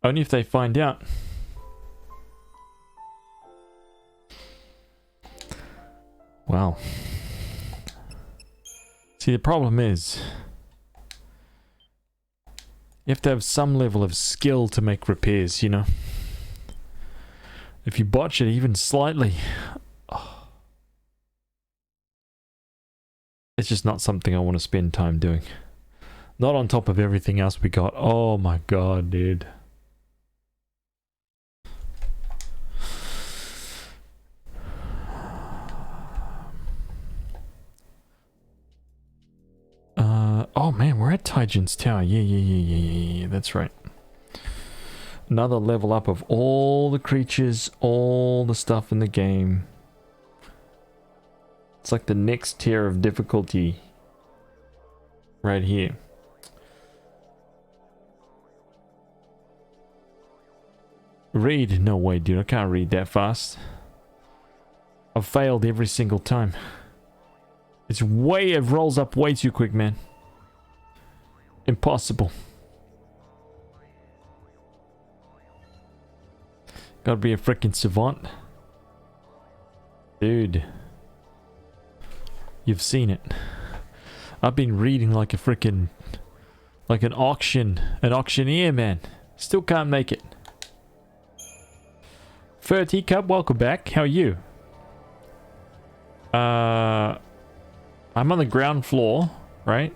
Only if they find out. Wow. See, the problem is you have to have some level of skill to make repairs, you know? If you botch it even slightly, oh, it's just not something I want to spend time doing. Not on top of everything else we got. Oh my god, dude. Oh man, we're at Taijin's Tower. Yeah, that's right. Another level up of all the creatures, all the stuff in the game. It's like the next tier of difficulty right here. Read? No way, dude. I can't read that fast. I've failed every single time. It rolls up way too quick, man. Impossible. Gotta be a freaking savant. Dude. You've seen it. I've been reading like a freaking... like an auctioneer, man. Still can't make it. Fur Teacup, welcome back. How are you? I'm on the ground floor, right?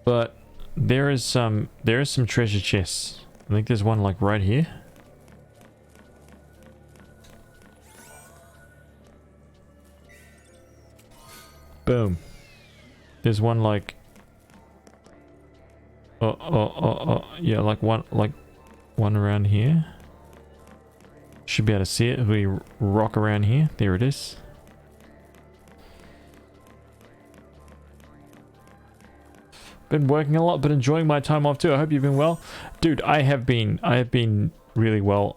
But there is some treasure chests. I think there's one like right here. Boom. There's one like yeah, like one around here. Should be able to see it if we rock around here. There it is. Been working a lot, but enjoying my time off too. I hope you've been well. Dude, I have been really well.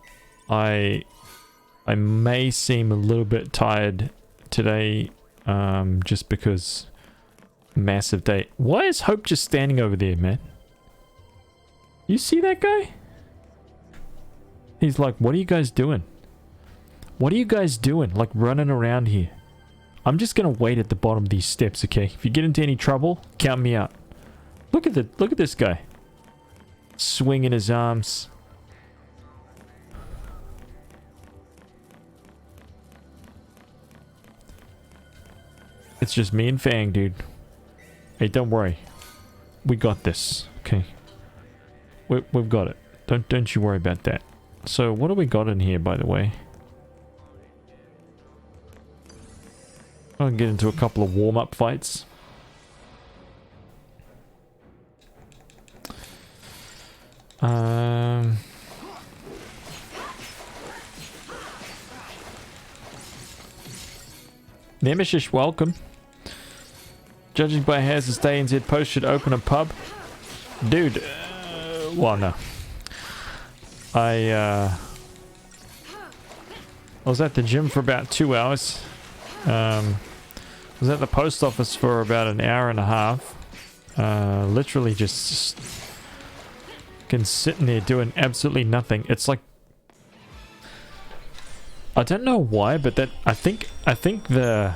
I may seem a little bit tired today, just because massive day. Why is Hope just standing over there, man? You see that guy? He's like, what are you guys doing? What are you guys doing? Like running around here. I'm just gonna wait at the bottom of these steps, okay? If you get into any trouble, count me out. Look at this guy. Swinging his arms. It's just me and Fang, dude. Hey, don't worry. We got this, okay? We've got it. Don't you worry about that. So, what do we got in here, by the way? I'll get into a couple of warm-up fights. Nemesis, welcome. Judging by Haz's DayNZ post, should open a pub. Dude, well, no. I was at the gym for about 2 hours. Was at the post office for about an hour and a half. Literally just sitting there doing absolutely nothing. It's like, I don't know why, but that I think the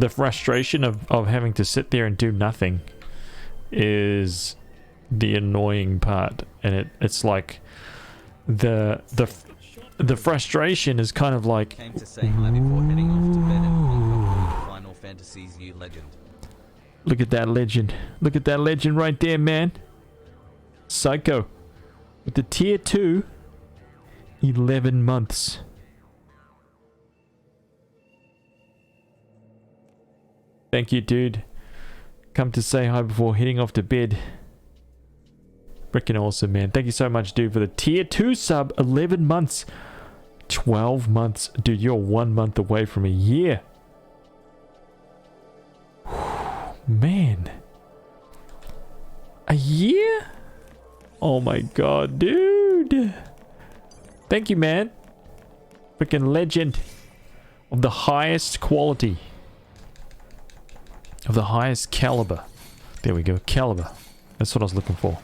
frustration of having to sit there and do nothing is the annoying part, and it's like the frustration is kind of like, came to say hi before heading off to bed and Final Fantasy's new legend. Look at that legend. Look at that legend right there, man. Psycho. With the tier 2, 11 months. Thank you, dude. Come to say hi before heading off to bed. Freaking awesome, man. Thank you so much, dude, for the tier 2 sub. 11 months. 12 months. Dude, you're 1 month away from a year. Man. A year? Oh my god, dude. Thank you, man. Freaking legend. Of the highest quality. Of the highest caliber. There we go, caliber. That's what I was looking for.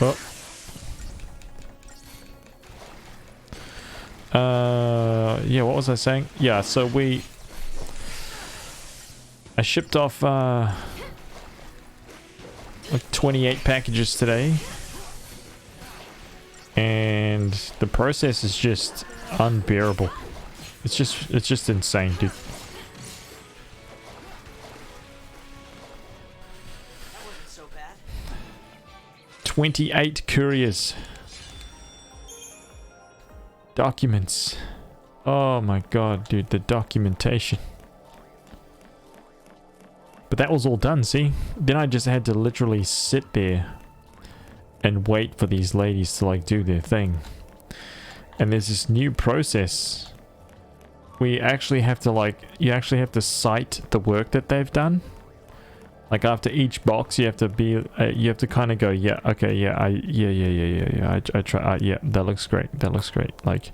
Oh. Yeah, what was I saying? Yeah, so I shipped off like 28 packages today. And the process is just unbearable. It's just insane, dude. That wasn't so bad. 28 couriers. Documents. Oh my god, dude, the documentation. But that was all done, see? Then I just had to literally sit there and wait for these ladies to like do their thing. And there's this new process. We actually have to like, you actually have to cite the work that they've done. Like after each box, you have to be, you have to kind of go, yeah, okay, yeah, I try, yeah, that looks great, that looks great. Like,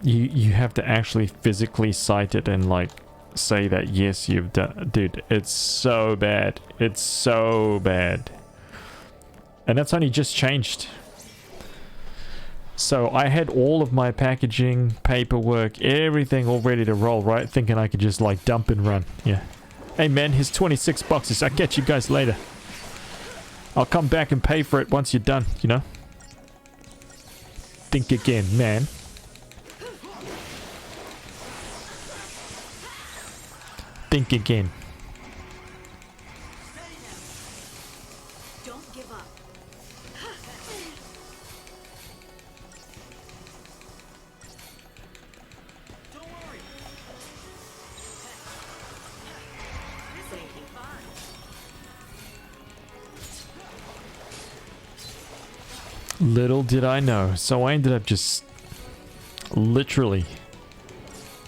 you have to actually physically cite it and like say that yes, you've done, dude. It's so bad. It's so bad. And that's only just changed. So I had all of my packaging, paperwork, everything all ready to roll, right? Thinking I could just like dump and run. Yeah. Hey man, here's 26 boxes. I'll catch you guys later. I'll come back and pay for it once you're done, you know? Think again, man. Think again. Don't give up. Don't worry. This ain't fun. Little did I know. So I ended up just literally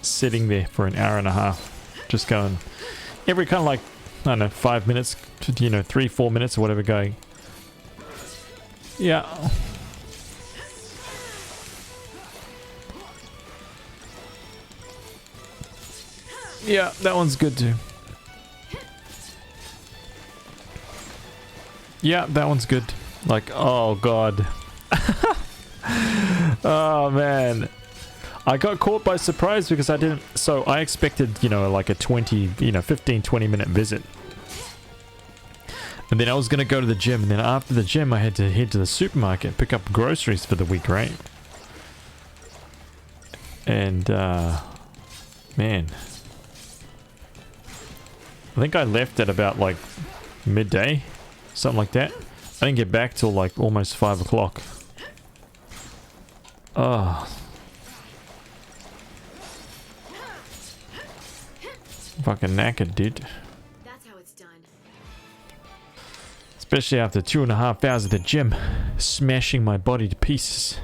sitting there for an hour and a half. Just going every kind of like, I don't know, 5 minutes to, you know, 3-4 minutes or whatever going. Yeah. Yeah, that one's good too. Yeah, that one's good. Like, oh god. Oh man. I got caught by surprise because I didn't, so I expected, you know, like a 15-20 minute visit. And then I was going to go to the gym, and then after the gym I had to head to the supermarket, pick up groceries for the week, right? And, man. I think I left at about like midday, something like that. I didn't get back till like almost 5 o'clock. Oh. Fucking knackered, dude. That's how it's done. Especially after 2.5 hours at the gym, smashing my body to pieces.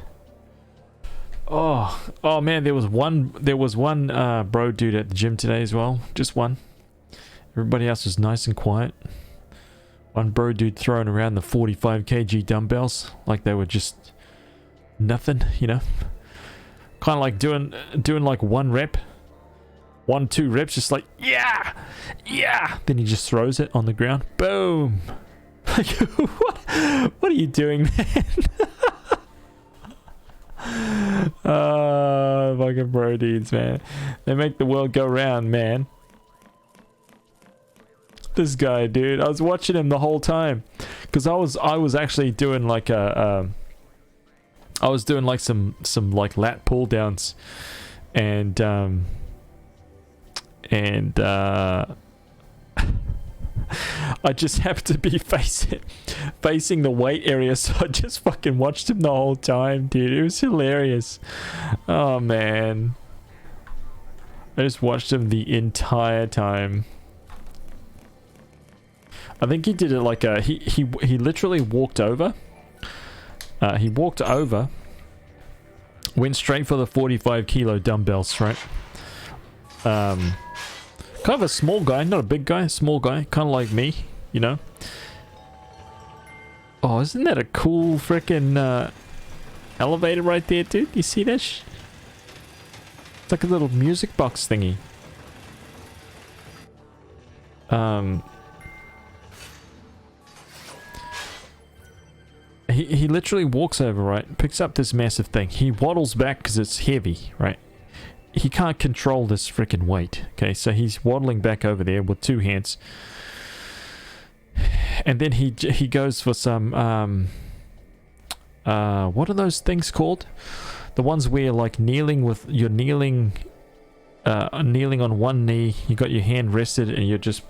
Oh man, there was one bro dude at the gym today as well. Just one. Everybody else was nice and quiet. One bro dude throwing around the 45 kg dumbbells like they were just nothing, you know. Kind of like doing like 1 rep. 1-2 reps, just like, yeah, yeah. Then he just throws it on the ground. Boom. Like, what are you doing, man? Fucking bro dudes, man. They make the world go round, man. This guy, dude. I was watching him the whole time. Because I was actually doing like I was doing like some like lat pull downs. And I just have to be facing the weight area, so I just fucking watched him the whole time, dude. It was hilarious. Oh man, I just watched him the entire time. I think he did it like he literally walked over. He walked over, went straight for the 45 kilo dumbbells, right? Kind of a small guy, not a big guy, small guy, kind of like me, you know. Oh, isn't that a cool freaking elevator right there, dude? You see that? It's like a little music box thingy. he literally walks over, right? Picks up this massive thing. He waddles back because it's heavy, right? He can't control this freaking weight. Okay, so he's waddling back over there with 2 hands. And then he goes for some what are those things called? The ones where you're like you're kneeling on one knee, you got your hand rested and you're just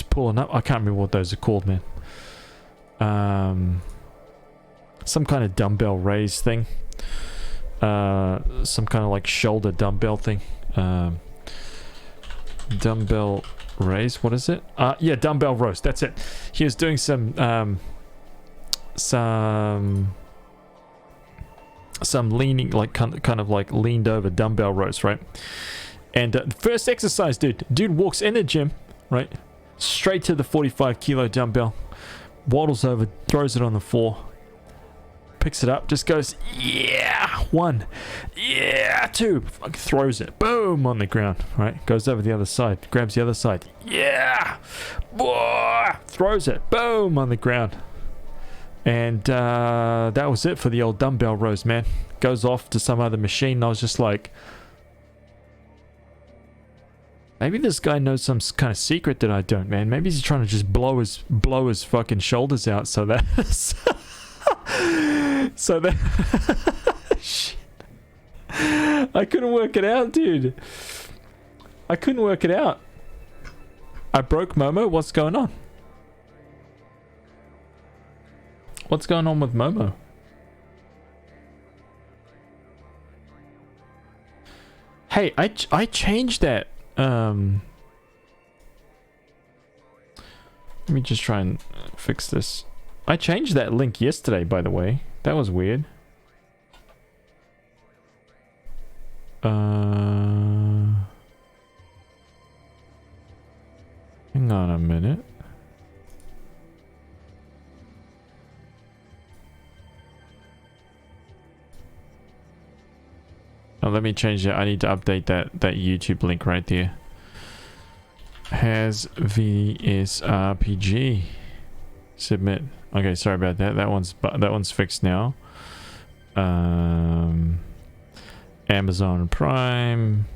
pulling up. I can't remember what those are called, man. Some kind of dumbbell raise thing. Some kind of like shoulder dumbbell thing. Dumbbell raise, what is it? Yeah, dumbbell roast, that's it. He was doing some leaning, like kind of like leaned over dumbbell roast, right? And first exercise, dude walks in the gym, right, straight to the 45 kilo dumbbell, waddles over, throws it on the floor, picks it up, just goes, yeah, 1, yeah, 2, throws it, boom, on the ground, right? Goes over the other side, grabs the other side, yeah, boy, throws it, boom, on the ground. And that was it for the old dumbbell rows, man. Goes off to some other machine. I was just like, maybe this guy knows some kind of secret that I don't, man. Maybe he's trying to just blow his fucking shoulders out so that so that shit. I couldn't work it out, dude. I couldn't work it out. I broke Momo. What's going on? What's going on with Momo? Hey, I changed that. Let me just try and fix this. I changed that link yesterday, by the way. That was weird. Hang on a minute. Oh, let me change that. I need to update that YouTube link right there. HazVsRPG. Submit. Okay, sorry about that. That one's fixed now. Amazon Prime.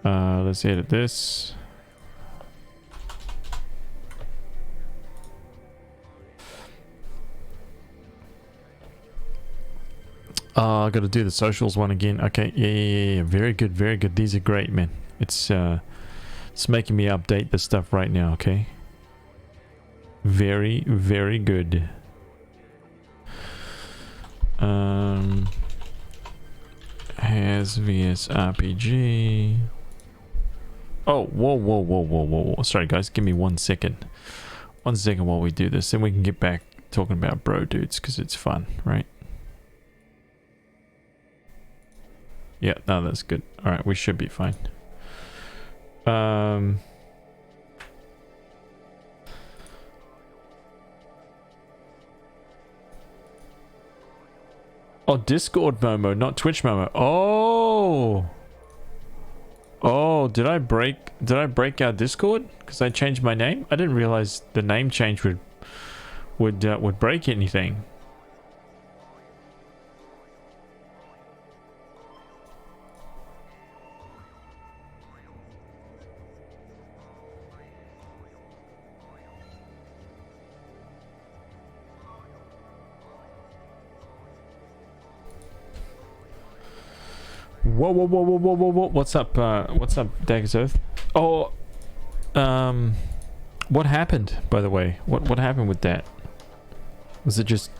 Let's edit this. I got to do the socials one again. Okay, yeah. Very good, very good. These are great, man. It's making me update this stuff right now. Okay. Very, very good. HazVsRPG. Oh, whoa. Sorry, guys. Give me 1 second. 1 second while we do this, then we can get back talking about bro dudes because it's fun, right? Yeah, no, that's good. All right, we should be fine. Oh, Discord Momo, not Twitch Momo. Oh, did I break our Discord because I changed my name? I didn't realize the name change would break anything. Whoa. What's up, Daggers Earth? Oh, what happened, by the way? What happened with that? Was it just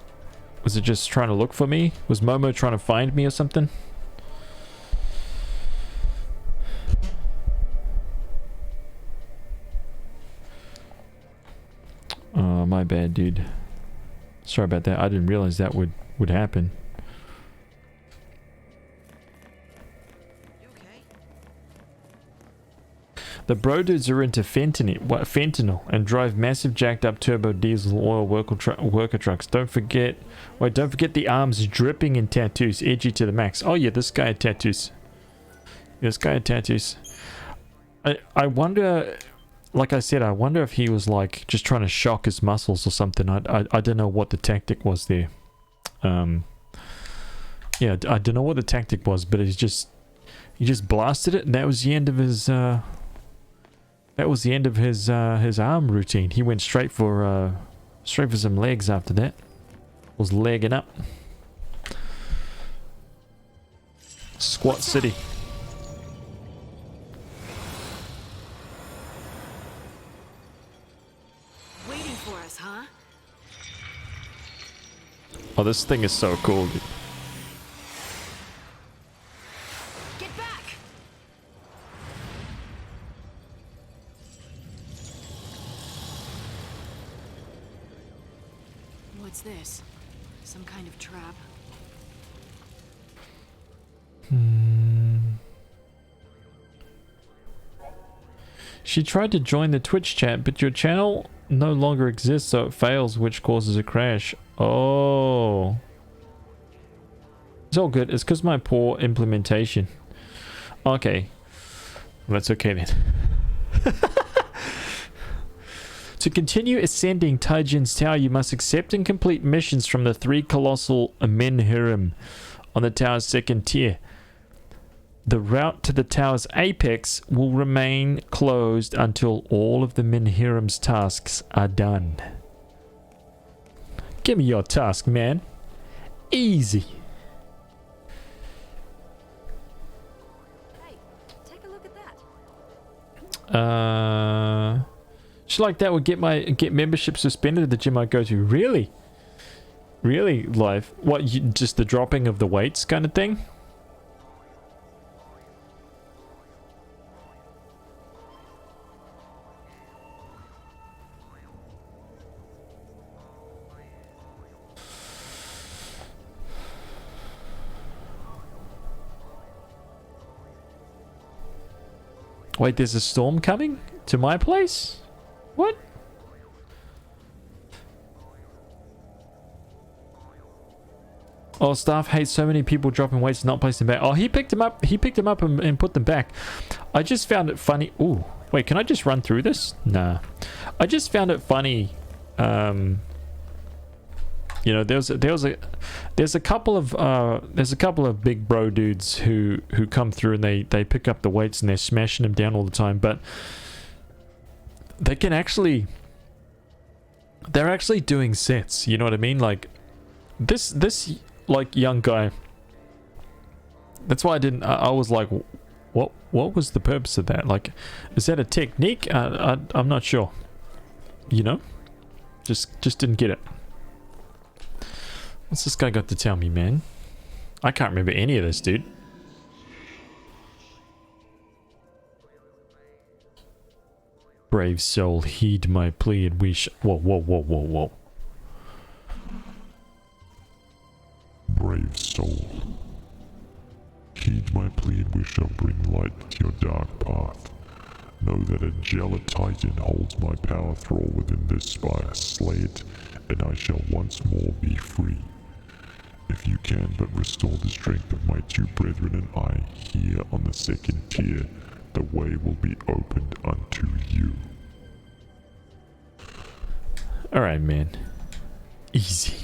trying to look for me? Was Momo trying to find me or something? Oh, my bad, dude. Sorry about that. I didn't realize that would happen. The bro dudes are into fentanyl and drive massive jacked up turbo diesel oil worker trucks. Don't forget the arms dripping in tattoos, edgy to the max. Oh yeah, this guy had tattoos. I wonder, like I said, I wonder if he was like just trying to shock his muscles or something. I don't know what the tactic was there. Yeah, I don't know what the tactic was, but he just blasted it, and that was the end of his his arm routine. He went straight for some legs after that. Was legging up. Squat City. Waiting for us, huh? Oh, this thing is so cool, dude. Get back! What's this? Some kind of trap? She tried to join the Twitch chat, but your channel no longer exists, so it fails, which causes a crash. Oh. It's all good. It's because my poor implementation. Okay. That's okay then. To continue ascending Taijin's tower, you must accept and complete missions from the 3 colossal Menhirim on the tower's 2nd tier. The route to the tower's apex will remain closed until all of the Menhirim's tasks are done. Give me your task, man. Easy. Hey, take a look at that. Shit like that would get membership suspended at the gym I go to. Really? Really, life? What, just the dropping of the weights kind of thing? Wait, there's a storm coming to my place? What? Oh, staff hates so many people dropping weights and not placing them back. Oh, he picked them up. He picked them up and put them back. I just found it funny. Ooh, wait, can I just run through this? Nah. I just found it funny. You know, there's a couple of big bro dudes who come through and they pick up the weights and they're smashing them down all the time, but they're actually doing sets, you know what I mean? Like this like young guy, that's why I was like, what was the purpose of that? Like, is that a technique? I'm not sure, you know, just didn't get it. What's this guy got to tell me, man? I can't remember any of this, dude. Brave soul, heed my plea and we whoa. Brave soul, heed my plea and we shall bring light to your dark path. Know that a Jella Titan holds my power thrall within this spire. Slay it, and I shall once more be free. If you can but restore the strength of my 2 brethren and I here on the 2nd tier, the way will be opened unto you. Alright, man. Easy.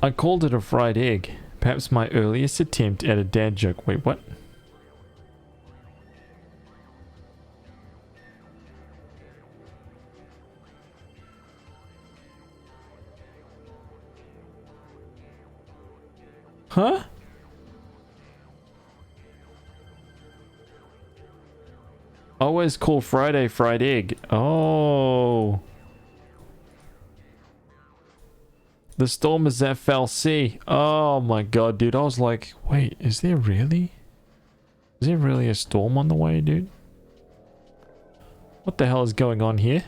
I called it a fried egg. Perhaps my earliest attempt at a dad joke. Wait, what? Huh? Always call Friday fried egg. Oh. The storm is that fell sea. Oh my god, dude. I was like, wait, is there really a storm on the way, dude? What the hell is going on here?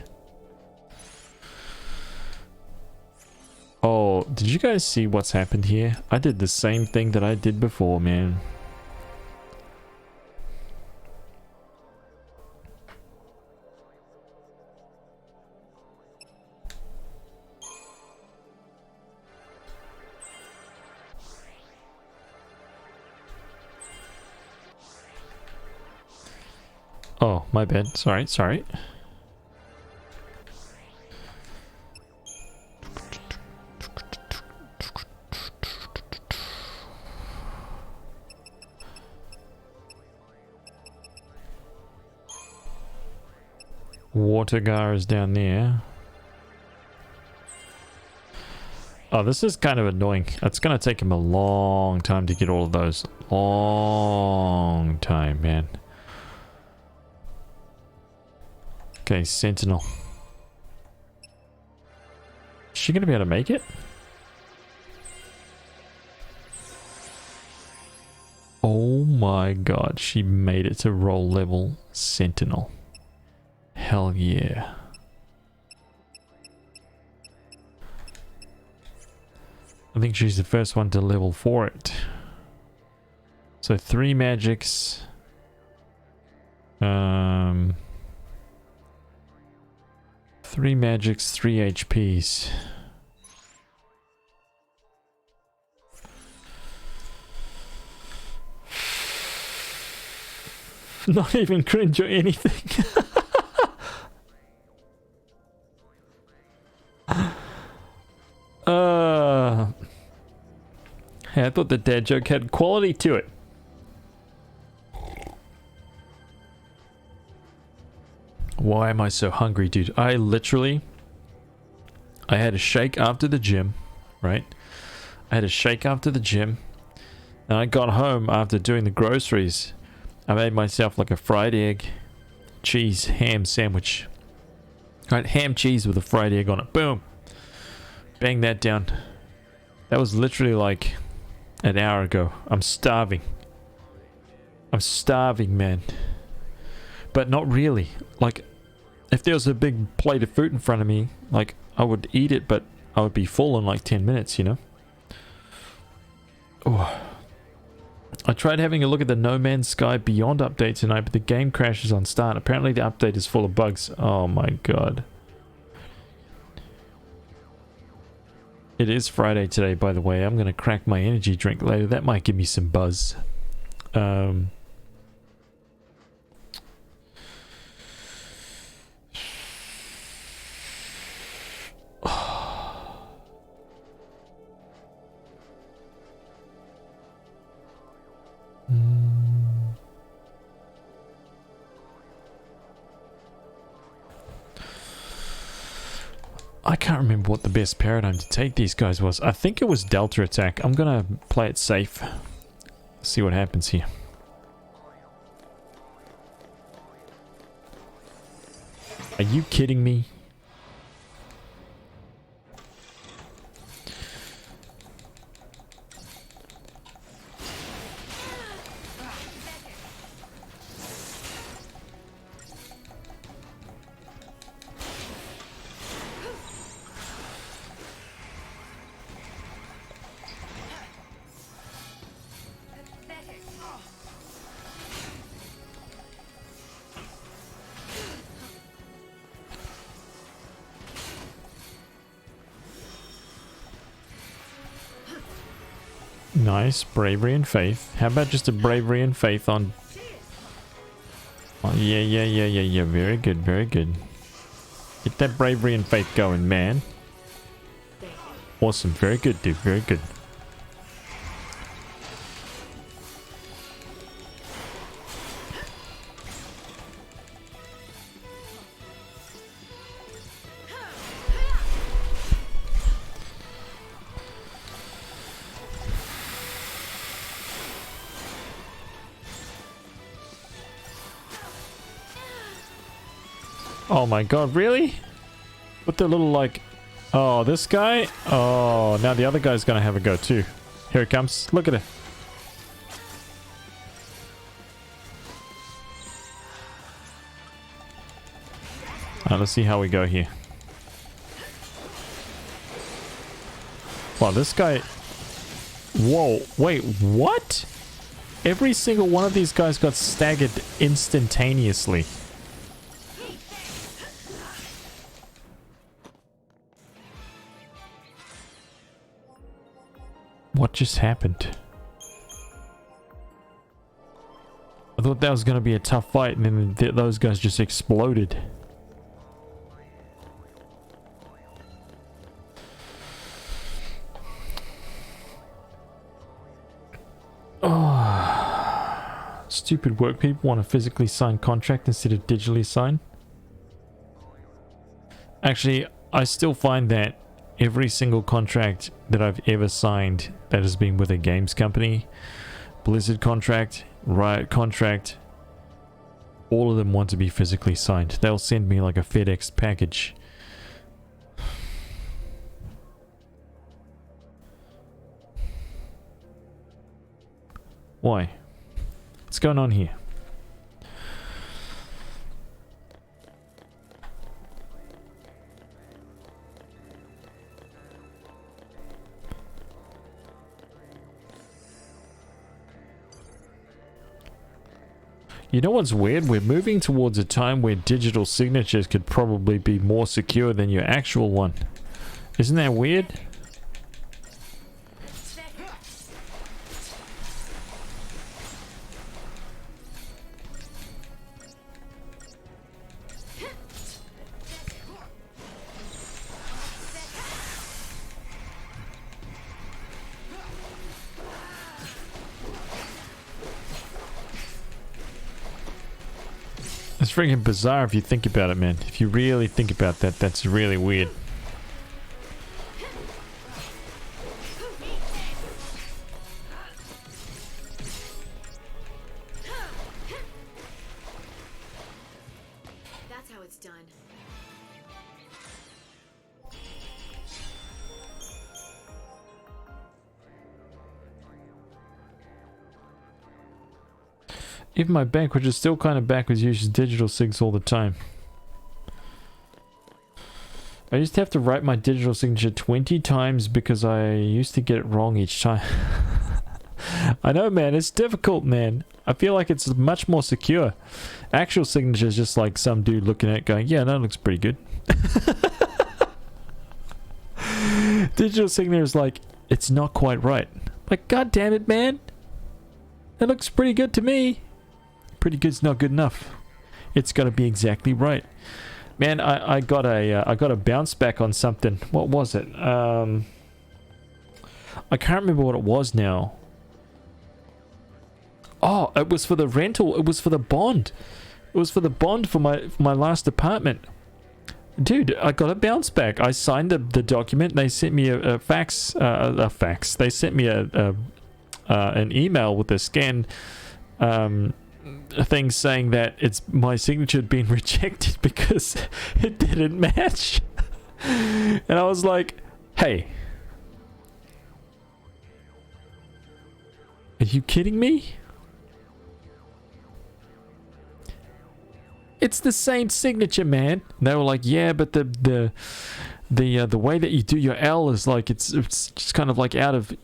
Oh, did you guys see what's happened here? I did the same thing that I did before, man. Oh, my bad. Sorry, sorry. Water gar is down there. Oh, this is kind of annoying. It's gonna take him a long time to get all of those. Long time, man. Okay, Sentinel. Is she gonna be able to make it? Oh my god, she made it to roll level Sentinel. Hell yeah. I think she's the first one to level 4 it. So 3 magics. 3 magics, 3 HPs. Not even cringe or anything. Hey, I thought the dad joke had quality to it. Why am I so hungry, dude? I had a shake after the gym, right? I had a shake after the gym. And I got home after doing the groceries. I made myself like a fried egg, cheese, ham sandwich. Right, ham cheese with a fried egg on it. Boom. Bang that down. That was literally like an hour ago. I'm starving. I'm starving, man. But not really. Like, if there was a big plate of food in front of me, like, I would eat it, but I would be full in like 10 minutes, you know? Oh. I tried having a look at the No Man's Sky Beyond update tonight, but the game crashes on start. Apparently the update is full of bugs. Oh my god. It is Friday today, by the way. I'm going to crack my energy drink later. That might give me some buzz. I can't remember what the best paradigm to take these guys was. I think it was Delta Attack. I'm gonna play it safe. See what happens here. Are you kidding me? Nice. Bravery and faith. How about just a bravery and faith on... Oh, yeah. Very good, very good. Get that bravery and faith going, man. Awesome. Very good, dude. Very good. Oh my god, really? With the little like... Oh, this guy? Oh, now the other guy's gonna have a go too. Here it comes. Look at it. Alright, let's see how we go here. Wow, this guy... Whoa, wait, what? Every single one of these guys got staggered instantaneously. What just happened? I thought that was going to be a tough fight, and then those guys just exploded. Oh, stupid work people want to physically sign contract instead of digitally sign. Actually, I still find that every single contract that I've ever signed that has been with a games company, Blizzard contract, Riot contract, all of them want to be physically signed. They'll send me like a FedEx package. Why? What's going on here? You know what's weird? We're moving towards a time where digital signatures could probably be more secure than your actual one. Isn't that weird? It's freaking bizarre if you think about it, man. If you really think about that, that's really weird. That's how it's done. Even my bank, which is still kind of backwards, uses digital sigs all the time. I used to have to write my digital signature 20 times because I used to get it wrong each time. I know, man. It's difficult, man. I feel like it's much more secure. Actual signature is just like some dude looking at it going, yeah, that looks pretty good. Digital signature is like, it's not quite right. Like, god damn it, man. That looks pretty good to me. Pretty good's not good enough. It's got to be exactly right. Man, I got a bounce back on something. What was it? I can't remember what it was now. Oh, it was for the rental. It was for the bond. It was for the bond for my last apartment. Dude, I got a bounce back. I signed the document. They sent me a fax. They sent me an email with a scan thing saying that my signature had been rejected because it didn't match. And I was like, hey, are you kidding me? It's the same signature, man. And they were like, yeah, but the way that you do your L is like it's just kind of like out of.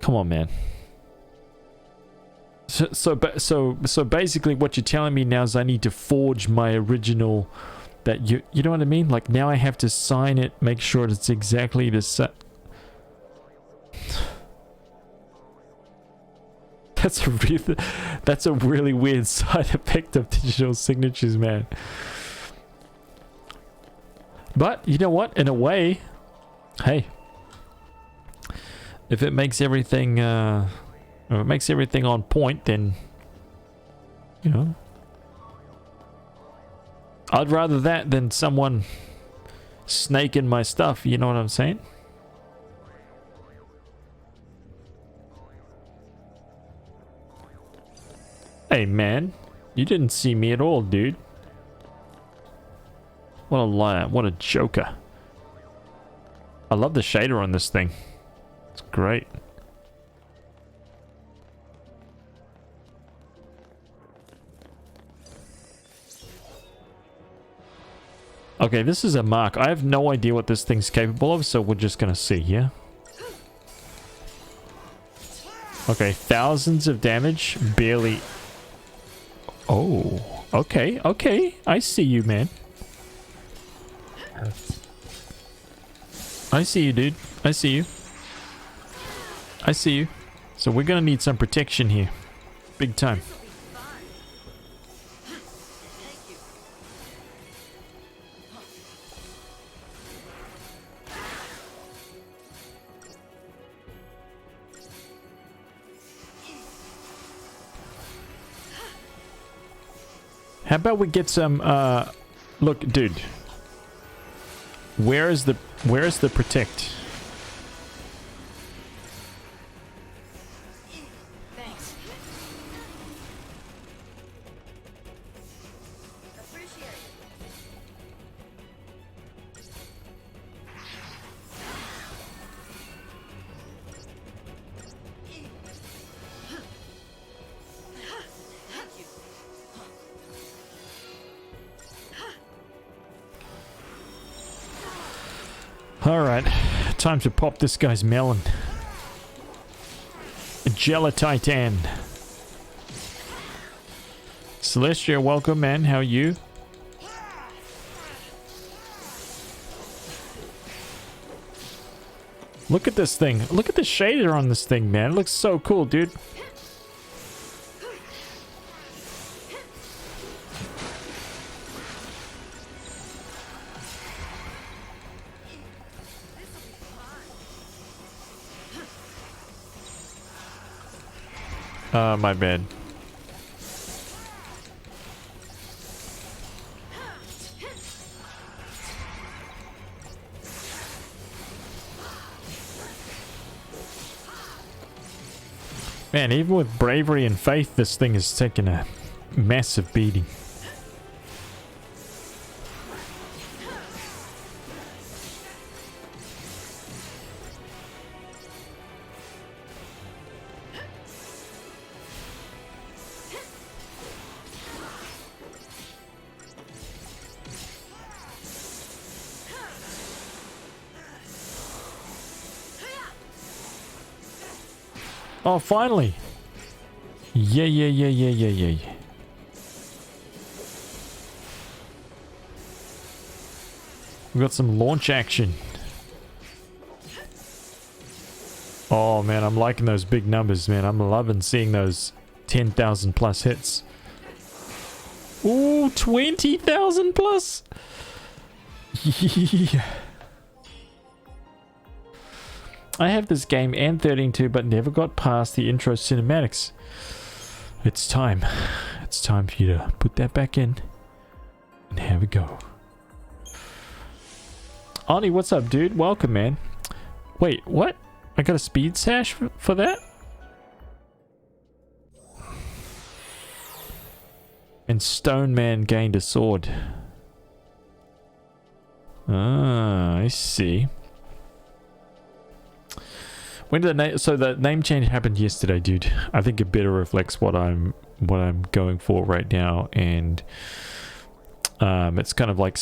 Come on, man. So basically, what you're telling me now is I need to forge my original. That you know what I mean? Like now I have to sign it, make sure it's exactly the same. That's a really weird side effect of digital signatures, man. But you know what? In a way, hey, if it makes everything, on point, then you know, I'd rather that than someone snaking my stuff. You know what I'm saying? Hey man, you didn't see me at all, dude. What a liar, what a joker. I love the shader on this thing. It's great. Okay, this is a mark. I have no idea what this thing's capable of, so we're just gonna see, yeah? Okay, thousands of damage, barely... Oh, okay, okay. I see you, man. I see you, dude. I see you. I see you. So we're gonna need some protection here. Big time. How about we get some, look, dude. Where is the protect? Thanks. Appreciate it. Alright, time to pop this guy's melon. Gelatitan. Celestia, welcome, man. How are you? Look at this thing. Look at the shader on this thing, man. It looks so cool, dude. My bad. Man, even with bravery and faith, this thing is taking a massive beating. Oh, finally! Yeah. We got some launch action. Oh man, I'm liking those big numbers, man. I'm loving seeing those 10,000 plus hits. Ooh, 20,000 plus! Yeah. I have this game and 13.2 but never got past the intro cinematics. It's time. It's time for you to put that back in and have a go. Arnie, what's up, dude? Welcome, man. Wait, what? I got a speed sash for that? And Stone Man gained a sword. Ah, I see. When did the name? So the name change happened yesterday, dude. I think it better reflects what I'm going for right now, and it's kind of like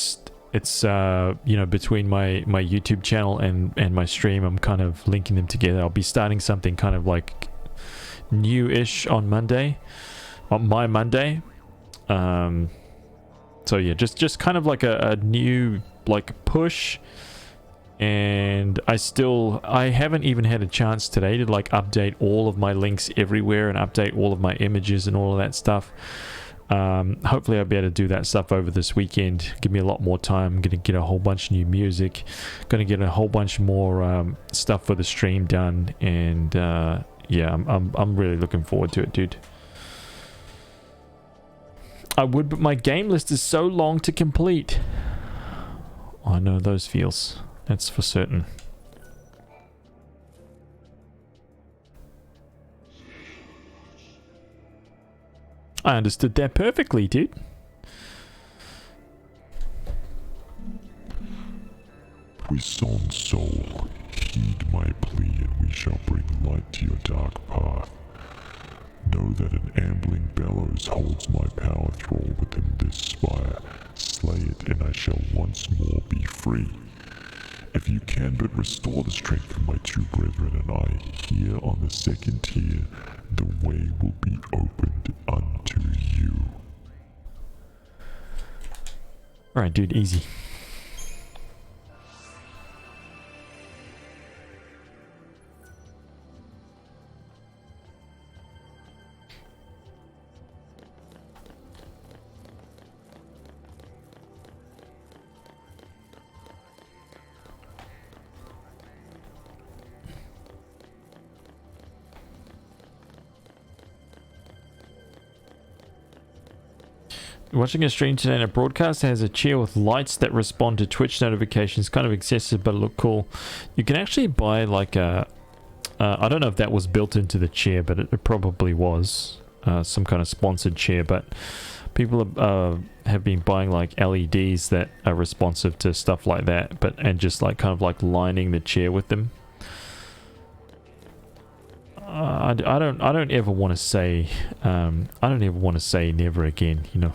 it's you know, between my YouTube channel and my stream. I'm kind of linking them together. I'll be starting something kind of like new-ish on Monday, on my Monday. So yeah, just kind of like a new like push. And I haven't even had a chance today to like update all of my links everywhere and update all of my images and all of that stuff. Hopefully I'll be able to do that stuff over this weekend. Give me a lot more time. I'm gonna get a whole bunch of new music, gonna get a whole bunch more stuff for the stream done, and yeah, I'm really looking forward to it, dude. I would, but my game list is so long to complete. I know those feels. That's for certain. I understood that perfectly, dude. Puissant soul, heed my plea and we shall bring light to your dark path. Know that an ambling bellows holds my power thrall within this spire. Slay it and I shall once more be free. If you can but restore the strength of my two brethren and I, here on the second tier, the way will be opened unto you. Alright, dude, easy. Watching a stream today and a broadcast has a chair with lights that respond to Twitch notifications. Kind of excessive, but look cool. You can actually buy like a... I don't know if that was built into the chair, but it probably was. Some kind of sponsored chair, but people have been buying like LEDs that are responsive to stuff like that, and just like kind of like lining the chair with them. I don't ever want to say never again, you know,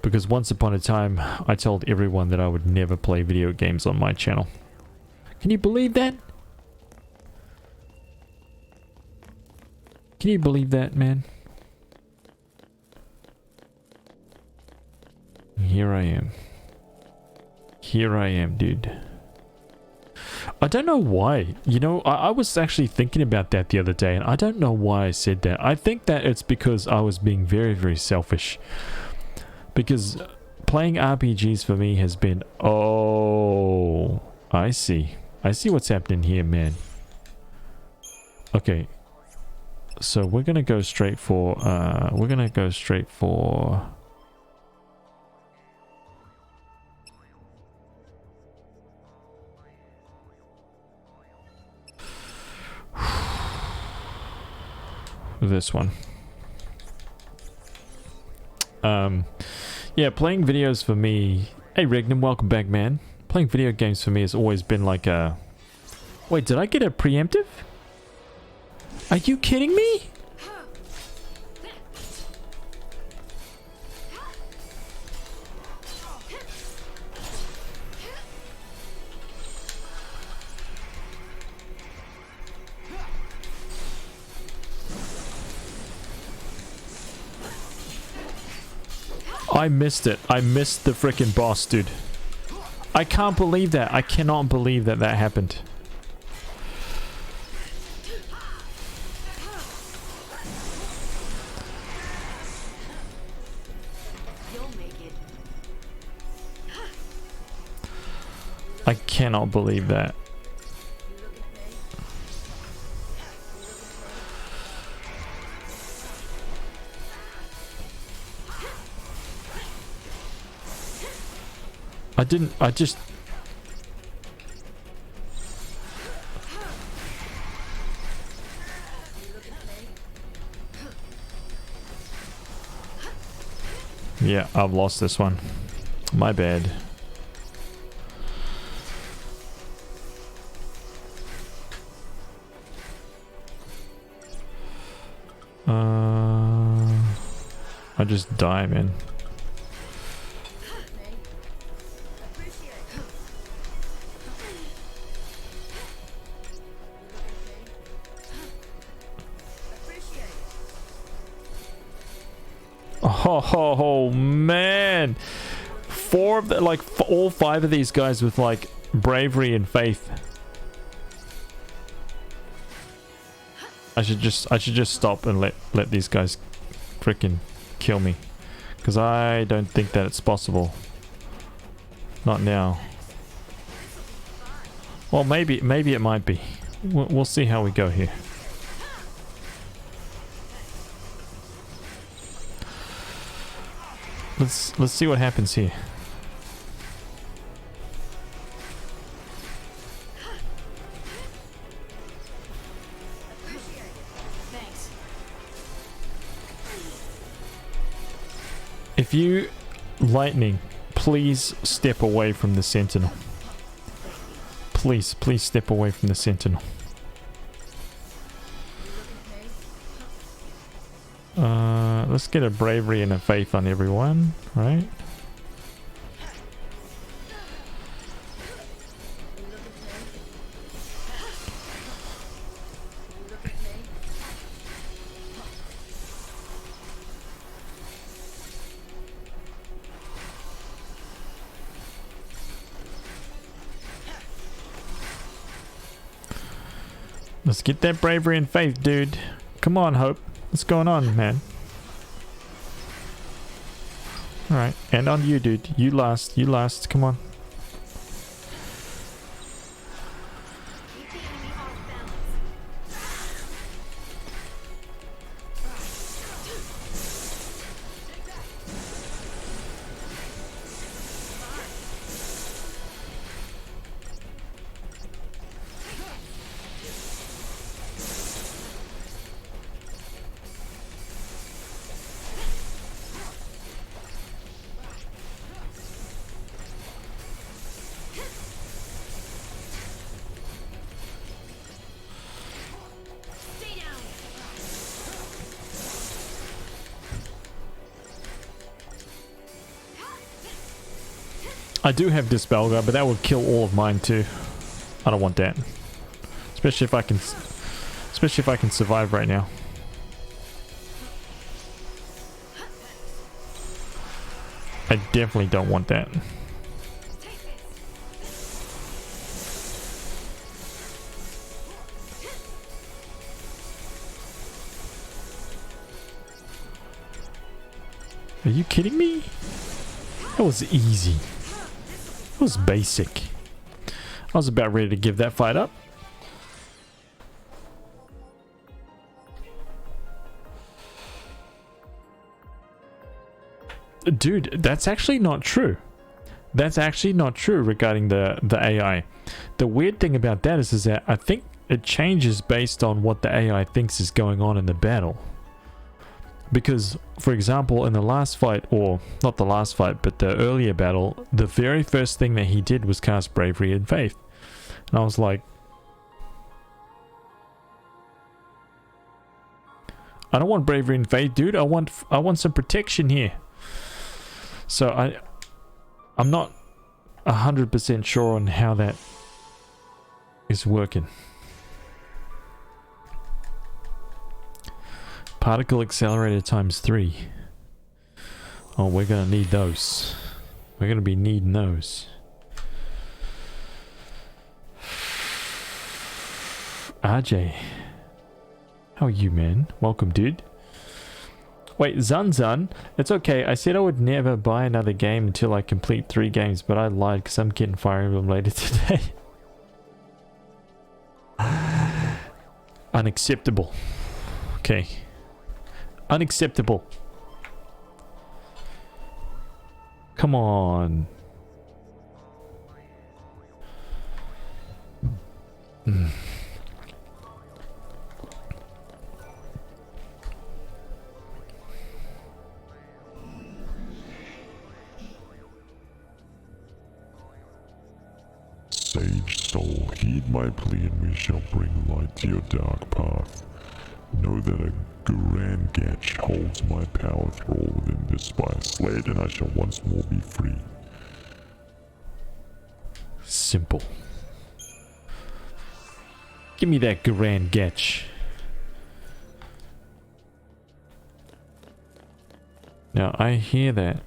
because once upon a time I told everyone that I would never play video games on my channel. Can you believe that? Can you believe that, man? Here I am. Here I am, dude. I don't know why. You know, I was actually thinking about that the other day, and I don't know why I said that. I think that it's because I was being very, very selfish. Because playing RPGs for me has been... Oh, I see. I see what's happening here, man. Okay. So we're gonna go straight for... this one. Yeah, playing videos for me... Hey Regnum, welcome back, man. Playing video games for me has always been like a... Wait, did I get a preemptive? Are you kidding me? I missed it. I missed the freaking boss, dude. I can't believe that. I cannot believe that that happened. I cannot believe that. I just... Yeah, I've lost this one. My bad. I just die, man. Oh man, four of the, like all five of these guys with like bravery and faith. I should just stop and let these guys freaking kill me, because I don't think that it's possible. Not now. Well, maybe it might be. We'll see how we go here. Let's see what happens here. Thanks. If you lightning, please step away from the sentinel. Please step away from the sentinel. Let's get a bravery and a faith on everyone, right? Let's get that bravery and faith, dude. Come on, Hope. What's going on, man? Alright, and on you, dude. You last. You last. Come on. I do have Dispel Guard, but that would kill all of mine too. I don't want that. Especially if I can survive right now. I definitely don't want that. Are you kidding me? That was easy. That was basic. I was about ready to give that fight up. Dude, that's actually not true. That's actually not true regarding the AI. The weird thing about that is that I think it changes based on what the AI thinks is going on in the battle. Because, for example, in the last fight, or not the last fight, but the earlier battle, the very first thing that he did was cast Bravery and Faith. And I was like, I don't want Bravery and Faith, dude. I want some protection here. So I'm not 100% sure on how that is working. Particle accelerator times 3. Oh, we're gonna need those. We're gonna be needing those. RJ, how are you, man? Welcome, dude. Wait, Zun, it's okay. I said I would never buy another game until I complete 3 games, but I lied because I'm getting Fire Emblem later today. Unacceptable. Okay. Unacceptable. Come on. Sage soul, heed my plea and we shall bring light to your dark path. Know that a grand Gatch holds my power thrall within this spire. Slay it and I shall once more be free. Simple. Give me that Grand Gatch. Now, I hear that.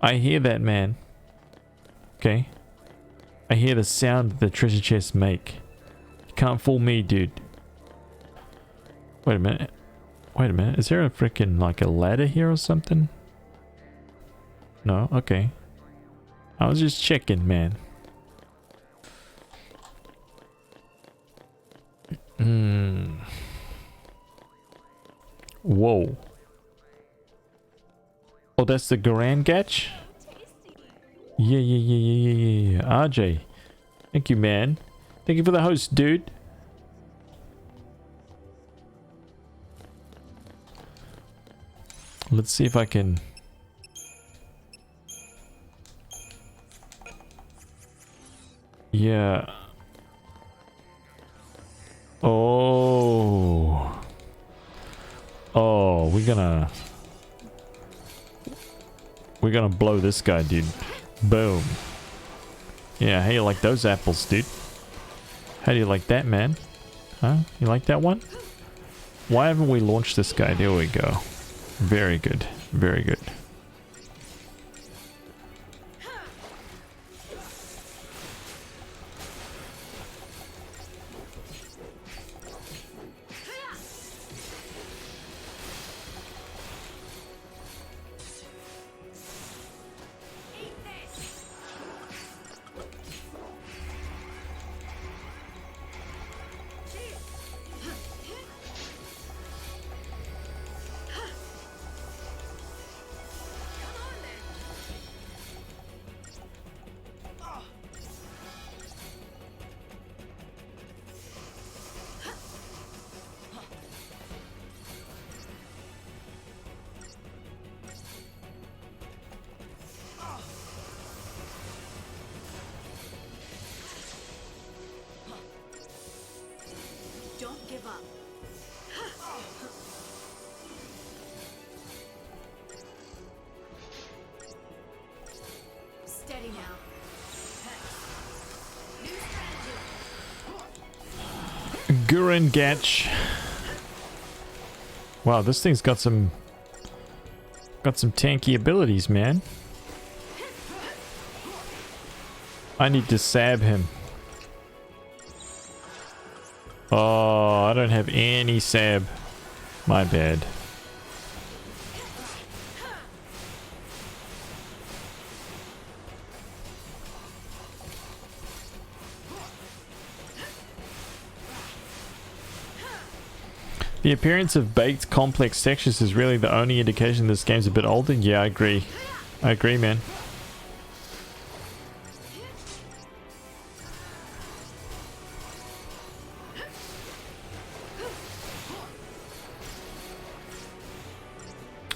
I hear that, man. Okay? I hear the sound that the treasure chests make. You can't fool me, dude. Wait a minute. Wait a minute. Is there a freaking, like, a ladder here or something? No? Okay. I was just checking, man. Whoa. Oh, that's the Grand Gatch? Yeah. RJ. Thank you, man. Thank you for the host, dude. Let's see if I can... Yeah. Oh. Oh, we're gonna blow this guy, dude. Boom. Yeah, how you like those apples, dude? How do you like that, man? Huh? You like that one? Why haven't we launched this guy? There we go. Very good. Very good. Don't give up. Steady now. Gurren Gatch. Wow, this thing's got some tanky abilities, man. I need to sab him. Oh, I don't have any sab. My bad. The appearance of baked complex textures is really the only indication this game's a bit older. Yeah, I agree. I agree, man.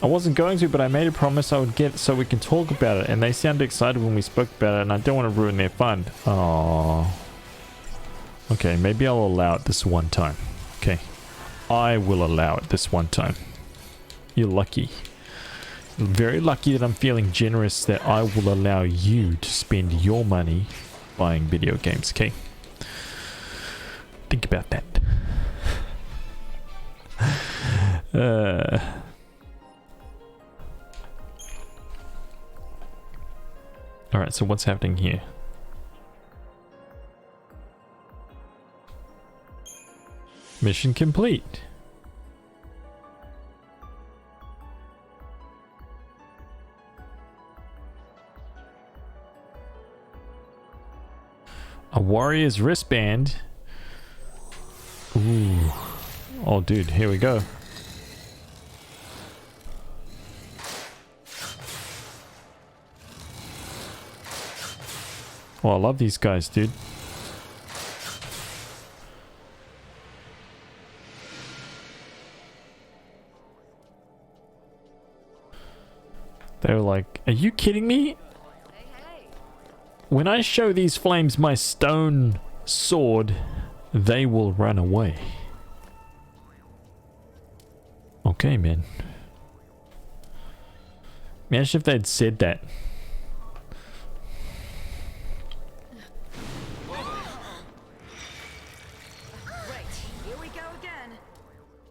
I wasn't going to, but I made a promise I would get so we can talk about it, and they sounded excited when we spoke about it, and I don't want to ruin their fun. Aww. Okay, maybe I'll allow it this one time. Okay. I will allow it this one time. You're lucky. Very lucky that I'm feeling generous that I will allow you to spend your money buying video games, okay? Think about that. Alright, so what's happening here? Mission complete. A warrior's wristband. Ooh. Oh, dude, here we go. Oh, I love these guys, dude. They were like, are you kidding me? When I show these flames my stone sword, they will run away. Okay, man. Imagine if they'd said that. Right, here we go again.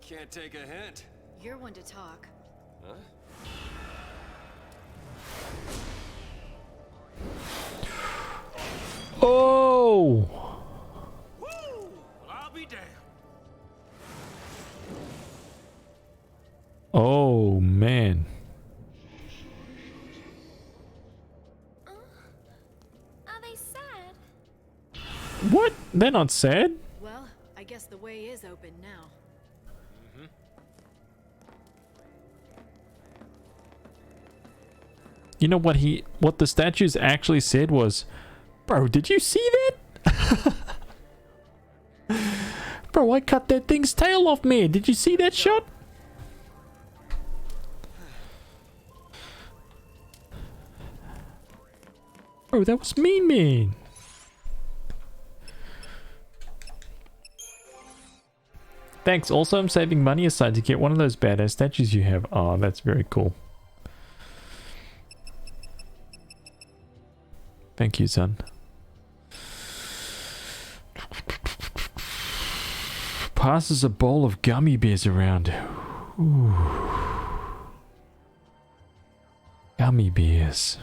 Can't take a hint. You're one to talk. Huh? Oh! Woo! Well, I'll be damned. Oh, man. Are they sad? What? They're not sad? Well, I guess the way is open now. You know what the statues actually said was, bro, did you see that? Bro, I cut that thing's tail off, man. Did you see that shot? Bro, that was mean, man. Thanks. Also, I'm saving money aside to get one of those badass statues you have. Oh, that's very cool. Thank you, son. Passes a bowl of gummy bears around. Ooh. Gummy bears.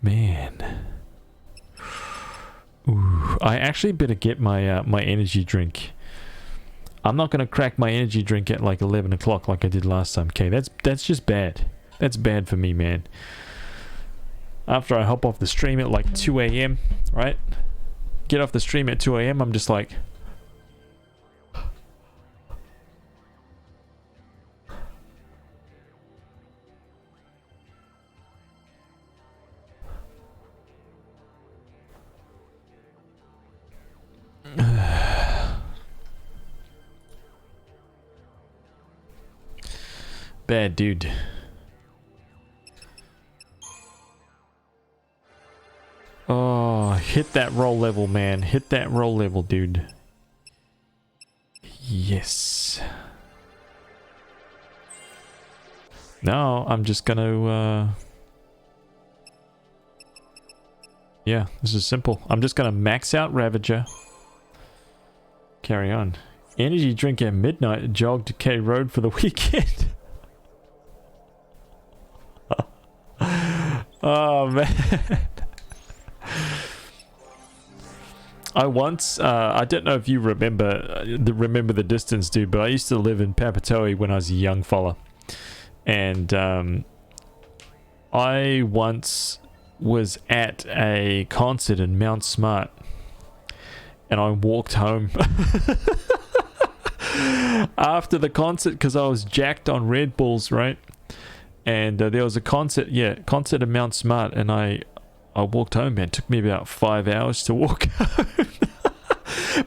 Man. Ooh. I actually better get my my energy drink. I'm not gonna crack my energy drink at like 11 o'clock like I did last time. Okay, that's just bad. That's bad for me, man. After I hop off the stream at like 2 a.m., right? Get off the stream at 2 a.m., I'm just like... Bad dude. Oh, hit that roll level, man. Hit that roll level, dude. Yes. Now, I'm just gonna, yeah, this is simple. I'm just gonna max out Ravager. carry on. Energy drink at midnight, jog to K Road for the weekend. Oh man. I once, I don't know if you remember the distance, dude, but I used to live in Papatoe when I was a young fella. And I once was at a concert in Mount Smart. And I walked home after the concert because I was jacked on Red Bulls, right? And there was a concert in Mount Smart, and I walked home, man. It took me about 5 hours to walk home.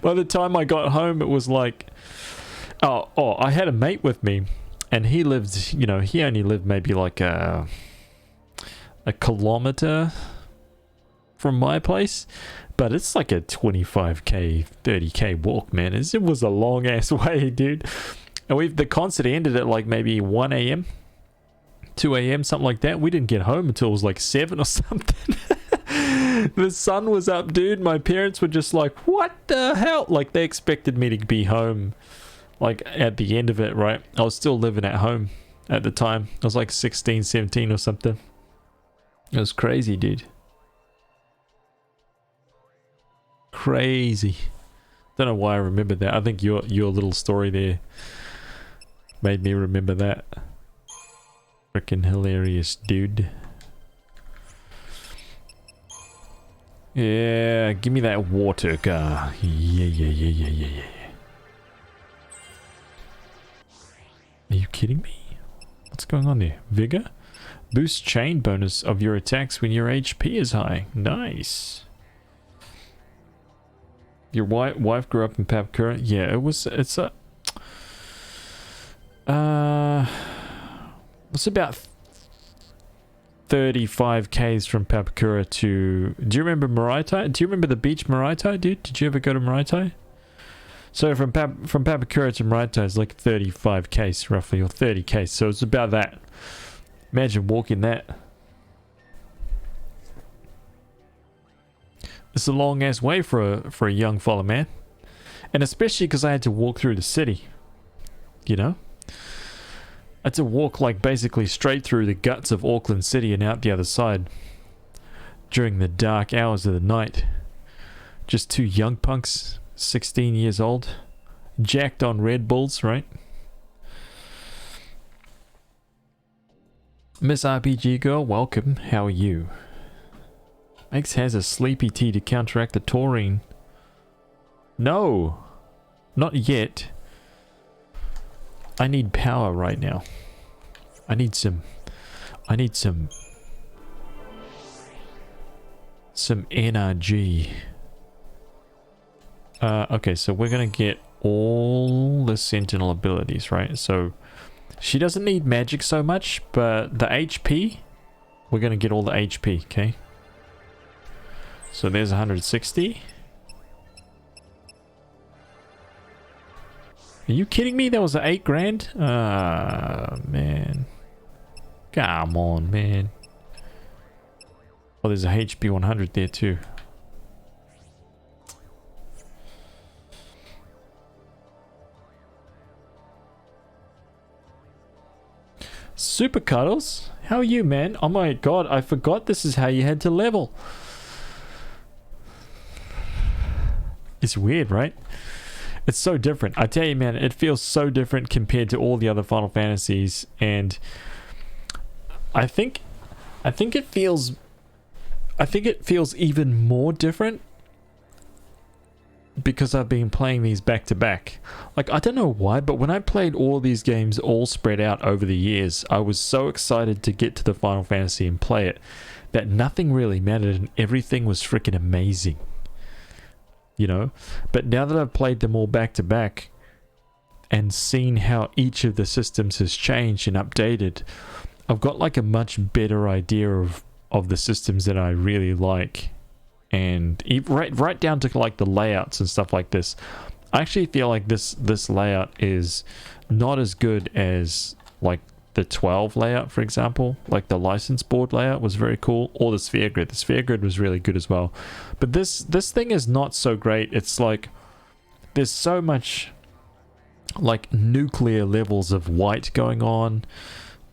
By the time I got home, it was like, I had a mate with me, and he lived, he only lived maybe like a kilometer from my place. But it's like a 25k, 30k walk, man. It was a long ass way, dude. And the concert ended at like maybe 1 a.m., 2 a.m., something like that. We didn't get home until it was like 7 or something. The sun was up, dude. My parents were just like, what the hell? Like, they expected me to be home, like, at the end of it, right? I was still living at home at the time. I was like 16, 17 or something. It was crazy, dude. Crazy. Don't know why I remember that. I think your little story there made me remember that. Freaking hilarious, dude. Yeah, give me that water car. Yeah. Are you kidding me? What's going on there? Vigor? Boost chain bonus of your attacks when your HP is high. Nice. Your wife grew up in Papakura? Yeah, it's about 35 k's from Papakura to... Do you remember Maraitai? Do you remember the beach Maraitai, dude? Did you ever go to Maraitai? So from Papakura to Maraitai is like 35 k's roughly, or 30 k's. So it's about that. Imagine walking that. It's a long ass way for a young fella, man. And especially because I had to walk through the city. You know? I had to walk like basically straight through the guts of Auckland City and out the other side during the dark hours of the night. Just two young punks, 16 years old, jacked on Red Bulls, right? Miss RPG girl, welcome. How are you? Max has a sleepy tea to counteract the taurine. No, not yet. I need power right now. I need some energy. Okay, so we're gonna get all the Sentinel abilities, right? So she doesn't need magic so much, but the HP, we're gonna get all the HP, okay? So there's 160. Are you kidding me? That was 8 grand? Ah, man. Come on, man. Oh, there's a HP 100 there too. Super Cuddles? How are you, man? Oh my god, I forgot this is how you had to level. It's weird, right? It's so different. I tell you, man, it feels so different compared to all the other Final Fantasies, and I think it feels even more different because I've been playing these back to back. Like, I don't know why, but when I played all these games all spread out over the years, I was so excited to get to the Final Fantasy and play it that nothing really mattered and everything was freaking amazing. You know, but now that I've played them all back to back and seen how each of the systems has changed and updated, I've got like a much better idea of the systems that I really like, and right down to like the layouts and stuff like this. I actually feel like this layout is not as good as like the 12 layout, for example. Like the license board layout was very cool, or the sphere grid. The sphere grid was really good as well, but this thing is not so great. It's like there's so much like nuclear levels of white going on.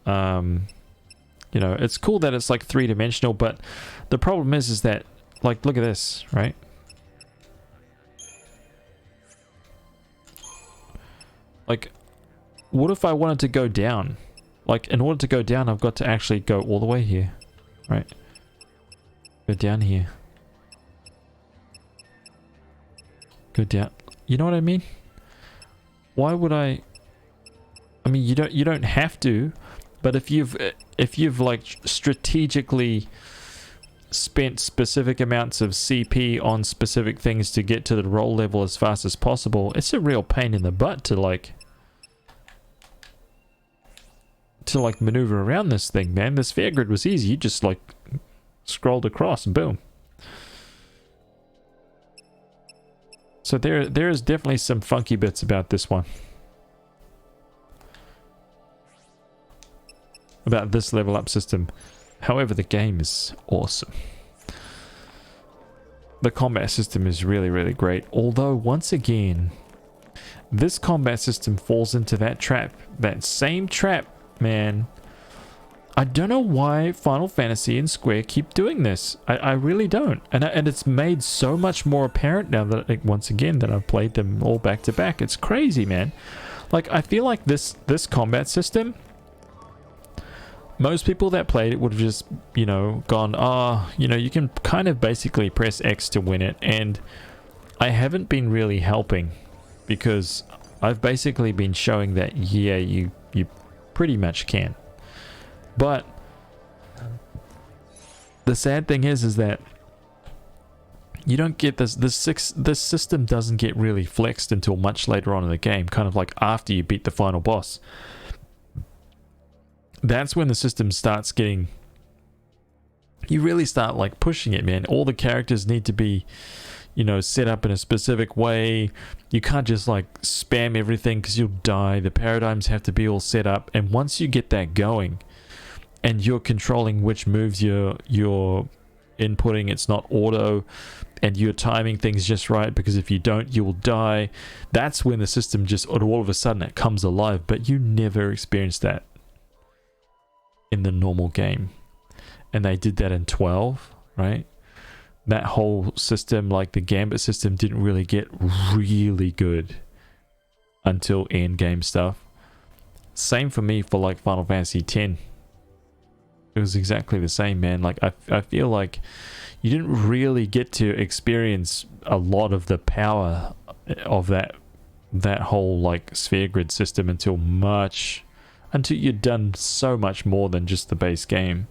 You know, it's cool that it's like three-dimensional, but the problem is that, like, look at this, right? Like, what if I wanted to go down? Like, in order to go down, I've got to actually go all the way here, right? Go down here. Go down. You know what I mean? Why would I mean, you don't have to, but if you've like strategically spent specific amounts of CP on specific things to get to the roll level as fast as possible, it's a real pain in the butt to like maneuver around this thing, man. The sphere grid was easy. You just like scrolled across and boom. So there is definitely some funky bits about this one. About this level up system. However, the game is awesome. The combat system is really, really great. Although, once again, this combat system falls into that trap. That same trap, man. I don't know why Final Fantasy and Square keep doing this. I really don't. And it's made so much more apparent now that, like, once again, that I've played them all back to back. It's crazy, man. Like, I feel like this combat system, most people that played it would have just, you know, gone, you know, you can kind of basically press X to win it. And I haven't been really helping because I've basically been showing that, yeah, you pretty much can. But the sad thing is that you don't get this system doesn't get really flexed until much later on in the game, kind of like after you beat the final boss. That's when the system starts getting, you really start like pushing it, man. All the characters need to be, you know, set up in a specific way. You can't just like spam everything because you'll die. The paradigms have to be all set up, and once you get that going and you're controlling which moves you're inputting, it's not auto, and you're timing things just right, because if you don't, you will die. That's when the system just all of a sudden it comes alive. But you never experience that in the normal game, and they did that in 12, right? That whole system, like the gambit system, didn't really get really good until end game stuff. Same for me for like Final Fantasy X. It was exactly the same, man. Like I feel like you didn't really get to experience a lot of the power of that whole like sphere grid system until you'd done so much more than just the base game.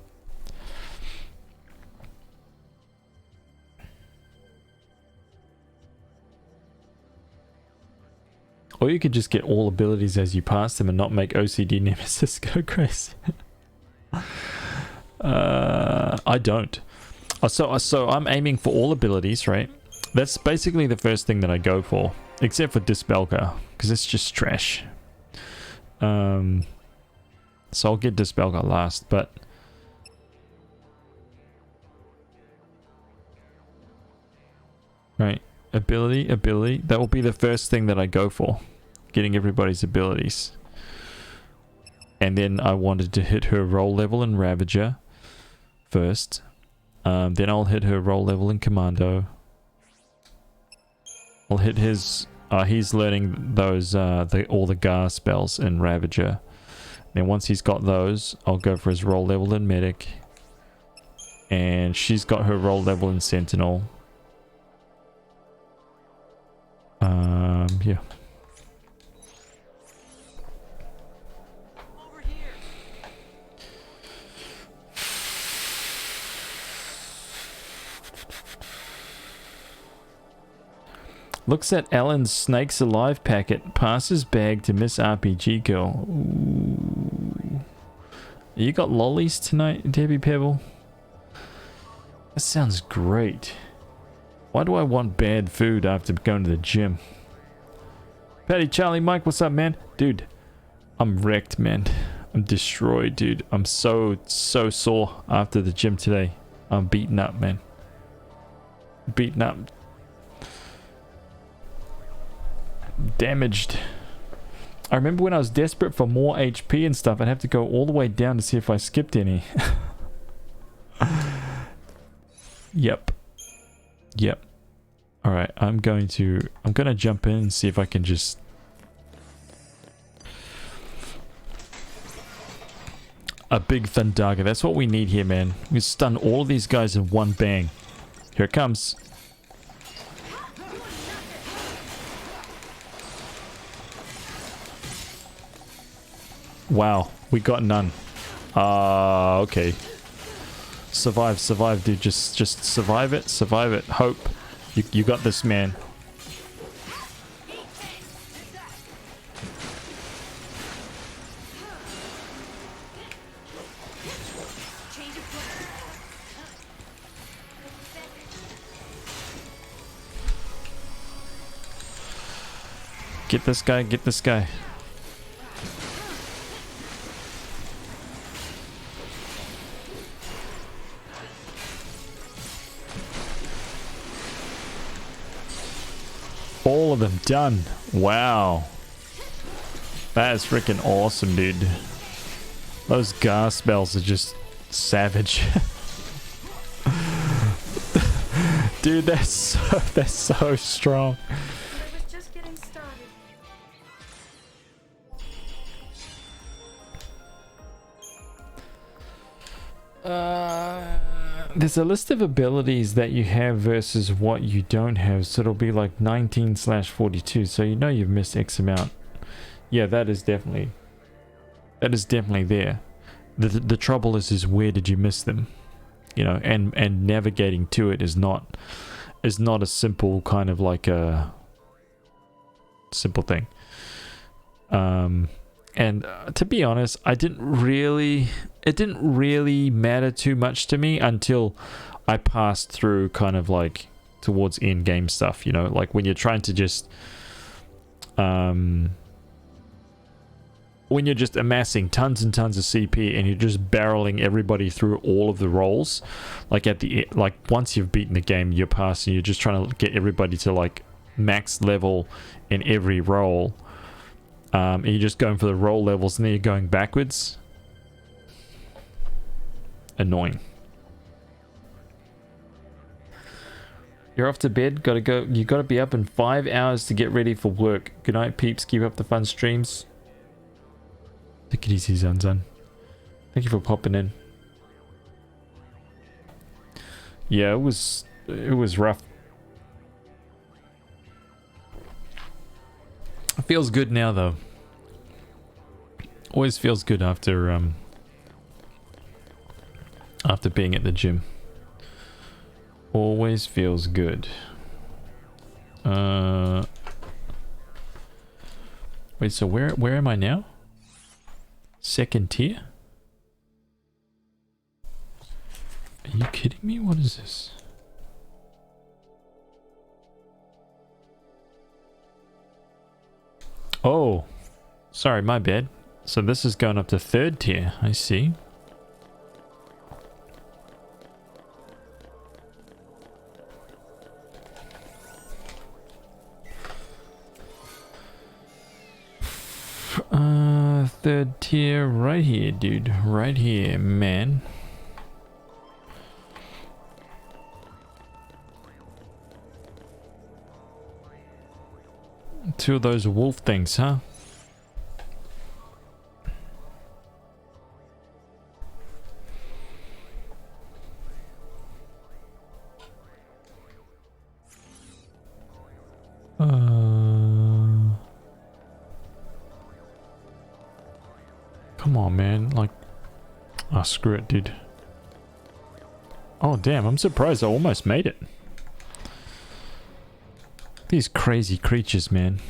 Or you could just get all abilities as you pass them and not make OCD Nemesis go crazy. I don't. So I'm aiming for all abilities, right? That's basically the first thing that I go for, except for Dispelka, because it's just trash. So I'll get Dispelka last, but right, ability, that will be the first thing that I go for, getting everybody's abilities. And then I wanted to hit her roll level in Ravager first. Then I'll hit her roll level in Commando. I'll hit his he's learning those all the Gar spells in Ravager. Then once he's got those, I'll go for his roll level in Medic. And she's got her roll level in Sentinel. Yeah. Over here. Looks at Alan's Snakes Alive packet. Passes bag to Miss RPG Girl. Ooh. You got lollies tonight, Debbie Pebble? That sounds great. Why do I want bad food after going to the gym? Patty, Charlie, Mike, what's up, man? Dude, I'm wrecked, man. I'm destroyed, dude. I'm so sore after the gym today. I'm beaten up, man. Beaten up. damaged. I remember when I was desperate for more HP and stuff, I'd have to go all the way down to see if I skipped any. Yep. Alright, I'm gonna jump in and see if I can just... A big Thundaga, that's what we need here, man. We stun all of these guys in one bang. Here it comes. Wow, we got none. Okay. Survive, dude. Just survive it. Hope. You got this, man. Get this guy. All of them done. Wow. That is freaking awesome, dude. Those gas spells are just savage. Dude, they're so strong. I was just getting started. There's a list of abilities that you have versus what you don't have, so it'll be like 19/42, so you know you've missed X amount. Yeah, that is definitely there. The trouble is where did you miss them? You know, and navigating to it is not a simple kind of like a simple thing. And to be honest, it didn't really matter too much to me until I passed through kind of like towards end game stuff, you know, like when you're trying to just when you're just amassing tons and tons of CP and you're just barreling everybody through all of the roles, like once you've beaten the game, you're passing, you're just trying to get everybody to like max level in every role. And you're just going for the roll levels and then you're going backwards. Annoying. You're off to bed. Gotta go. You gotta be up in 5 hours to get ready for work. Good night, peeps. Keep up the fun streams. Take it easy, Zan. Thank you for popping in. Yeah, it was rough. It feels good now, though. Always feels good after being at the gym. Always feels good. Wait, so where am I now? Second tier? Are you kidding me? What is this? Oh, sorry, my bad. So this is going up to third tier. I see. Third tier right here, dude. Right here, man. Two of those wolf things, huh? Come on, man. Like, oh, screw it, dude. Oh, damn. I'm surprised I almost made it. These crazy creatures, man.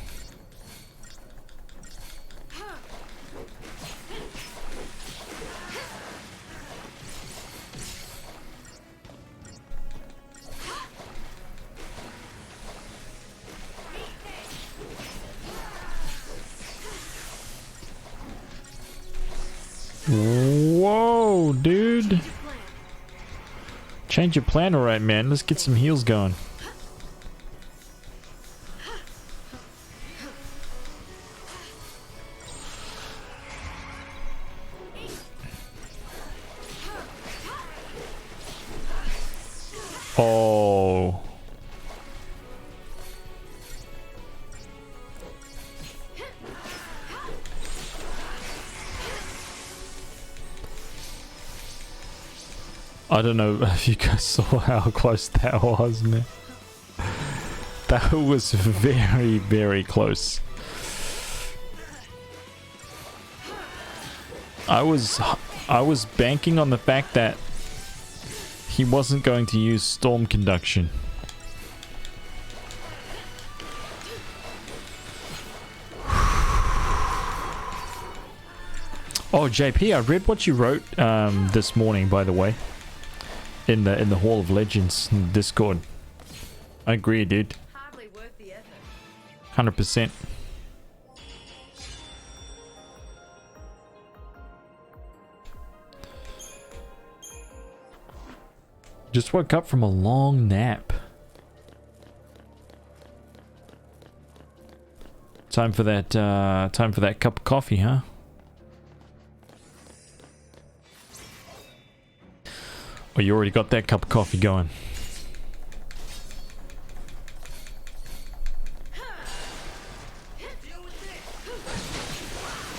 Whoa, dude. Change your plan, alright, man. Let's get some heals going. Oh. I don't know if you guys saw how close that was, man. That was very, very close. I was banking on the fact that he wasn't going to use storm conduction. Oh, JP, I read what you wrote this morning, by the way, in the Hall of Legends Discord. I agree, dude. Hardly worth the effort. 100%. Just woke up from a long nap. Time for that cup of coffee, huh? Oh, you already got that cup of coffee going.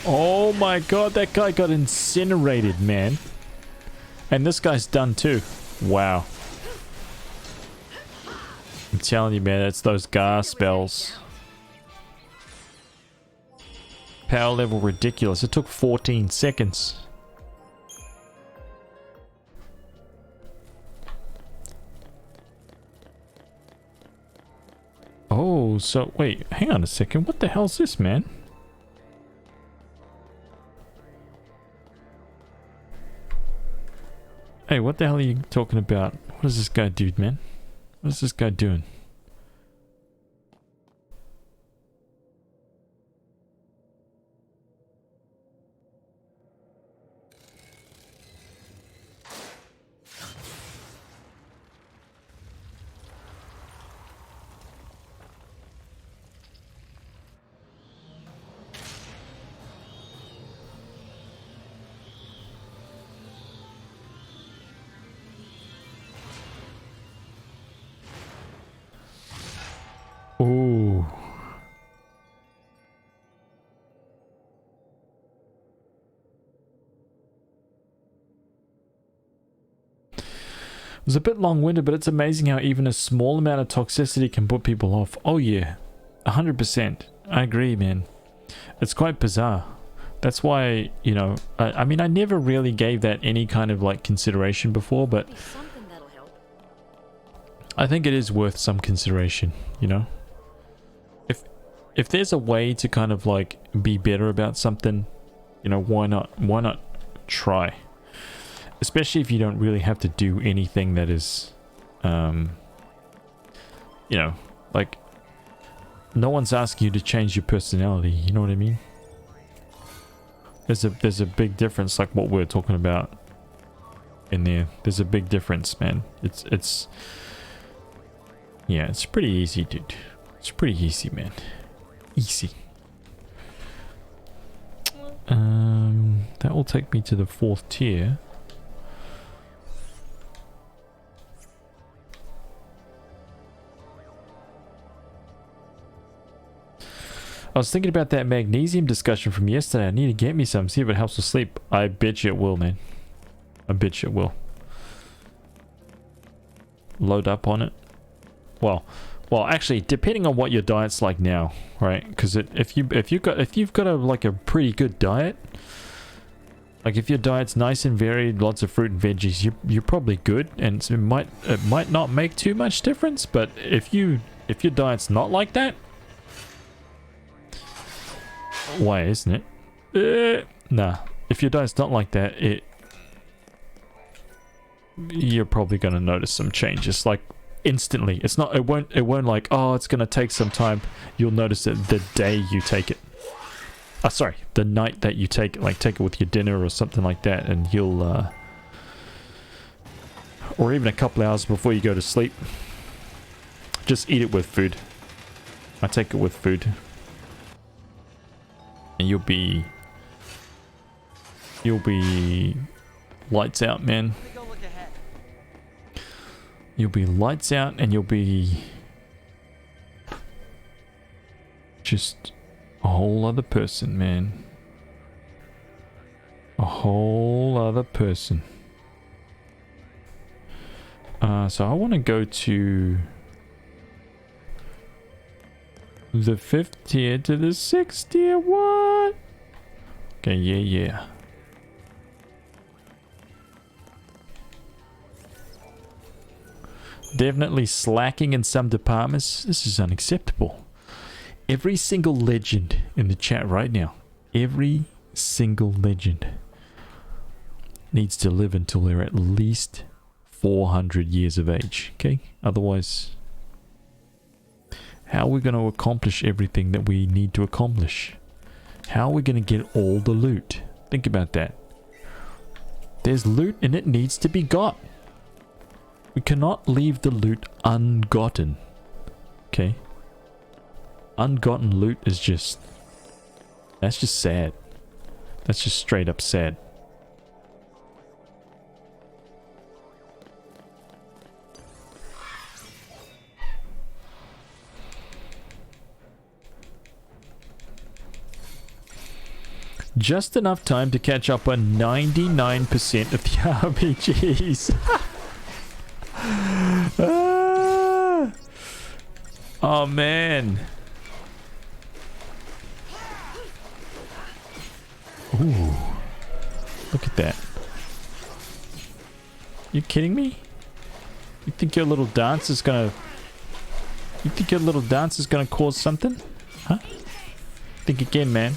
Oh my god, that guy got incinerated, man. And this guy's done too. Wow. I'm telling you, man, it's those Gar spells. Power level ridiculous. It took 14 seconds. Oh, so wait, hang on a second. What the hell's this, man? Hey, what the hell are you talking about? What does this guy do, man? What is this guy doing? Ooh. It was a bit long-winded, but it's amazing how even a small amount of toxicity can put people off. Oh yeah, 100%. I agree, man. It's quite bizarre. That's why, you know, I mean, I never really gave that any kind of like consideration before, but Something that'll help. I think it is worth some consideration, you know? If there's a way to kind of like be better about something, you know, why not try? Especially if you don't really have to do anything that is, you know, like no one's asking you to change your personality, you know what I mean? There's a big difference, like what we're talking about in there. There's a big difference, man. It's yeah, it's pretty easy, dude. It's pretty easy, man. Easy. That will take me to the 4th tier. I was thinking about that magnesium discussion from yesterday. I need to get me some, see if it helps with sleep. I bet you it will, man. I bet you it will. Load up on it. Well, actually, depending on what your diet's like now, right? Because if you've got a pretty good diet, like if your diet's nice and varied, lots of fruit and veggies, you're probably good, and it might not make too much difference. But if your diet's not like that, why isn't it? Nah. If your diet's not like that, you're probably gonna notice some changes, like instantly. It won't like, oh, it's gonna take some time. You'll notice it the day you take it. Sorry, the night that you take it, like take it with your dinner or something like that, and you'll or even a couple hours before you go to sleep. Just eat it with food. I take it with food. And you'll be lights out, man. You'll be lights out and you'll be just a whole other person, man. A whole other person. So I want to go to the 5th tier to the 6th tier. What? Okay, yeah. Definitely slacking in some departments. This is unacceptable. Every single legend in the chat right now, every single legend needs to live until they're at least 400 years of age. Okay? Otherwise, how are we going to accomplish everything that we need to accomplish? How are we going to get all the loot? Think about that. There's loot and it needs to be got. We cannot leave the loot ungotten. Okay? Ungotten loot is just... that's just sad. That's just straight up sad. Just enough time to catch up on 99% of the RPGs. Ah. Oh man. Ooh. Look at that. You kidding me? You think your little dance is gonna... you think your little dance is gonna cause something? Huh? Think again, man.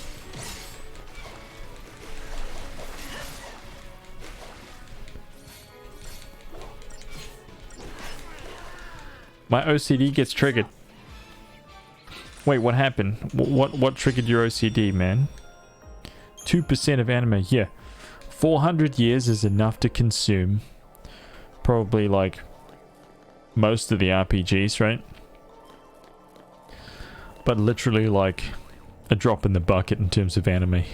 My OCD gets triggered. Wait, what happened? What triggered your OCD, man? 2% of anime. Yeah. 400 years is enough to consume probably like most of the RPGs, right? But literally like a drop in the bucket in terms of anime.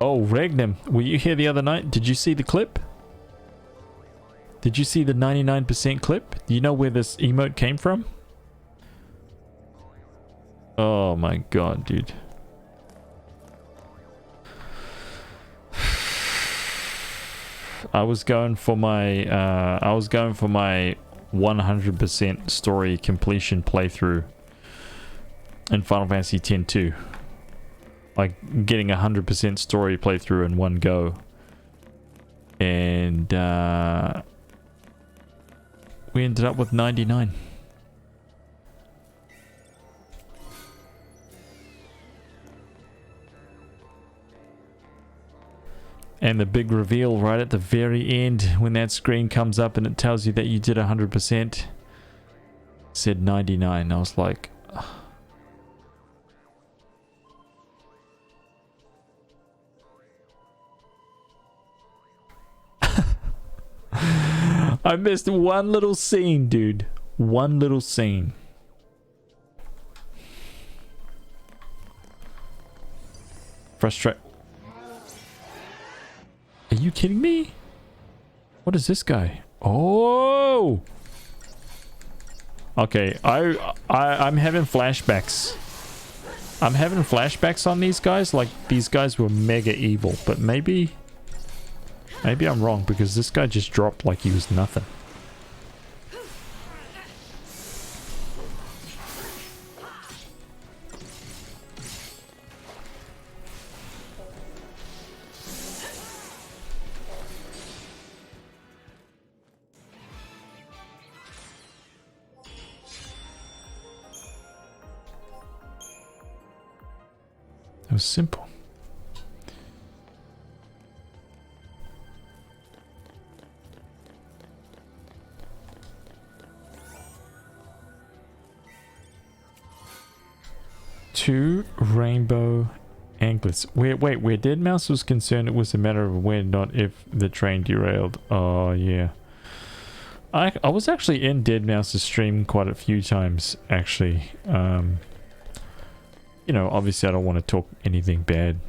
Oh, Regnum, were you here the other night? Did you see the clip? Did you see the 99% clip? Do you know where this emote came from? Oh my god, dude. I was going for my 100% story completion playthrough in Final Fantasy X-2. Like getting 100% story playthrough in one go. And we ended up with 99. And the big reveal right at the very end when that screen comes up and it tells you that you did 100% said 99. I was like, ugh. I missed one little scene, dude. One little scene. Frustrate. Are you kidding me? What is this guy? Oh! Okay, I'm having flashbacks. I'm having flashbacks on these guys, like these guys were mega evil, but maybe I'm wrong because this guy just dropped like he was nothing. It was simple. Two rainbow anklets. Wait, where Dead Mouse was concerned, it was a matter of when, not if the train derailed. Oh, yeah. I was actually in Dead Mouse's stream quite a few times, actually. You know, obviously I don't want to talk anything bad.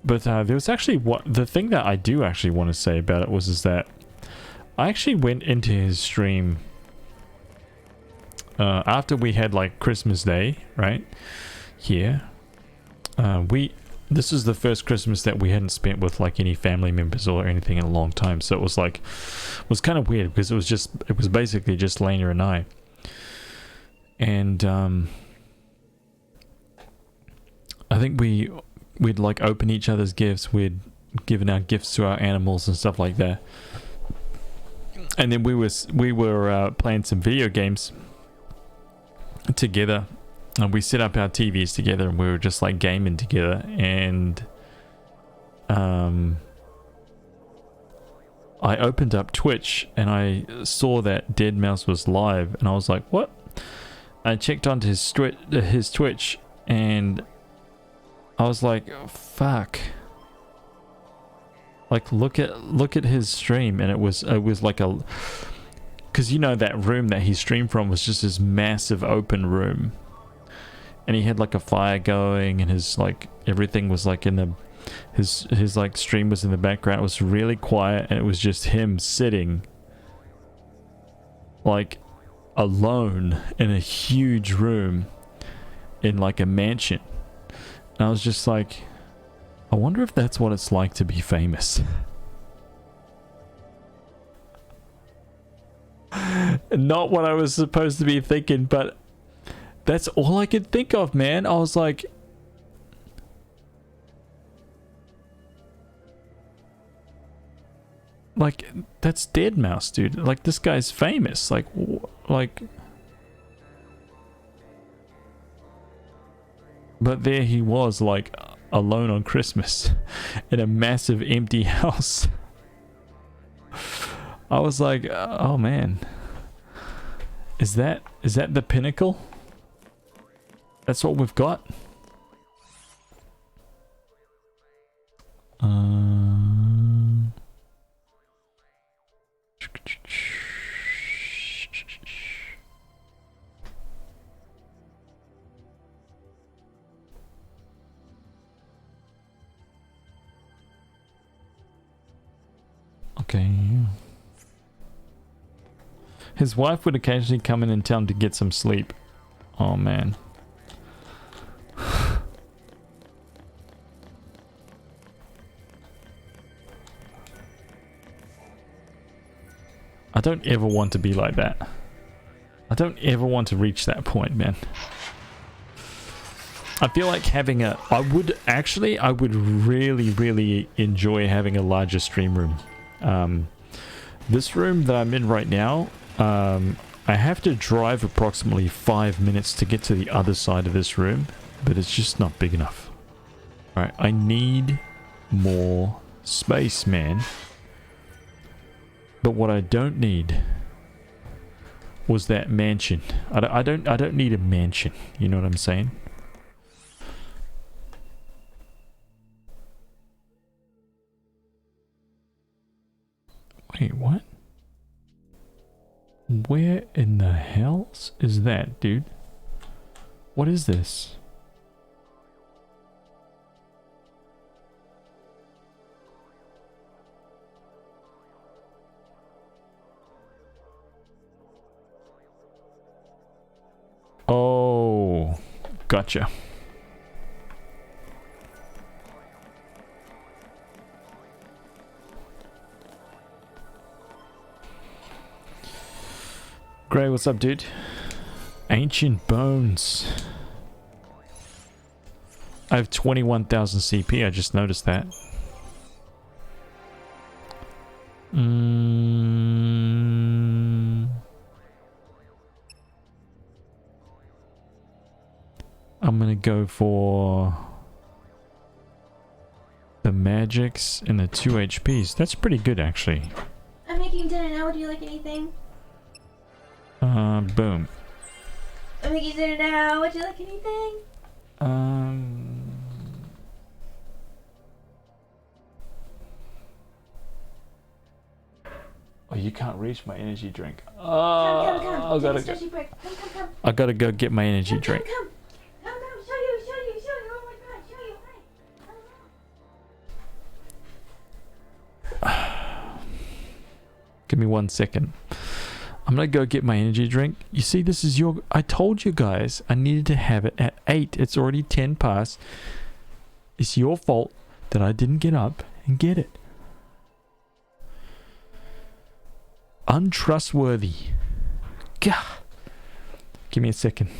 But there was actually the thing that I do actually want to say about it is that I actually went into his stream after we had like Christmas Day, right? Here. This is the first Christmas that we hadn't spent with like any family members or anything in a long time. So it was kind of weird because it was basically just Lena and I. And I think we'd like open each other's gifts. We'd given our gifts to our animals and stuff like that. And then we were playing some video games together. And we set up our TVs together and we were just like gaming together. And I opened up Twitch and I saw that Dead Mouse was live and I was like, what? I checked onto his Twitch and I was like, fuck. Like look at his stream, and it was like because you know that room that he streamed from was just this massive open room. And he had like a fire going and his like everything was like in the his like stream was in the background. It was really quiet and it was just him sitting like alone in a huge room in like a mansion. And I was just like, I wonder if that's what it's like to be famous. Not what I was supposed to be thinking, but that's all I could think of, man. I was like, that's Dead Mouse, dude. Like, this guy's famous. Like, but there he was, like, alone on Christmas in a massive empty house. I was like, oh man, is that the pinnacle? That's what we've got. Okay. His wife would occasionally come in and tell him to get some sleep. Oh man. I don't ever want to be like that. I don't ever want to reach that point, man. I feel like having I would really enjoy having a larger stream room. This room that I'm in right now, I have to drive approximately 5 minutes to get to the other side of this room, but it's just not big enough. Alright, I need more space, man. But what I don't need was that mansion. I don't need a mansion. You know what I'm saying? Wait, what? Where in the hells is that, dude? What is this? Oh, gotcha. Gray, what's up, dude? Ancient Bones. I have 21,000 CP, I just noticed that. I'm gonna go for the magics and the 2 HPs. That's pretty good, actually. I'm making dinner now. Would you like anything? Boom. I'm making dinner now. Would you like anything? Oh, you can't reach my energy drink. Come. I gotta Take a stretchy break. Come. I gotta go get my energy drink. Come. Show you. Oh my God, show you. Hey. Give me 1 second. I'm gonna go get my energy drink. You see, this is your... I told you guys I needed to have it at 8. It's already 10 past. It's your fault that I didn't get up and get it. Untrustworthy. Gah. Give me a second.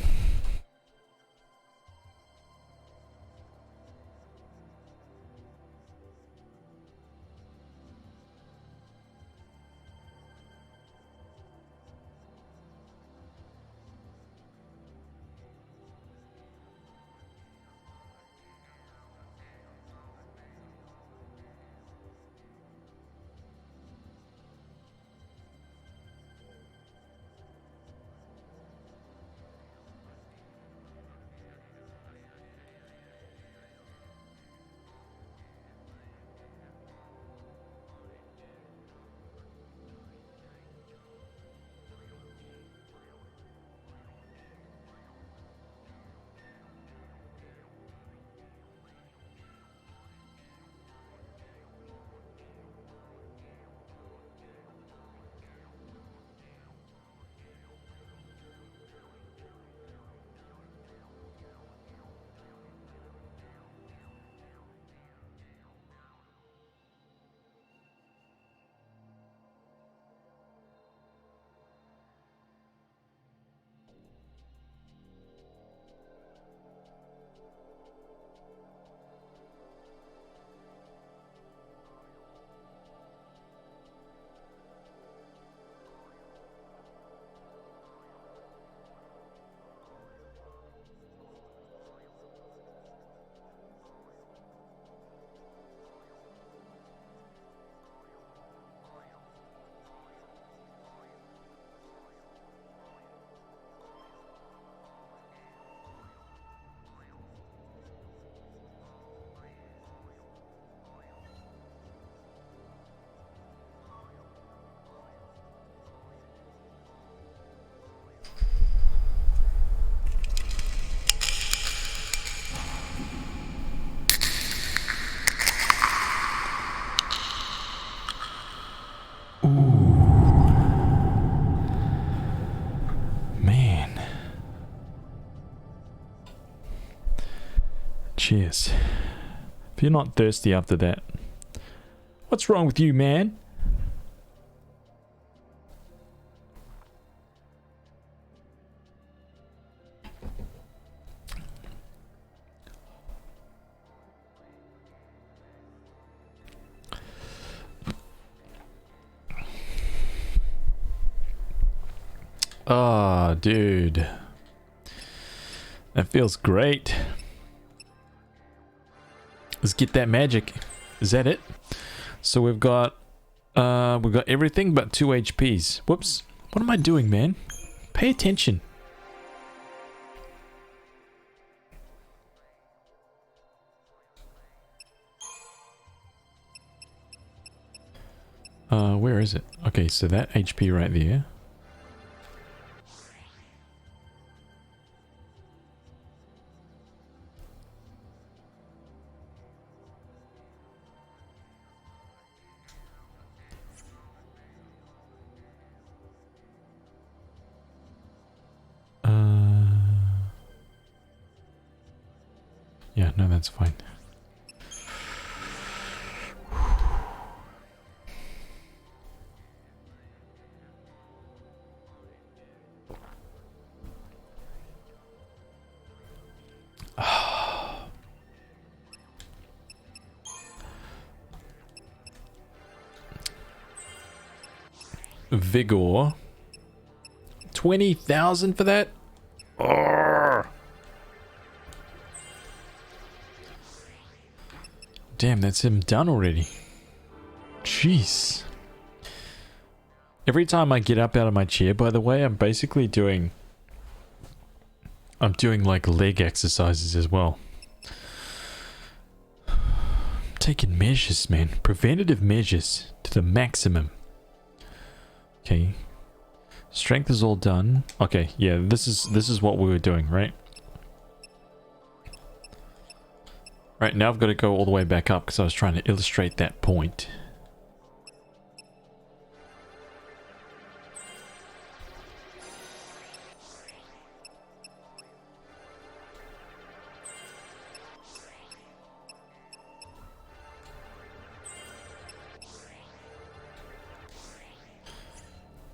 Cheers. If you're not thirsty after that. What's wrong with you, man? Ah, dude. That feels great. Let's get that magic. Is that it? So we've got everything but 2 HPs. Whoops. What am I doing, man? Pay attention. Where is it? Okay, so that HP right there. Yeah, no, that's fine. Vigor. 20,000 for that? Urgh. Damn, that's him done already. Jeez. Every time I get up out of my chair, by the way, I'm basically doing... I'm doing like leg exercises as well. I'm taking measures, man. Preventative measures to the maximum. Okay. Strength is all done. Okay, yeah, this is what we were doing, right? Right, now I've got to go all the way back up because I was trying to illustrate that point.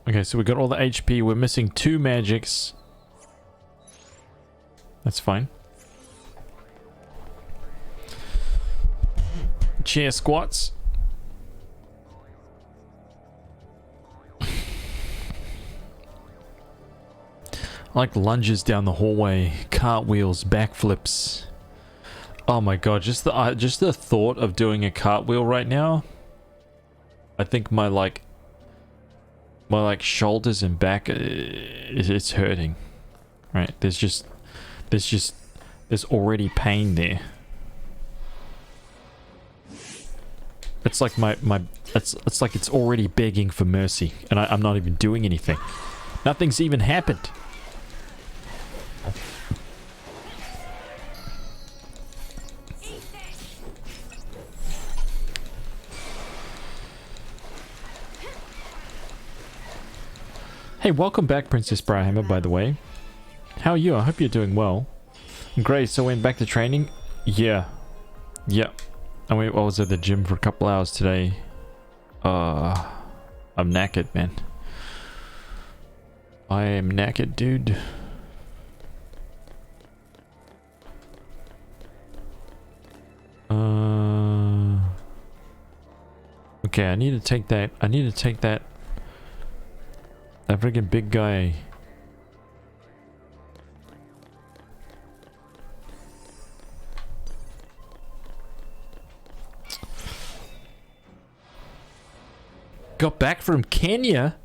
Okay, so we got all the HP. We're missing 2 magics. That's fine. Chair squats. Like lunges down the hallway, cartwheels, backflips. Oh my god, just the thought of doing a cartwheel right now. I think my shoulders and back, it's hurting. Right? There's already pain there. It's like it's like it's already begging for mercy, and I'm not even doing anything. Nothing's even happened. Hey, welcome back, Princess Briarhammer, by the way. How are you? I hope you're doing well. Great, so went back to training? Yeah. Yep. I was at the gym for a couple hours today. I'm knackered, man. I am knackered, dude. Okay, I need to take that. That friggin' big guy. Got back from Kenya?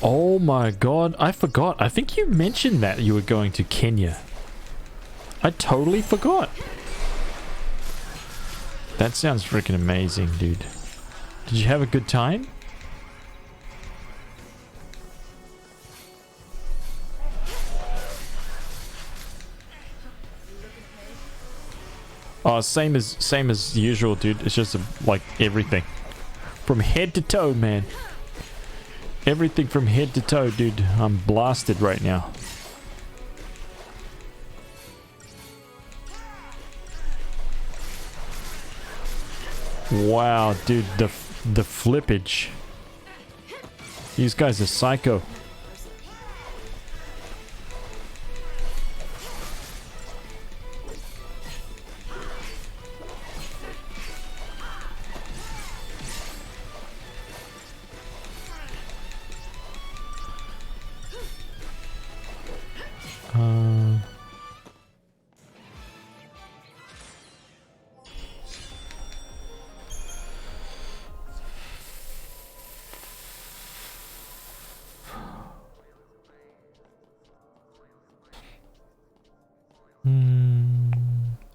Oh my god, I forgot. I think you mentioned that you were going to Kenya. I totally forgot. That sounds freaking amazing, dude. Did you have a good time? Oh, same as usual, dude. It's just like everything. From head to toe, man. Everything from head to toe, dude. I'm blasted right now. Wow, dude, the flippage. These guys are psycho.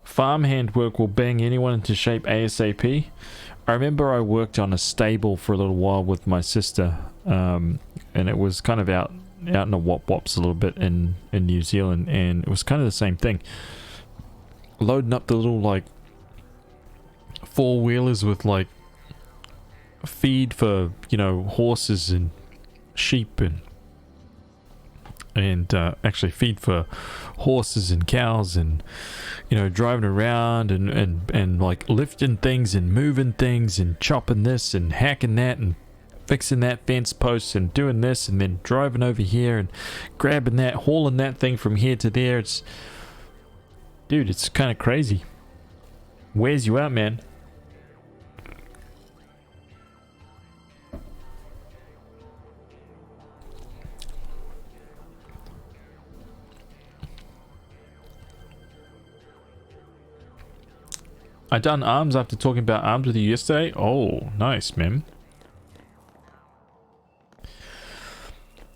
Farmhand work will bang anyone into shape ASAP. I remember I worked on a stable for a little while with my sister, and it was kind of out in the wop-wops a little bit in New Zealand, and it was kind of the same thing. Loading up the little, like, four-wheelers with, like, feed for, you know, horses and sheep and actually feed for horses and cows, and you know, driving around and like lifting things and moving things and chopping this and hacking that and fixing that fence post and doing this and then driving over here and grabbing that, hauling that thing from here to there. It's, dude, it's kind of crazy. Wears you out, man. I done arms after talking about arms with you yesterday. Oh, nice, man.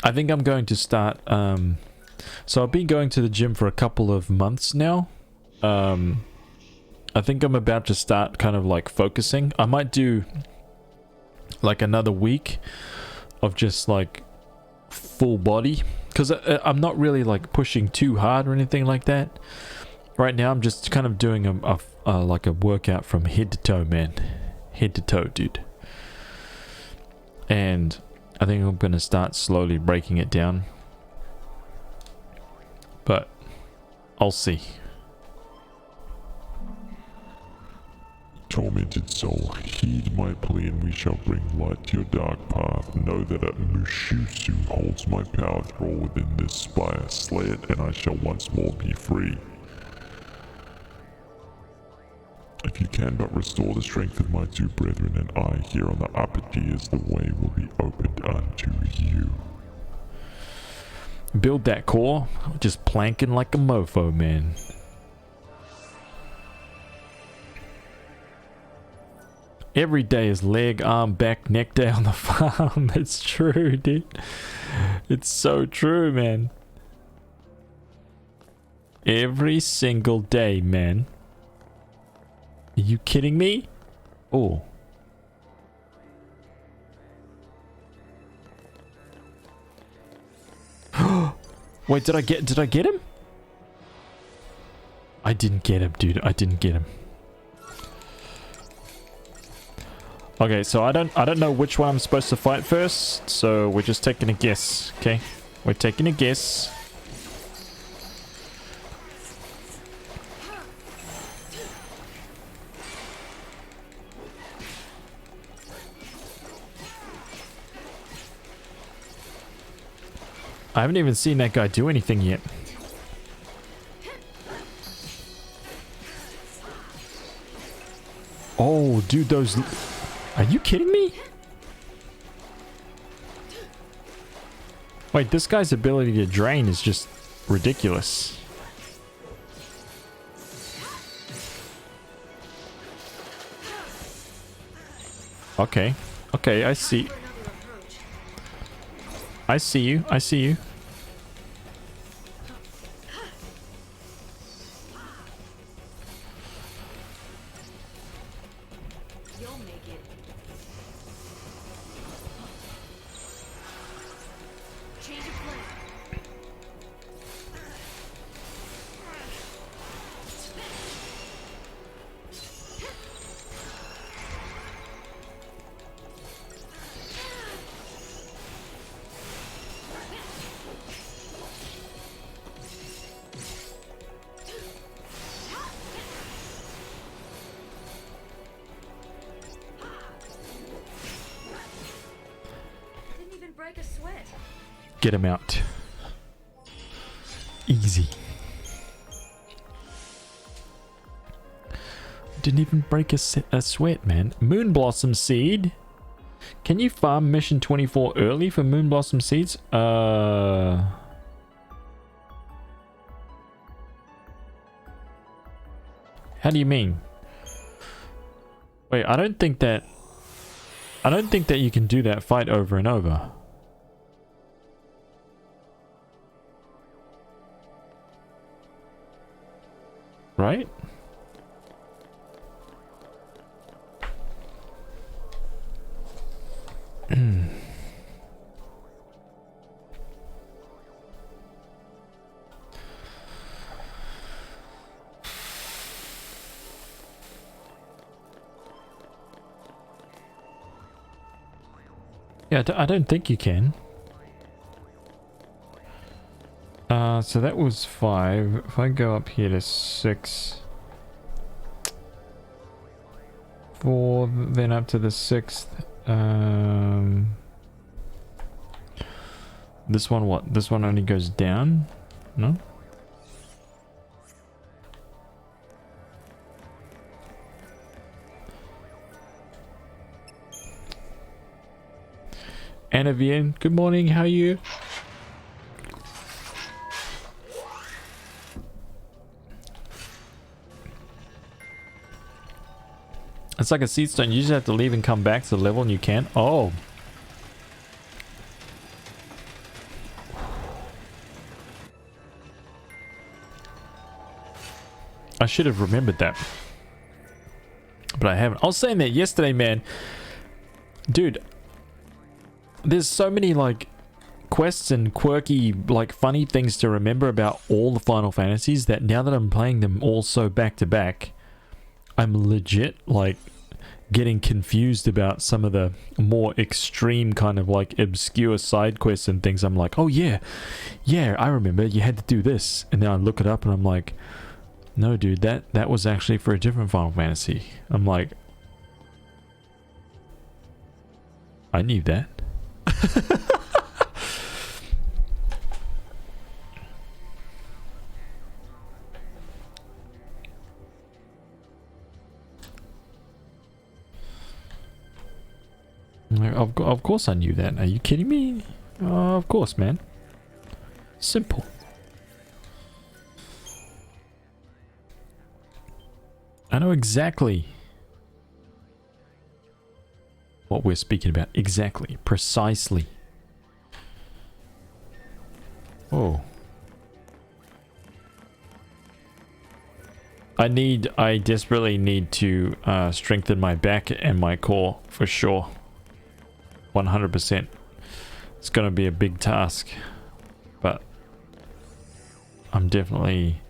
I think I'm going to start, so I've been going to the gym for a couple of months now. I think I'm about to start kind of like focusing. I might do like another week of just like full body, because I'm not really like pushing too hard or anything like that. Right now I'm just kind of doing like a workout from head to toe, man. Head to toe, dude. And I think I'm going to start slowly breaking it down. But I'll see. tormented soul, heed my plea and we shall bring light to your dark path. Know that a Mushusu holds my power thrall within this spire. Slay it and I shall once more be free. If you can but restore the strength of my two brethren, and I here on the upper tiers, the way will be opened unto you. Build that core. Just planking like a mofo, man. Every day is leg, arm, back, neck day on the farm. That's true, dude. It's so true, man. Every single day, man. Are you kidding me? Oh. Wait, did I get him? I didn't get him, dude. I didn't get him. Okay, so I don't know which one I'm supposed to fight first, so we're just taking a guess, okay? We're taking a guess. I haven't even seen that guy do anything yet. Oh, dude, those... Are you kidding me? Wait, this guy's ability to drain is just ridiculous. Okay. Okay, I see. I see you. I see you. You'll make it. Change of plan. Didn't even break a sweat. Get him out. Easy. Didn't even break a sweat, man. Moon Blossom Seed. Can you farm mission 24 early for Moon Blossom Seeds? How do you mean? Wait, I don't think that you can do that fight over and over. Right? Yeah, I don't think you can. So that was 5. If I go up here to 6, 4, then up to the 6th. This one, what? This one only goes down? No? Anna Vian, good morning, how are you? It's like a seed stone, you just have to leave and come back to the level and you can. Oh. I should have remembered that. But I haven't. I was saying that yesterday, man. Dude. There's so many, like, quests and quirky, like, funny things to remember about all the Final Fantasies that now that I'm playing them all so back to back, I'm legit, like, getting confused about some of the more extreme kind of, like, obscure side quests and things. I'm like, oh yeah, I remember you had to do this. And then I look it up and I'm like, no dude, that was actually for a different Final Fantasy. I'm like, I knew that. Of course I knew that. Are you kidding me? Of course, man. Simple. I know exactly what we're speaking about. Exactly. Precisely. Oh. I desperately need to strengthen my back and my core for sure. 100%. It's gonna be a big task, but I'm definitely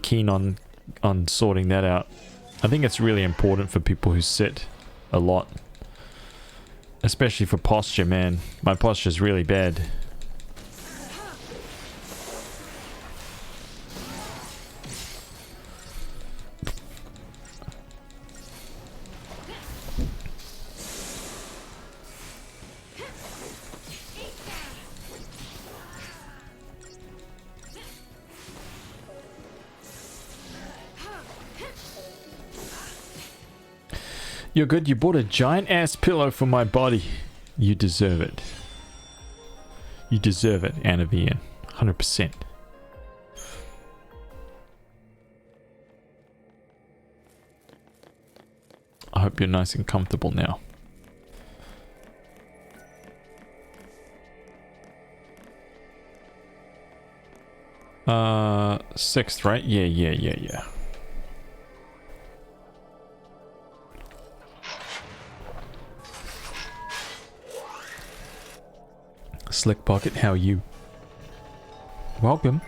keen on sorting that out. I think it's really important for people who sit a lot, especially for posture, man. My posture is really bad. You're good. You bought a giant ass pillow for my body. You deserve it. You deserve it, Anavian. 100%. I hope you're nice and comfortable now. Sixth, right? Yeah. Slick Pocket, how are you? Welcome.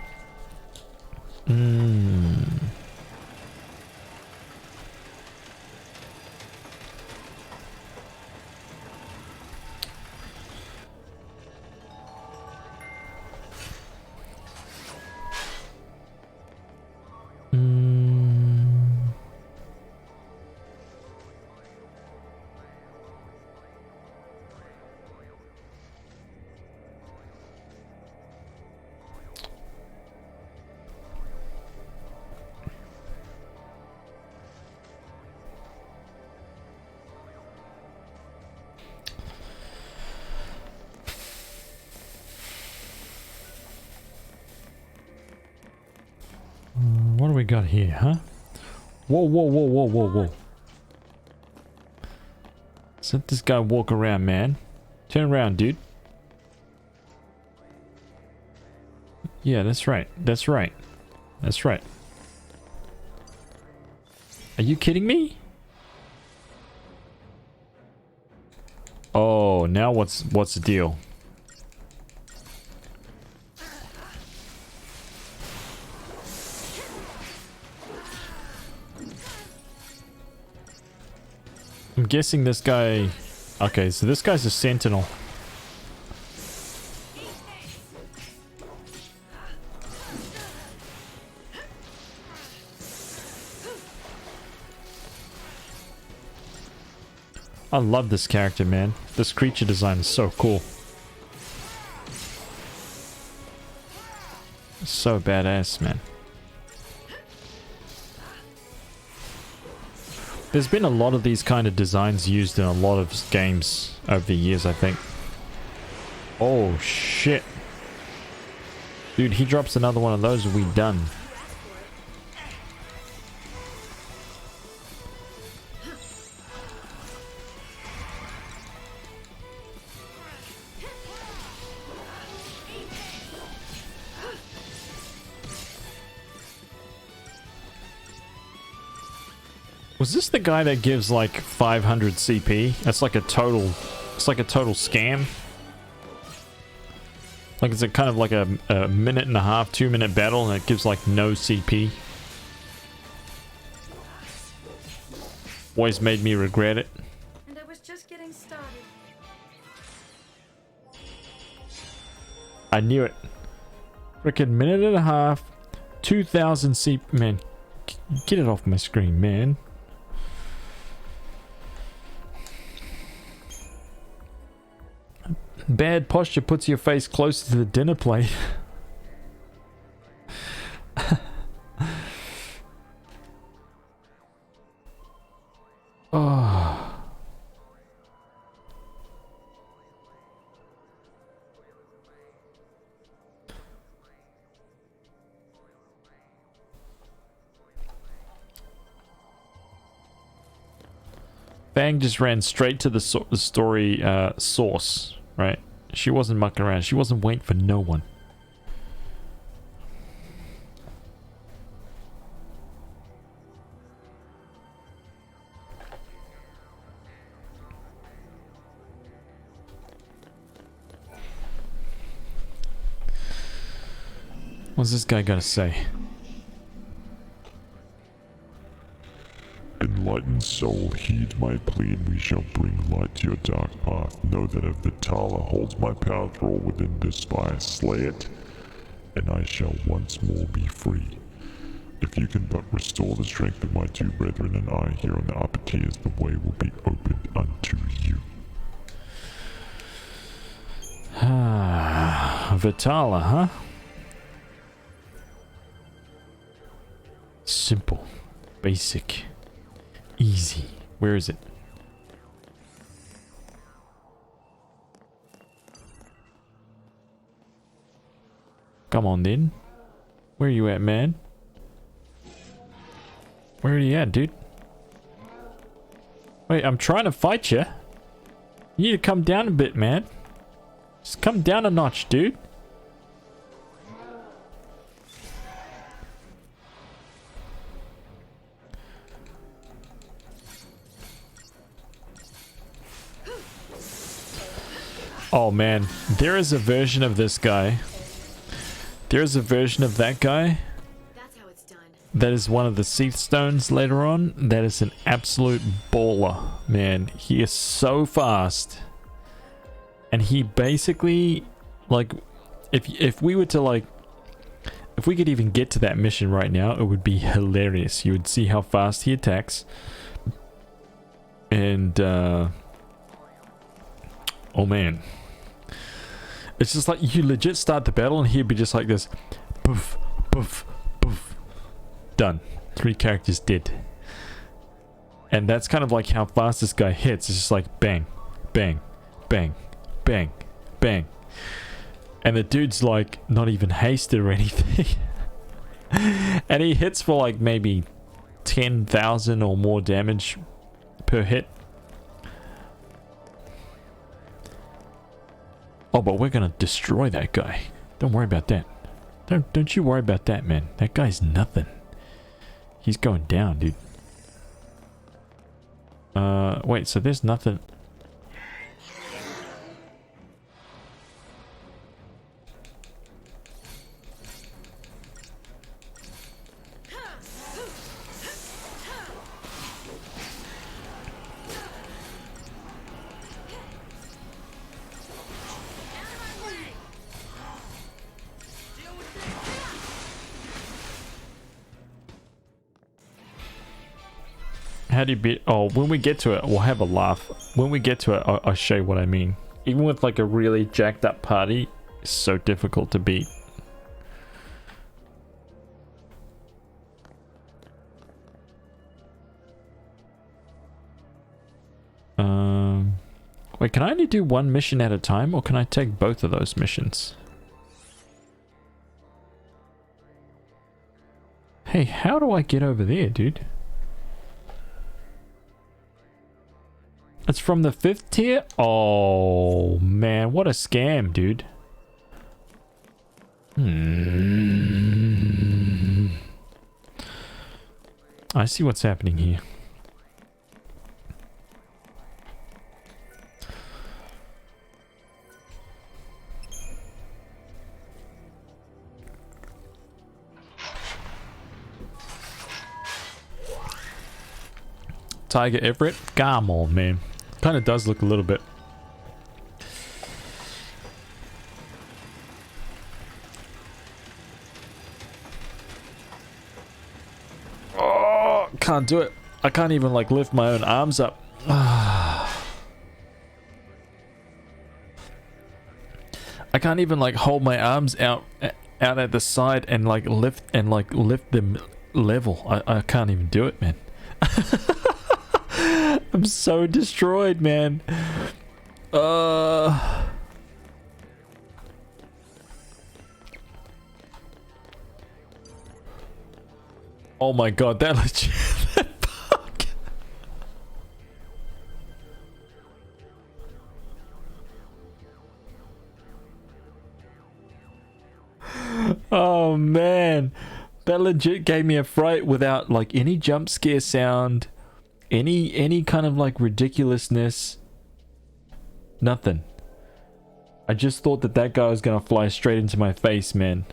What do we got here, huh? Whoa. Let this guy walk around, man. Turn around, dude. Yeah, that's right. Are you kidding me? Oh, now what's the deal? I'm guessing this guy... Okay, so this guy's a sentinel. I love this character, man. This creature design is so cool. So badass, man. There's been a lot of these kind of designs used in a lot of games over the years, I think. Oh, shit. Dude, he drops another one of those, we done. Was this the guy that gives like 500 CP? That's like a total... It's like a total scam. Like it's a kind of like a minute and a half, 2-minute battle and it gives like no CP. Always made me regret it. And I was just getting started. I knew it. Frickin' minute and a half, 2,000 CP. Man, get it off my screen, man. Bad posture puts your face closer to the dinner plate. Oh. Fang just ran straight to the story source, right? She wasn't mucking around. She wasn't waiting for no one. What's this guy gotta say? Enlightened soul, heed my plea, and we shall bring light to your dark path. Know that if the Tala holds my power thrall within this fire, slay it, and I shall once more be free. If you can but restore the strength of my two brethren and I here on the upper tiers, the way will be opened unto you. Ah, Vitala, huh? Simple, basic, easy. Where is it? Come on then. Where are you at, man? Where are you at, dude? Wait, I'm trying to fight you. You need to come down a bit, man. Just come down a notch, dude. Oh man, there is a version of this guy. There's a version of that guy. That's how it's done. That is one of the Seath Stones later on. That is an absolute baller, man. He is so fast. And he basically, like, if we were to, like, if we could even get to that mission right now, it would be hilarious. You would see how fast he attacks. And, oh man. It's just like you legit start the battle and he'd be just like this. Poof, poof, poof. Done. 3 characters dead. And that's kind of like how fast this guy hits. It's just like bang, bang, bang, bang, bang. And the dude's like not even hasted or anything. And he hits for like maybe 10,000 or more damage per hit. Oh, but we're gonna destroy that guy. Don't worry about that. Don't you worry about that, man. That guy's nothing. He's going down, dude. Wait, so there's nothing. How do you beat? Oh, when we get to it, we'll have a laugh. When we get to it, I'll show you what I mean. Even with like a really jacked up party, it's so difficult to beat. Wait, can I only do one mission at a time, or can I take both of those missions? Hey, how do I get over there, dude? It's from the 5th tier? Oh, man. What a scam, dude. I see what's happening here. Tiger Everett? Come on, man. Kind of does look a little bit. Oh, can't do it. I can't even like lift my own arms up. can't even like hold my arms out at the side and like lift them level. I can't even do it, man. I'm so destroyed, man. Oh my god, that legit. Fuck. Oh man, that legit gave me a fright without like any jump scare sound, any kind of like ridiculousness. Nothing. I just thought that guy was gonna fly straight into my face, man.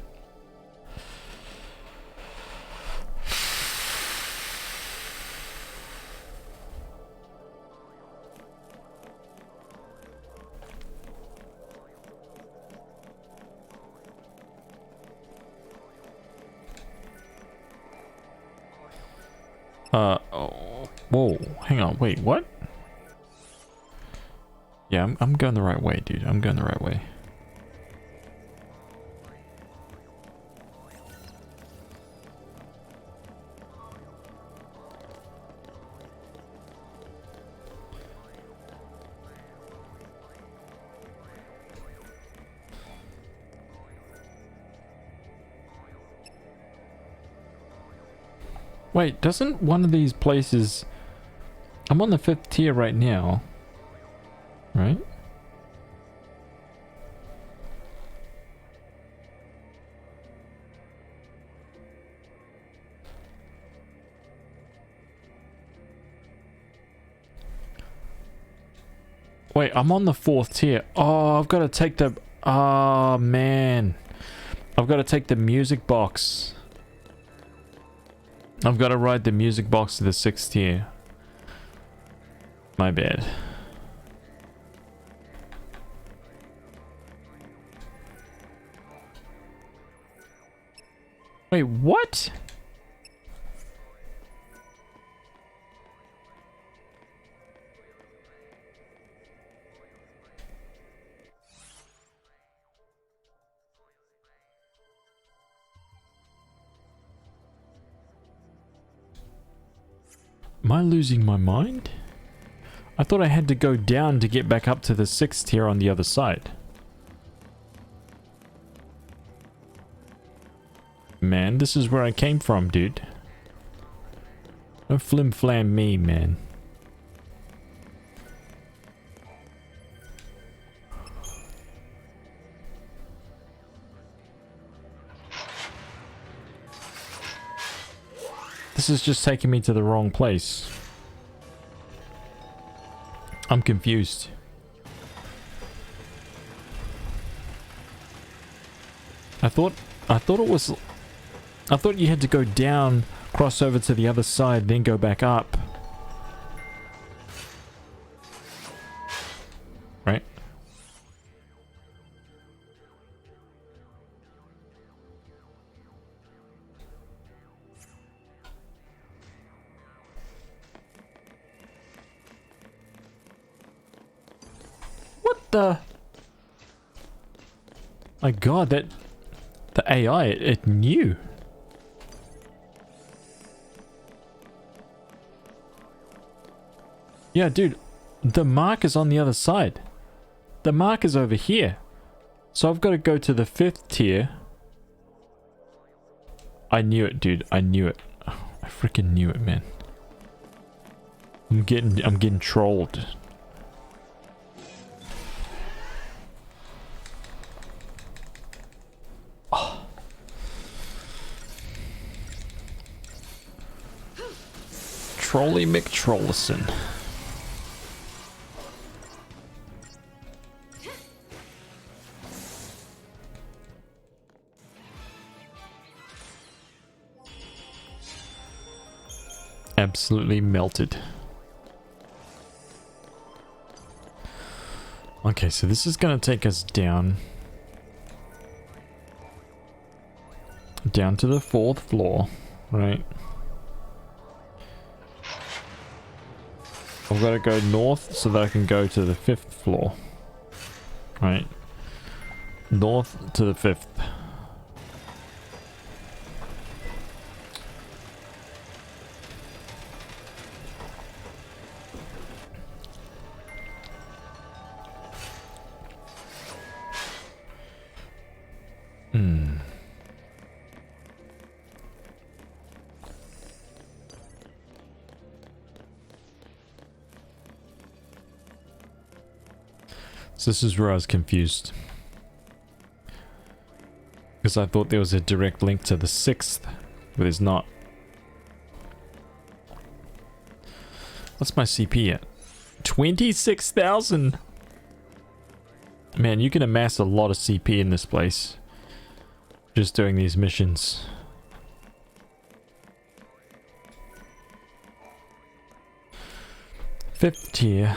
Oh, whoa, hang on, wait, what? Yeah, I'm going the right way, dude. I'm going the right way. Wait, doesn't one of these places... I'm on the 5th tier right now. Right? Wait, I'm on the 4th tier. Oh, I've got to take the... Oh, man. I've got to take the music box. I've got to ride the music box to the 6th tier. My bad. Wait, what? Am I losing my mind? I thought I had to go down to get back up to the 6th tier on the other side. Man, this is where I came from, dude. Don't flim-flam me, man. This is just taking me to the wrong place. I'm confused. I thought you had to go down, cross over to the other side, then go back up. Right? What the? My god, the AI, it knew. Yeah, dude, the mark is on the other side. The mark is over here. So I've got to go to the 5th tier. I knew it, dude. I knew it. I freaking knew it, man. I'm getting trolled. Oh. Trolly McTrollison. Absolutely melted. Okay, so this is going to take us down to the 4th floor, right? I've got to go north so that I can go to the 5th floor, right? North to the 5th. So this is where I was confused. Because I thought there was a direct link to the 6th, but there's not. What's my CP at? 26,000! Man, you can amass a lot of CP in this place. Just doing these missions. Fifth tier.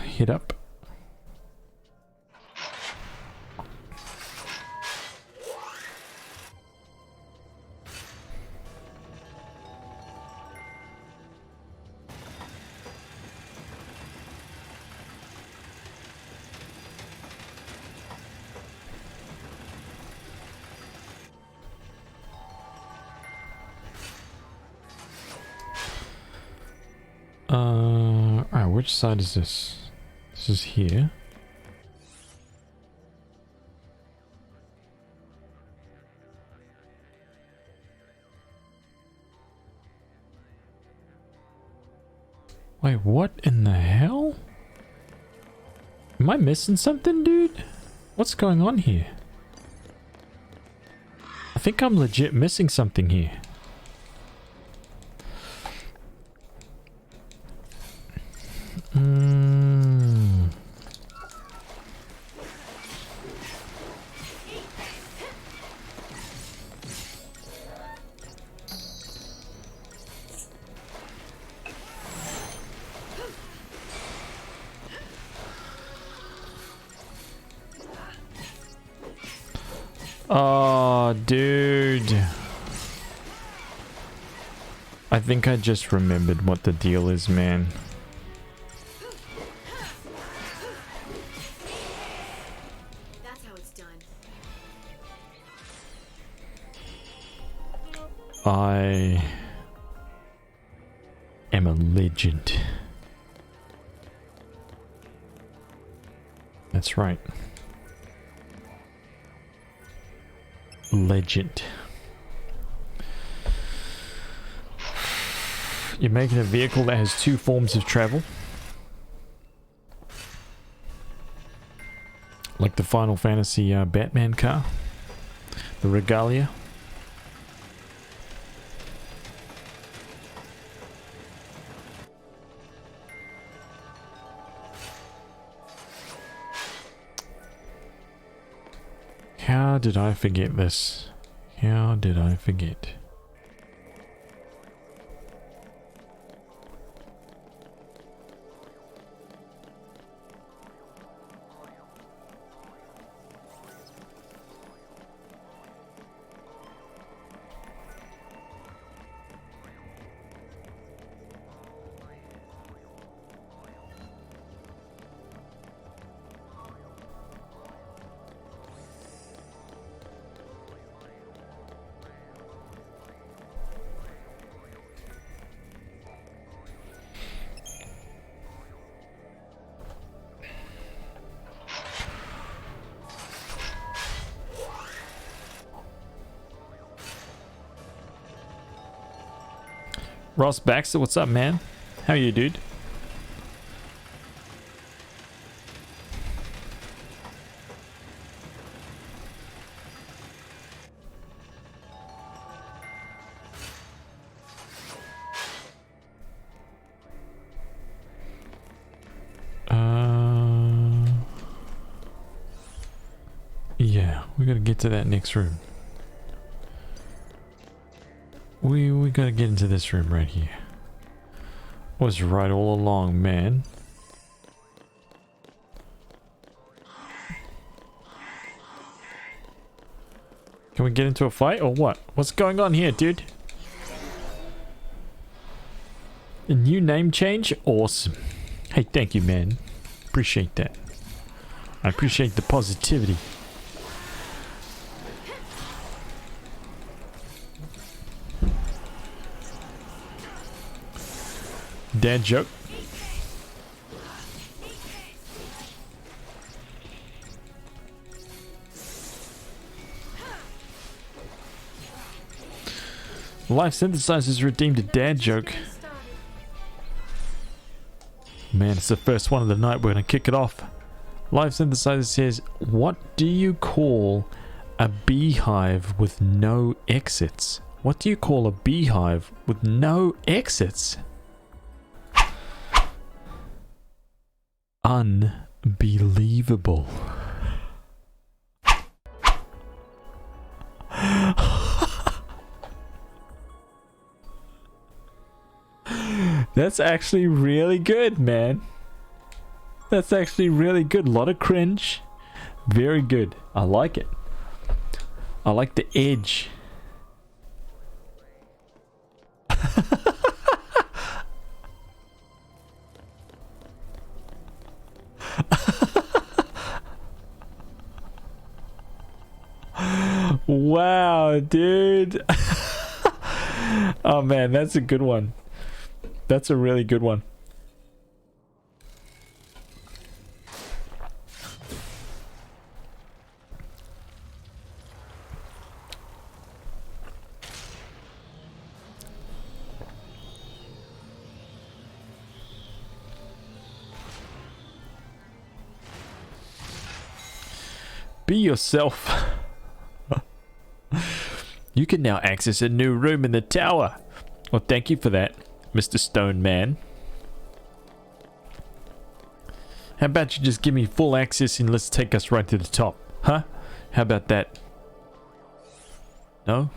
Hit up. Alright, which side is this? This is here. Wait, what in the hell? Am I missing something, dude? What's going on here? I think I'm legit missing something here. Oh, dude. I think I just remembered what the deal is, man. That's how it's done. I am a legend. That's right. Legend. You're making a vehicle that has two forms of travel. Like the Final Fantasy Batman car. The Regalia. How did I forget this? How did I forget? Ross Baxter, what's up, man? How are you, dude? Yeah, we gotta get to that next room. We gotta get into this room right here. Was right all along, man. Can we get into a fight or what? What's going on here, dude? A new name change? Awesome. Hey, thank you, man. Appreciate that. I appreciate the positivity. Dad joke. Life Synthesizers redeemed a dad joke. Man, it's the first one of the night. We're going to kick it off. Life Synthesizer says, what do you call a beehive with no exits? What do you call a beehive with no exits? Unbelievable. That's actually really good, man. That's actually really good. A lot of cringe. Very good. I like it. I like the edge. Wow, dude. Oh man, that's a good one. That's a really good one. Be yourself. You can now access a new room in the tower. Well, thank you for that, Mr. Stone Man. How about you just give me full access and let's take us right to the top, huh? How about that? No?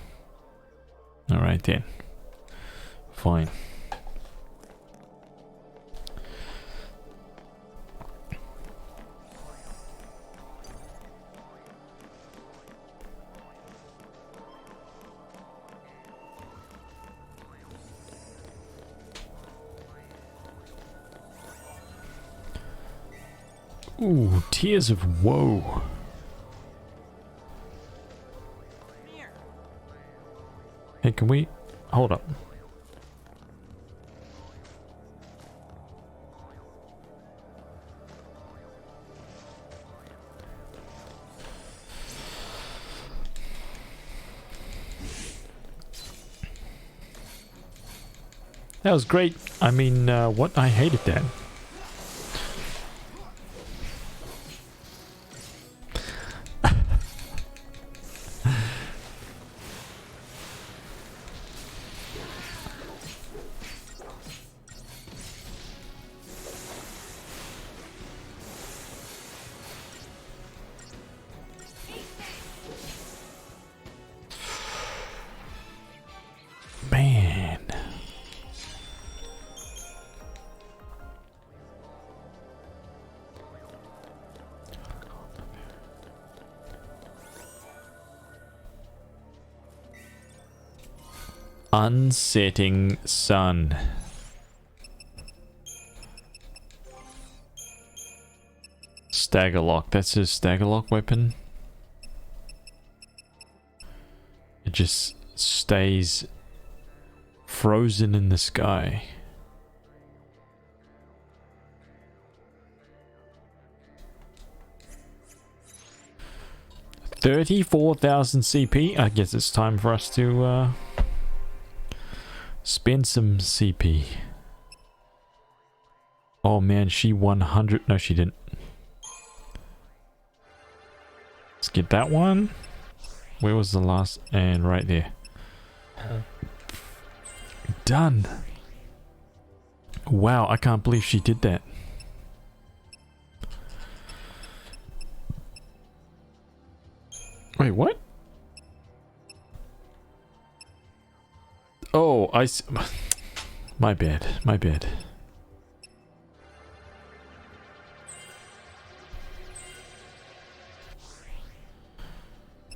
Alright then. Fine. Ooh, Tears of Woe. Hey, can we... Hold up. That was great. I mean, what? I hated that. Man. Unsetting Sun. Staggerlock. That's his Staggerlock weapon. It just stays frozen in the sky. $34,000 CP. I guess it's time for us to spend some CP. Oh man, she 100. No, she didn't. Let's get that one. Where was the last? And right there. Done. Wow, I can't believe she did that. Wait, what? Oh, my bad, my bad.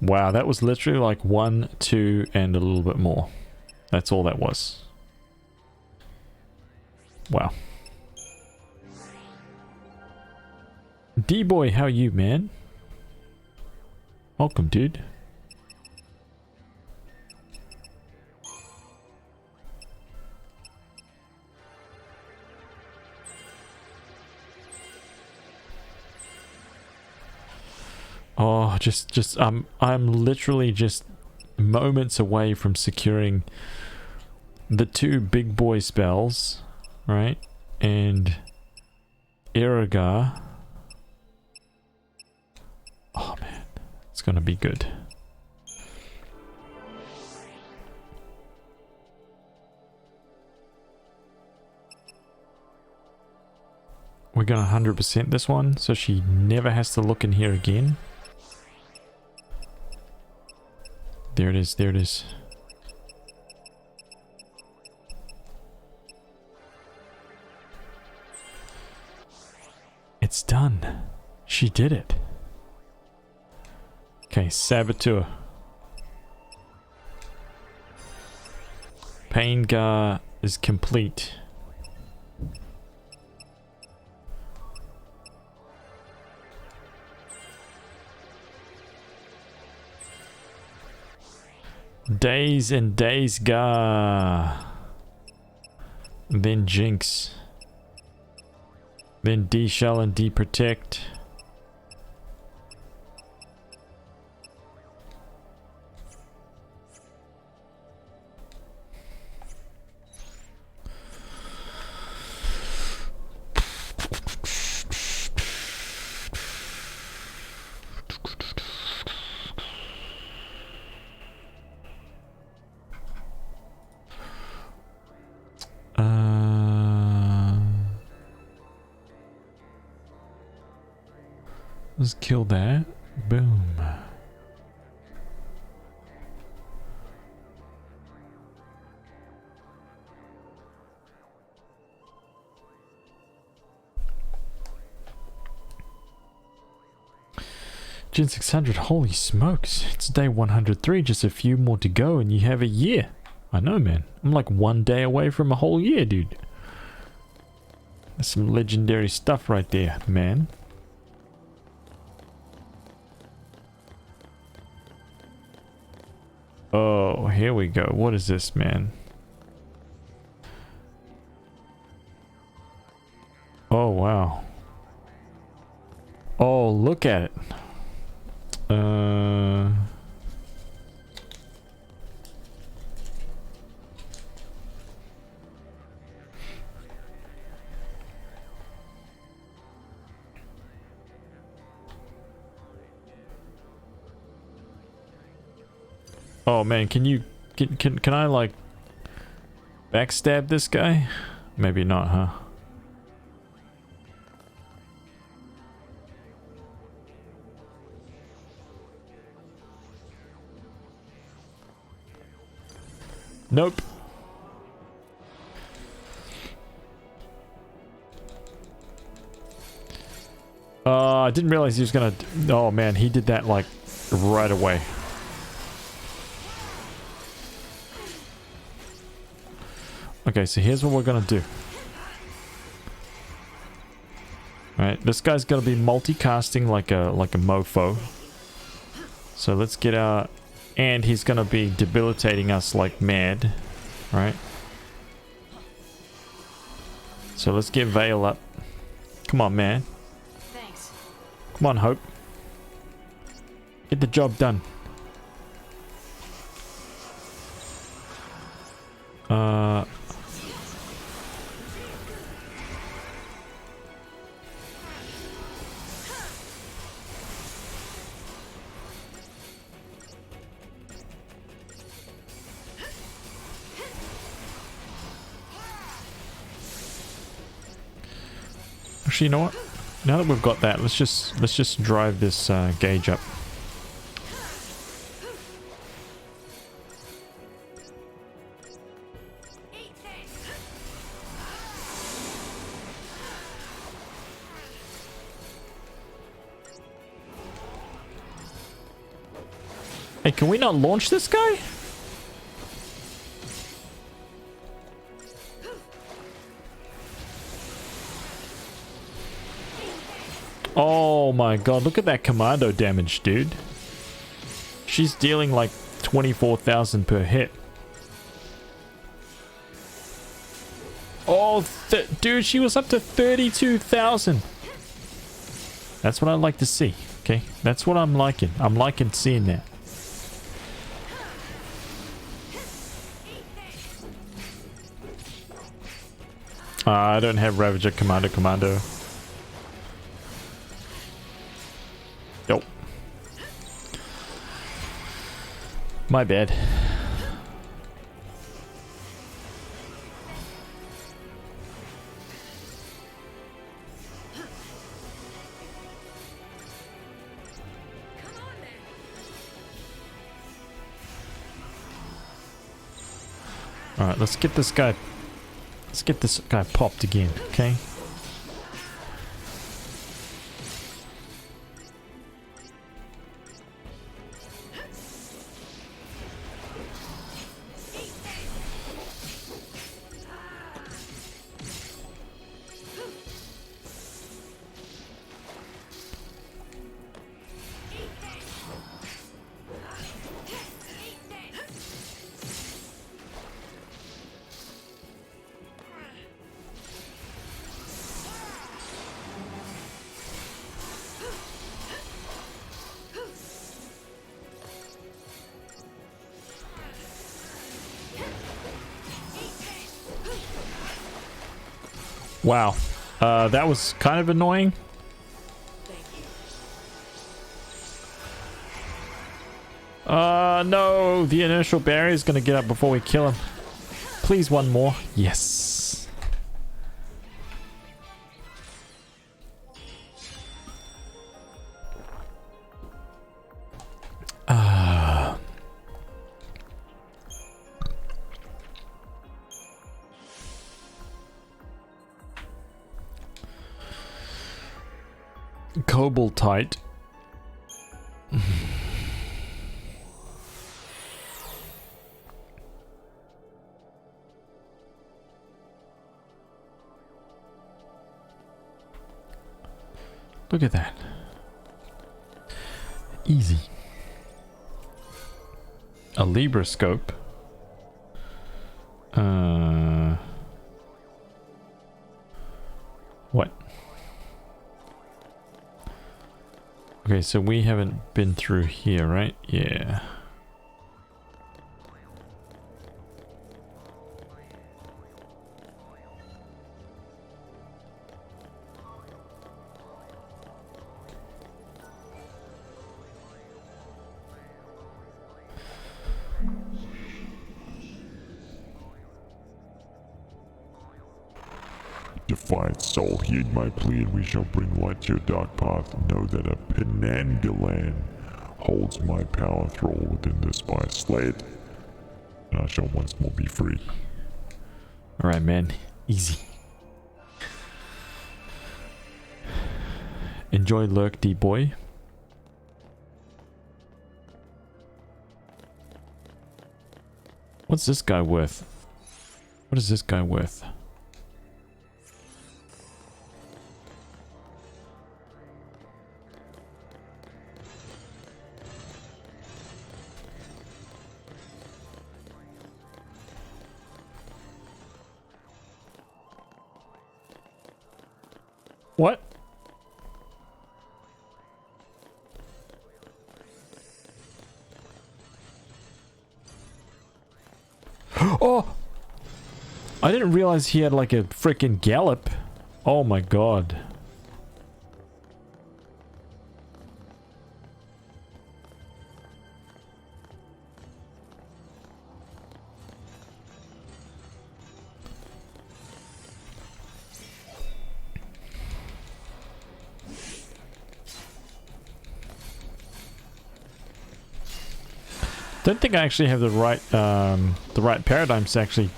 Wow, that was literally like 1, 2, and a little bit more. That's all that was. Wow. D-boy, how are you, man? Welcome, dude. Oh, just I'm literally just moments away from securing the 2 big boy spells, right? And Iragar. Oh man, it's gonna be good. We're gonna 100% this one, so she never has to look in here again. There it is, there it is. It's done. She did it. Okay, Saboteur. Paingar is complete. Days and Days Gar. Then Jinx. Then D-Shell and D-Protect. Let's kill that. Boom. Gen 600, holy smokes. It's day 103, just a few more to go and you have a year. I know, man. I'm like 1 day away from a whole year, dude. That's some legendary stuff right there, man. Oh, here we go. What is this, man? Oh, wow. Oh, look at it. Oh man, can I like backstab this guy? Maybe not, huh? Nope. I didn't realize he was gonna... Oh man, he did that like right away. Okay, so here's what we're gonna do. Alright, this guy's gonna be multicasting like a mofo. So let's get our... And he's gonna be debilitating us like mad. Right? So let's get Vale up. Come on, man. Thanks. Come on, Hope. Get the job done. Actually, you know what? Now that we've got that, let's just drive this gauge up. Hey, can we not launch this guy? Oh my god, look at that commando damage, dude. She's dealing like 24,000 per hit. Oh, dude, she was up to 32,000. That's what I'd like to see. Okay. Okay, that's what I'm liking. I'm liking seeing that. I don't have Ravager Commando. Nope. My bad. Alright, let's get this guy popped again, okay? Wow. That was kind of annoying. No, the inertial barrier is going to get up before we kill him. Please, one more. Yes. Cobaltite. Look at that. Easy. A Libra scope. What? Okay, so we haven't been through here, right? Yeah. Defiant soul, heed my plea, and we shall bring light to your dark path. Know that a Penangalan holds my power thrall within this spice. Slay it, and I shall once more be free. Alright, man. Easy. Enjoy Lurk, D-boy. What's this guy worth? What is this guy worth? What? Oh! I didn't realize he had like a freaking gallop. Oh my god. Don't think I actually have the right paradigms to actually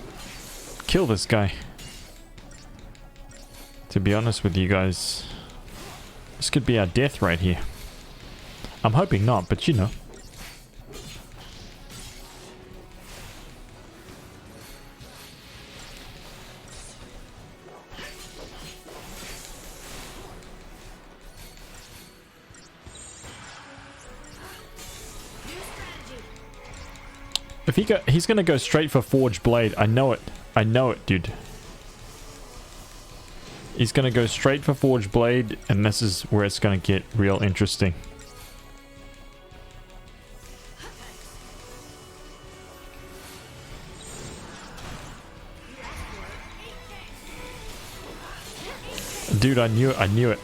kill this guy. To be honest with you guys, this could be our death right here. I'm hoping not, but you know. If he's gonna go straight for Forge Blade. I know it. I know it, dude. He's gonna go straight for Forge Blade, and this is where it's gonna get real interesting. Dude, I knew it. I knew it.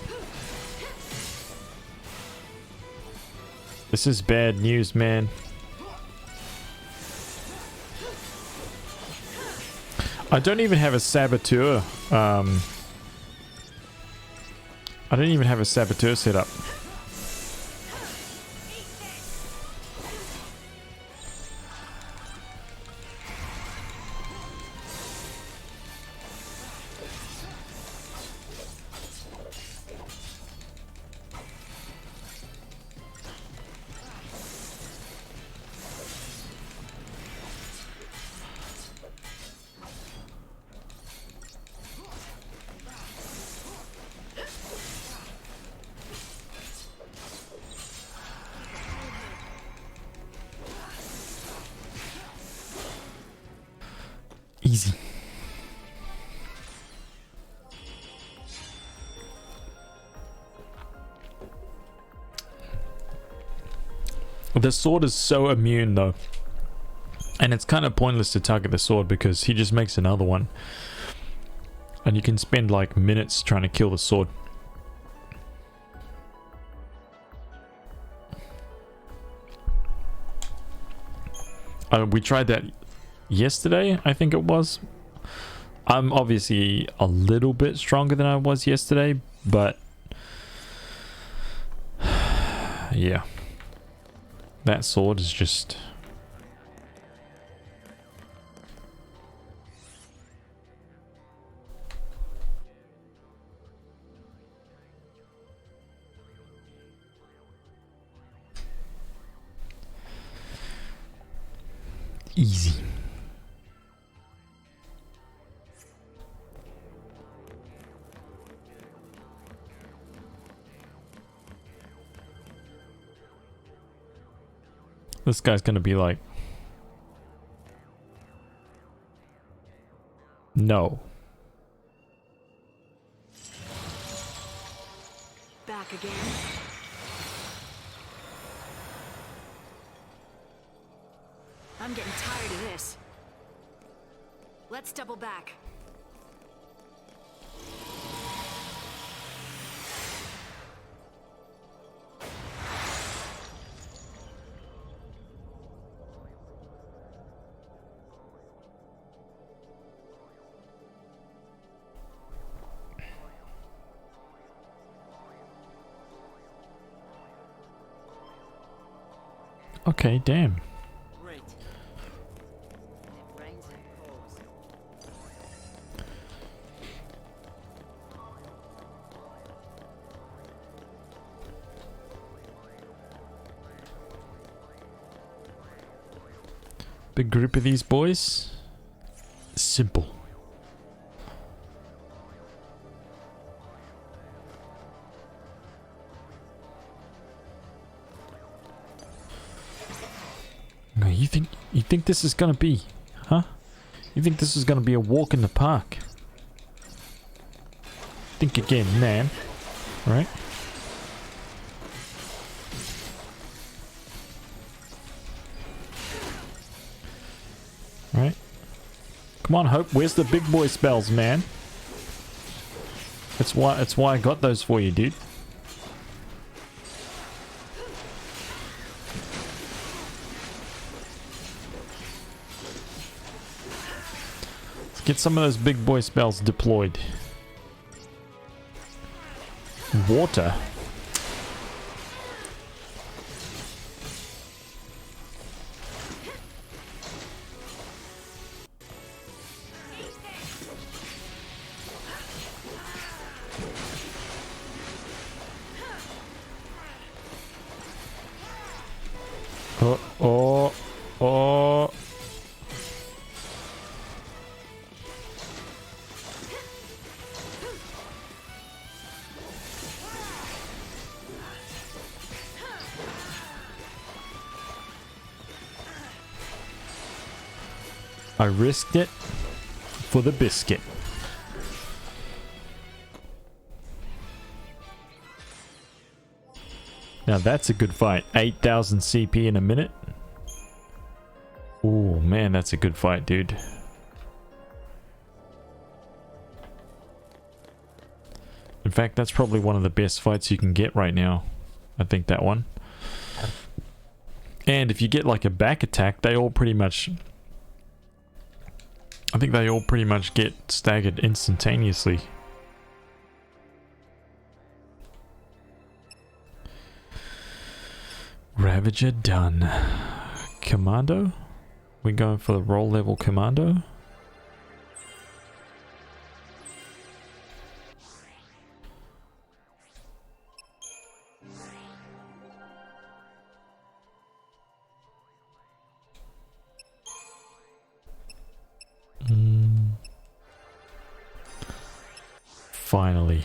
This is bad news, man. I don't even have a saboteur. I don't even have a saboteur set up. Easy. The sword is so immune though. And it's kind of pointless to target the sword because he just makes another one. And you can spend like minutes trying to kill the sword. We tried that yesterday, I think it was. I'm obviously a little bit stronger than I was yesterday, but yeah, that sword is just easy. This guy's gonna be like, no. Back again. I'm getting tired of this. Let's double back. Okay, damn. Great. It rains and pours. Big group of these boys. Simple. No, you think this is gonna be, huh? You think this is gonna be a walk in the park? Think again, man. Right? Right? Come on, Hope. Where's the big boy spells, man? That's why I got those for you, dude. Let's get some of those big boy spells deployed. Water. Oh. I risked it for the biscuit. Now that's a good fight. 8,000 CP in a minute. Oh man, that's a good fight, dude. In fact, that's probably one of the best fights you can get right now. I think that one. And if you get like a back attack, they all pretty much... I think they all pretty much get staggered instantaneously. Ravager done. Commando? We're going for the roll level commando? Finally.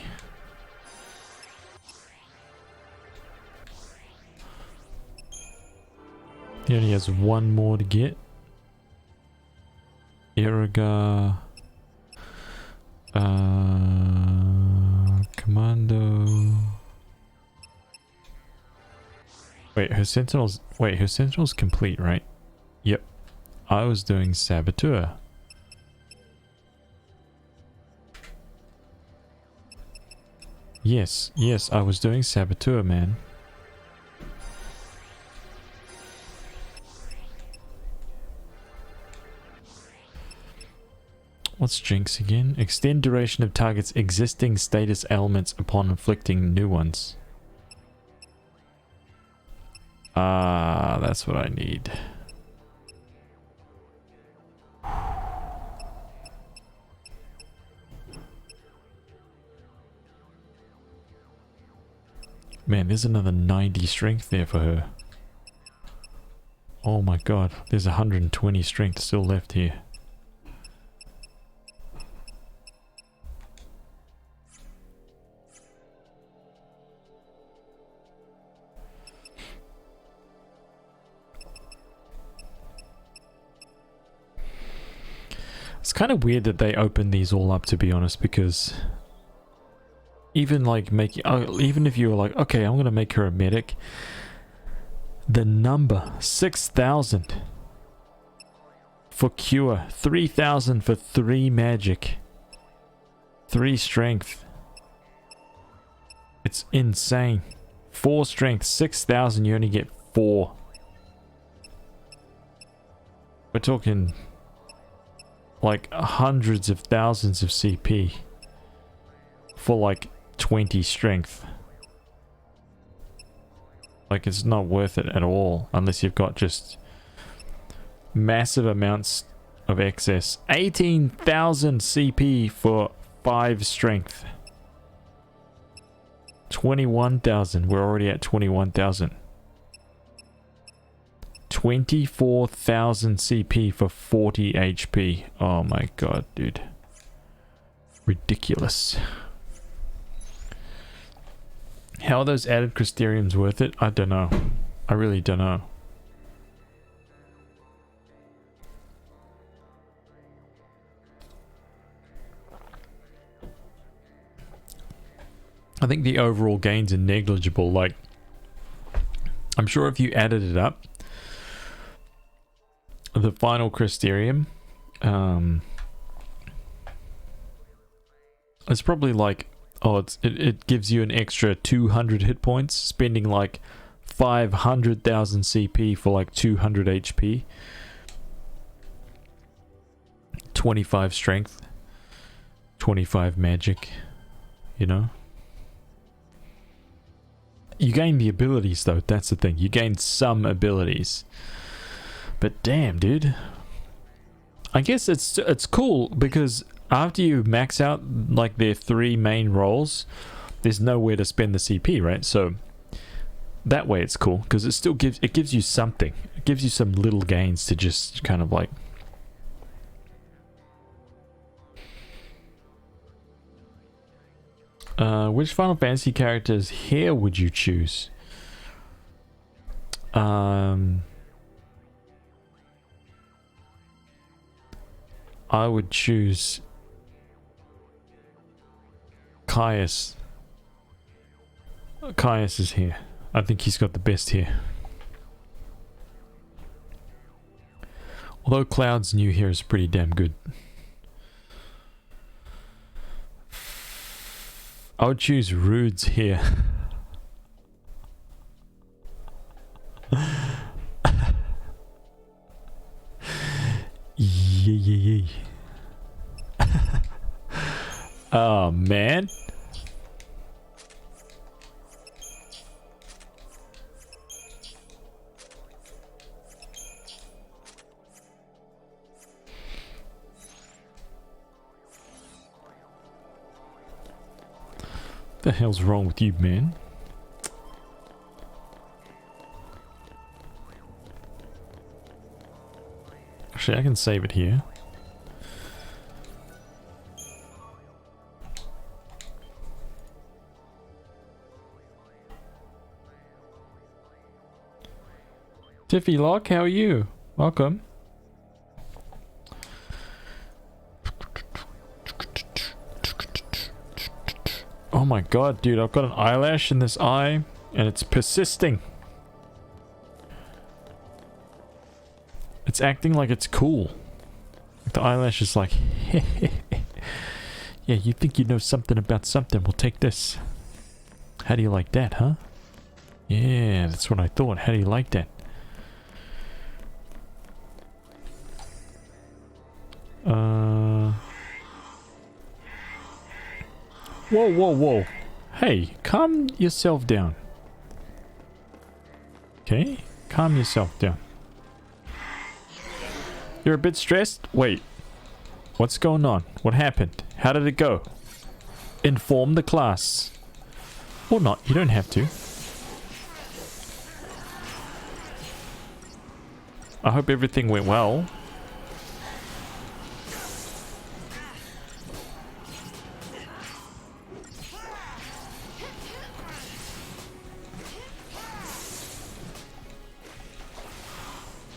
He only has one more to get. Iriga. Commando. Wait, her sentinel's complete, right? Yep. I was doing Saboteur. Yes, I was doing Saboteur, man. What's Jinx again? Extend duration of target's existing status elements upon inflicting new ones. Ah, that's what I need. Man, there's another 90 strength there for her. Oh my god, there's 120 strength still left here. It's kind of weird that they open these all up, to be honest, because even like making, even if you were like, okay, I'm gonna make her a medic, the number 6,000 for cure, 3,000 for 3 magic, 3 strength. It's insane. 4 strength, 6,000. You only get 4. We're talking like hundreds of thousands of CP for like 20 strength. Like, it's not worth it at all unless you've got just massive amounts of excess. 18,000 CP for 5 strength. 21,000. We're already at 21,000. 24,000 CP for 40 HP. Oh my god, dude. Ridiculous. How are those added Crystariums worth it? I don't know. I really don't know. I think the overall gains are negligible. Like, I'm sure if you added it up, the final Crystarium, it's probably like, oh, it gives you an extra 200 hit points, spending like 500,000 CP for like 200 HP, 25 strength, 25 magic, you know? You gain the abilities though, that's the thing. You gain some abilities. But damn, dude. I guess it's cool because after you max out like their 3 main roles, there's nowhere to spend the CP, right? So that way it's cool because it still gives you something. It gives you some little gains to just kind of like. Which Final Fantasy character's hair would you choose? I would choose Caius. Caius is here. I think he's got the best hair. Although Cloud's new hair is pretty damn good. I would choose Rudes here. Yeah. Oh man. The hell's wrong with you, man? Actually, I can save it here. Tiffy Lock, how are you? Welcome. Oh my god, dude, I've got an eyelash in this eye, and it's persisting. It's acting like it's cool. The eyelash is like, yeah, you think you know something about something, well take this. How do you like that, huh? Yeah, that's what I thought. How do you like that? Whoa. Hey, calm yourself down. Okay, calm yourself down. You're a bit stressed? Wait. What's going on? What happened? How did it go? Inform the class. Or not, you don't have to. I hope everything went well.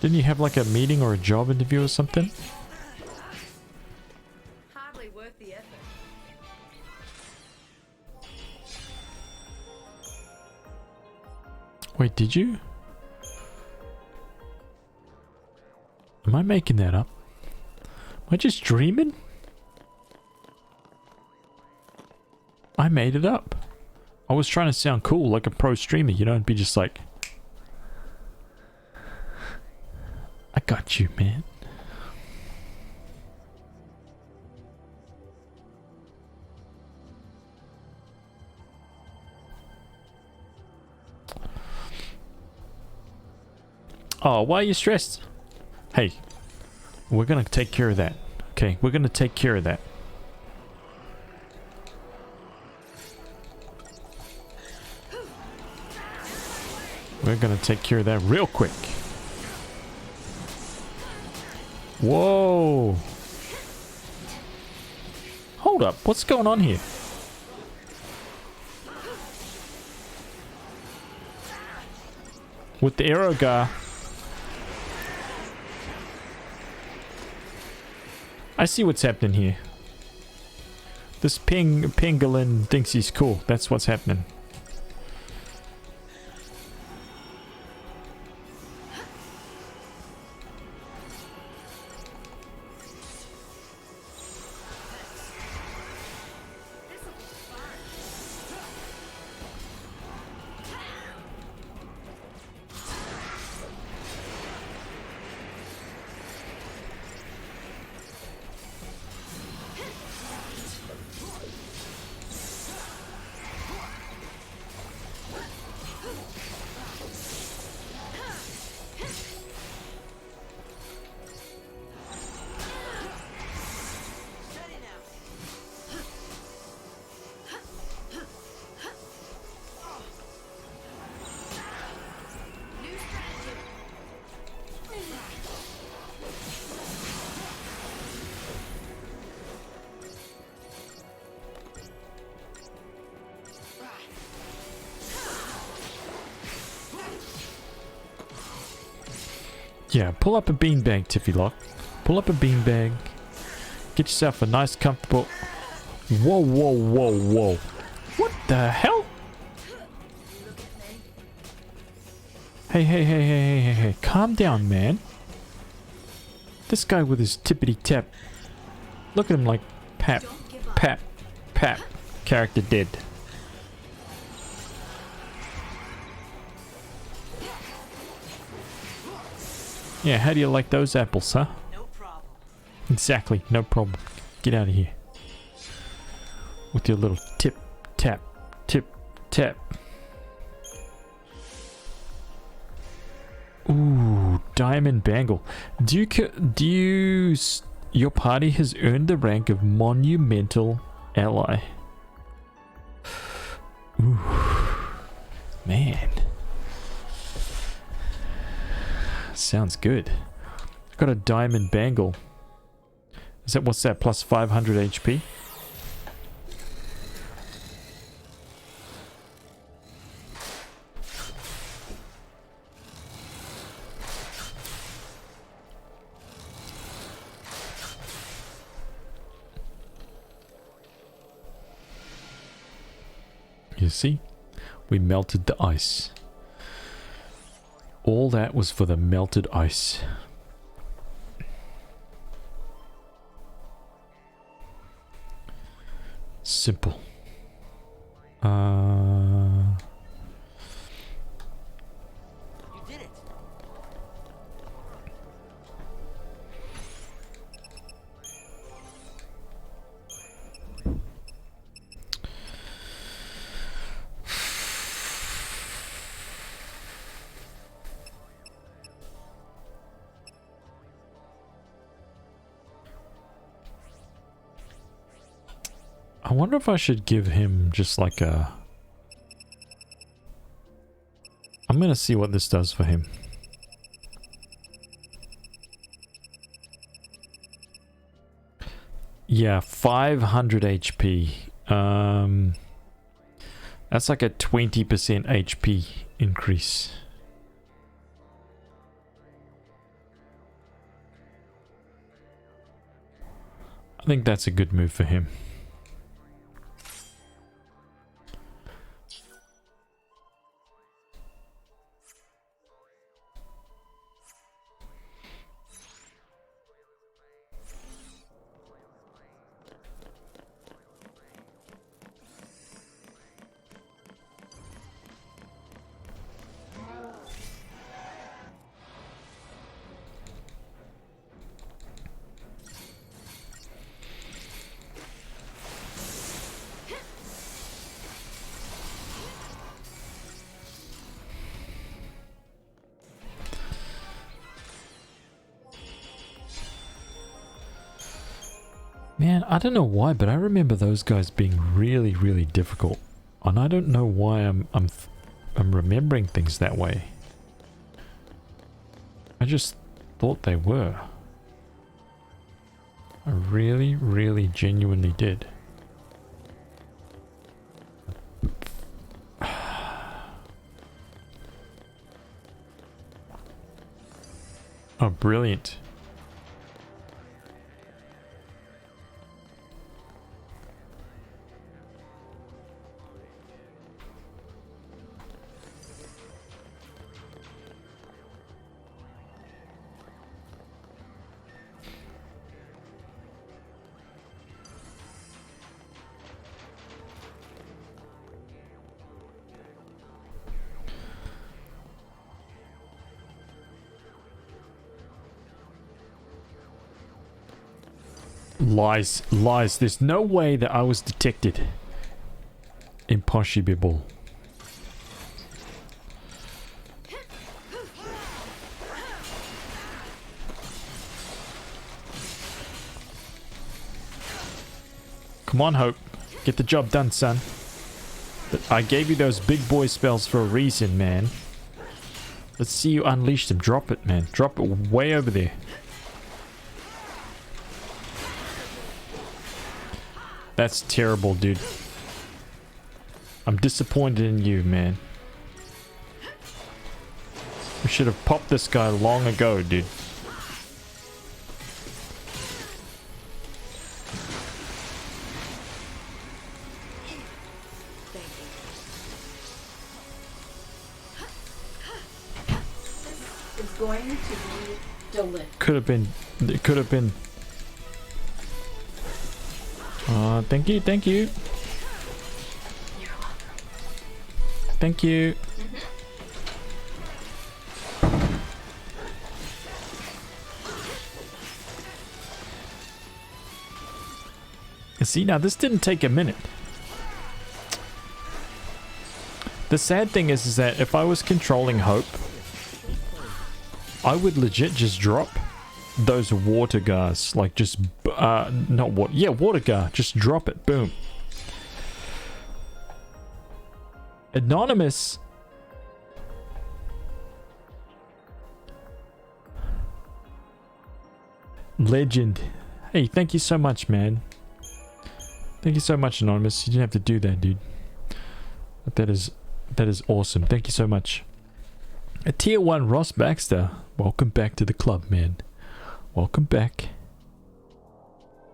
Didn't you have like a meeting or a job interview or something? Hardly worth the effort. Wait, did you? Am I making that up? Am I just dreaming? I made it up. I was trying to sound cool like a pro streamer, you know, and be just like, I got you, man. Oh, why are you stressed? Hey, we're gonna take care of that. Okay, we're gonna take care of that. We're gonna take care of that real quick. Whoa. Hold up, what's going on here? With the arrow guy. I see what's happening here. This pangolin thinks he's cool. That's what's happening. Yeah, pull up a beanbag, Tiffy Lock. Pull up a beanbag. Get yourself a nice, comfortable... Whoa. What the hell? Hey. Calm down, man. This guy with his tippity tap. Look at him like pap. Character dead. Yeah, how do you like those apples, huh? No problem. Exactly, no problem. Get out of here. With your little tip, tap, tip, tap. Ooh, diamond bangle. Your party has earned the rank of monumental ally. Ooh, man. Sounds good. Got a diamond bangle. What's that? Plus 500 HP? You see? We melted the ice. All that was for the melted ice. Simple. You did it. I wonder if I should give him just like a... I'm gonna see what this does for him. Yeah, 500 HP. That's like a 20% HP increase. I think that's a good move for him. Man, I don't know why, but I remember those guys being really, really difficult, and I don't know why I'm remembering things that way. I just thought they were. I really, really, genuinely did. Oh, brilliant. Lies, lies. There's no way that I was detected. Impossible. Come on, Hope. Get the job done, son. But I gave you those big boy spells for a reason, man. Let's see you unleash them. Drop it, man. Drop it way over there. That's terrible, dude. I'm disappointed in you, man. We should have popped this guy long ago, dude. It's going to be delicious. Could have been... It could have been... thank you, thank you. You're welcome. Thank you. See, now this didn't take a minute. The sad thing is that if I was controlling Hope, I would legit just drop those water guards. Like just, not water. Yeah, water guard. Just drop it. Boom. Anonymous. Legend. Hey, thank you so much, man. Thank you so much, Anonymous. You didn't have to do that, dude. But that is awesome. Thank you so much. A tier 1 Ross Baxter. Welcome back to the club, man. Welcome back.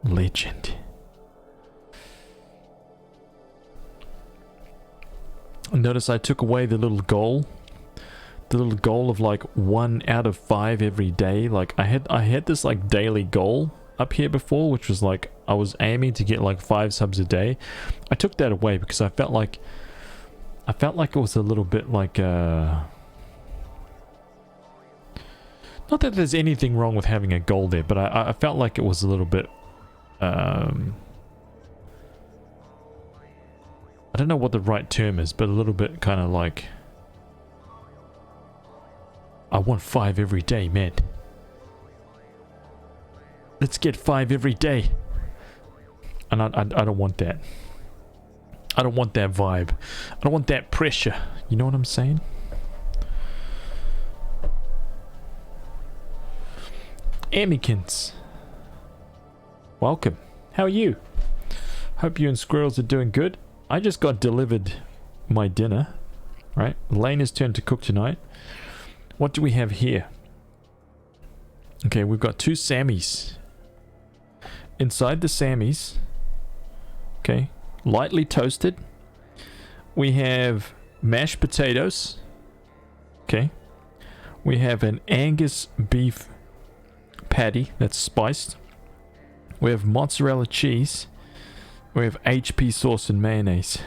Legend. Notice I took away the little goal. The little goal of like 1 out of 5 every day. Like I had this like daily goal up here before, which was like I was aiming to get like 5 subs a day. I took that away because I felt like it was a little bit like not that there's anything wrong with having a goal there, but I felt like it was a little bit I don't know what the right term is, but a little bit kind of like I want 5 every day, man. Let's get 5 every day. And I don't want that. I don't want that vibe. I don't want that pressure. You know what I'm saying? Amykins. Welcome. How are you? Hope you and Squirrels are doing good. I just got delivered my dinner. Right? Lena's turn to cook tonight. What do we have here? Okay, we've got 2 Sammies. Inside the Sammies, okay, lightly toasted, we have mashed potatoes. Okay. We have an Angus beef patty that's spiced. We have mozzarella cheese. We have HP sauce and mayonnaise.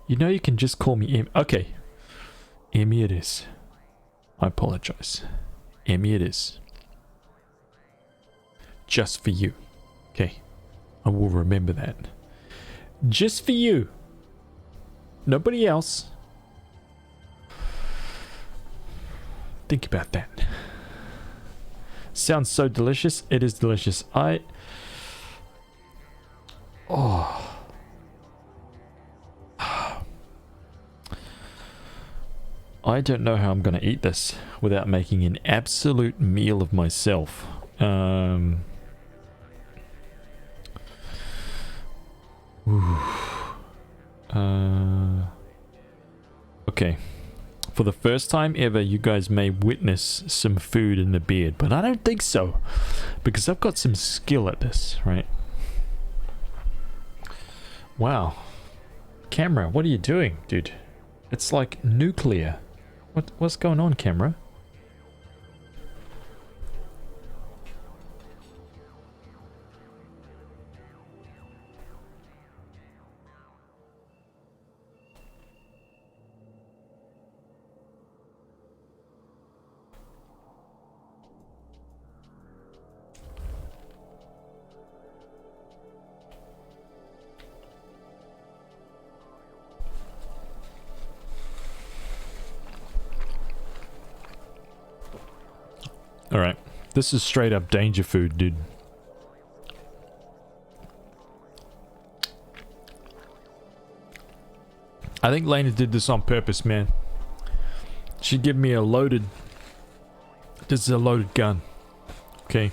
You know you can just call me Em. Okay. Emmy it is. I apologize. Emmy it is. Just for you. Okay. I will remember that. Just for you. Nobody else. Think about that. Sounds so delicious. It is delicious. Oh. I don't know how I'm going to eat this without making an absolute meal of myself. Okay. For the first time ever, you guys may witness some food in the beard, but I don't think so. Because I've got some skill at this, right? Wow. Camera, what are you doing, dude? It's like nuclear. What's going on, camera? Alright. This is straight up danger food, dude. I think Lena did this on purpose, man. She gave me a loaded... This is a loaded gun. Okay.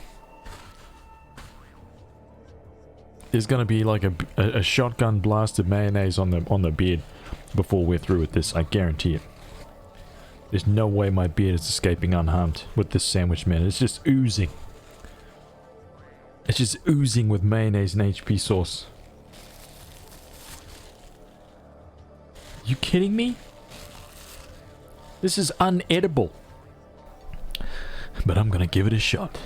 There's gonna be like a shotgun blast of mayonnaise on the beard before we're through with this. I guarantee it. There's no way my beard is escaping unharmed with this sandwich, man. It's just oozing. It's just oozing with mayonnaise and HP sauce. You kidding me? This is unedible. But I'm gonna give it a shot.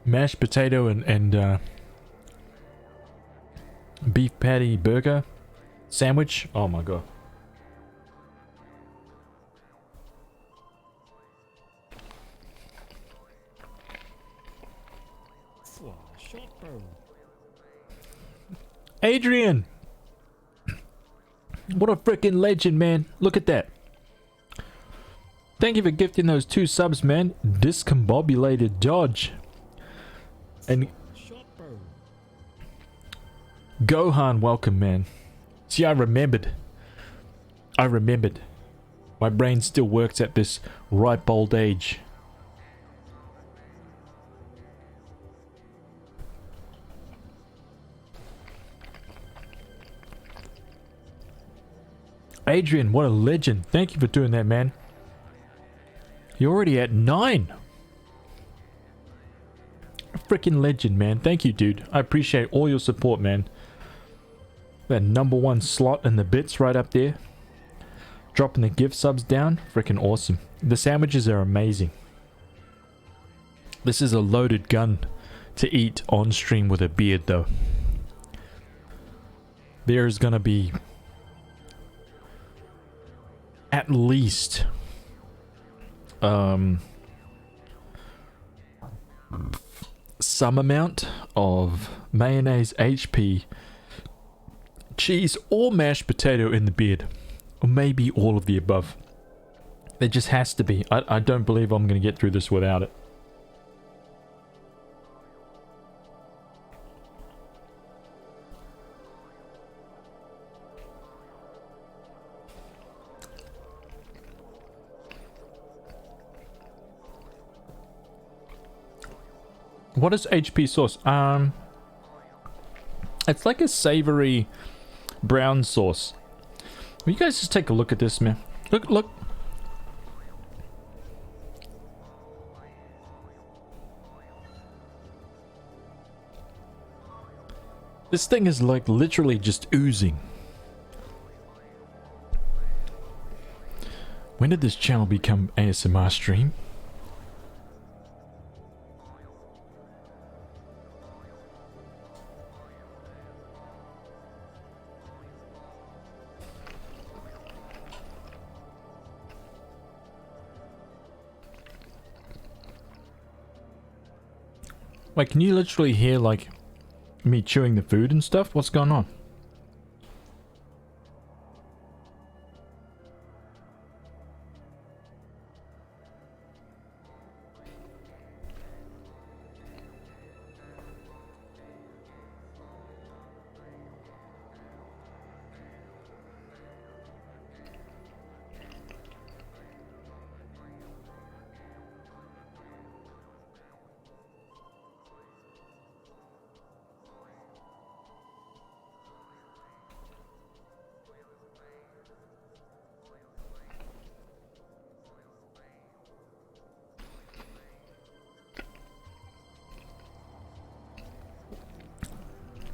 mashed potato and beef patty burger sandwich. Oh my god. Adrian! What a freaking legend, man. Look at that. Thank you for gifting those 2 subs, man. Discombobulated Dodge. And Gohan, welcome, man. See, I remembered. My brain still works at this ripe old age. Adrian, what a legend. Thank you for doing that, man. You're already at 9. A freaking legend, man. Thank you, dude. I appreciate all your support, man. That #1 slot in the bits right up there. Dropping the gift subs down. Freaking awesome. The sandwiches are amazing. This is a loaded gun to eat on stream with a beard, though. There's gonna be at least some amount of mayonnaise, HP, cheese, or mashed potato in the beard, or maybe all of the above. There just has to be. I don't believe I'm going to get through this without it. What is HP sauce? It's like a savory brown sauce. Will you guys just take a look at this, man? Look. This thing is like literally just oozing. When did this channel become ASMR stream? Wait, can you literally hear, like, me chewing the food and stuff? What's going on?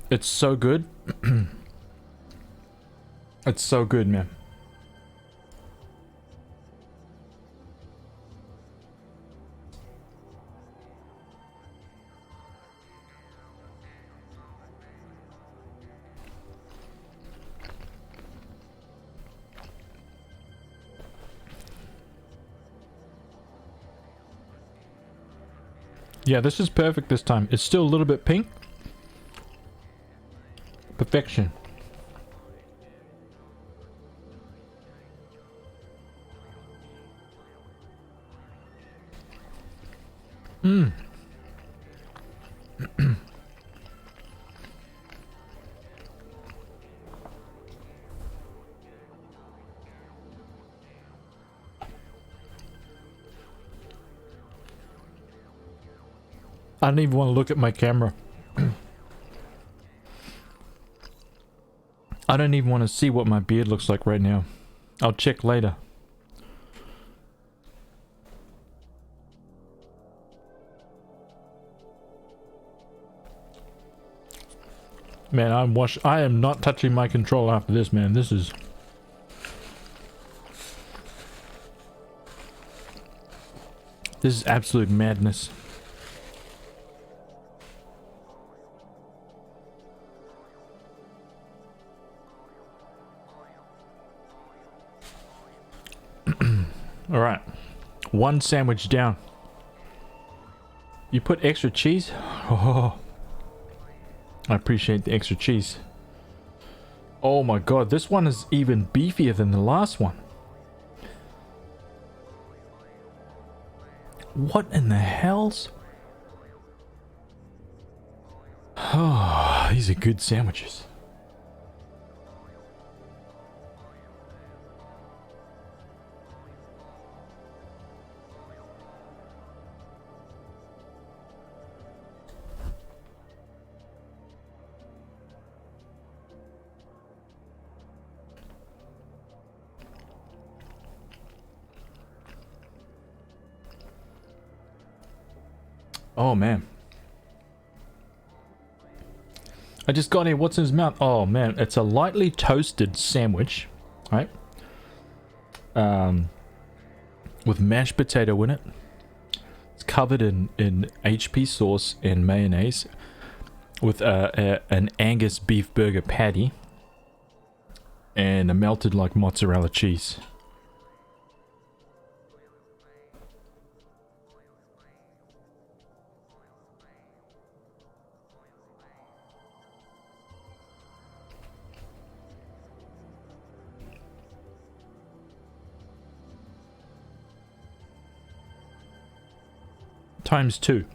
It's so good. It's so good, man. Yeah, this is perfect this time. It's still a little bit pink. Perfection. I don't even want to look at my camera. I don't even want to see what my beard looks like right now. I'll check later. Man, I am not touching my controller after this, man. This is absolute madness. All right. One sandwich down. You put extra cheese? Oh, I appreciate the extra cheese. Oh my god, this one is even beefier than the last one. What in the hells? Oh, these are good sandwiches. Oh man. I just got here. What's in his mouth? Oh man, it's a lightly toasted sandwich, right? With mashed potato in it. It's covered in HP sauce and mayonnaise with an Angus beef burger patty and a melted like mozzarella cheese. Times 2.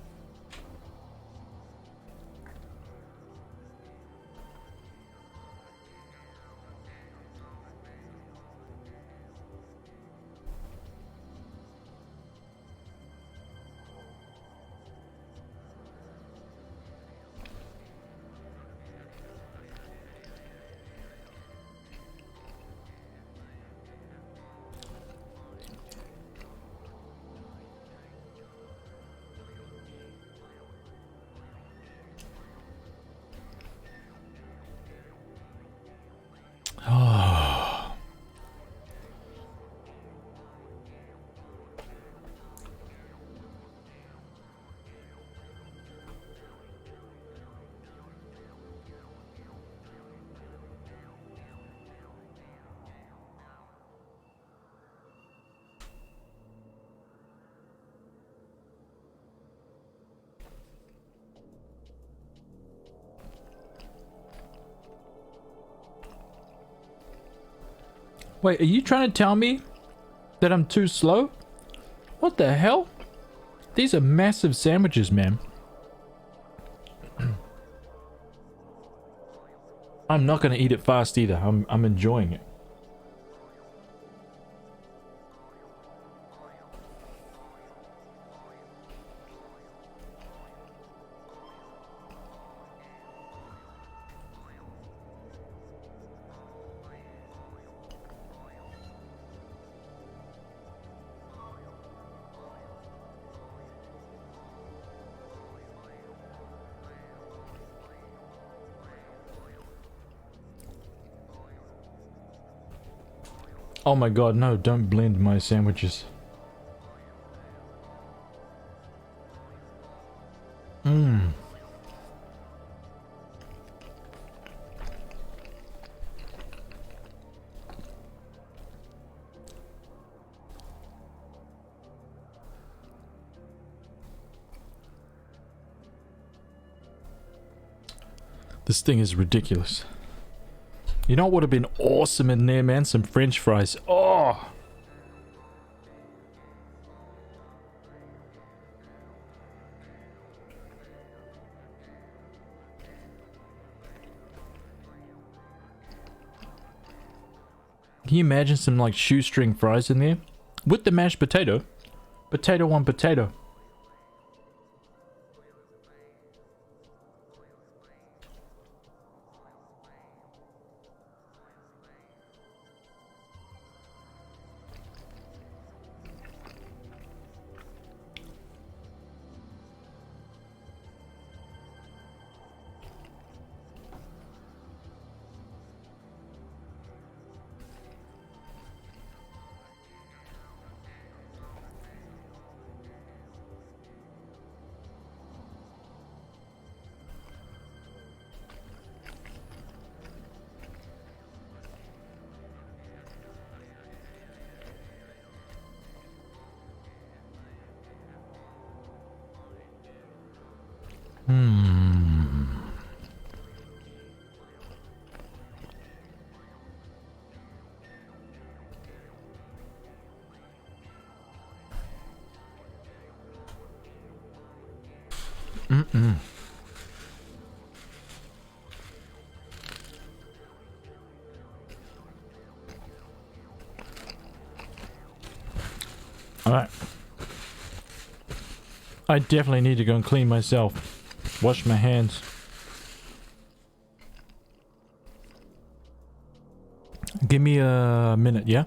Wait, are you trying to tell me that I'm too slow? What the hell? These are massive sandwiches, man. I'm not going to eat it fast either. I'm enjoying it. Oh my god, no, don't blend my sandwiches. Mmm. This thing is ridiculous. You know what would have been awesome in there, man? Some French fries. Oh! Can you imagine some like shoestring fries in there? With the mashed potato. Potato on potato. Alright. I definitely need to go and clean myself. Wash my hands. Give me a minute, yeah?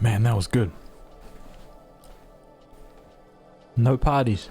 Man, that was good. No parties.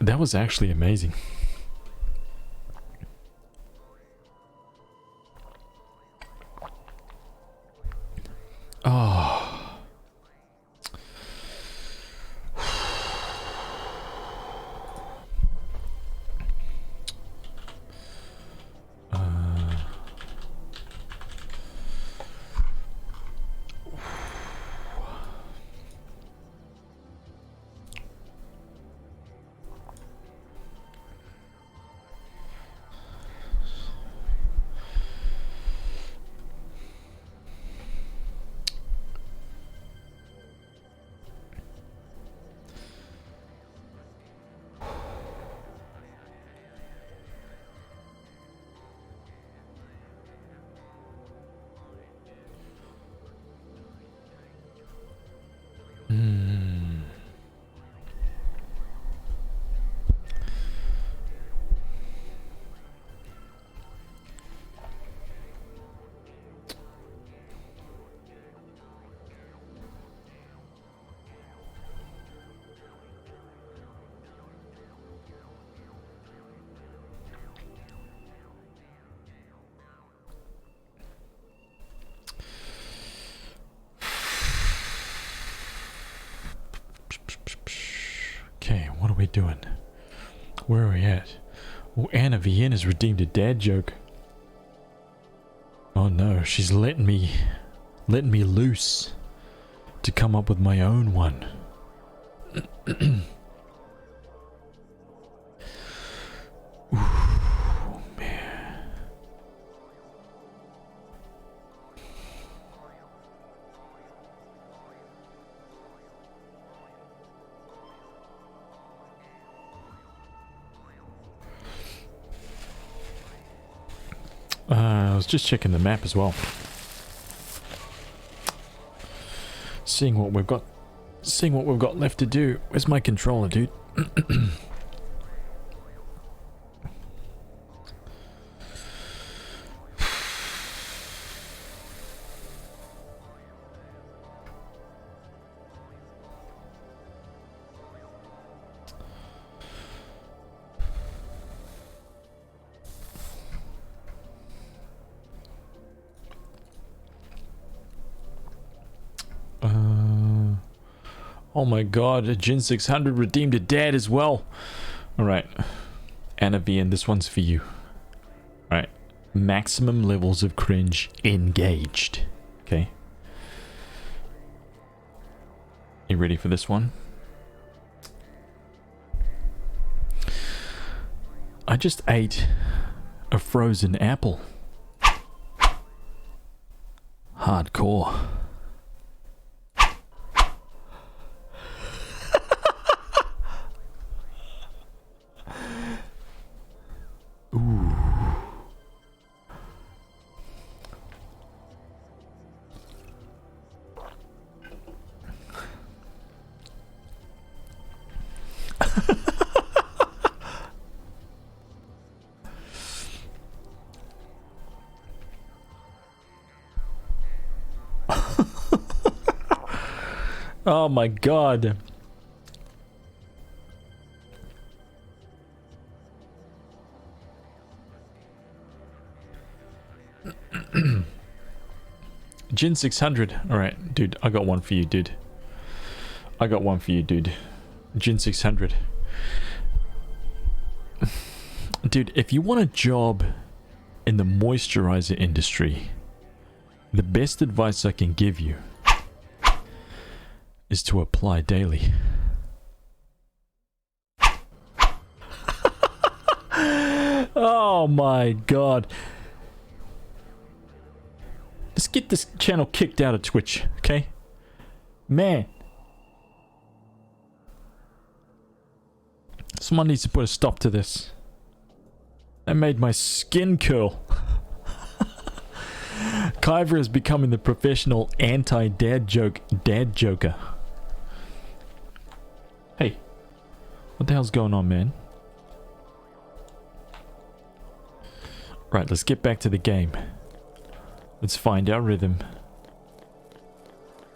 That was actually amazing. Oh. Okay, what are we doing? Where are we at? Oh, Anna VN has redeemed a dad joke. Oh no, she's letting me loose to come up with my own one. Ooh, man. I was just checking the map as well. Seeing what we've got left to do. Where's my controller, dude? Oh my god, a Jin 600 redeemed a dad as well. Alright. Anna VN, this one's for you. Alright. Maximum levels of cringe engaged. Okay. You ready for this one? I just ate a frozen apple. Hardcore. Ooh. Oh my god. Jin 600. Alright, dude, I got one for you, dude. I got one for you, dude. Jin 600. Dude, if you want a job in the moisturizer industry, the best advice I can give you is to apply daily. Oh my god. Let's get this channel kicked out of Twitch, okay? Man. Someone needs to put a stop to this. That made my skin curl. Kyver is becoming the professional anti-dad joker. Hey. What the hell's going on, man? Right, let's get back to the game. Let's find our rhythm.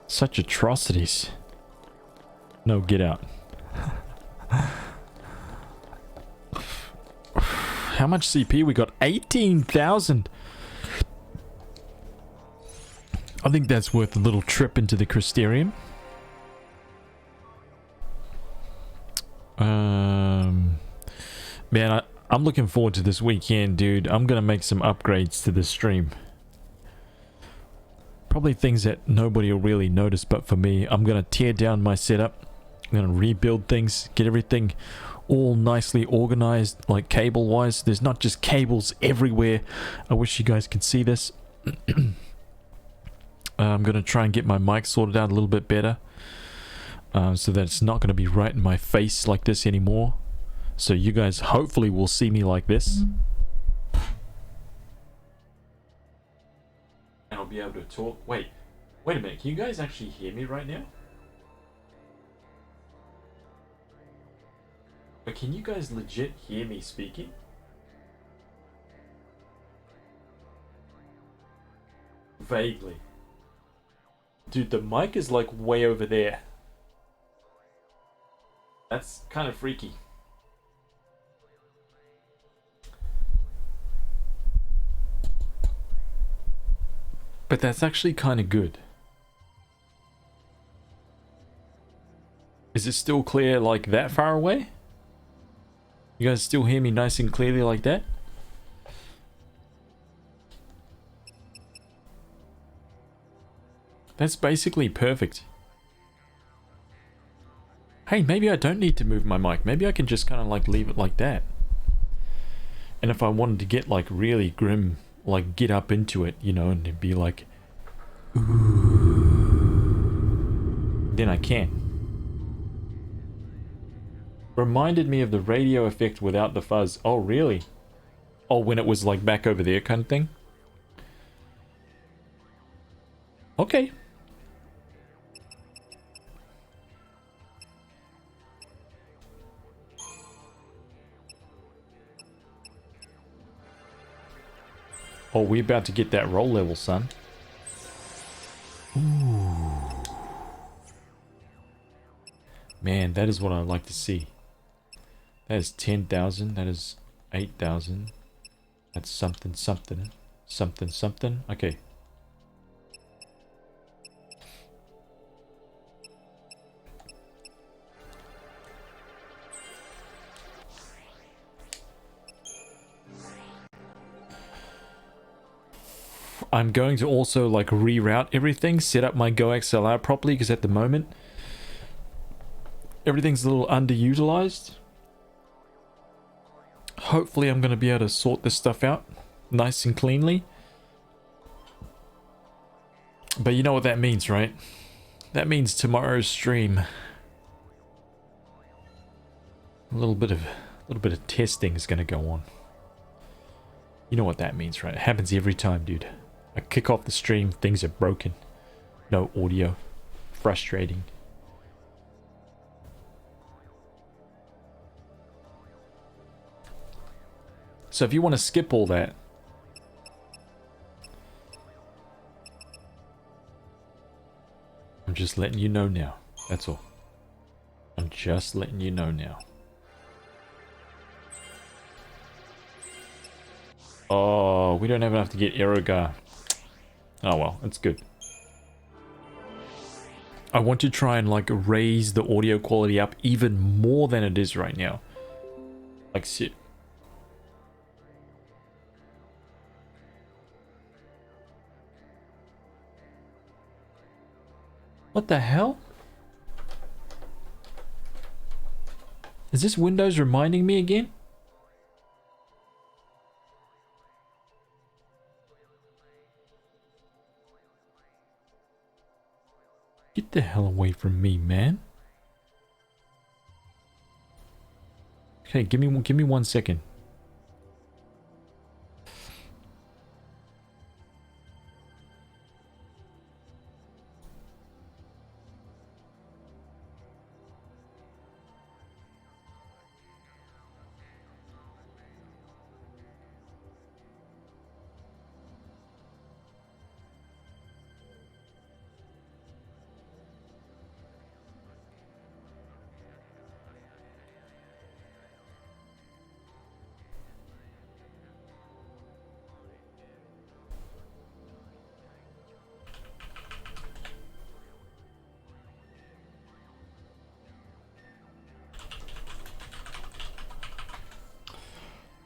Such atrocities. No, get out. How much CP we got? 18,000. I think that's worth a little trip into the Crystarium. Man, I'm looking forward to this weekend, dude. I'm gonna make some upgrades to this stream. Probably things that nobody will really notice, but for me, I'm gonna tear down my setup. I'm gonna rebuild things, get everything all nicely organized, like cable wise. There's not just cables everywhere. I wish you guys could see this. I'm gonna try and get my mic sorted out a little bit better, so that it's not gonna be right in my face like this anymore. So you guys hopefully will see me like this. And I'll be able to talk. Wait a minute. Can you guys actually hear me right now? But can you guys legit hear me speaking? Vaguely. Dude, the mic is like way over there. That's kind of freaky. But that's actually kind of good. Is it still clear like that far away? You guys still hear me nice and clearly like that? That's basically perfect. Hey, maybe I don't need to move my mic. Maybe I can just kind of like leave it like that. And if I wanted to get like really grim, like get up into it, you know, and be like, ooh, then I can. Reminded me of the radio effect without the fuzz. Oh, really? Oh, when it was like back over there kind of thing? Okay. Oh, we're about to get that roll level, son. Ooh. Man, that is what I like to see. That is 10,000. That is 8,000. That's something, something. Something, something. Okay. I'm going to also like reroute everything, set up my Go XLR properly, because at the moment everything's a little underutilized. Hopefully I'm going to be able to sort this stuff out nice and cleanly. But you know what that means, right? That means tomorrow's stream, a little bit of testing is going to go on. You know what that means, right? It happens every time, dude. I kick off the stream, things are broken. No audio. Frustrating. So if you want to skip all that, I'm just letting you know now. That's all. I'm just letting you know now. Oh, we don't have enough to get Erogar. Oh well, that's good. I want to try and like raise the audio quality up even more than it is right now. Like shit. What the hell? Is this Windows reminding me again? Get the hell away from me, man. Okay, give me 1 second.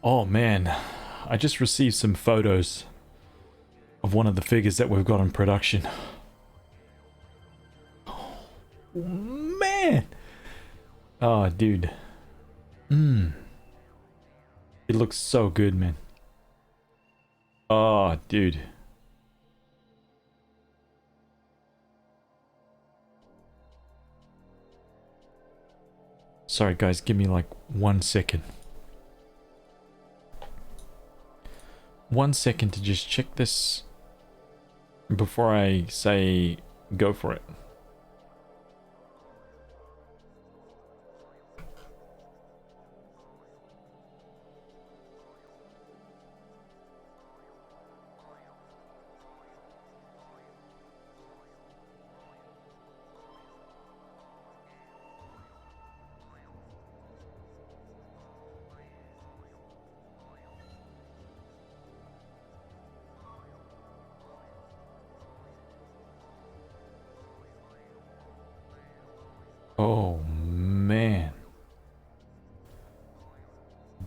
Oh man, I just received some photos of one of the figures that we've got in production. Oh, man! Oh, dude. It looks so good, man. Oh, dude. Sorry, guys. Give me like 1 second. 1 second to just check this before I say go for it. Oh man.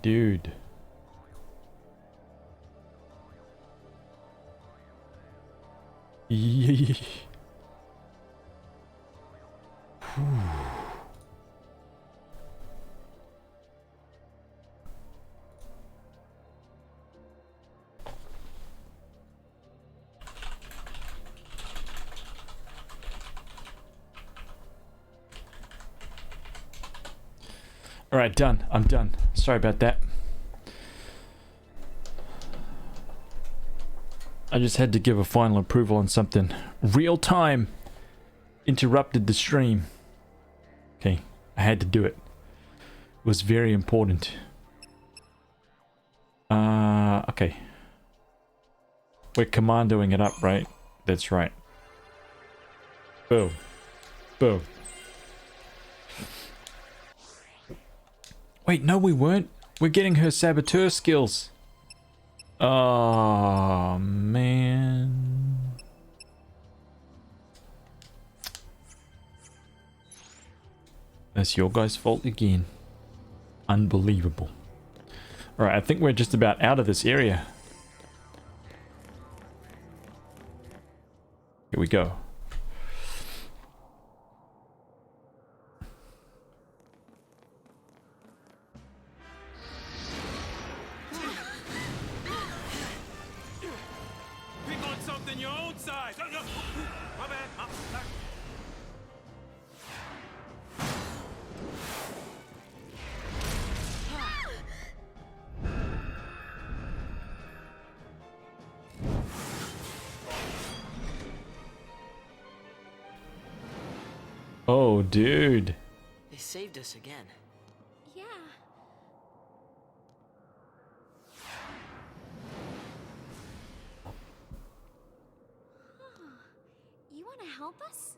Dude. Yee. Alright, done. I'm done. Sorry about that. I just had to give a final approval on something. Real time. Interrupted the stream. Okay, I had to do it. It was very important. Okay. We're commandoing it up, right? That's right. Boom. Boom. Wait, no we weren't. We're getting her saboteur skills. Oh, man. That's your guys' fault again. Unbelievable. Alright, I think we're just about out of this area. Here we go. Pick on something your own size. Oh, no. My bad. Oh, dude. They saved us again. Yeah. You want to help us?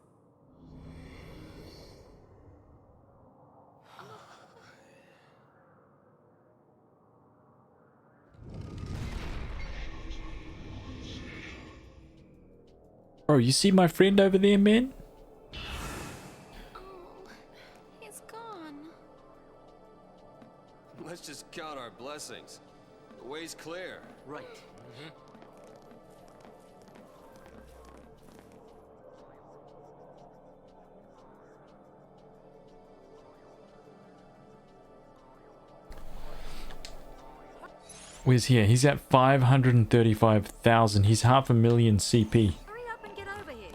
Bro, you see my friend over there, man? Oh, he's gone. Let's just count our blessings. The way's clear. Right. Where's he? He's at 535,000. He's 500,000 CP. Hurry up and get over here.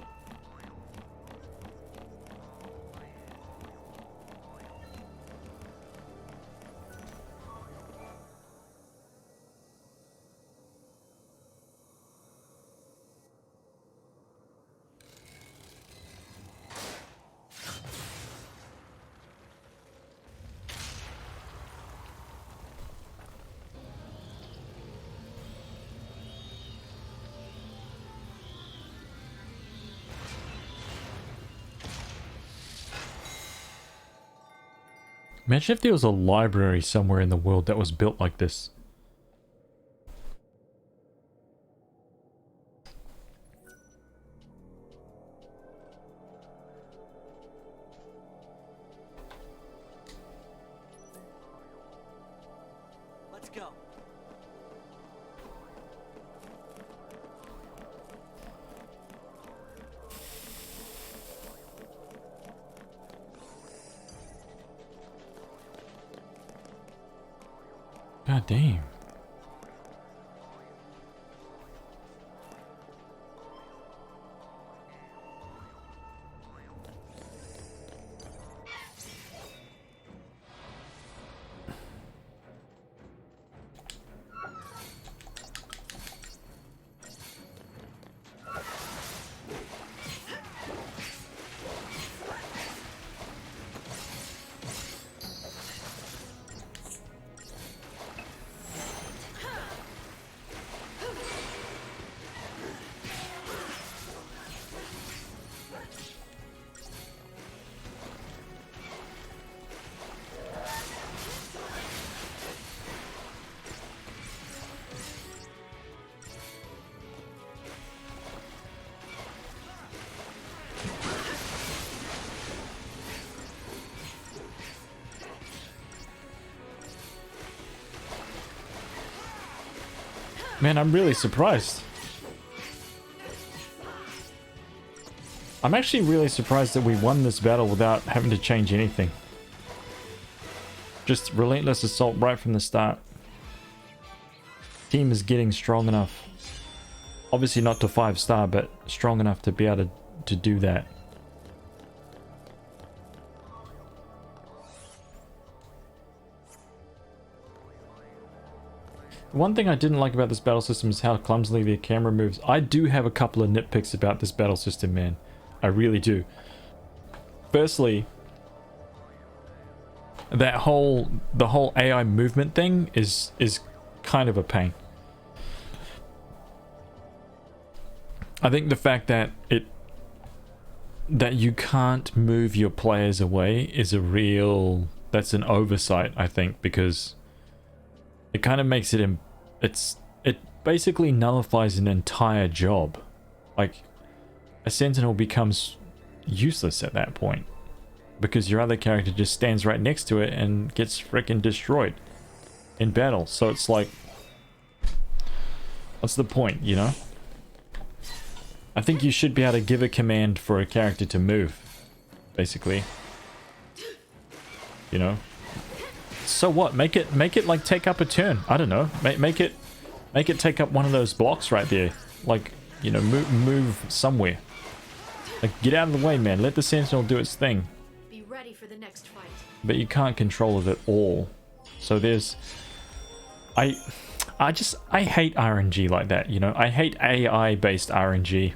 Imagine if there was a library somewhere in the world that was built like this. Let's go. God damn. Man, I'm really surprised. I'm actually really surprised that we won this battle without having to change anything. Just relentless assault right from the start. Team is getting strong enough. Obviously not to 5-star, but strong enough to be able to do that. One thing I didn't like about this battle system is how clumsily the camera moves. I do have a couple of nitpicks about this battle system, man. I really do. Firstly, the whole AI movement thing is kind of a pain. I think the fact that you can't move your players away is that's an oversight, I think, because it kind of makes it it basically nullifies an entire job. Like, a sentinel becomes useless at that point because your other character just stands right next to it and gets freaking destroyed in battle. So it's like, what's the point, you know? I think you should be able to give a command for a character to move, basically. You know? So what? Make it like take up a turn. I don't know. Make it take up one of those blocks right there. Like, you know, move somewhere. Like, get out of the way, man. Let the sentinel do its thing. Be ready for the next fight. But you can't control it at all. So there's I hate RNG like that, you know? I hate AI based RNG.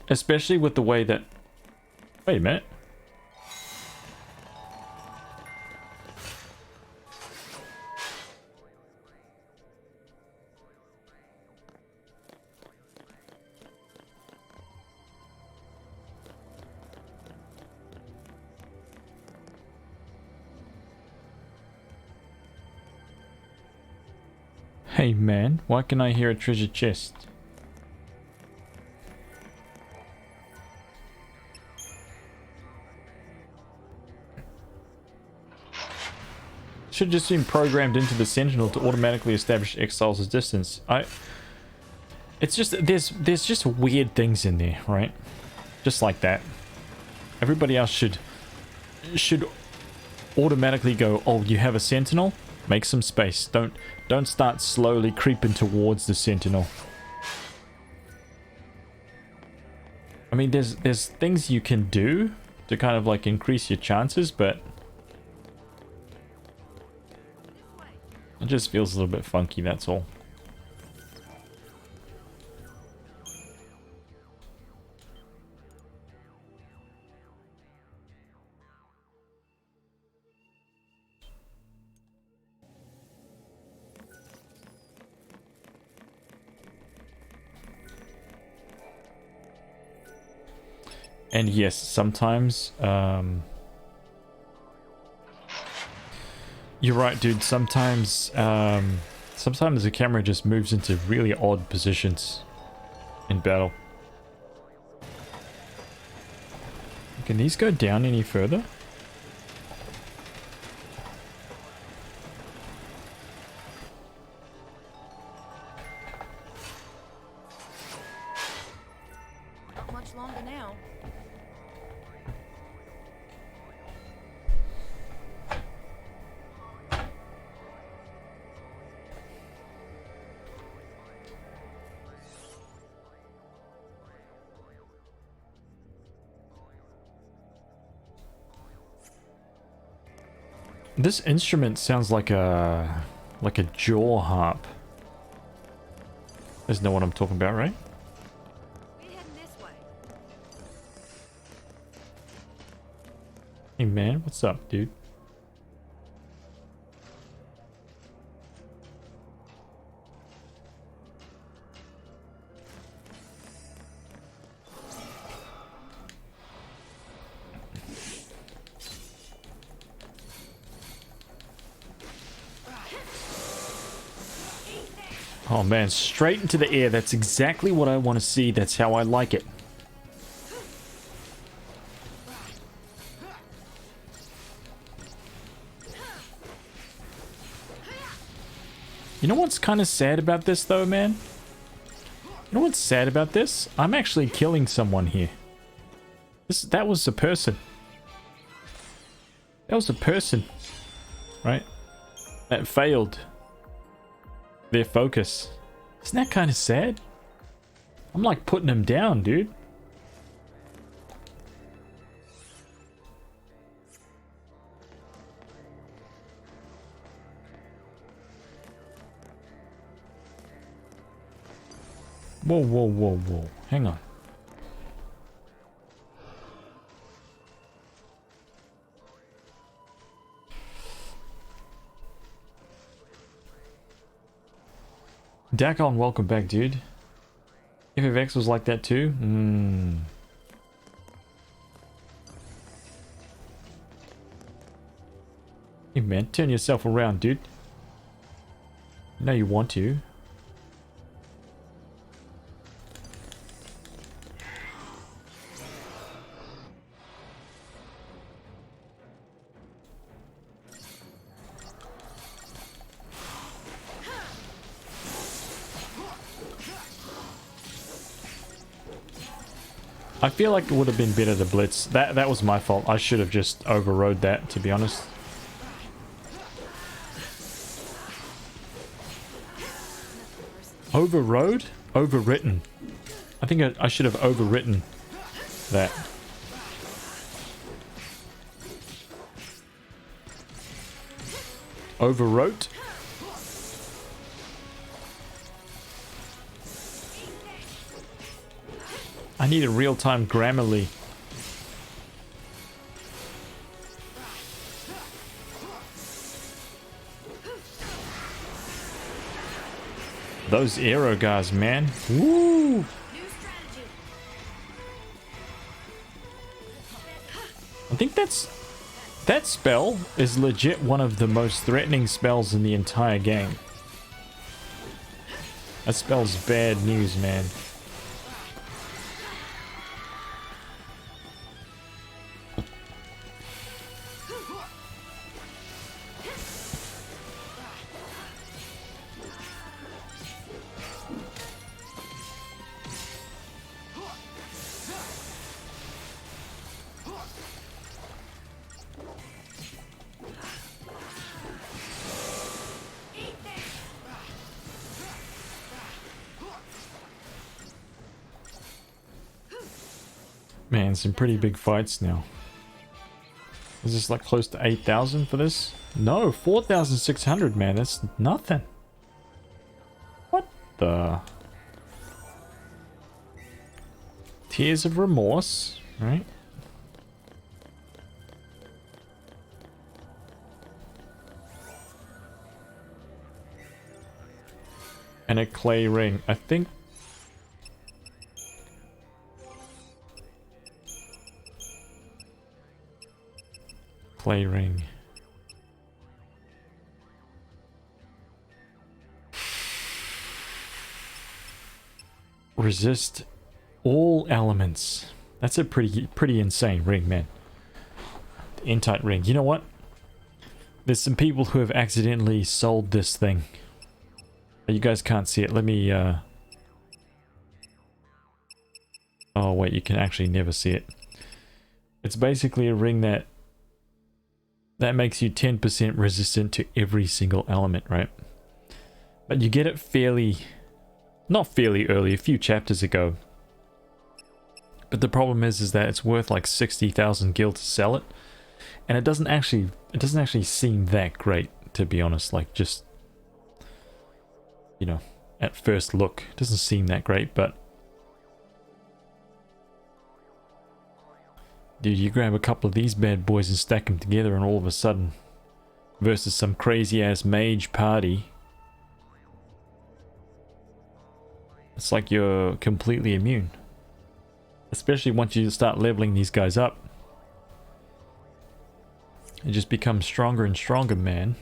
Especially with the way that... Wait a minute. Hey man, why can I hear a treasure chest? Should just been programmed into the sentinel to automatically establish exiles' distance. It's just there's just weird things in there, right? Just like that. Everybody else should automatically go, oh, you have a sentinel? Make some space. Don't start slowly creeping towards the sentinel. I mean, there's things you can do to kind of like increase your chances, but it just feels a little bit funky, that's all. And yes, sometimes, you're right, dude. Sometimes the camera just moves into really odd positions in battle. Can these go down any further? Not much longer now. This instrument sounds like a jaw harp. There's no what I'm talking about, right? Hey man, what's up, dude? Oh man, straight into the air. That's exactly what I want to see. That's how I like it. You know what's kind of sad about this though, man? You know what's sad about this? I'm actually killing someone here. That was a person. That was a person. Right? That failed their focus. Isn't that kind of sad? I'm like putting them down, dude. Whoa, whoa, whoa, whoa. Hang on. Dakon, welcome back, dude. FFX was like that too? Hey man, turn yourself around, dude. I know you want to. I feel like it would have been better to blitz. That was my fault. I should have just overrode that, to be honest. Overrode? Overwritten. I think I should have overwritten that. Overwrote? I need a real-time Grammarly. Those aero guys, man. Woo! I think that spell is legit one of the most threatening spells in the entire game. That spell's bad news, man. Man, some pretty big fights now. Is this like close to 8,000 for this? No, 4,600, man. That's nothing. What the? Tears of Remorse, right? And a clay ring. I think clay ring. Resist all elements. That's a pretty insane ring, man. The Entite ring. You know what? There's some people who have accidentally sold this thing. You guys can't see it. Let me oh wait, you can actually never see it. It's basically a ring that makes you 10% resistant to every single element, right? But you get it not fairly early, a few chapters ago. But the problem is that it's worth like 60,000 gil to sell it. And it doesn't actually seem that great, to be honest. Like, just, you know, at first look, it doesn't seem that great, but dude, you grab a couple of these bad boys and stack them together, and all of a sudden, versus some crazy ass mage party, it's like you're completely immune. Especially once you start leveling these guys up. It just becomes stronger and stronger, man.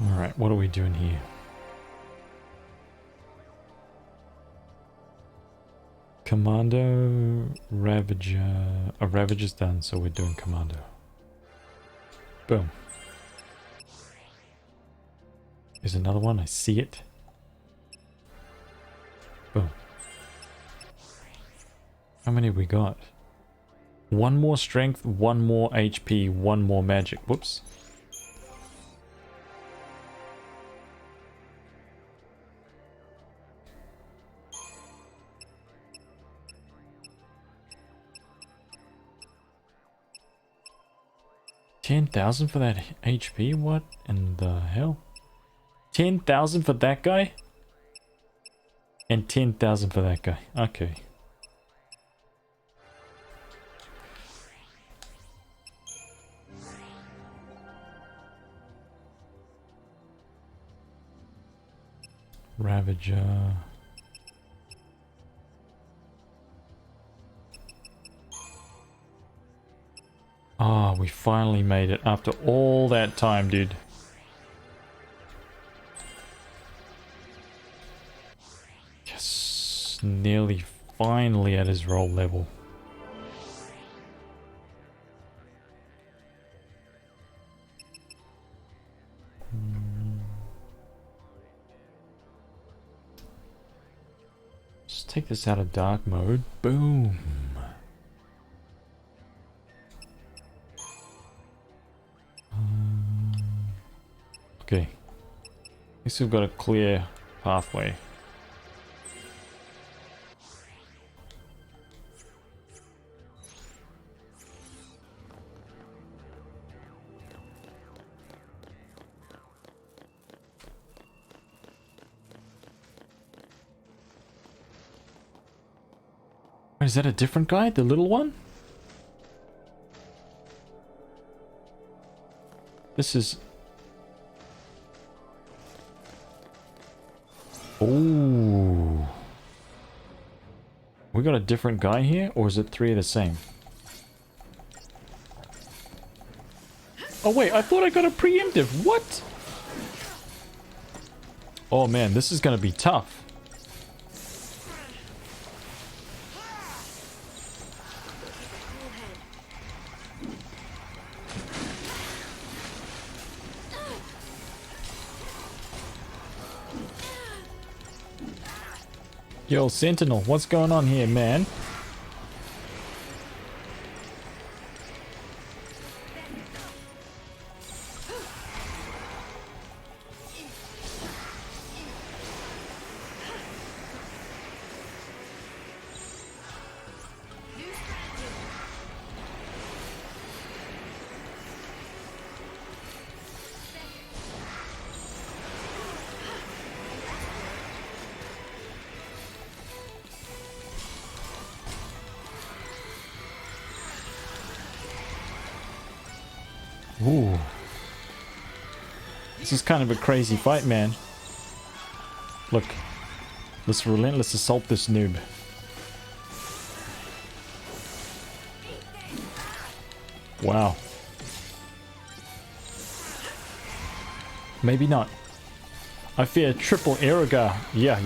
Alright, what are we doing here? Commando, Ravager. Oh, Ravager's done, so we're doing Commando. Boom. There's another one, I see it. Boom. How many have we got? One more strength, one more HP, one more magic. Whoops. $10,000 for that HP? What in the hell? 10,000 for that guy? And 10,000 for that guy. Okay. Ravager. Ah, we finally made it after all that time, dude. Yes, nearly finally at his roll level. Just take this out of dark mode. Boom. Okay. At least we've got a clear pathway. Wait, is that a different guy? The little one? This is... Ooh. We got a different guy here, or is it three of the same? Oh wait, I thought I got a preemptive. What? Oh man, this is gonna be tough. Yo, Sentinel, what's going on here, man? Ooh. This is kind of a crazy fight, man. Look. Let's relentless assault this noob. Wow. Maybe not. I fear triple Aerogar. Yeah.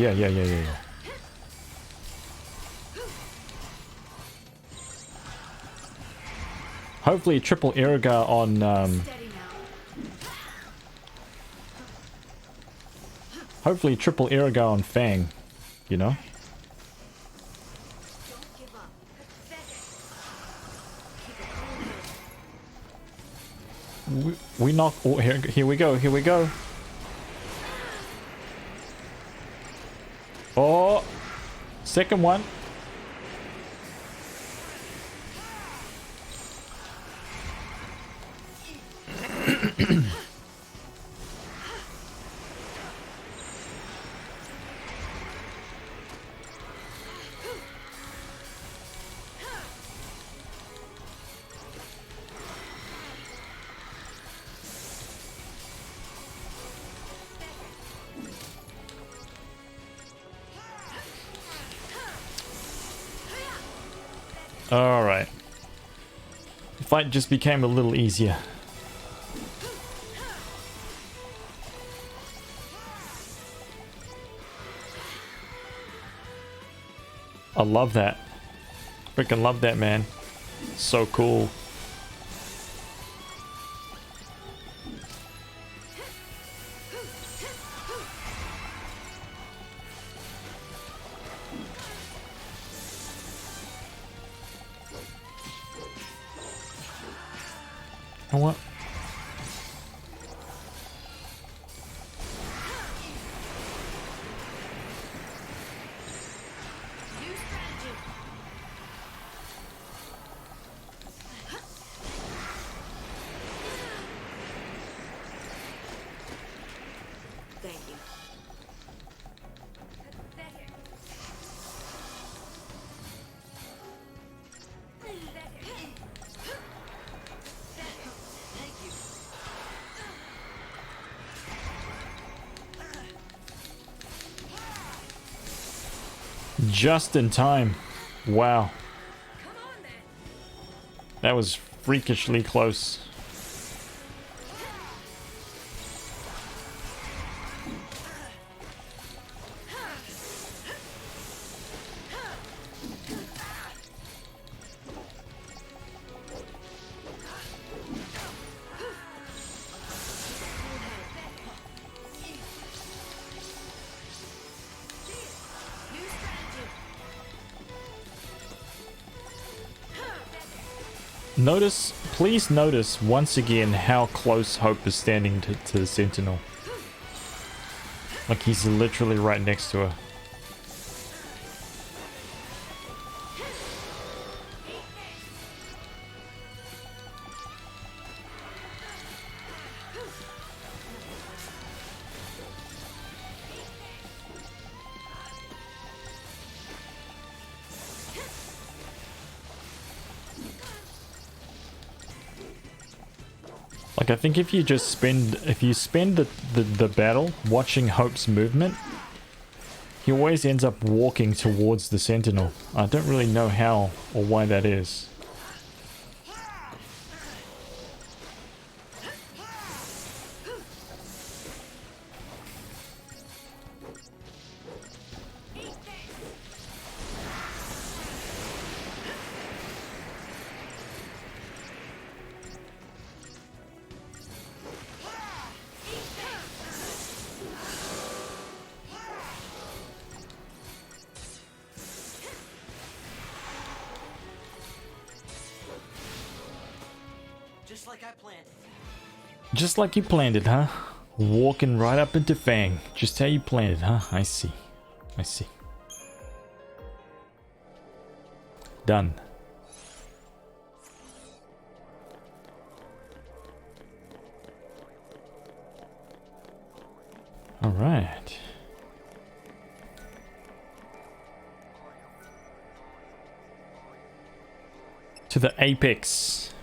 Hopefully triple Aerogar on, hopefully triple Aerogar on Fang, you know? We knock... Oh, here we go, here we go. Oh, second one. Alright. The fight just became a little easier. I love that. Freaking love that, man. So cool. You know what? Thank you. Just in time. Wow. That was freakishly close. Please notice once again how close Hope is standing to the Sentinel. Like he's literally right next to her. Like I think if you spend the battle watching Hope's movement, he always ends up walking towards the Sentinel. I don't really know how or why that is. Just like I planned. Just like you planned it, huh? Walking right up into Fang. Just how you planned it, huh? I see. I see. Done. All right. To the apex.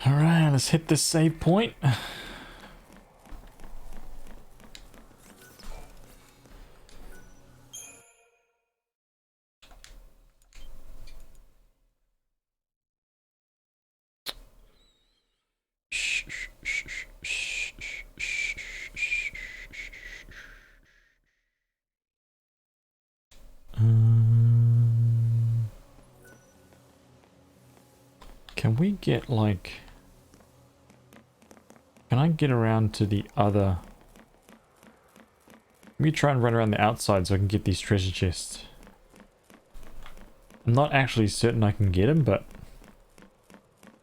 Alright, let's hit this save point. Can we get like... Can I get around to the other... Let me try and run around the outside so I can get these treasure chests. I'm not actually certain I can get them, but...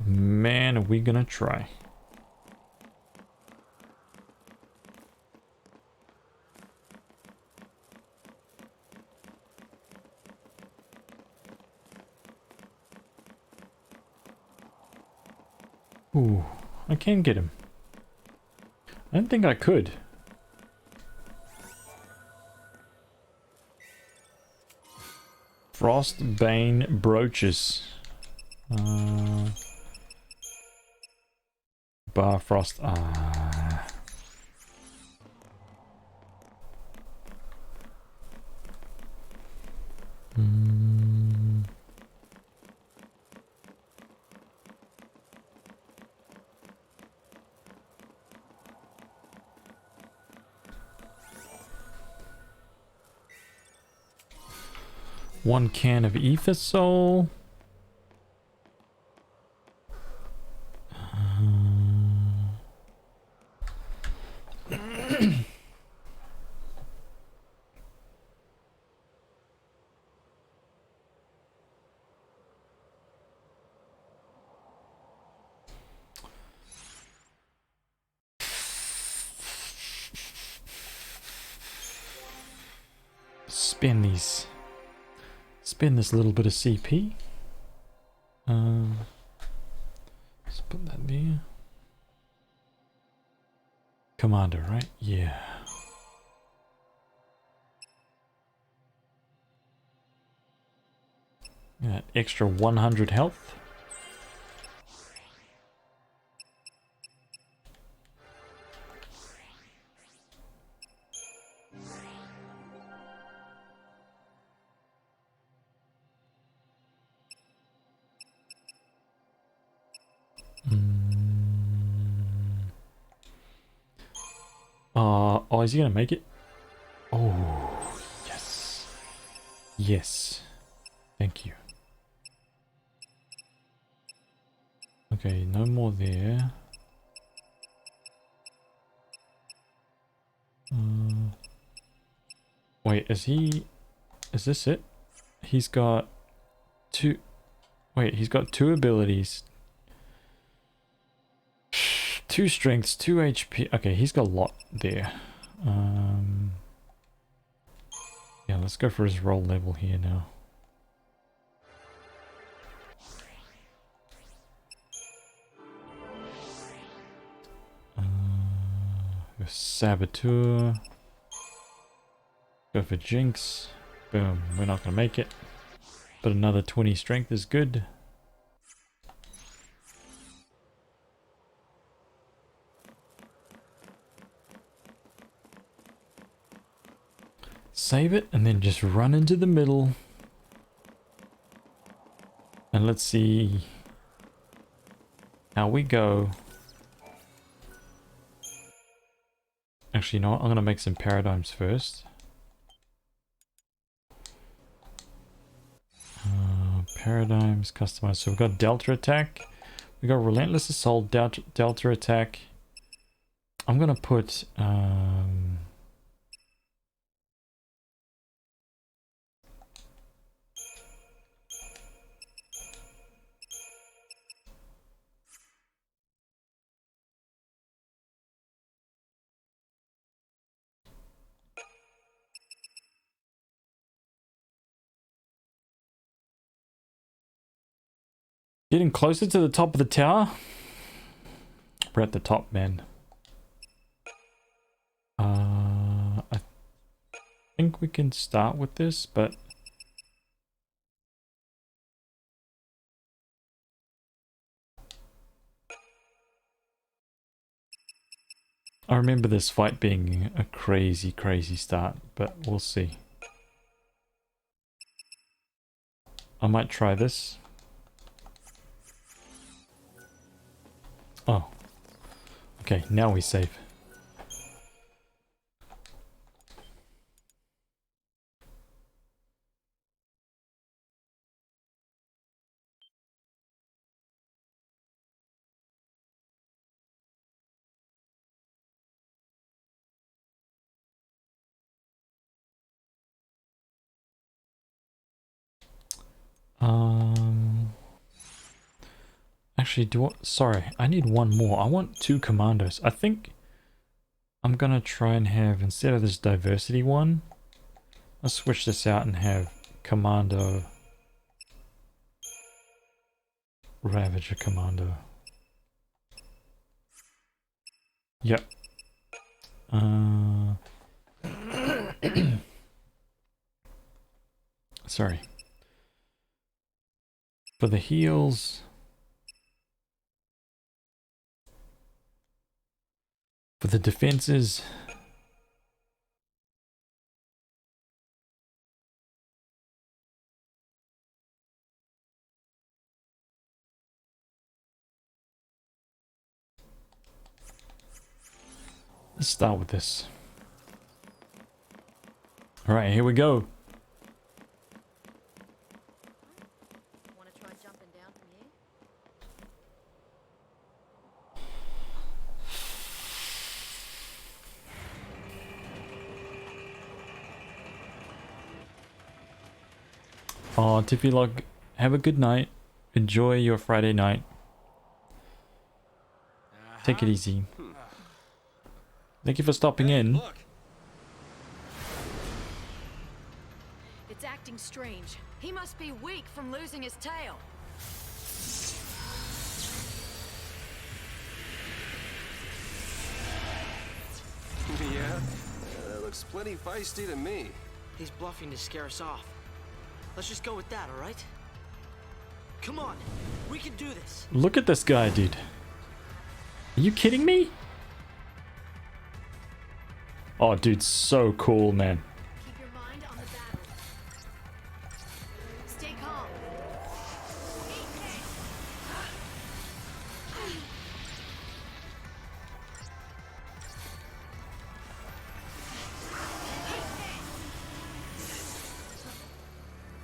Man, are we gonna try. Ooh, I can get him. I didn't think I could. Frostbane brooches. Bar frost. One can of ether soul. Spin these. Spin this little bit of CP. Let's put that there. Commander, right? Yeah. That extra 100 health. Oh, is he gonna make it? Oh, yes. Yes. Thank you. Okay, no more there. Wait, is this it? He's got two... Wait, he's got two abilities. 2 strengths, 2 HP. Okay, he's got a lot there. Yeah, let's go for his roll level here now. Saboteur. Go for Jinx. Boom, we're not gonna make it. But another 20 strength is good. Save it and then just run into the middle. And let's see how we go. Actually, you know what? I'm gonna make some paradigms first. Paradigms, customize. So we've got Delta Attack. We got Relentless Assault, Delta Attack. I'm gonna put getting closer to the top of the tower. We're at the top, man. I think we can start with this, but I remember this fight being a crazy, crazy start, but we'll see. I might try this. Oh. Okay, now we save. Actually, sorry, I need one more. I want 2 commandos. I think I'm gonna try and have, instead of this diversity one, let's switch this out and have commando, Ravager commando. Yep. Sorry. For the heals, for the defenses, let's start with this. All right, here we go. Want to try jumping down from here? Oh, Tiffy Log, have a good night. Enjoy your Friday night. Take it easy. Thank you for stopping in. Look, It's acting strange. He must be weak from losing his tail. Yeah, that looks plenty feisty to me. He's bluffing to scare us off. Let's just go with that, alright? Come on, we can do this. Look at this guy, dude. Are you kidding me? Oh, dude, so cool, man. Keep your mind on the battle. Stay calm.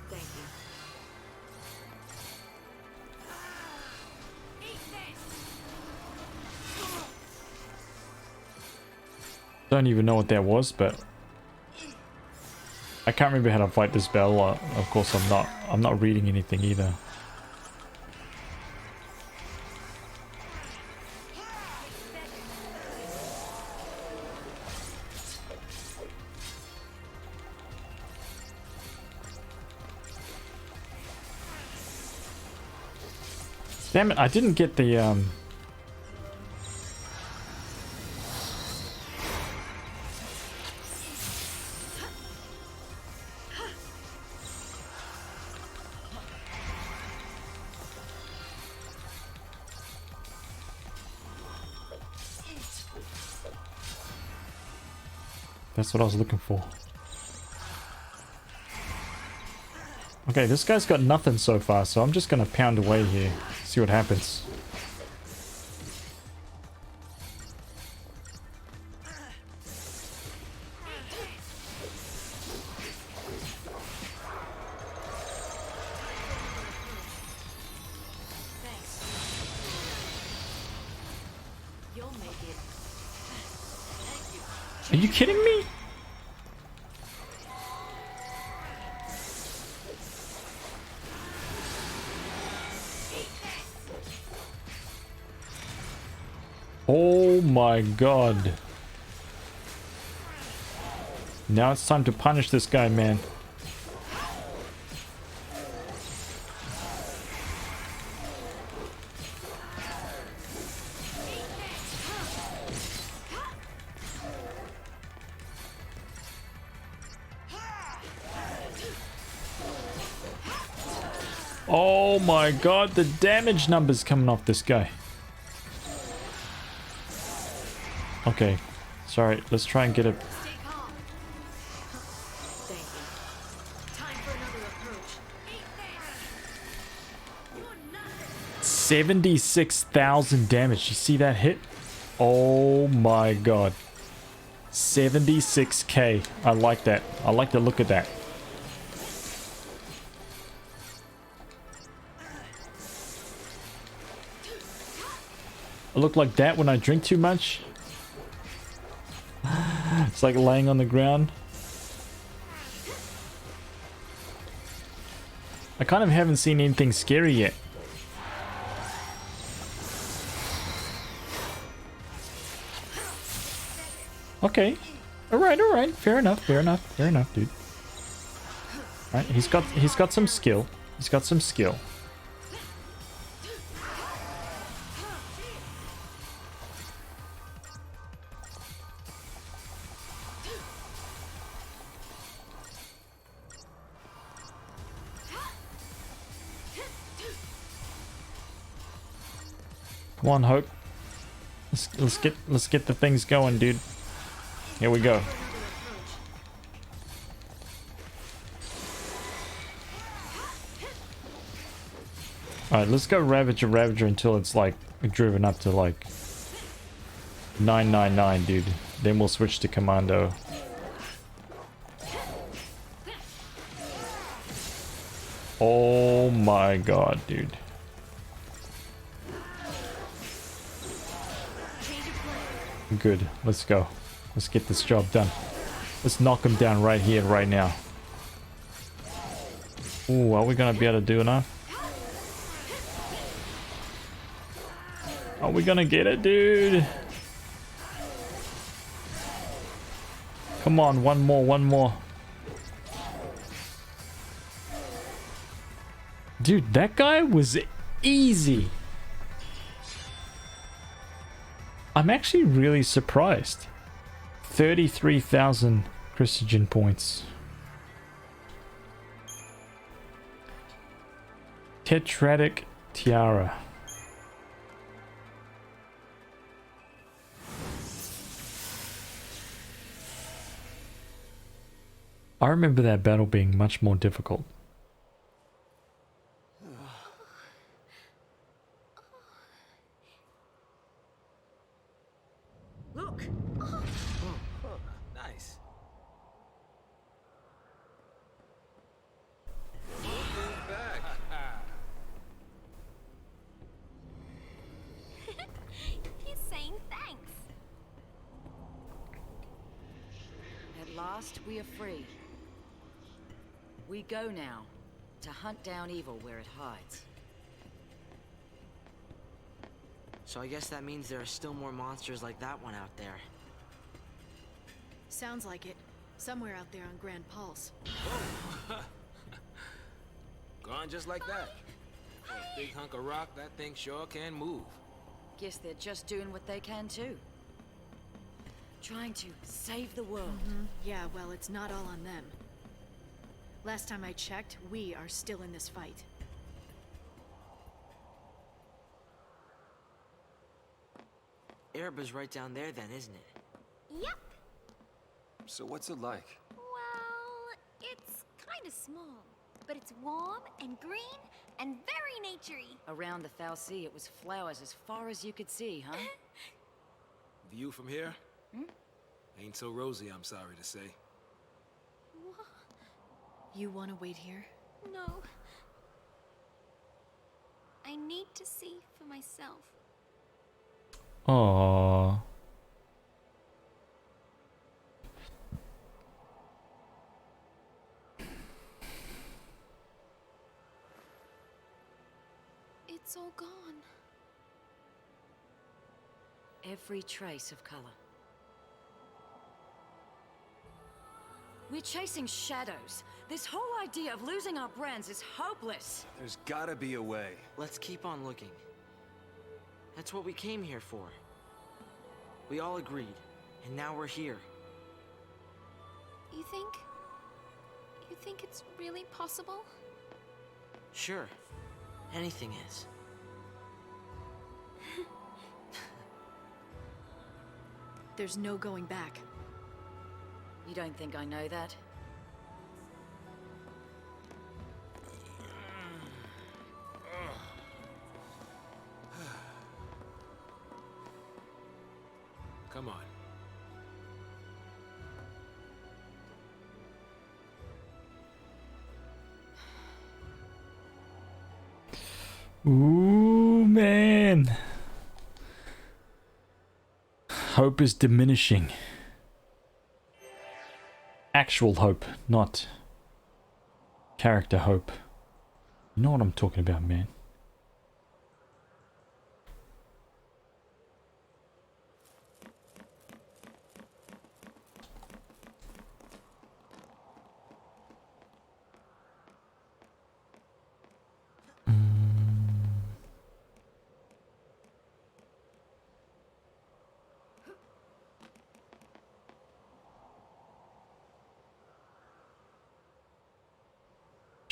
Thank you. Don't even know what that was, but I can't remember how to fight this battle. Of course, I'm not reading anything either. Damn it, I didn't get the That's what I was looking for. Okay, this guy's got nothing so far, so I'm just gonna pound away here. See what happens. You'll make it. Are you kidding me? Oh my god. Now it's time to punish this guy, man. Oh my god, the damage numbers coming off this guy. Okay, sorry, let's try and get a... Stay calm. Thank you. Time for another approach. 76,000 damage. You see that hit? Oh my god. 76k. I like that. I like the look of that. I look like that when I drink too much. It's like laying on the ground. I kind of haven't seen anything scary yet. Okay. Alright. Fair enough, dude. Alright, he's got some skill. He's got some skill. Come on, Hope. Let's get the things going, dude. Here we go. Alright, let's go Ravager until it's like driven up to like 999, dude. Then we'll switch to Commando. Oh my god, dude. Good, let's go. Let's get this job done. Let's knock him down right here, right now. Ooh, are we gonna be able to do enough? Are we gonna get it, dude? Come on, one more. Dude, that guy was easy. I'm actually really surprised. 33,000 Christian points. Tetratic Tiara. I remember that battle being much more difficult. Look! Nice. He's saying thanks. At last, we are free. We go now to hunt down evil where it hides. So I guess that means there are still more monsters like that one out there. Sounds like it. Somewhere out there on Grand Pulse. Gone just like that. For a big hunk of rock, that thing sure can move. Guess they're just doing what they can too. Trying to save the world. Yeah, well, it's not all on them. Last time I checked, we are still in this fight. Ereba's right down there then, isn't it? Yep. So what's it like? Well, it's kind of small, but it's warm and green and very naturey. Around the Foul Sea, it was flowers as far as you could see, huh? View from here? Ain't so rosy, I'm sorry to say. You want to wait here? No. I need to see for myself. Aww. It's all gone. Every trace of color. We're chasing shadows. This whole idea of losing our brands is hopeless. There's gotta be a way. Let's keep on looking. That's what we came here for. We all agreed, and now we're here. You think it's really possible? Sure. Anything is. There's no going back. You don't think I know that? Come on. Ooh, man. Hope is diminishing. Actual hope, not character hope. You know what I'm talking about, man.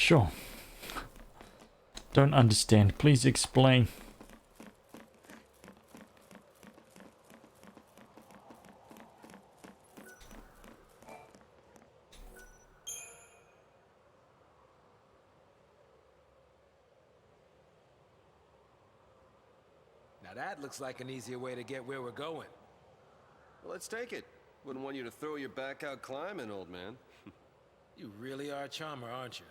Sure. Don't understand. Please explain. Now that looks like an easier way to get where we're going. Well, let's take it. Wouldn't want you to throw your back out climbing, old man. You really are a charmer, aren't you?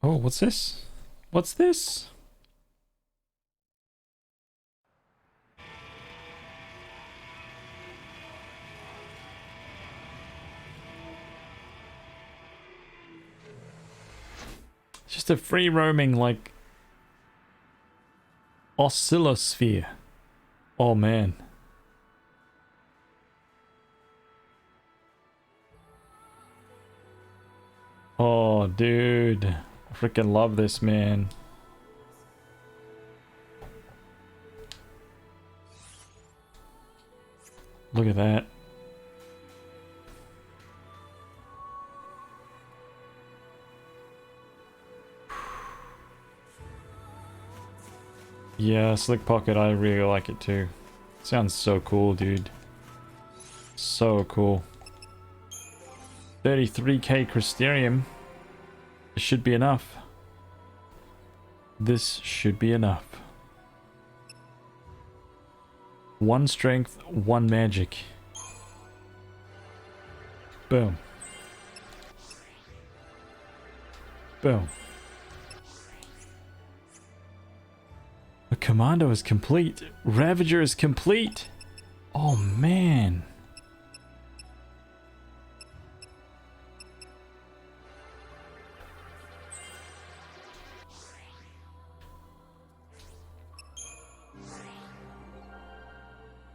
Oh, what's this? What's this? It's just a free roaming, like, oscillosphere. Oh man. Oh dude. I freaking love this, man. Look at that. Yeah, Slick Pocket, I really like it too. Sounds so cool, dude. So cool. 33k Crystarium. This should be enough. This should be enough. 1 strength, 1 magic. Boom. Boom. The commando is complete. Ravager is complete. Oh man.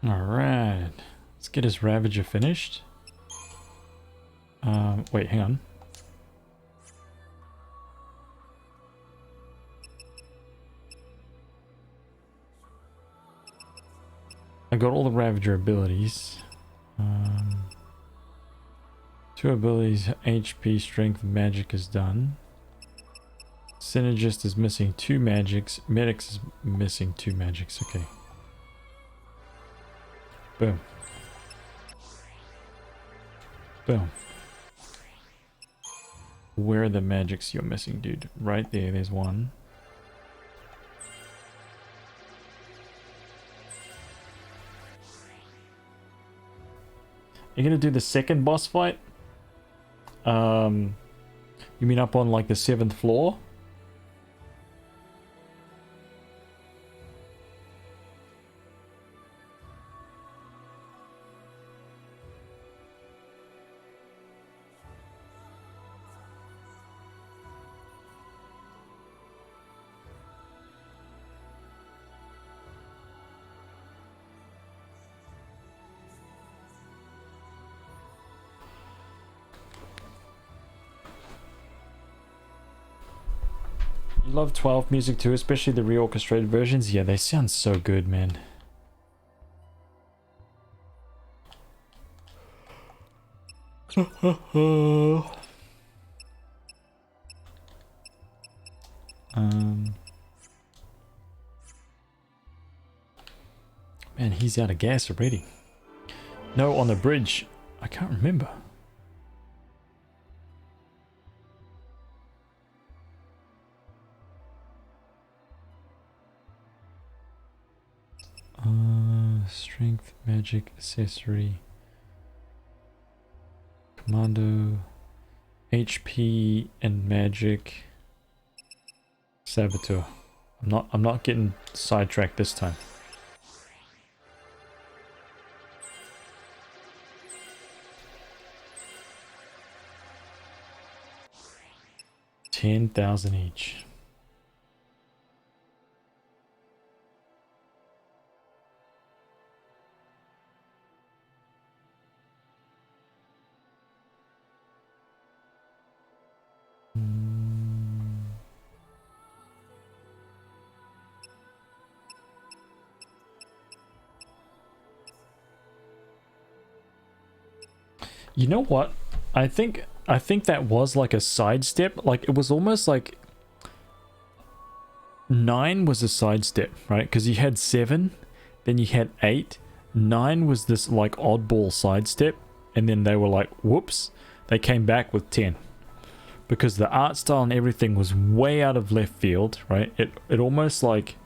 Alright. Let's get his Ravager finished. Wait, hang on. I got all the Ravager abilities. 2 abilities, HP, Strength, Magic is done. Synergist is missing 2 magics. Medics is missing 2 magics. Okay. Boom. Boom. Where are the magics you're missing, dude? Right there, there's 1. You're gonna do the second boss fight? You mean up on like the 7th floor? You love 12 music too, especially the reorchestrated versions? Yeah, they sound so good, man. Man, he's out of gas already. No, on the bridge. I can't remember. Strength, magic, accessory, commando, HP and magic, saboteur. I'm not getting sidetracked this time. $10,000 each. You know what? I think that was like a sidestep. Like it was almost like 9 was a sidestep, right? Because you had 7, then you had 8. 9 was this like oddball sidestep, and then they were like, whoops, they came back with 10. Because the art style and everything was way out of left field, right? It almost like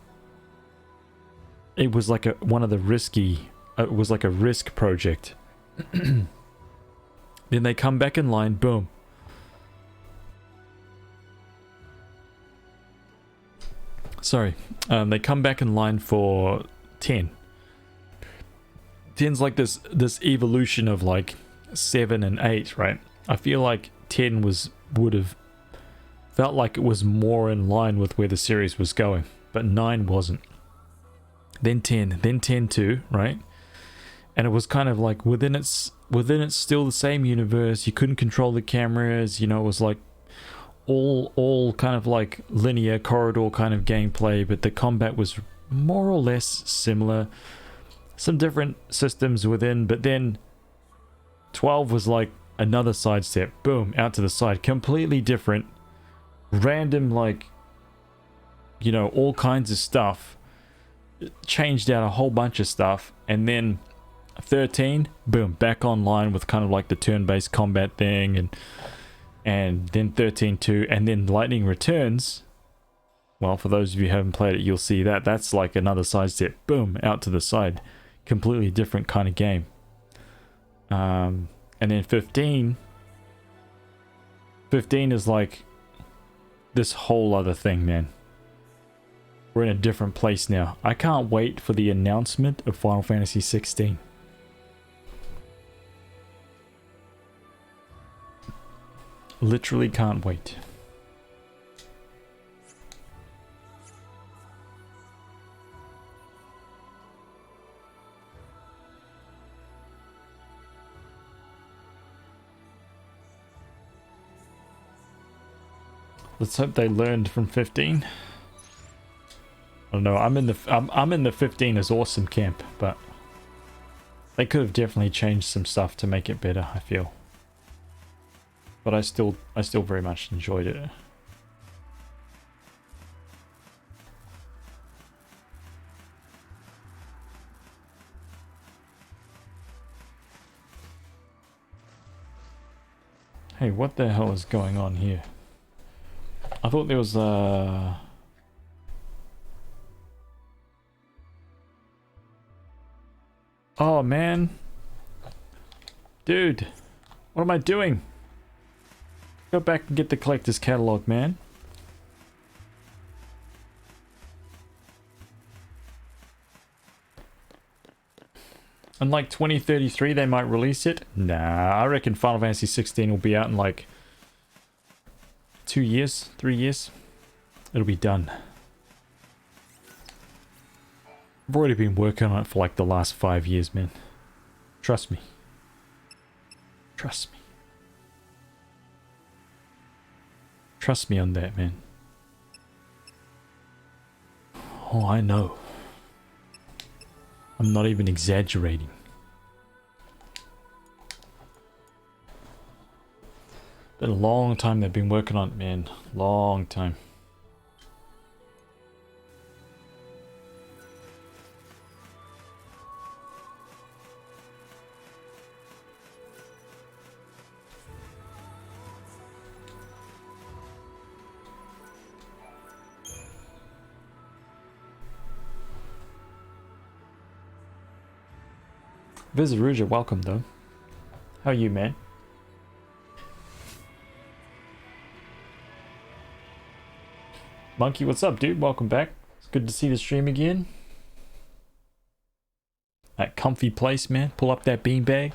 it was like one of the risky, it was like a risk project. Then they come back in line, boom. Sorry, they come back in line for 10. 10's like this evolution of like 7 and 8, right? I feel like 10 would have felt like it was more in line with where the series was going, but 9 wasn't. Then 10, then 10-2, right? And it was kind of like within it's still the same universe. You couldn't control the cameras, you know, it was like all kind of like linear corridor kind of gameplay, but the combat was more or less similar. Some different systems within, but then 12 was like another sidestep, boom, out to the side, completely different, random, like, you know, all kinds of stuff, changed out a whole bunch of stuff, and then 13, boom, back online with kind of like the turn-based combat thing, and then 13-2, and then Lightning Returns. Well, for those of you who haven't played it, you'll see that's like another sidestep, boom, out to the side, completely different kind of game. And then 15 is like this whole other thing, man. We're in a different place now. I can't wait for the announcement of Final Fantasy 16. Literally can't wait. Let's hope they learned from 15. I don't know. I'm in the 15 is awesome camp, but they could have definitely changed some stuff to make it better, I feel. But I still very much enjoyed it. Hey, what the hell is going on here? I thought there was oh man. Dude, what am I doing? Go back and get the collector's catalog, man. In like 2033 they might release it. Nah, I reckon Final Fantasy 16 will be out in like 2 years, 3 years. It'll be done. I've already been working on it for like the last 5 years, man. Trust me. Trust me. Trust me on that, man. Oh, I know. I'm not even exaggerating. Been a long time they've been working on it, man. Long time. HazVsRPG, welcome though. How are you, man? Monkey, what's up, dude? Welcome back. It's good to see the stream again. That comfy place, man. Pull up that beanbag.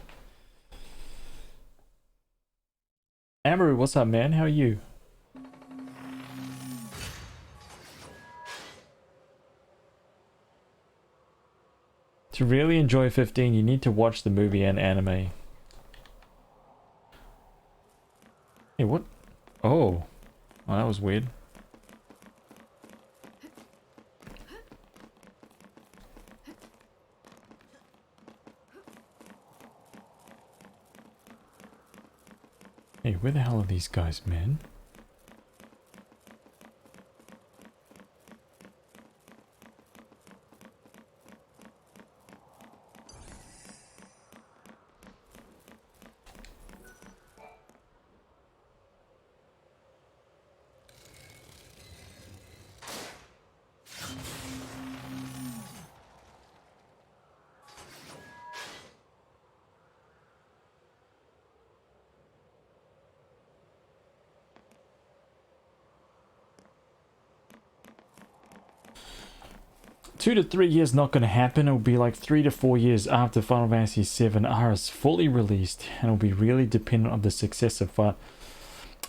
Amaru, what's up, man? How are you? To really enjoy 15, you need to watch the movie and anime. Hey, what? Oh. Oh, that was weird. Hey, where the hell are these guys, man? Two to 3 years not going to happen. It'll be like 3 to 4 years after Final Fantasy VII R is fully released, and it'll be really dependent on the success of. I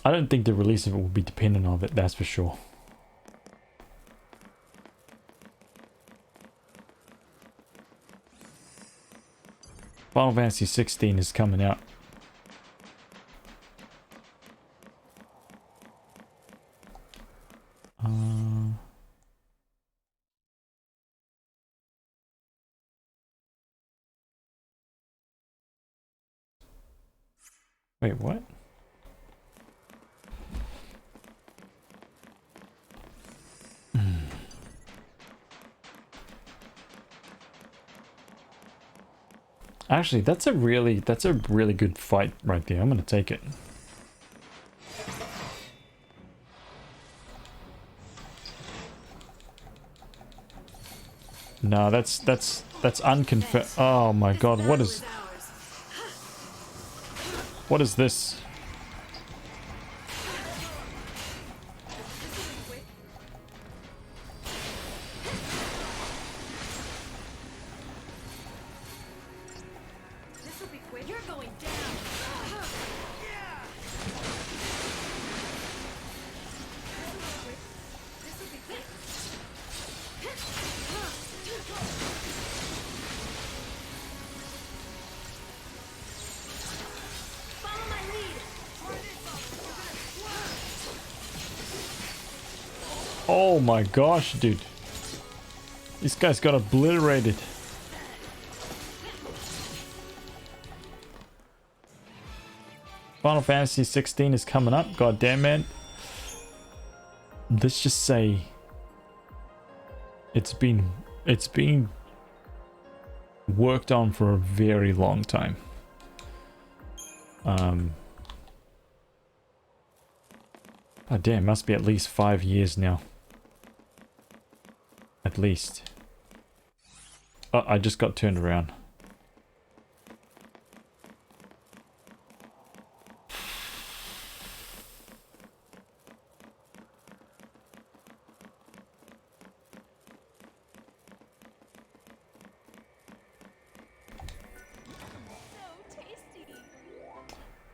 don't think the release of it will be dependent on it. That's for sure. Final Fantasy 16 is coming out. Wait, what? Actually, that's a really good fight right there. I'm gonna take it. No, that's unconfirmed. Oh my god, what is this? Oh my gosh, dude. This guy's got obliterated. Final Fantasy 16 is coming up. God damn, man. Let's just say it's been worked on for a very long time. Oh damn, must be at least 5 years now. At least. Oh, I just got turned around.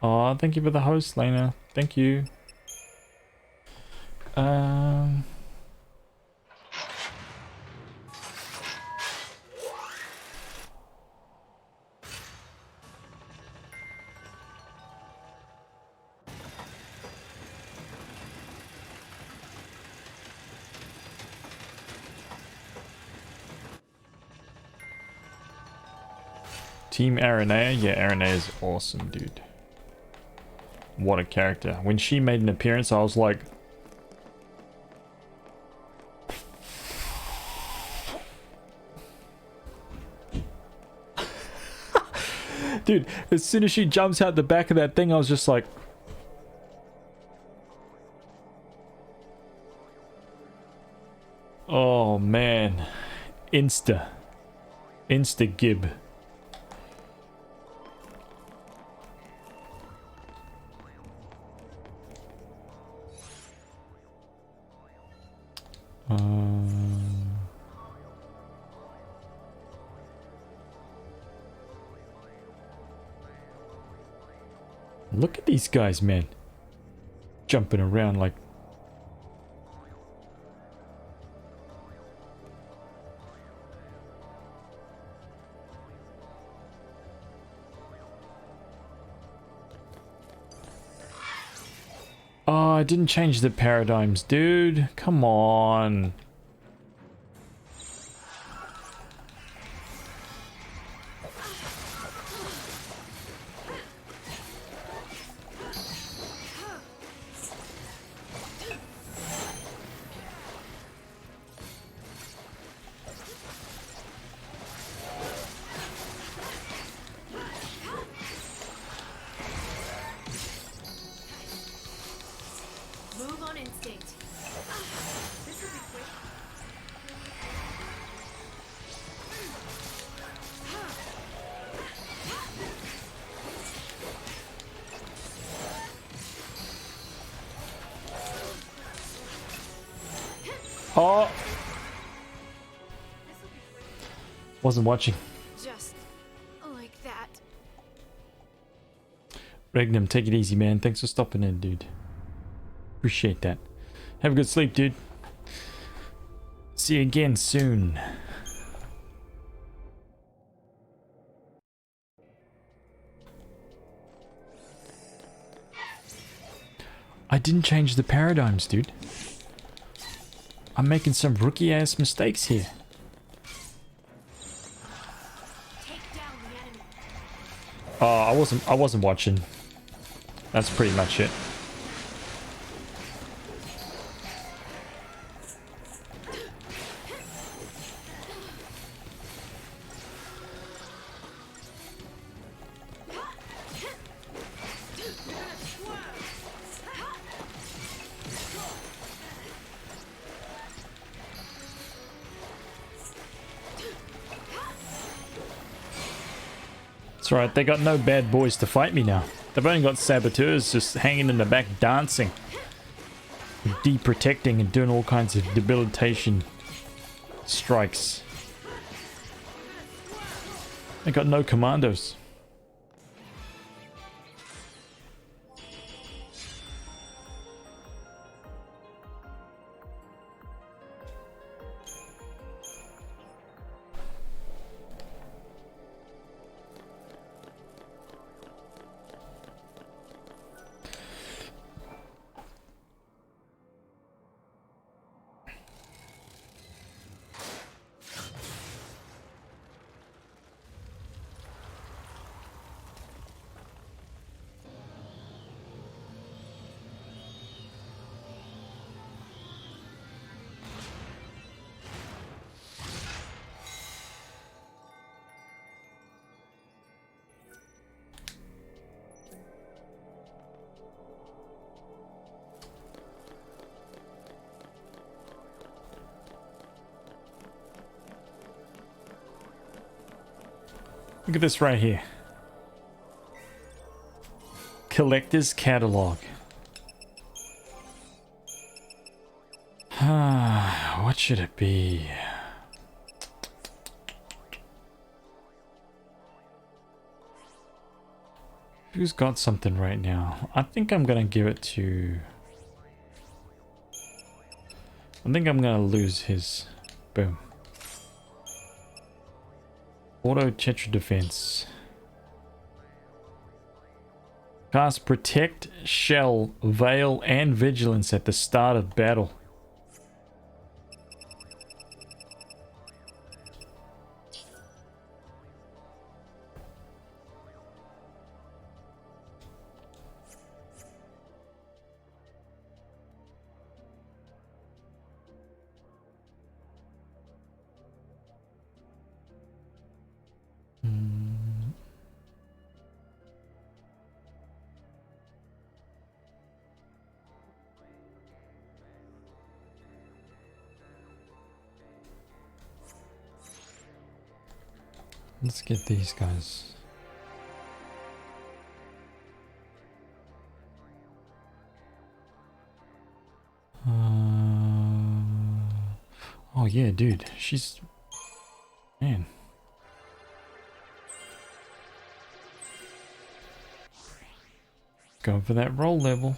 Oh, thank you for the host, Lena. Thank you. Team Aranea? Yeah, Aranea is awesome, dude. What a character. When she made an appearance, I was like... Dude, as soon as she jumps out the back of that thing, I was just like... Oh, man. Insta-gib. Look at these guys, man. Jumping around like... Oh, I didn't change the paradigms, dude. Come on. Oh! Wasn't watching. Just like that. Regnum, take it easy, man. Thanks for stopping in, dude. Appreciate that. Have a good sleep, dude. See you again soon. I didn't change the paradigms, dude. I'm making some rookie-ass mistakes here. Oh, I wasn't watching. That's pretty much it. It's alright, they got no bad boys to fight me now. They've only got saboteurs just hanging in the back dancing. De-protecting and doing all kinds of debilitation strikes. They got no commandos. Look at this right here. Collector's catalog. What should it be? Who's got something right now? I think I'm gonna give it to... I think I'm gonna lose his. Boom. Auto Tetra Defense. Cast Protect, Shell, Veil, and Vigilance at the start of battle. Let's get these guys. Oh yeah, dude. She's... Man. Going for that roll level.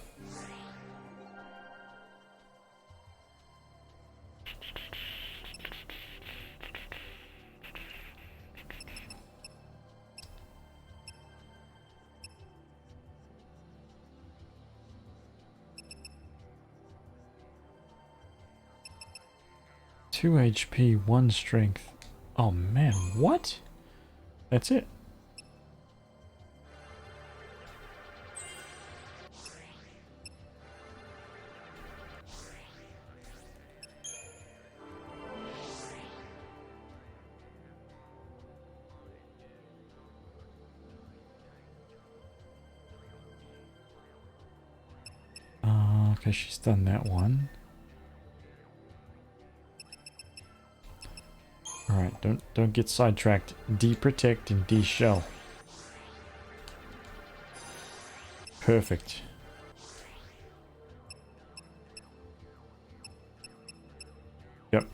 Two HP, 1 strength. Oh man, what? That's it. Okay, she's done that one. Alright, don't get sidetracked. De-protect and de-shell. Perfect. Yep.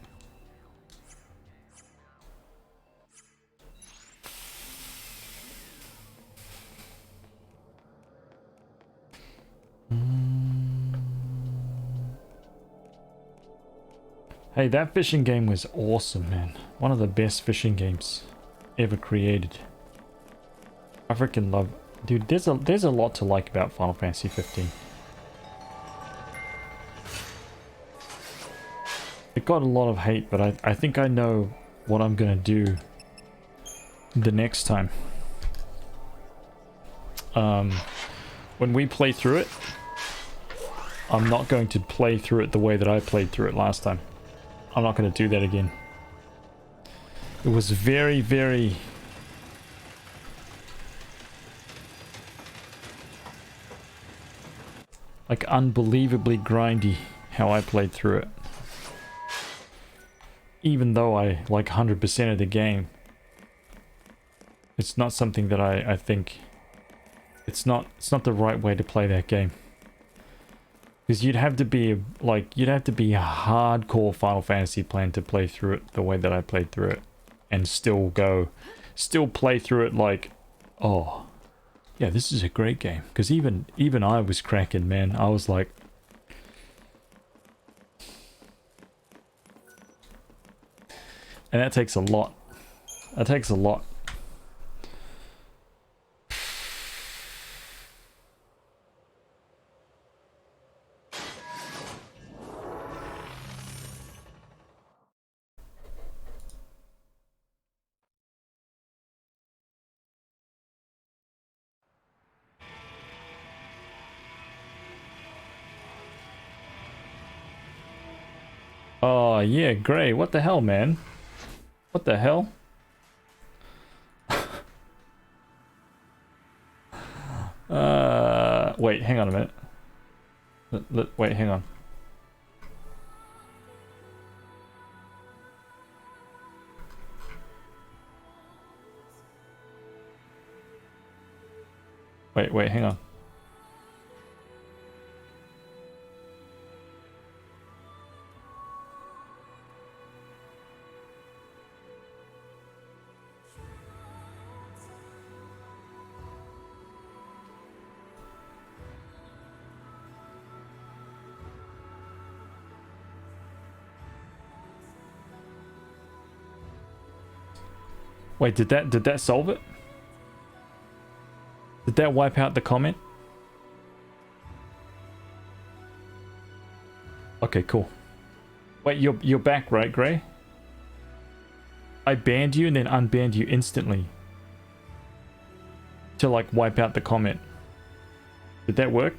Hey, that fishing game was awesome, man. One of the best fishing games ever created. I freaking love... Dude, there's a lot to like about Final Fantasy 15. It got a lot of hate, but I think I know what I'm gonna do the next time. When we play through it, I'm not going to play through it the way that I played through it last time. I'm not going to do that again. It was very, very... like unbelievably grindy how I played through it. Even though I like 100% of the game. It's not something that I think... It's not the right way to play that game. Because you'd have to be a hardcore Final Fantasy plan to play through it the way that I played through it. And still play through it like, oh, yeah, this is a great game. Because even I was cracking, man. I was like... And that takes a lot. That takes a lot. Oh, yeah, Gray. What the hell, man? What the hell? Wait, hang on a minute. Wait, hang on. Wait, hang on. Wait, did that solve it? Did that wipe out the comment? Okay, cool. Wait, you're back, right, Gray? I banned you and then unbanned you instantly. To like wipe out the comment. Did that work?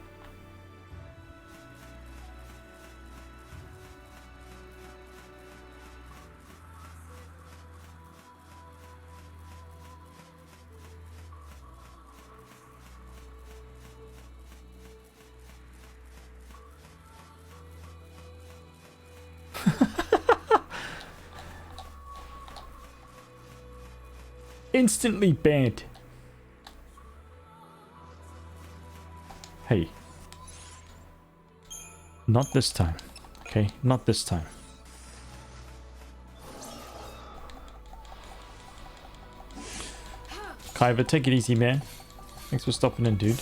Instantly banned. Hey. Not this time. Okay, not this time. Kyva, take it easy, man. Thanks for stopping in, dude.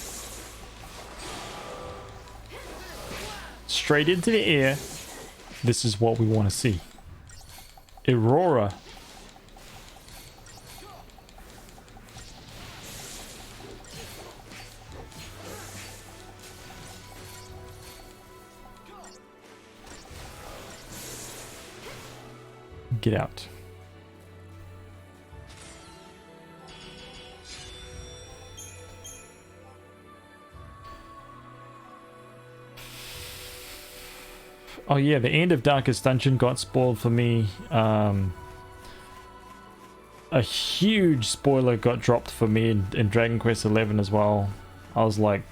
Straight into the air. This is what we want to see. Aurora. Get out. Oh yeah, the end of Darkest Dungeon got spoiled for me. A huge spoiler got dropped for me in Dragon Quest XI as well. I was like...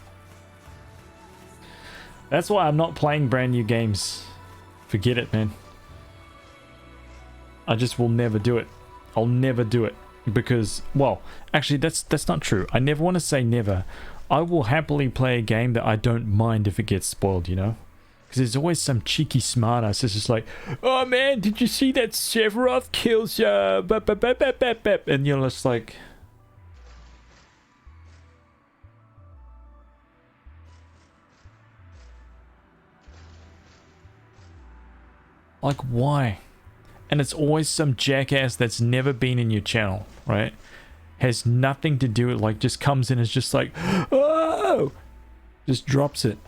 That's why I'm not playing brand new games. Forget it, man. I just will never do it. I'll never do it. Because, well, actually that's not true. I never want to say never. I will happily play a game that I don't mind if it gets spoiled, you know? Because there's always some cheeky smartass that's just like, oh man, did you see that Sephiroth kills ya? And you're just like, why? And it's always some jackass that's never been in your channel, right? Has nothing to do with, like, just comes in and is just like, oh, just drops it.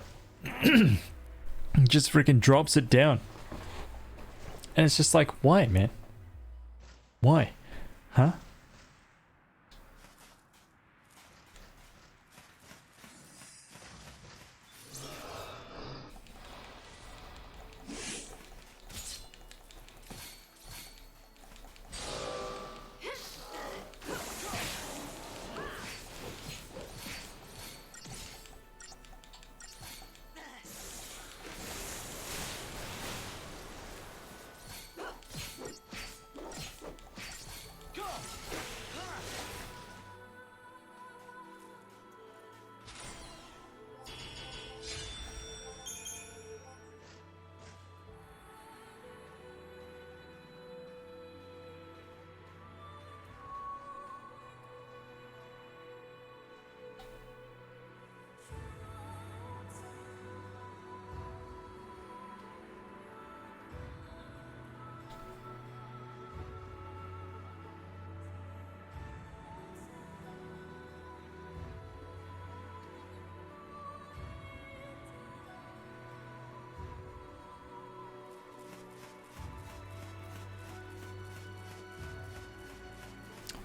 Just freaking drops it down. And it's just like, why, man? Why? Huh?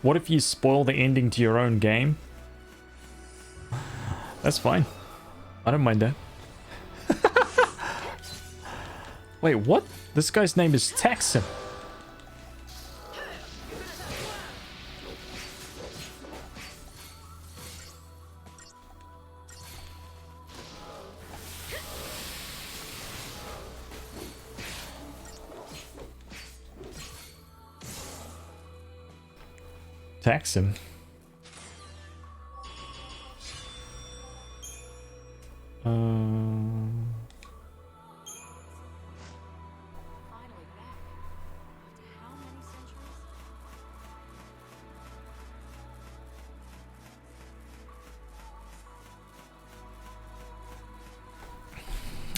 What if you spoil the ending to your own game? That's fine. I don't mind that. Wait, what? This guy's name is Texan. Tax him.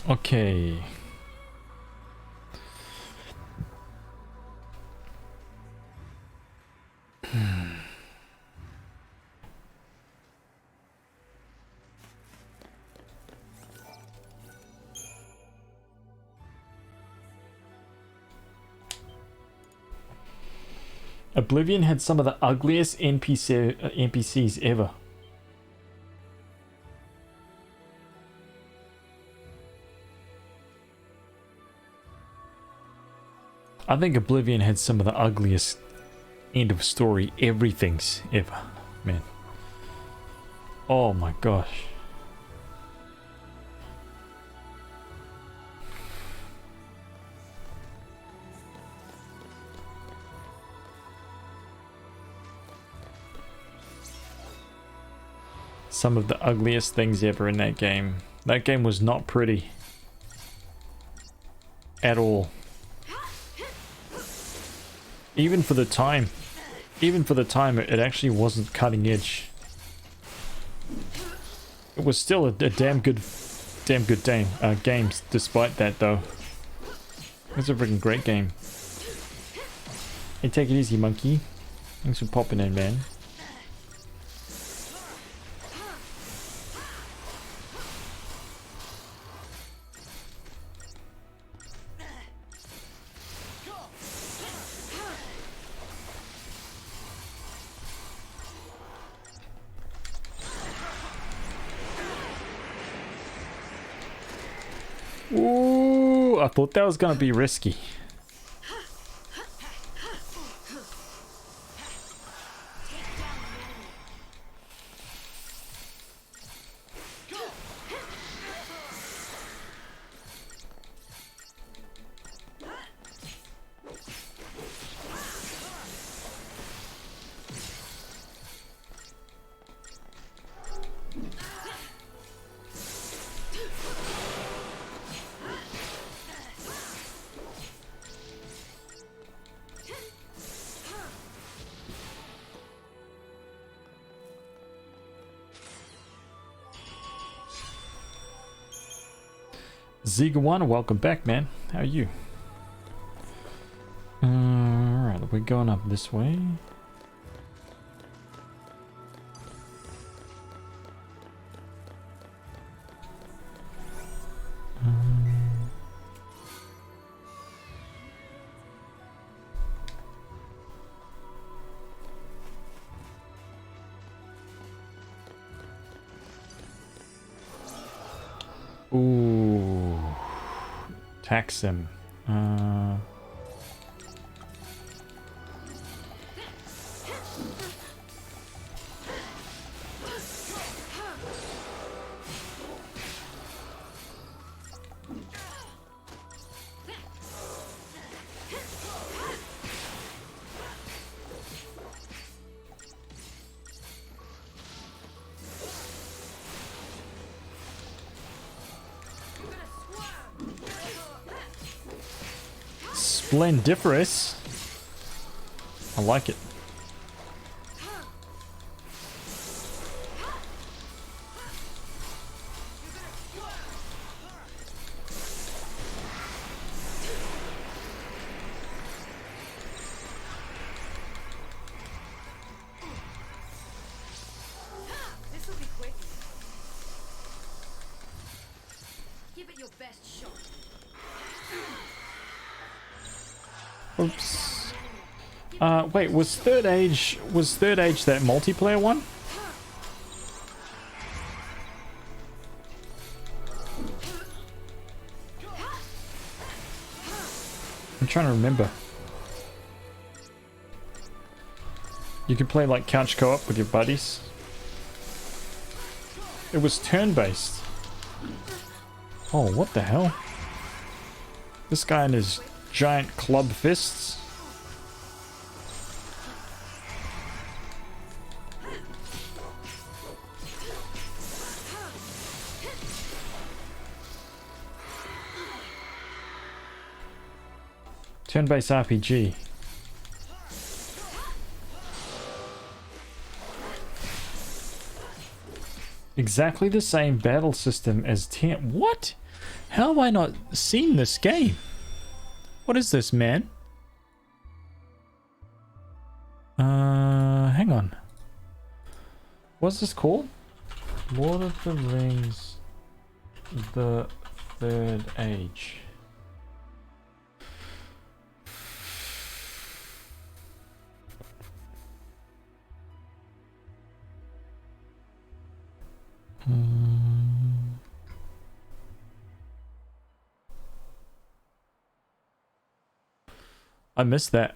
Okay. Oblivion had some of the ugliest NPCs ever. I think Oblivion had some of the ugliest end of story everything's ever, man. Oh my gosh. Some of the ugliest things ever in that game. That game was not pretty. At all. Even for the time. Even for the time, it actually wasn't cutting edge. It was still a damn good game, despite that though. It's a freaking great game. Hey, take it easy, monkey. Thanks for popping in, man. Ooh, I thought that was gonna be risky. Ziga1, welcome back, man. How are you? Alright, we're going up this way. Ooh, tax him. Splendiferous. I like it. This will be quick. Give it your best shot. Oops. Wait, was Third Age that multiplayer one? I'm trying to remember. You could play like couch co-op with your buddies. It was turn-based. Oh, what the hell? This guy and his giant club fists. Turn-based RPG. Exactly the same battle system as What? How have I not seen this game? What is this, man? Hang on. What's this called? Lord of the Rings, the Third Age. I missed that.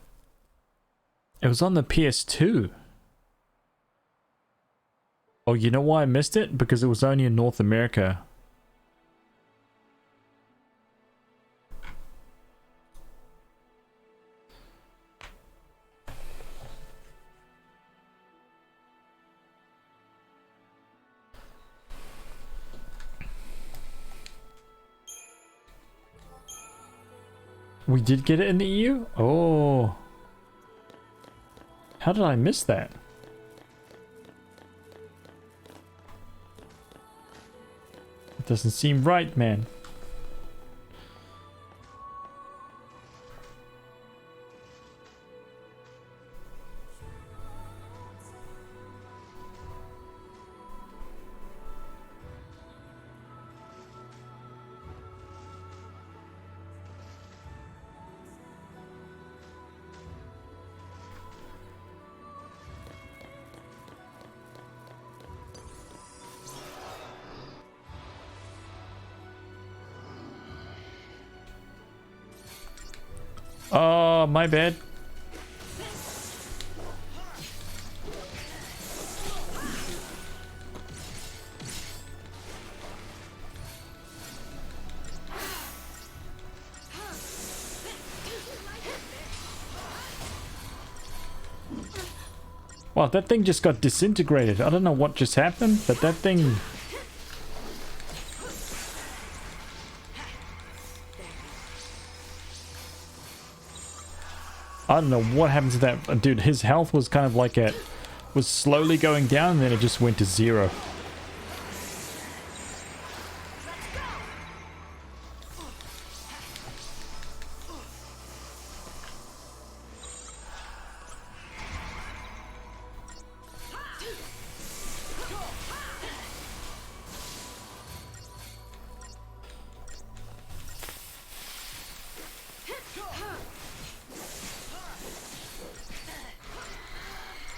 It was on the PS2. Oh, you know why I missed it? Because it was only in North America. We did get it in the EU? Oh. How did I miss that? It doesn't seem right, man. Oh, my bad. Wow, that thing just got disintegrated. I don't know what just happened, but that thing... I don't know what happened to that. Dude, his health was kind of like was slowly going down and then it just went to 0.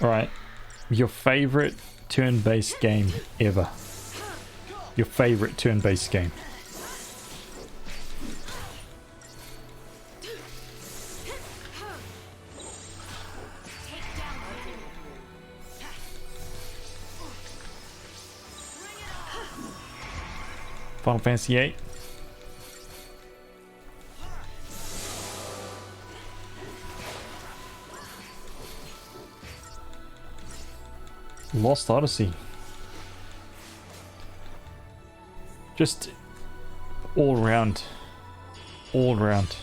Alright. Your favorite turn-based game ever. Your favorite turn-based game. Final Fantasy VIII. Lost Odyssey. Just all round. All round.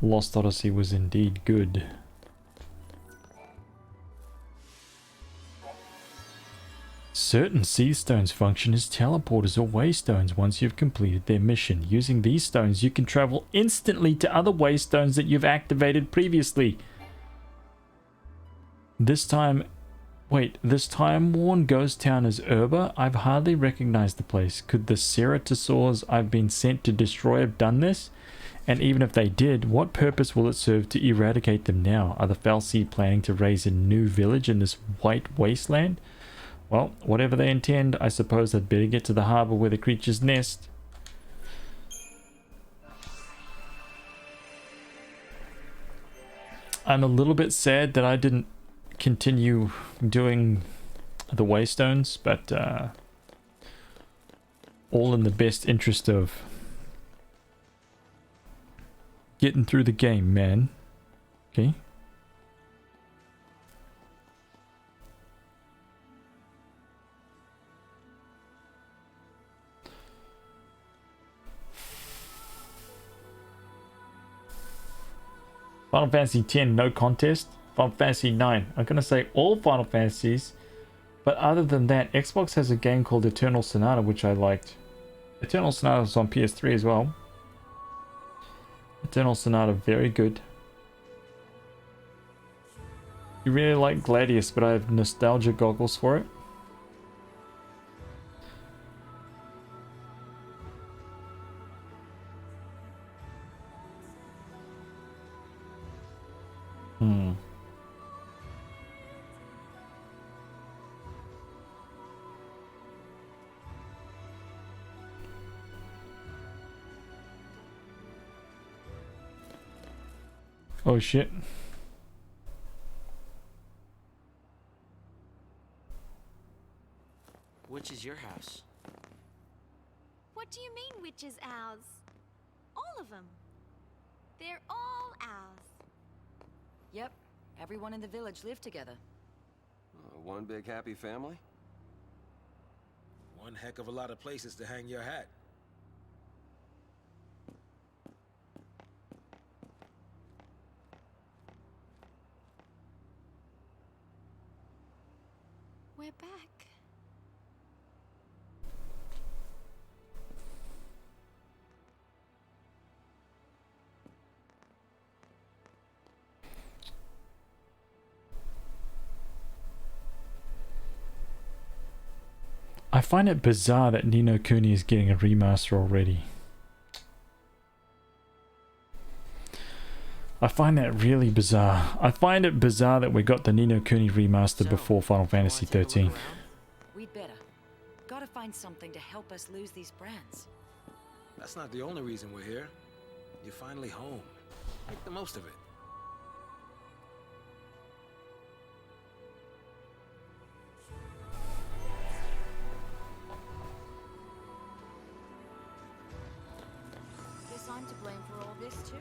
Lost Odyssey was indeed good. Certain sea stones function as teleporters or waystones once you've completed their mission. Using these stones, you can travel instantly to other waystones that you've activated previously. This time worn ghost town is Urba? I've hardly recognized the place. Could the ceratosaurs I've been sent to destroy have done this? And even if they did, what purpose will it serve to eradicate them now? Are the Fal'Cie planning to raise a new village in this white wasteland? Well, whatever they intend, I suppose I'd better get to the harbor where the creatures nest. I'm a little bit sad that I didn't continue doing the waystones, but all in the best interest of getting through the game, man. Okay. Final Fantasy X, no contest. Final Fantasy 9. I'm going to say all Final Fantasies. But other than that, Xbox has a game called Eternal Sonata, which I liked. Eternal Sonata is on PS3 as well. Eternal Sonata, very good. You really like Gladius, but I have nostalgia goggles for it. Oh shit. Which is your house? What do you mean, which is ours? All of them. They're all ours. Yep, everyone in the village lived together. One big happy family? One heck of a lot of places to hang your hat. We're back. I find it bizarre that Ni no Kuni is getting a remaster already. I find that really bizarre. I find it bizarre that we got the Ni no Kuni remaster before Final Fantasy 13. We'd better. Gotta find something to help us lose these brands. That's not the only reason we're here. You're finally home. Make the most of it. Guess I'm to blame for all this too.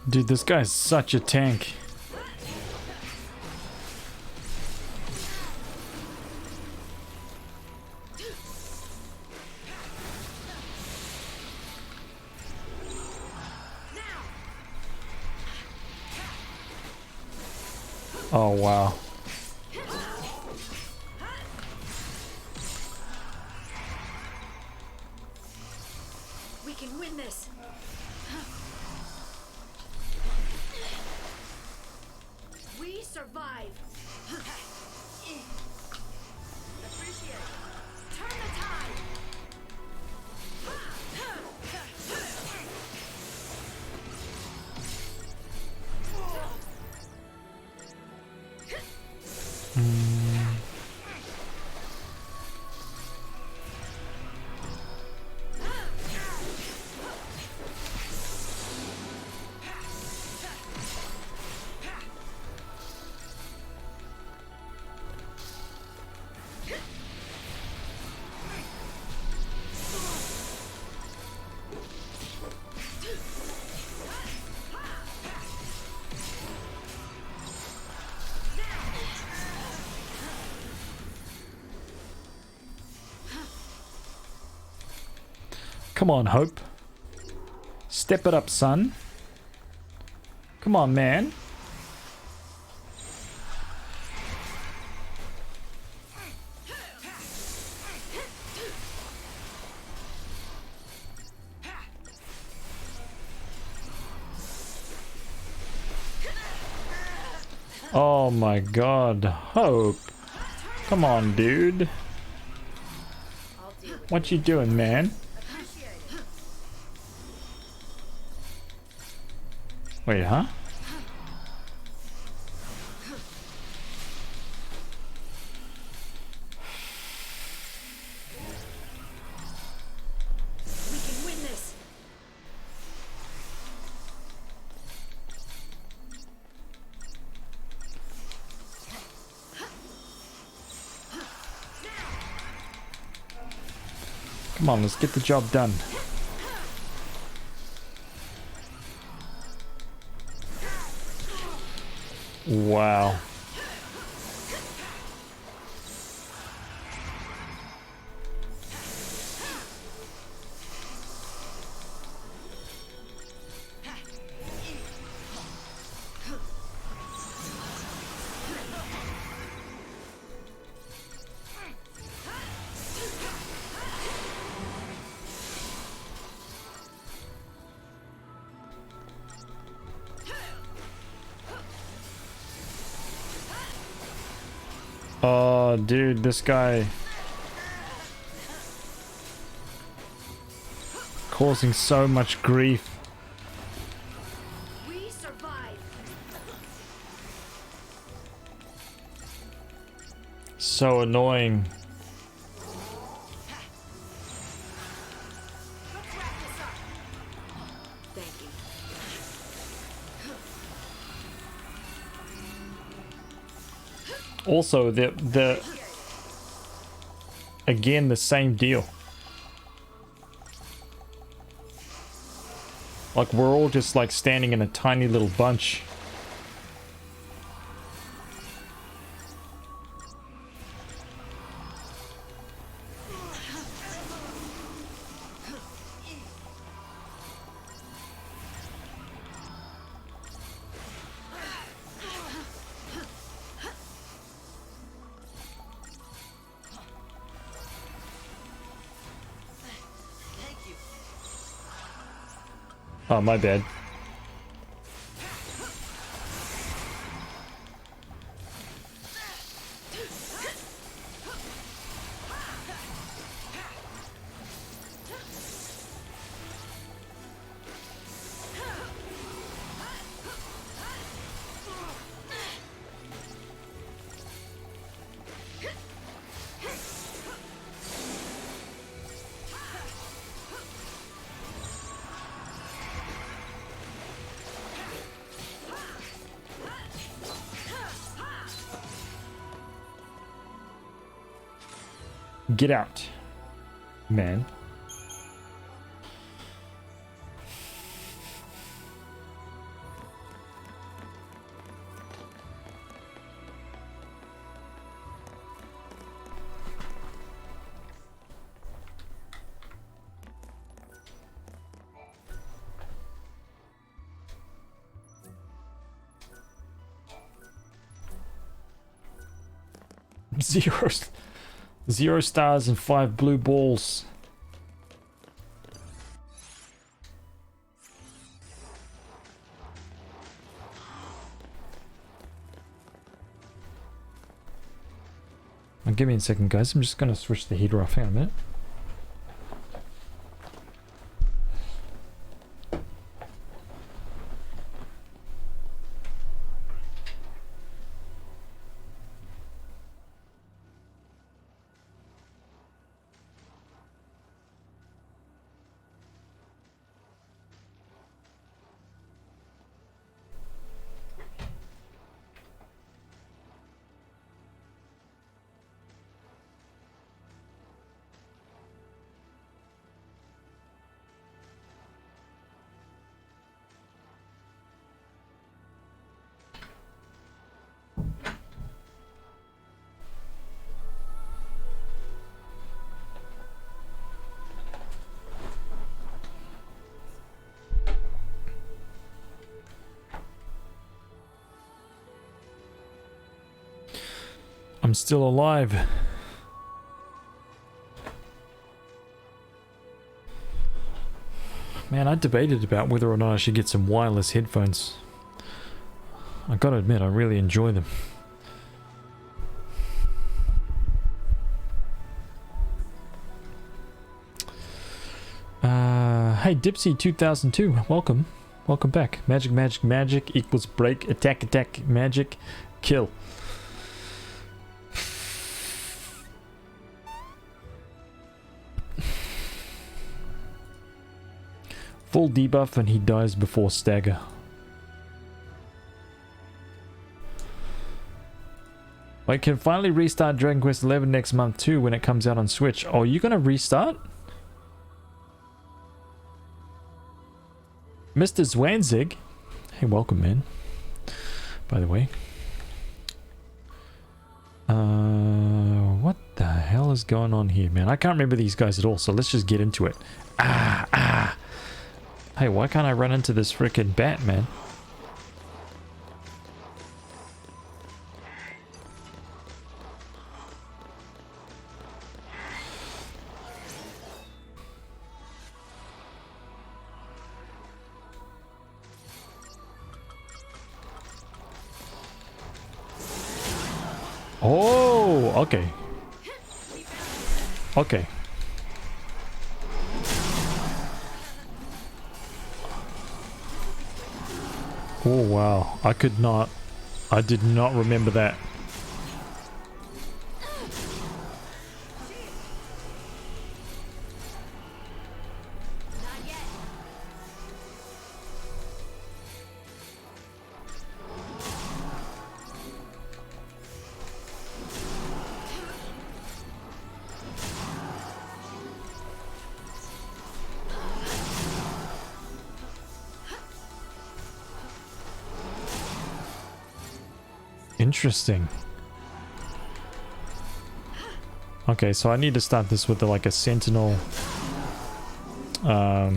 Dude, this guy's such a tank. Oh, wow. We can win this. We survive. Appreciate it. Turn the tide. Come on, Hope. Step it up, son. Come on, man. Oh my god, Hope. Come on, dude. What you doing, man? Wait, huh? We can win this. Come on, let's get the job done. Wow. Oh, dude, this guy causing so much grief. We survive. So annoying. Let's wrap this up. Thank you. Also, the again the same deal. Like we're all just like standing in a tiny little bunch. Oh, my bad. Get out, man. Zero stars and 5 blue balls. Now, give me a second, guys. I'm just gonna switch the heater off. Hang on a minute. I'm still alive. Man, I debated about whether or not I should get some wireless headphones. I gotta admit, I really enjoy them. Hey, Dipsy 2002, welcome. Welcome back. Magic, magic, magic equals break, attack, attack, magic, kill. Full debuff and he dies before stagger. I can finally restart Dragon Quest XI next month too when it comes out on Switch. Oh, you gonna restart? Mr. Zwanzig. Hey, welcome, man. By the way. What the hell is going on here, man? I can't remember these guys at all, so let's just get into it. Hey, why can't I run into this frickin' bat, man? Oh, okay. Okay. Oh wow, I did not remember that. Interesting. Okay, so I need to start this with like a sentinel. Oh,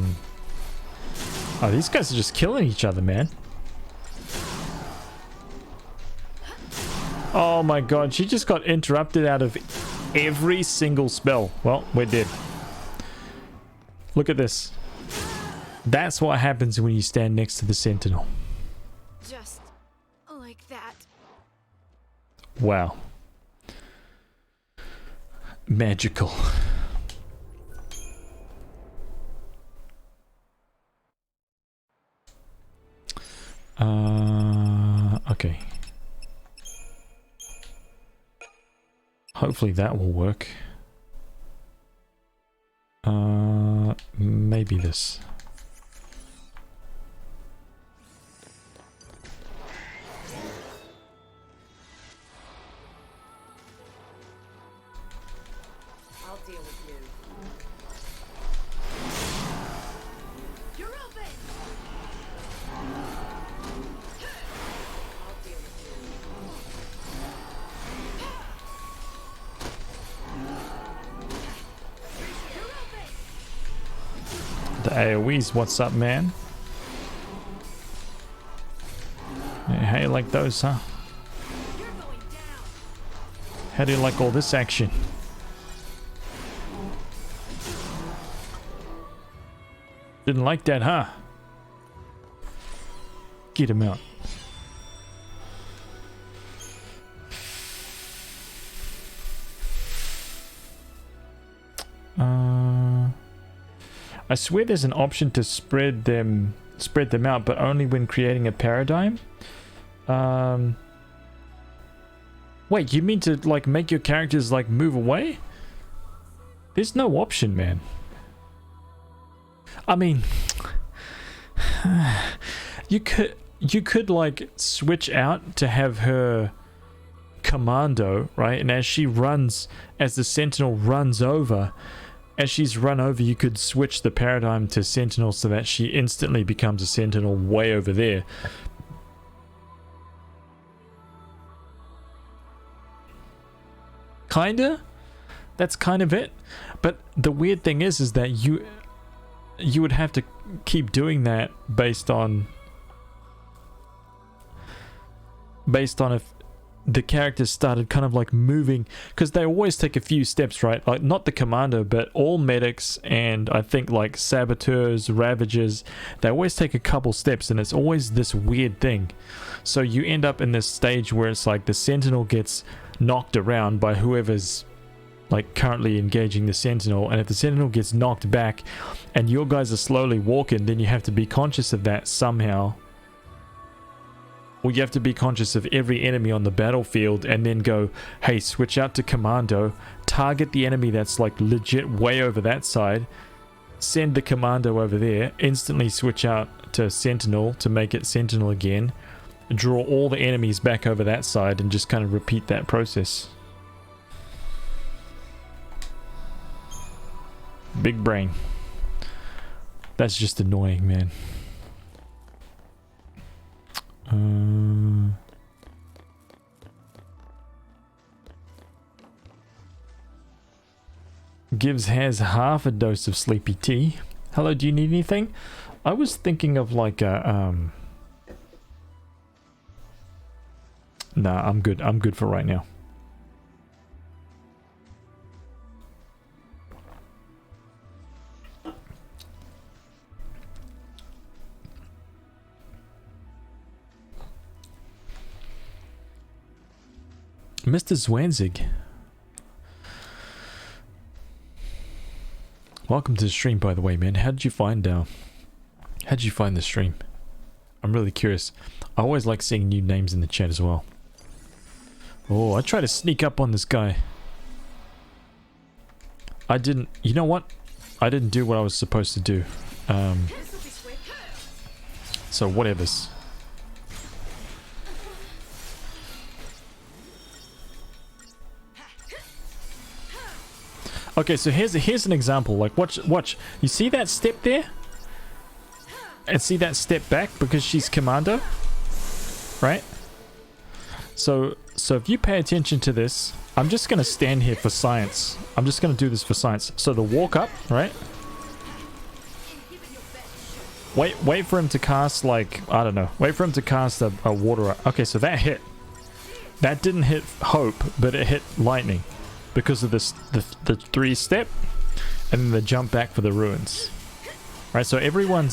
these guys are just killing each other, man. Oh my god, she just got interrupted out of every single spell. Well, we're dead. Look at this. That's what happens when you stand next to the sentinel. Just like that. Wow. Magical. Okay. Hopefully that will work. Maybe this. I'll deal with you. You're open. I'll deal with you. The AoEs, what's up, man? Hey, like those, huh? You're going down. How do you like all this action? Didn't like that, huh? Get him out. I swear there's an option to spread them out, but only when creating a paradigm. Wait, you mean to like make your characters like move away? There's no option, man. I mean, you could like switch out to have her commando, right? And as the sentinel runs over, as she's run over, you could switch the paradigm to sentinel so that she instantly becomes a sentinel way over there. Kinda? That's kind of it. But the weird thing is that you would have to keep doing that based on if the characters started kind of like moving, because they always take a few steps, right? Like not the commando, but all medics and I think like saboteurs, ravagers, they always take a couple steps, and it's always this weird thing. So you end up in this stage where it's like the sentinel gets knocked around by whoever's like currently engaging the sentinel, and if the sentinel gets knocked back and your guys are slowly walking, then you have to be conscious of that somehow. Or you have to be conscious of every enemy on the battlefield and then go, hey, switch out to commando, target the enemy that's like legit way over that side, send the commando over there, instantly switch out to sentinel to make it sentinel again, draw all the enemies back over that side, and just kind of repeat that process. Big brain. That's just annoying, man. Gives Haz half a dose of sleepy tea. Hello, do you need anything? I was thinking of like a Nah, I'm good. I'm good for right now. Mr. Zwanzig. Welcome to the stream, by the way, man. How did you find the stream? I'm really curious. I always like seeing new names in the chat as well. Oh, I tried to sneak up on this guy. I didn't. You know what? I didn't do what I was supposed to do. So whatevers. Okay, so here's an example. Like, watch. You see that step there? And see that step back because she's commando? Right? So if you pay attention to this, I'm just going to stand here for science. I'm just going to do this for science. So the walk up, right? Wait for him to cast, like, I don't know. Wait for him to cast a water. Okay, so that hit. That didn't hit Hope, but it hit Lightning. Because of this, the 3-step, and then the jump back for the ruins. Right, so everyone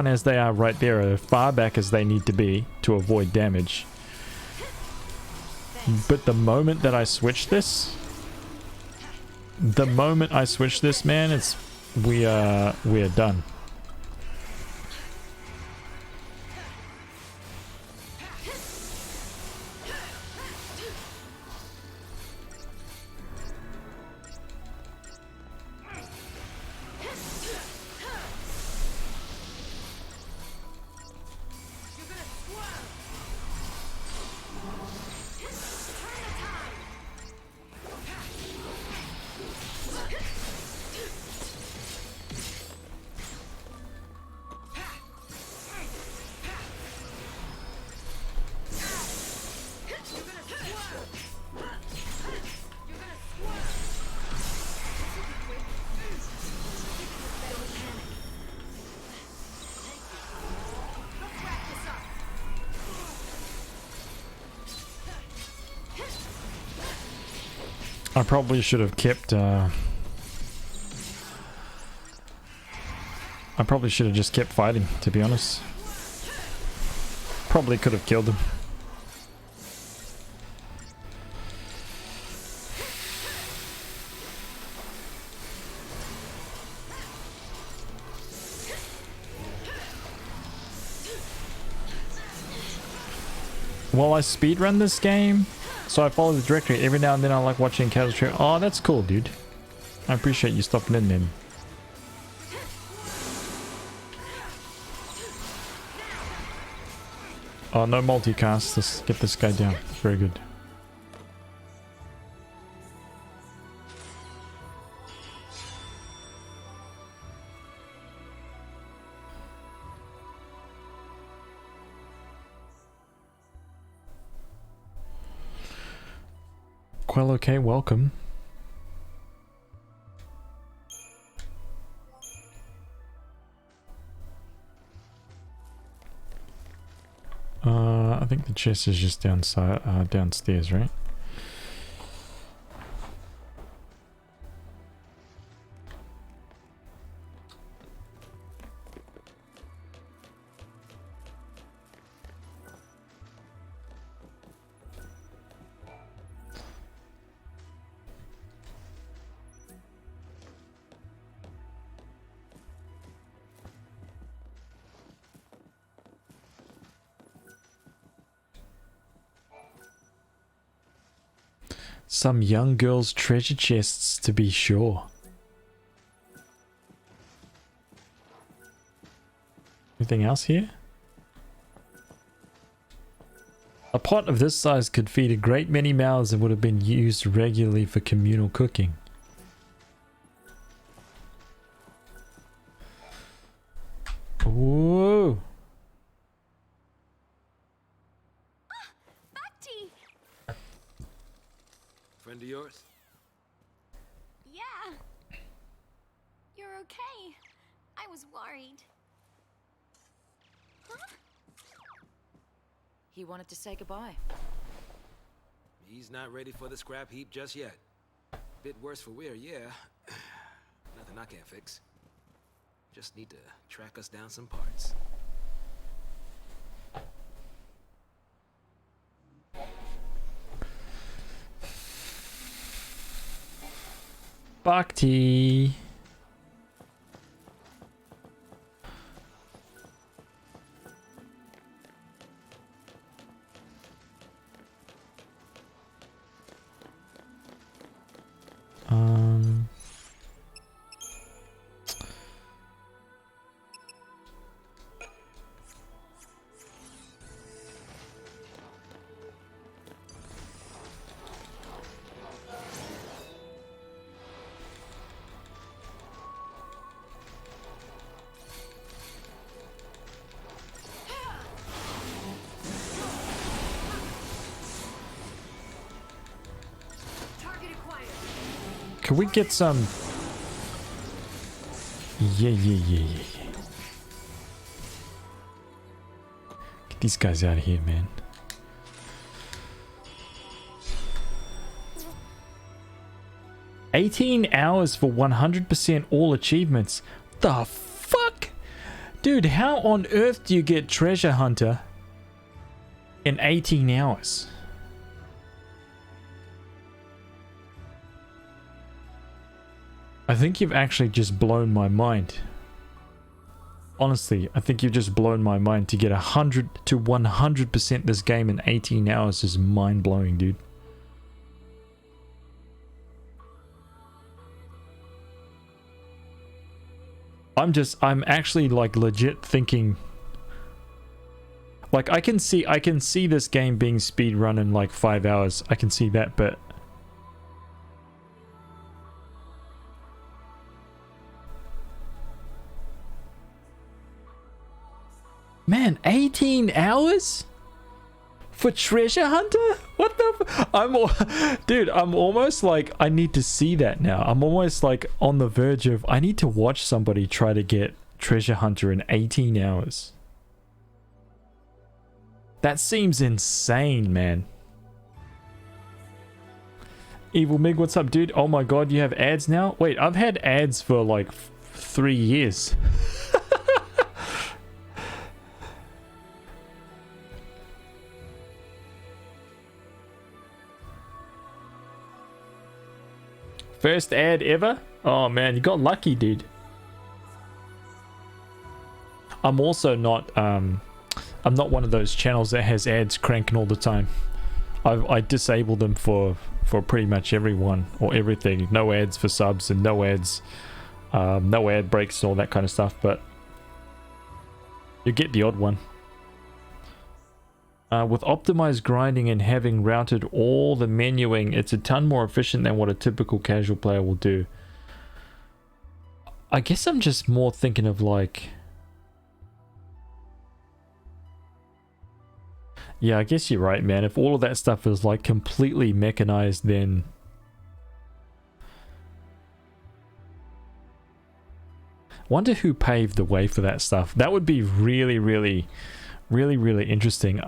as they are right there are as far back as they need to be to avoid damage. But the moment that I switch this, man, we are done. I probably should have kept I probably should have just kept fighting, to be honest. Probably could have killed him. Well, I speedrun this game, so I follow the directory. Every now and then I like watching Casual Stream. Oh, that's cool, dude. I appreciate you stopping in, man. Oh, no multicast. Let's get this guy down. Very good. Well, okay, welcome. I think the chest is just downstairs, right? Some young girl's treasure chests, to be sure. Anything else here? A pot of this size could feed a great many mouths and would have been used regularly for communal cooking. Whoa! Friend of yours? Yeah. You're okay. I was worried. Huh? He wanted to say goodbye. He's not ready for the scrap heap just yet. Bit worse for wear, yeah. Nothing I can't fix. Just need to track us down some parts. Bhakti. Can we get some? Yeah. Get these guys out of here, man. $18 for 100% all achievements. The fuck? Dude, how on earth do you get Treasure Hunter in 18 hours? I think you've actually just blown my mind. Honestly, I think you've just blown my mind. To get 100 to 100% this game in 18 hours is mind-blowing, dude. I'm actually like legit thinking, like I can see this game being speed run in like 5 hours. I can see that, but man, 18 hours for Treasure Hunter? What the dude, I'm almost like I need to see that now. I'm almost like on the verge of I need to watch somebody try to get Treasure Hunter in 18 hours. That seems insane, man. Evil Mig, what's up, dude? Oh my god, you have ads now? Wait, I've had ads for like 3 years. First ad ever? Oh man, you got lucky, dude. I'm also not I'm not one of those channels that has ads cranking all the time. I disable them for pretty much everyone or everything. No ads for subs and no ads, no ad breaks and all that kind of stuff, but you get the odd one. With optimized grinding and having routed all the menuing, it's a ton more efficient than what a typical casual player will do. I guess I'm just more thinking of like... Yeah, I guess you're right, man. If all of that stuff is like completely mechanized, then... Wonder who paved the way for that stuff. That would be really, really, really, really interesting.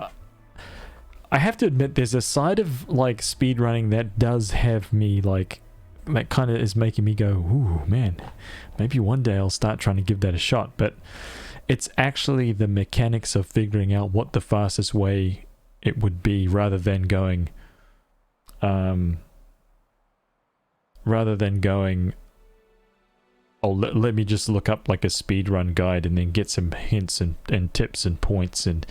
I have to admit, there's a side of like speedrunning that does have me like, that kind of is making me go, ooh, man, maybe one day I'll start trying to give that a shot. But it's actually the mechanics of figuring out what the fastest way it would be, rather than going, oh, let me just look up like a speedrun guide and then get some hints and tips and points and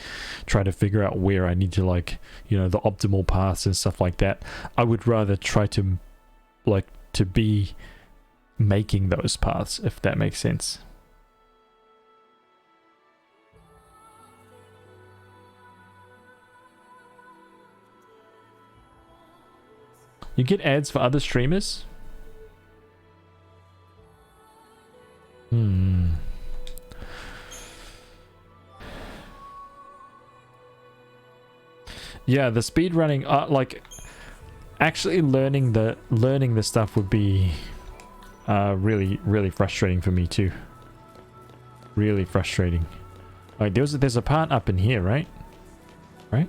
try to figure out where I need to, like, you know, the optimal paths and stuff like that. I would rather try to, like, to be making those paths, if that makes sense. You get ads for other streamers? Yeah, the speedrunning, like actually learning the stuff would be really frustrating for me too. Really frustrating. Like there's a part up in here, right? Right?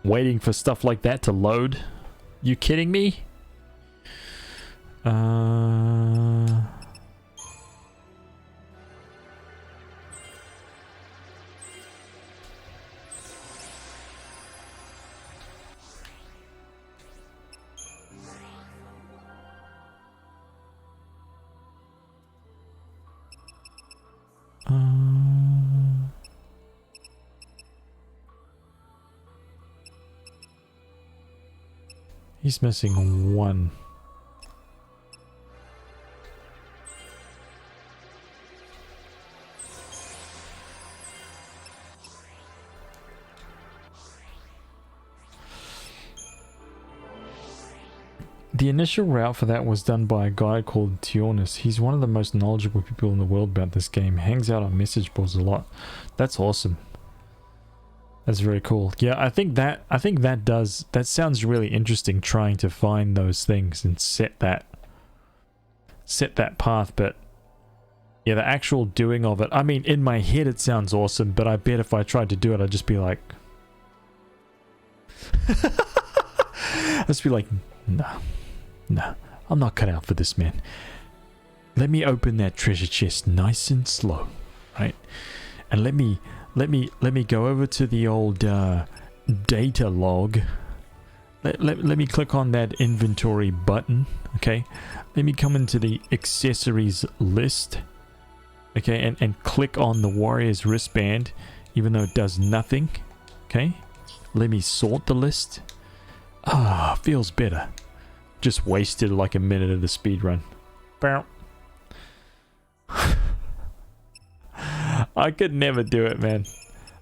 Waiting for stuff like that to load. You kidding me? He's missing one. The initial route for that was done by a guy called Tionis. He's one of the most knowledgeable people in the world about this game. Hangs out on message boards a lot. That's awesome. That's very cool. Yeah, I think that sounds really interesting, trying to find those things and set that path. But yeah, the actual doing of it, I mean, in my head it sounds awesome, but I bet if I tried to do it, I'd just be like I'd just be like, no, I'm not cut out for this, man. Let me open that treasure chest nice and slow, right? And let me go over to the old data log. Let me click on that inventory button, okay? Let me come into the accessories list, okay, and click on the warrior's wristband, even though it does nothing, okay? Let me sort the list. Ah, feels better. Just wasted like a minute of the speed run. I could never do it, man.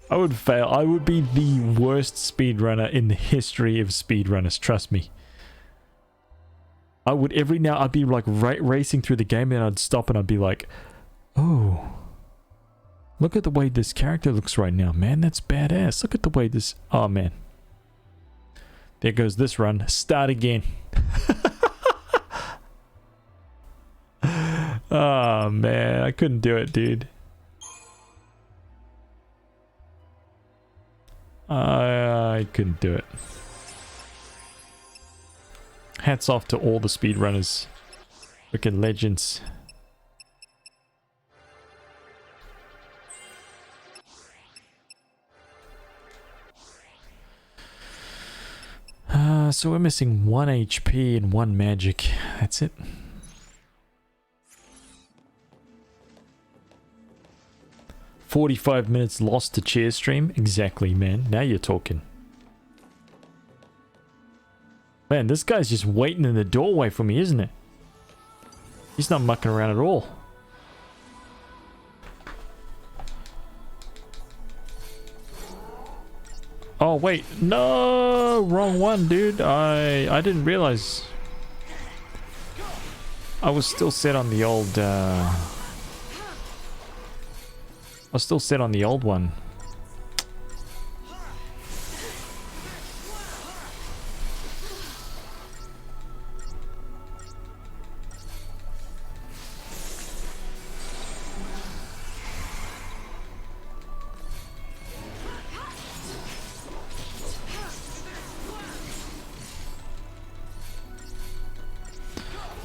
I would fail. I would be the worst speedrunner in the history of speedrunners, trust me. I would I'd be like racing through the game and I'd stop and I'd be like, oh, look at the way this character looks right now, man. That's badass. Look at the way this, oh man. There goes this run. Start again. Oh Oh man, I couldn't do it, dude. I couldn't do it. Hats off to all the speedrunners. Freaking legends. So we're missing 1 HP and 1 magic. That's it. "45 minutes lost to chair stream." Exactly, man. Now you're talking. Man, this guy's just waiting in the doorway for me, isn't it? He's not mucking around at all. Oh wait, no, wrong one, dude. I didn't realize. I was still set on the old. I was still set on the old one.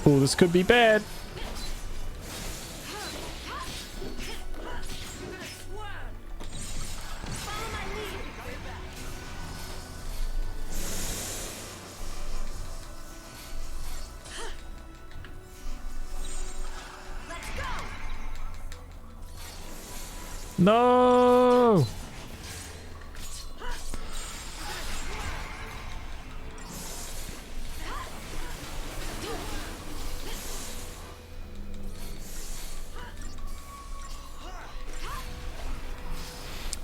Oh, this could be bad. No!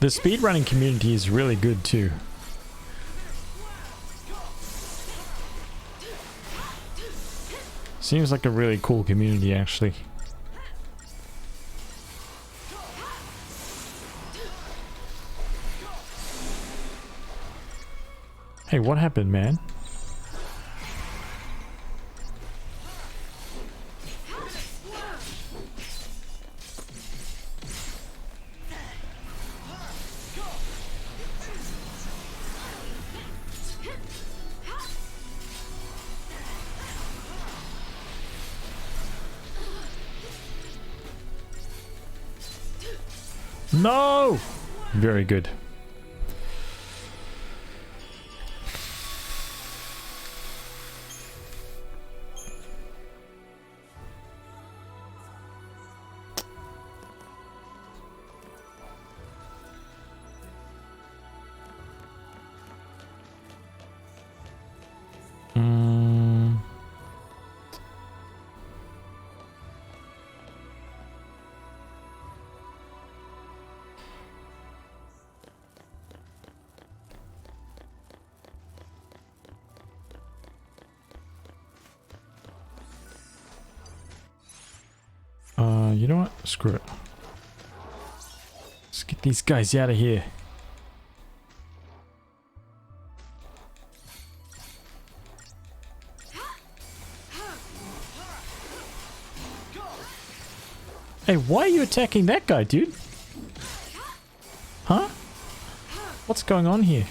The speedrunning community is really good too. Seems like a really cool community, actually. Hey, what happened, man? No! Very good. You know what? Screw it. Let's get these guys out of here. Hey, why are you attacking that guy, dude? Huh? What's going on here?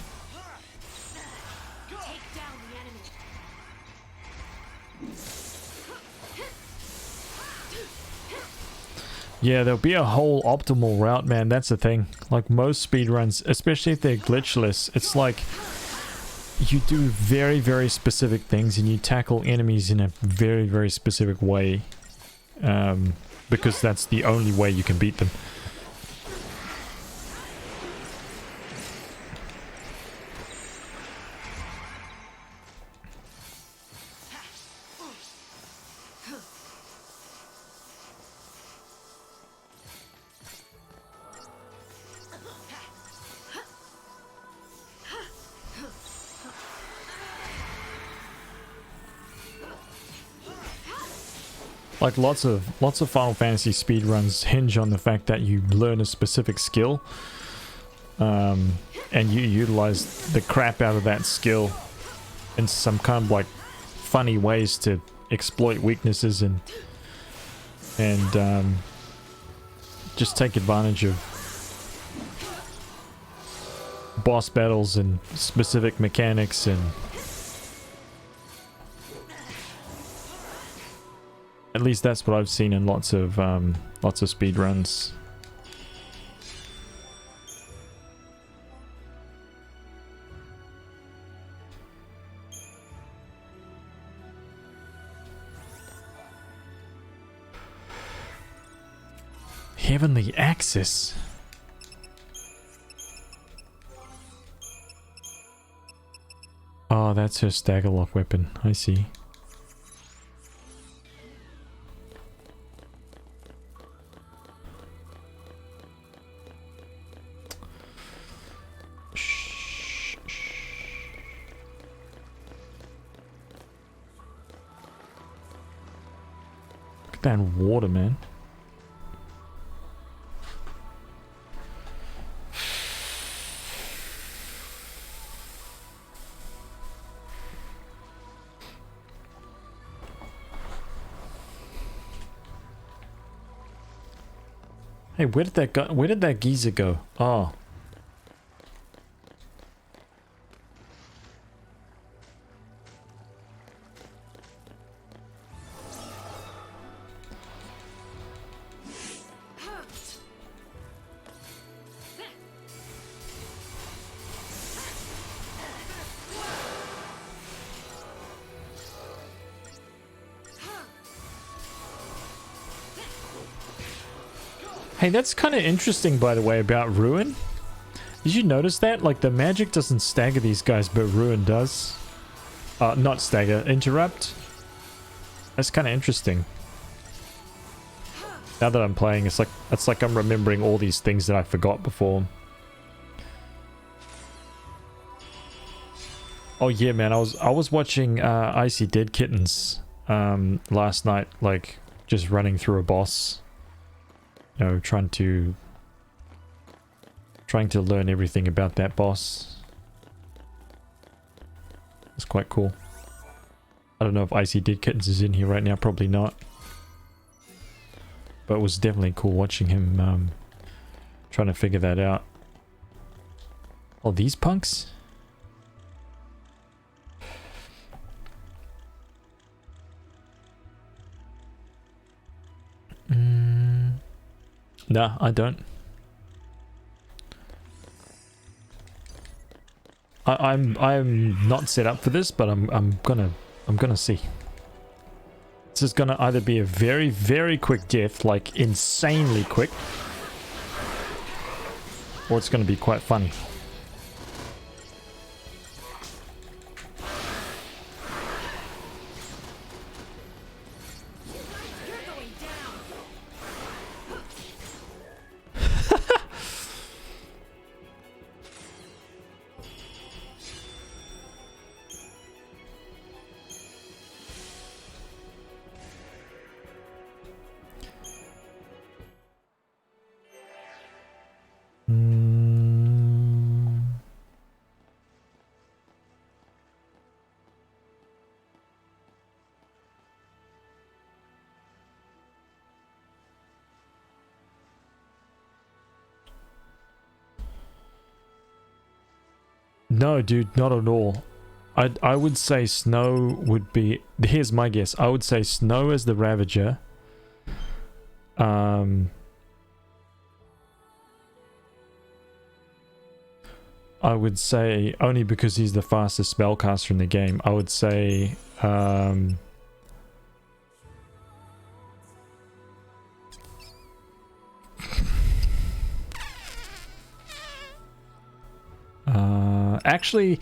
Yeah, there'll be a whole optimal route, man. That's the thing. Like most speedruns, especially if they're glitchless, it's like you do very, very specific things and you tackle enemies in a very, very specific way. Because that's the only way you can beat them. Like lots of Final Fantasy speedruns hinge on the fact that you learn a specific skill, and you utilize the crap out of that skill in some kind of like funny ways to exploit weaknesses and and just take advantage of boss battles and specific mechanics, and at least that's what I've seen in lots of speed runs. Heavenly Axis. Oh, that's her staggerlock weapon. I see. Shh, shh. Look at that water, man. Hey, where did that go? Where did that geezer go? Oh. Hey, that's kind of interesting, by the way, about Ruin. Did you notice that? Like, the magic doesn't stagger these guys, but Ruin does. Not stagger, interrupt. That's kind of interesting. Now that I'm playing, it's like I'm remembering all these things that I forgot before. Oh yeah, man, I was watching Icy Dead Kittens last night, like just running through a boss. You know, trying to learn everything about that boss. It's quite cool. I don't know if Icy Dead Kittens is in here right now, probably not. But it was definitely cool watching him trying to figure that out. Oh, these punks? No, I don't. I'm not set up for this, but I'm gonna see. This is gonna either be a very, very quick death, like insanely quick, or it's gonna be quite funny. No, dude, not at all. I would say Snow would be... Here's my guess. I would say Snow as the Ravager. I would say, only because he's the fastest spellcaster in the game, I would say... actually,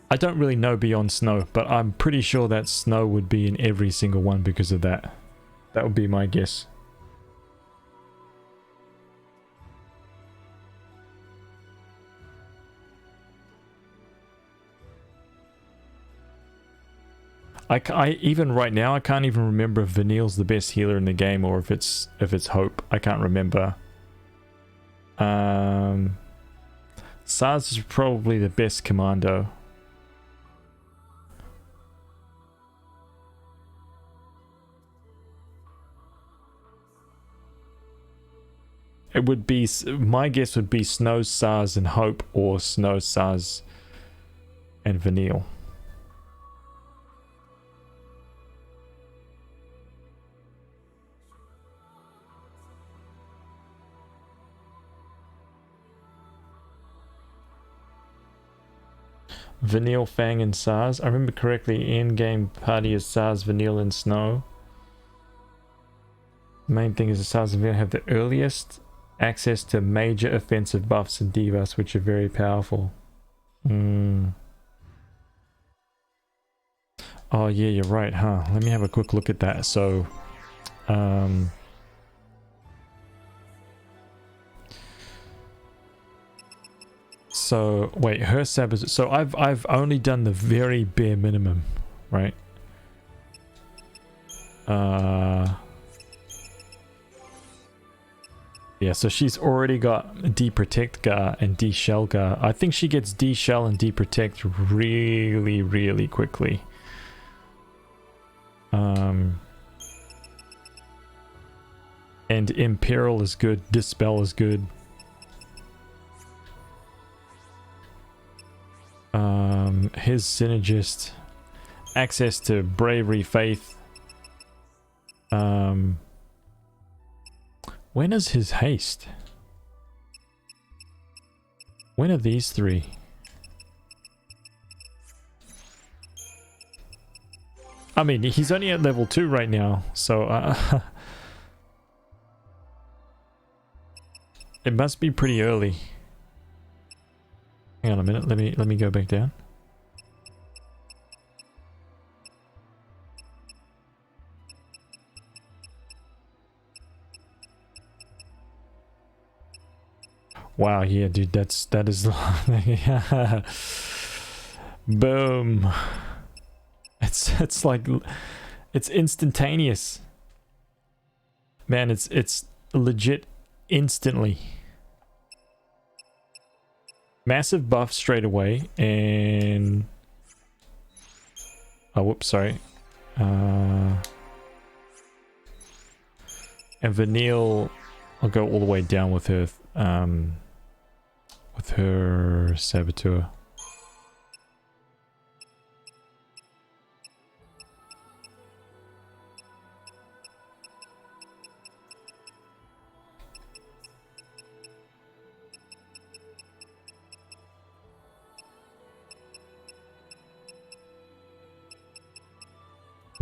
I don't really know beyond Snow, but I'm pretty sure that Snow would be in every single one because of that. That would be my guess. Even right now, I can't even remember if Vanille's the best healer in the game or if it's Hope. I can't remember. Saz is probably the best commando. It would be, my guess would be Snow, Sars, and Hope, or Snow, Sars, and Vanille. Vanille, Fang, and Sars. I remember correctly, in-game party is Sars, Vanille, and Snow. The main thing is the Sars and Vanille have the earliest access to major offensive buffs and debuffs, which are very powerful. Oh yeah, you're right, huh? Let me have a quick look at that. So, so wait, her sabotage. So I've only done the very bare minimum, right? Yeah, so she's already got D-Protect Gar and D-Shell Gar. I think she gets D-Shell and D-Protect really, really quickly. And Imperial is good, Dispel is good. His Synergist, access to Bravery, Faith. When is his haste? When are these three? I mean, he's only at level 2 right now, so it must be pretty early. Hang on a minute, let me go back down. Wow, yeah, dude, that is boom. It's like it's instantaneous. Man, it's legit instantly. Massive buff straight away, and oh whoops, sorry. And Vanille, I'll go all the way down with her Saboteur.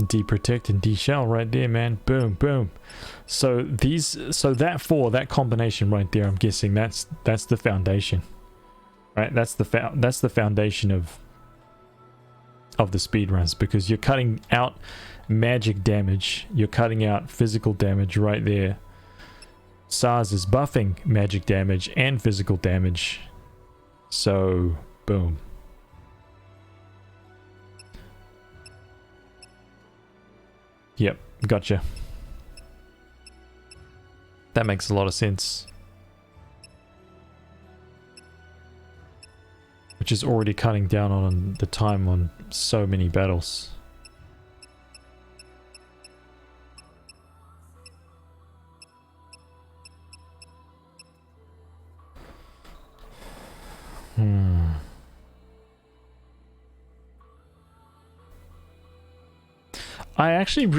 D-Protect and D-Shell right there, man. Boom, boom. So that combination right there, I'm guessing that's the foundation, right? That's the foundation of the speedruns, because you're cutting out magic damage, you're cutting out physical damage right there. SARS is buffing magic damage and physical damage, so boom. Yep, gotcha. That makes a lot of sense. Which is already cutting down on the time on so many battles.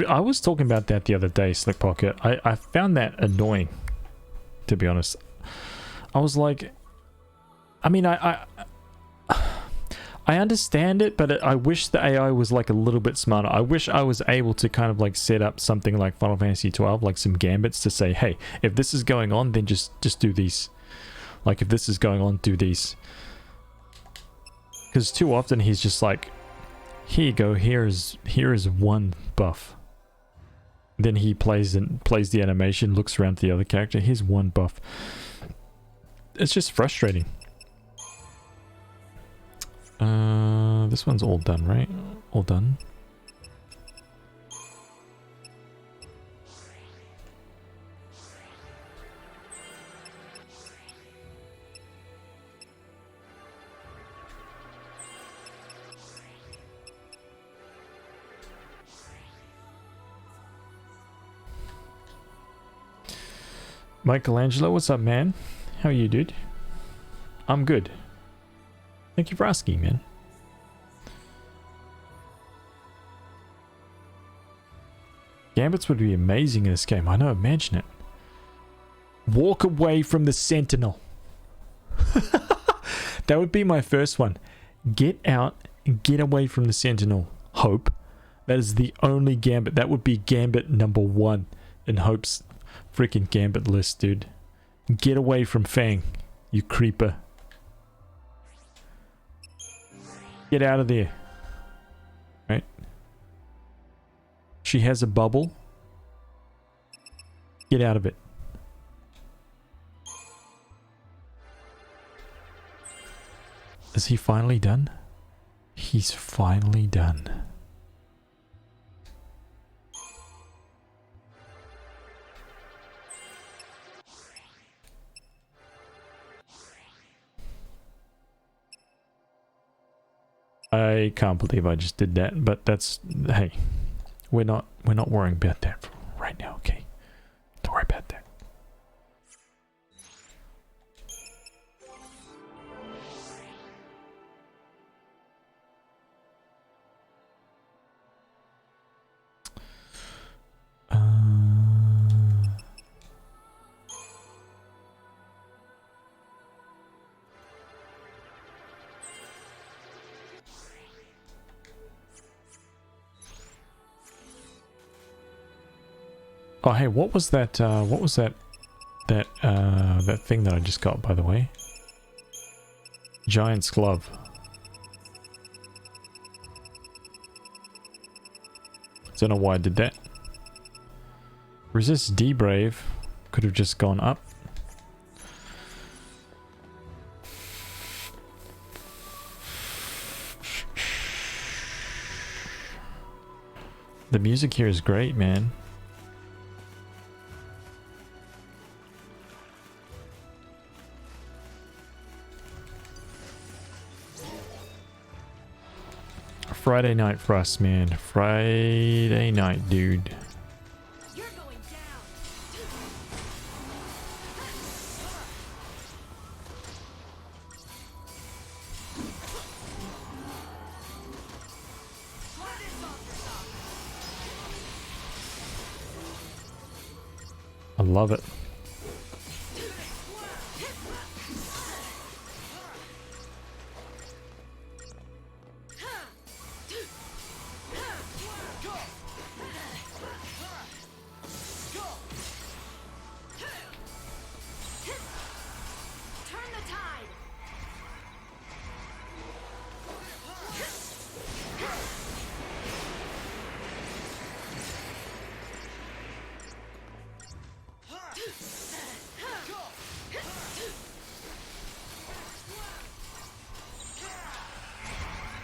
I was talking about that the other day, Slick Pocket. I found that annoying, to be honest. I was like, I mean, I understand it, but I wish the AI was like a little bit smarter. I wish I was able to kind of like set up something like Final Fantasy 12, like some gambits to say, hey, if this is going on, then just do these. Like, if this is going on, do these. Because too often he's just like, here you go, here is one buff. Then he plays the animation, looks around to the other character, here's one buff. It's just frustrating. This one's all done, right? All done. Michelangelo, what's up, man? How are you, dude? I'm good. Thank you for asking, man. Gambits would be amazing in this game. I know, imagine it. Walk away from the Sentinel. That would be my first one. Get out and get away from the Sentinel. Hope. That is the only Gambit. That would be Gambit number 1 in Hope's freaking Gambit list, dude. Get away from Fang, you creeper. Get out of there. Right? She has a bubble. Get out of it. Is he finally done? He's finally done. I can't believe I just did that, but that's, hey, we're not worrying about that right now, okay? Don't worry about that. Oh, hey, what was that that thing that I just got, by the way? Giant's glove. Don't know why I did that. Resist D-Brave. Could have just gone up. The music here is great, man. Friday night for us, man. Friday night, dude. You're going down. I love it.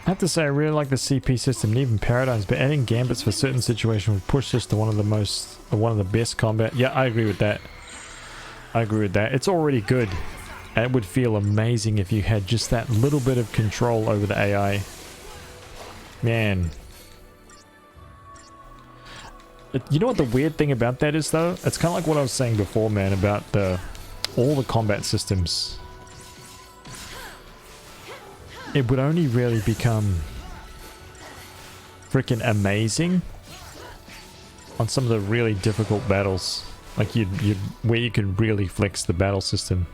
I have to say I really like the CP system and even paradigms, but adding gambits for certain situations would push this to one of the best combat. Yeah, I agree with that. I agree with that. It's already good. And it would feel amazing if you had just that little bit of control over the AI. Man. You know what the weird thing about that is, though? It's kind of like what I was saying before, man, about all the combat systems. It would only really become freaking amazing on some of the really difficult battles. Like where you can really flex the battle system.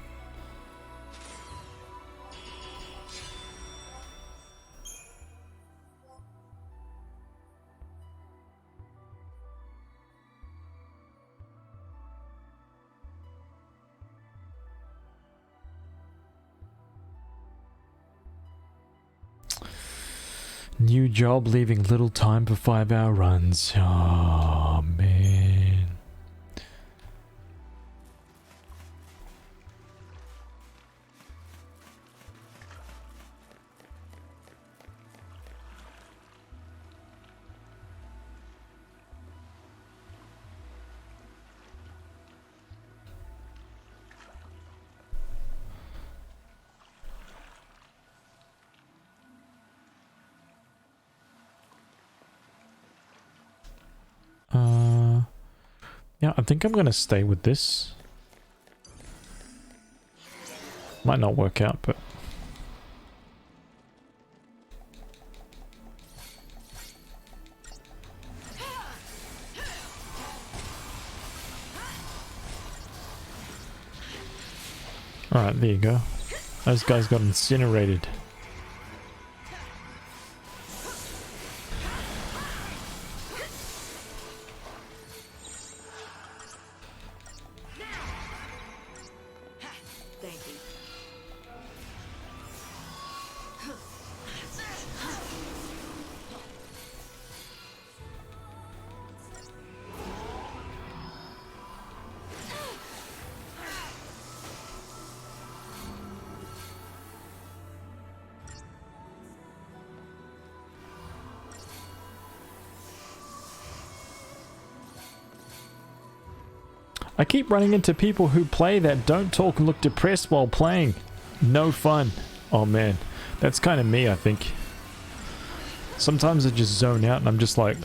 New job, leaving little time for 5-hour runs. Oh, man. Yeah, I think I'm gonna stay with this. Might not work out, but... Alright, there you go. Those guys got incinerated. Thank you. I keep running into people who play that don't talk and look depressed while playing. No fun. Oh man, that's kind of me, I think. Sometimes I just zone out and I'm just like...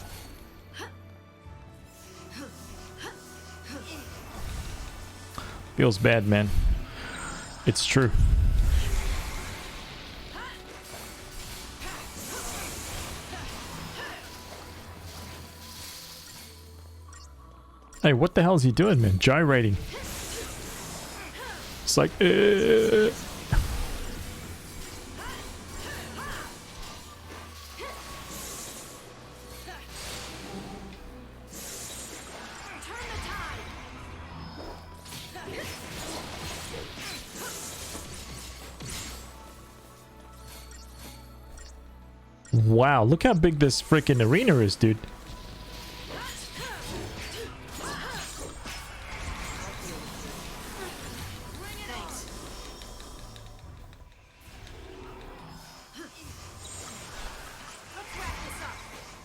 Feels bad, man. It's true. Hey, what the hell is he doing, man? Gyrating. It's like... Wow, look how big this freaking arena is, dude.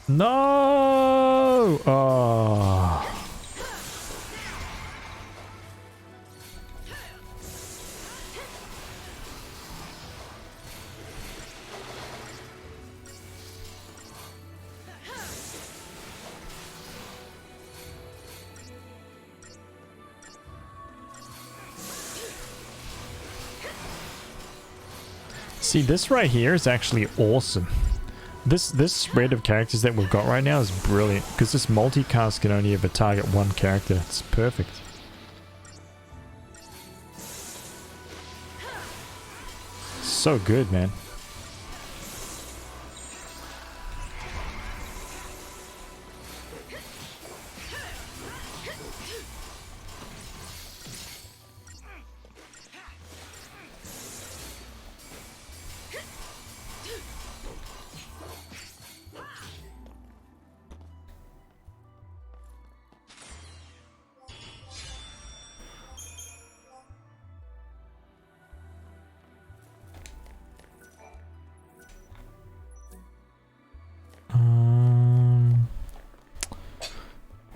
No! Oh. See, this right here is actually awesome. This spread of characters that we've got right now is brilliant because this multicast can only ever target one character. It's perfect. So good, man.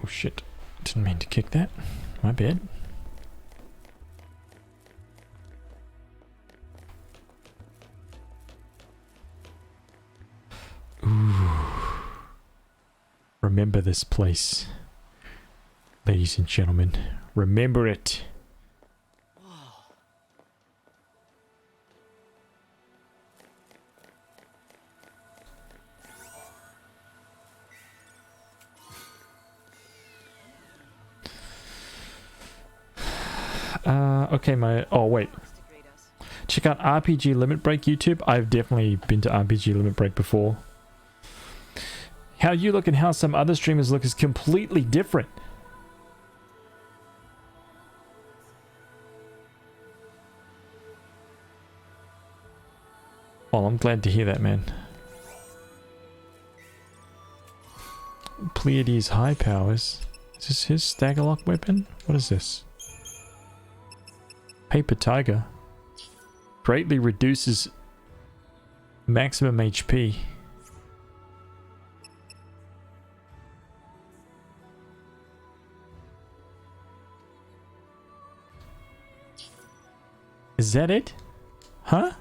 Oh shit, didn't mean to kick that. My bad. Ooh. Remember this place. Ladies and gentlemen, remember it. Okay, oh wait. Check out RPG Limit Break YouTube. I've definitely been to RPG Limit Break before. How you look and how some other streamers look is completely different. Well, I'm glad to hear that, man. Pleiades High Powers. Is this his Staggerlock weapon? What is this? Paper Tiger. Greatly reduces maximum HP. Is that it? Huh?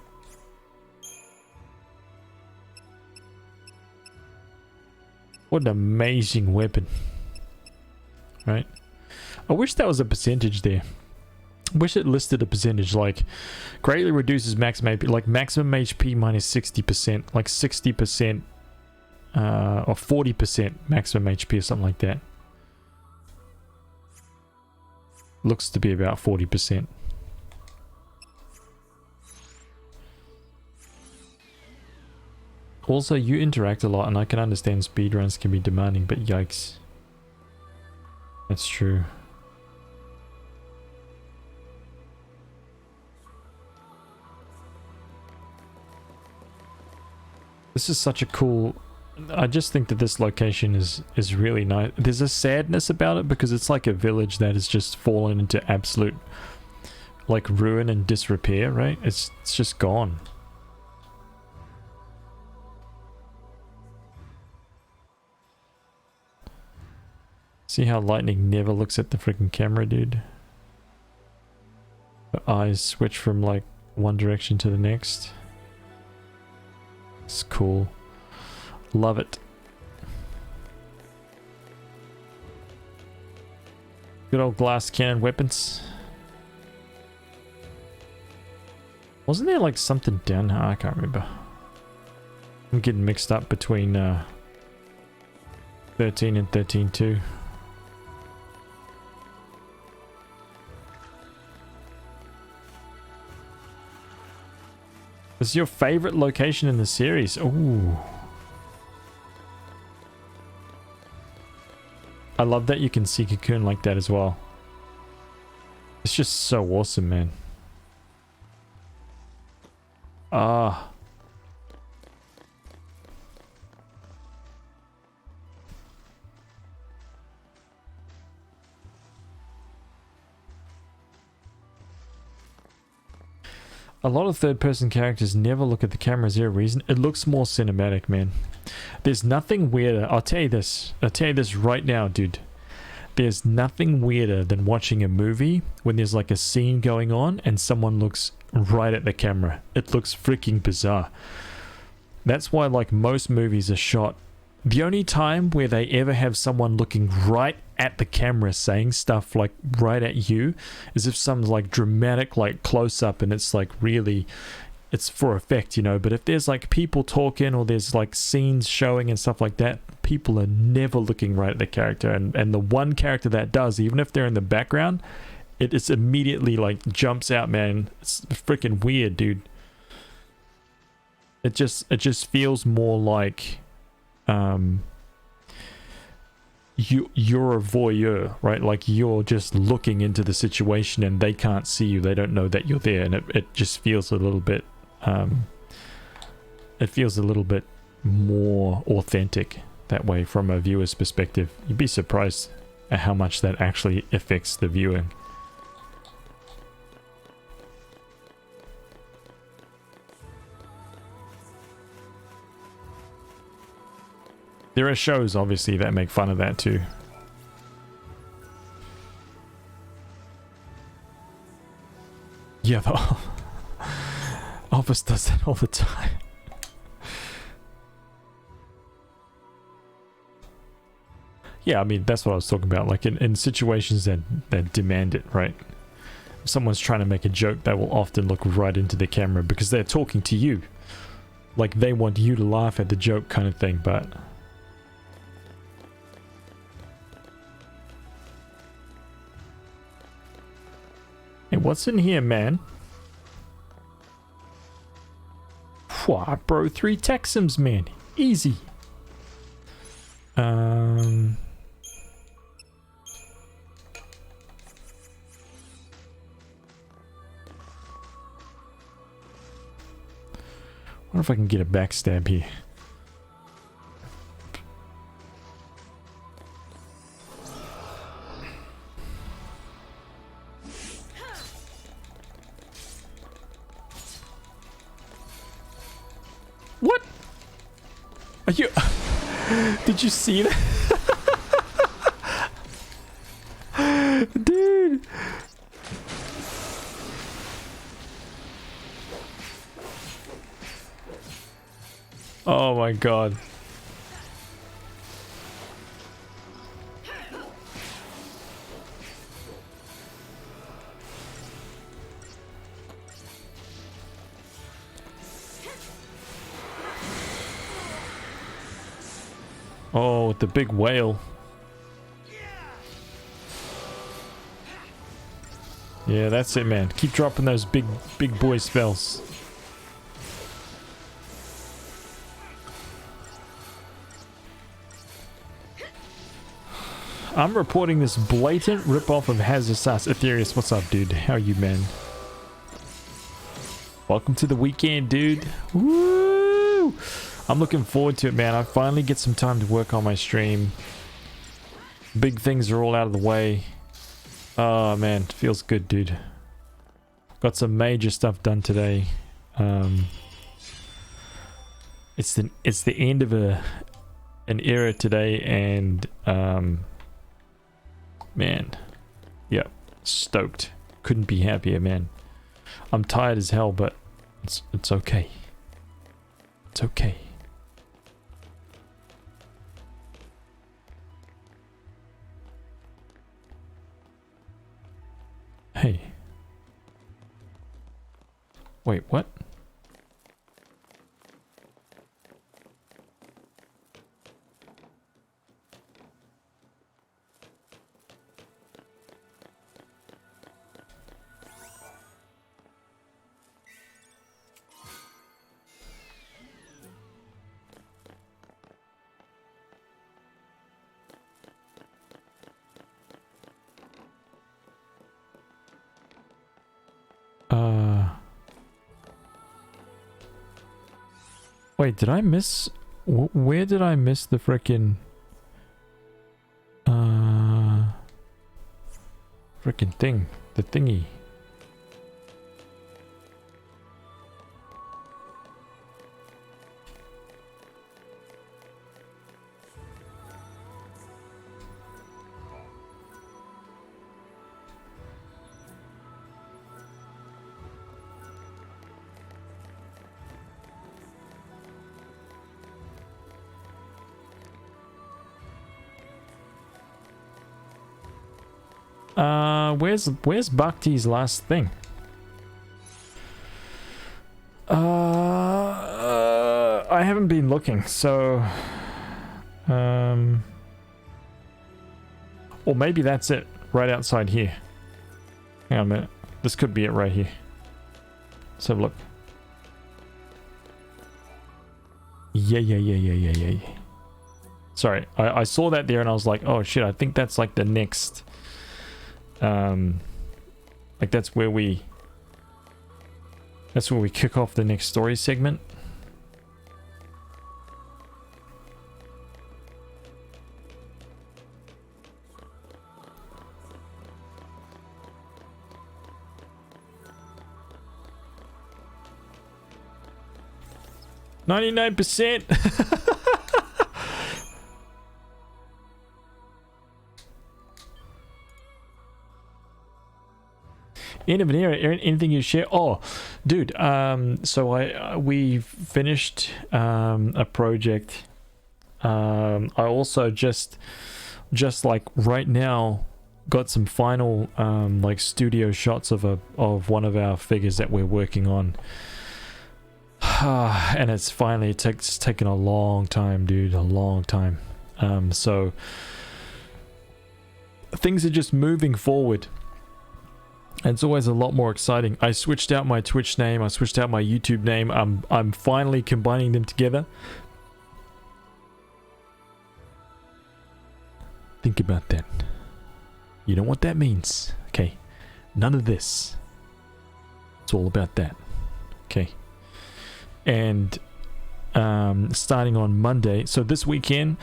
What an amazing weapon. Right? I wish that was a percentage there. Wish it listed a percentage, like greatly reduces maximum HP, like maximum HP minus 60%, like 60% or 40% maximum HP or something like that. Looks to be about 40%. Also, you interact a lot, and I can understand speedruns can be demanding, but yikes. That's true. This is such a cool... I just think that this location is really nice. There's a sadness about it because it's like a village that has just fallen into absolute like ruin and disrepair, right? It's just gone. See how lightning never looks at the freaking camera, dude? Her eyes switch from like one direction to the next. It's cool. Love it. Good old glass cannon weapons. Wasn't there like something down here? I can't remember. I'm getting mixed up between 13 and 13-2. This is your favorite location in the series. Ooh. I love that you can see Cocoon like that as well. It's just so awesome, man. Ah. A lot of third-person characters never look at the camera. Is there a reason? It looks more cinematic, man. There's nothing weirder. I'll tell you this. I'll tell you this right now, dude. There's nothing weirder than watching a movie when there's like a scene going on and someone looks right at the camera. It looks freaking bizarre. That's why like most movies are shot. The only time where they ever have someone looking right at the camera saying stuff like right at you is if someone's like dramatic like close up and it's like really, it's for effect, you know. But if there's like people talking or there's like scenes showing and stuff like that, people are never looking right at the character, and the one character that does, even if they're in the background, it's immediately like jumps out, man. It's freaking weird, dude. It just feels more like you're a voyeur, right? Like you're just looking into the situation and they can't see you, they don't know that you're there, and it just feels a little bit it feels a little bit more authentic that way from a viewer's perspective. You'd be surprised at how much that actually affects the viewing. There are shows, obviously, that make fun of that too. Yeah, the Office does that all the time. Yeah, I mean, that's what I was talking about. Like in situations that demand it, right? If someone's trying to make a joke, they will often look right into the camera because they're talking to you. Like they want you to laugh at the joke kind of thing, but... Hey, what's in here, man? Whoa, bro, 3 Texans, man. Easy. Wonder if I can get a backstab here. What? Are you... Did you see that? Dude! Oh my god. Oh, the big whale. Yeah, that's it, man. Keep dropping those big boy spells. I'm reporting this blatant ripoff of HazVsRPG. What's up, dude? How are you, man? Welcome to the weekend, dude. Woo! I'm looking forward to it, man. I finally get some time to work on my stream. Big things are all out of the way. Oh, man. It feels good, dude. Got some major stuff done today. It's the end of an era today, and man, yeah, stoked. Couldn't be happier, man. I'm tired as hell, but it's okay. It's okay. Hey. Wait, what? Wait, did I miss... Where did I miss the frickin'... frickin' thing? The thingy. Where's Bhakti's last thing? I haven't been looking, so or maybe that's it, right outside here. Hang on a minute. This could be it right here. Let's have a look. Yeah. Sorry, I saw that there and I was like, oh shit, I think that's like the next like that's where we kick off the next story segment. %. End of an era. Anything you share? Oh, dude. So we finished a project. I also just like right now got some final like studio shots of one of our figures that we're working on. And it's finally taken a long time, dude. A long time. So things are just moving forward. And it's always a lot more exciting. I switched out my Twitch name. I switched out my YouTube name. I'm finally combining them together. Think about that. You know what that means. Okay. None of this. It's all about that. Okay. And starting on Monday. So this weekend,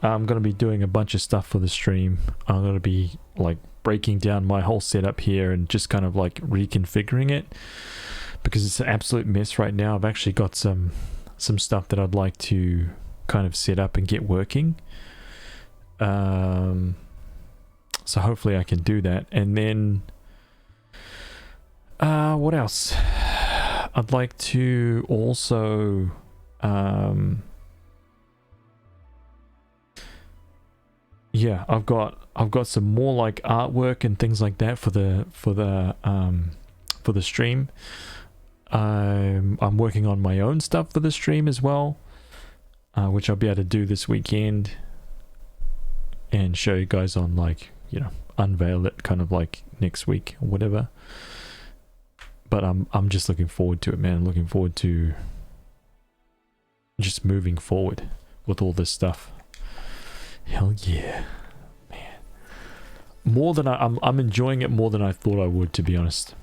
I'm going to be doing a bunch of stuff for the stream. I'm going to be like breaking down my whole setup here and just kind of like reconfiguring it because it's an absolute mess right now. I've actually got some stuff that I'd like to kind of set up and get working. So hopefully I can do that. And then what else? I'd like to also yeah, I've got some more like artwork and things like that for the stream. I'm working on my own stuff for the stream as well. which I'll be able to do this weekend and show you guys on, like, you know, unveil it kind of like next week or whatever. But I'm just looking forward to it, man. Looking forward to just moving forward with all this stuff. Hell yeah, man. More than I'm enjoying it more than I thought I would, to be honest.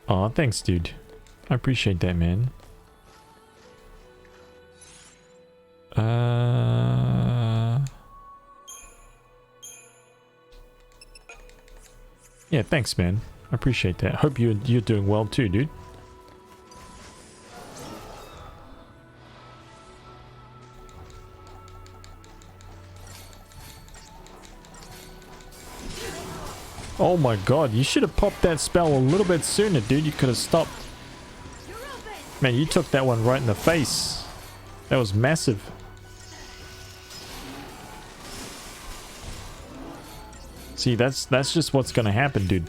Aw, thanks, dude. I appreciate that, man. Yeah, thanks, man. I appreciate that. Hope you're doing well too, dude. Oh my god, you should have popped that spell a little bit sooner, dude. You could have stopped. Man, you took that one right in the face. That was massive. See, that's just what's gonna happen, dude.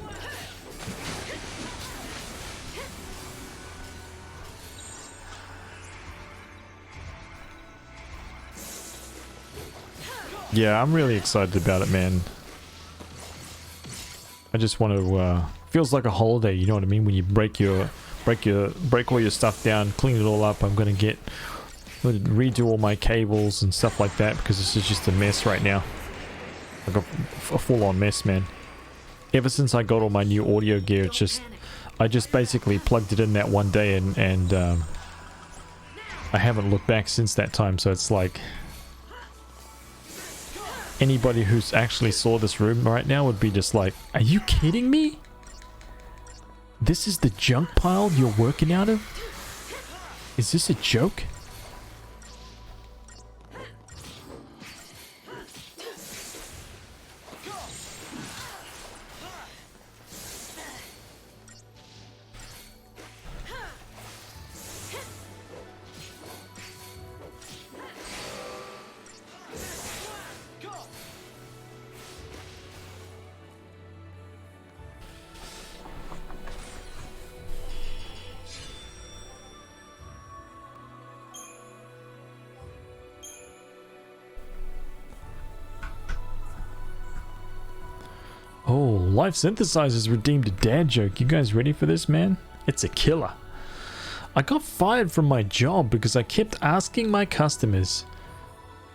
Yeah, I'm really excited about it, man. I just want to, feels like a holiday, you know what I mean? When you break all your stuff down, clean it all up. I'm gonna redo all my cables and stuff like that because this is just a mess right now. Like a full-on mess, man. Ever since I got all my new audio gear, it's just, I just basically plugged it in that one day and I haven't looked back since that time. So it's like, anybody who's actually saw this room right now would be just like, are you kidding me? This is the junk pile you're working out of? Is this a joke? Life Synthesizers redeemed a dad joke. You guys ready for this, man? It's a killer. I got fired from my job because I kept asking my customers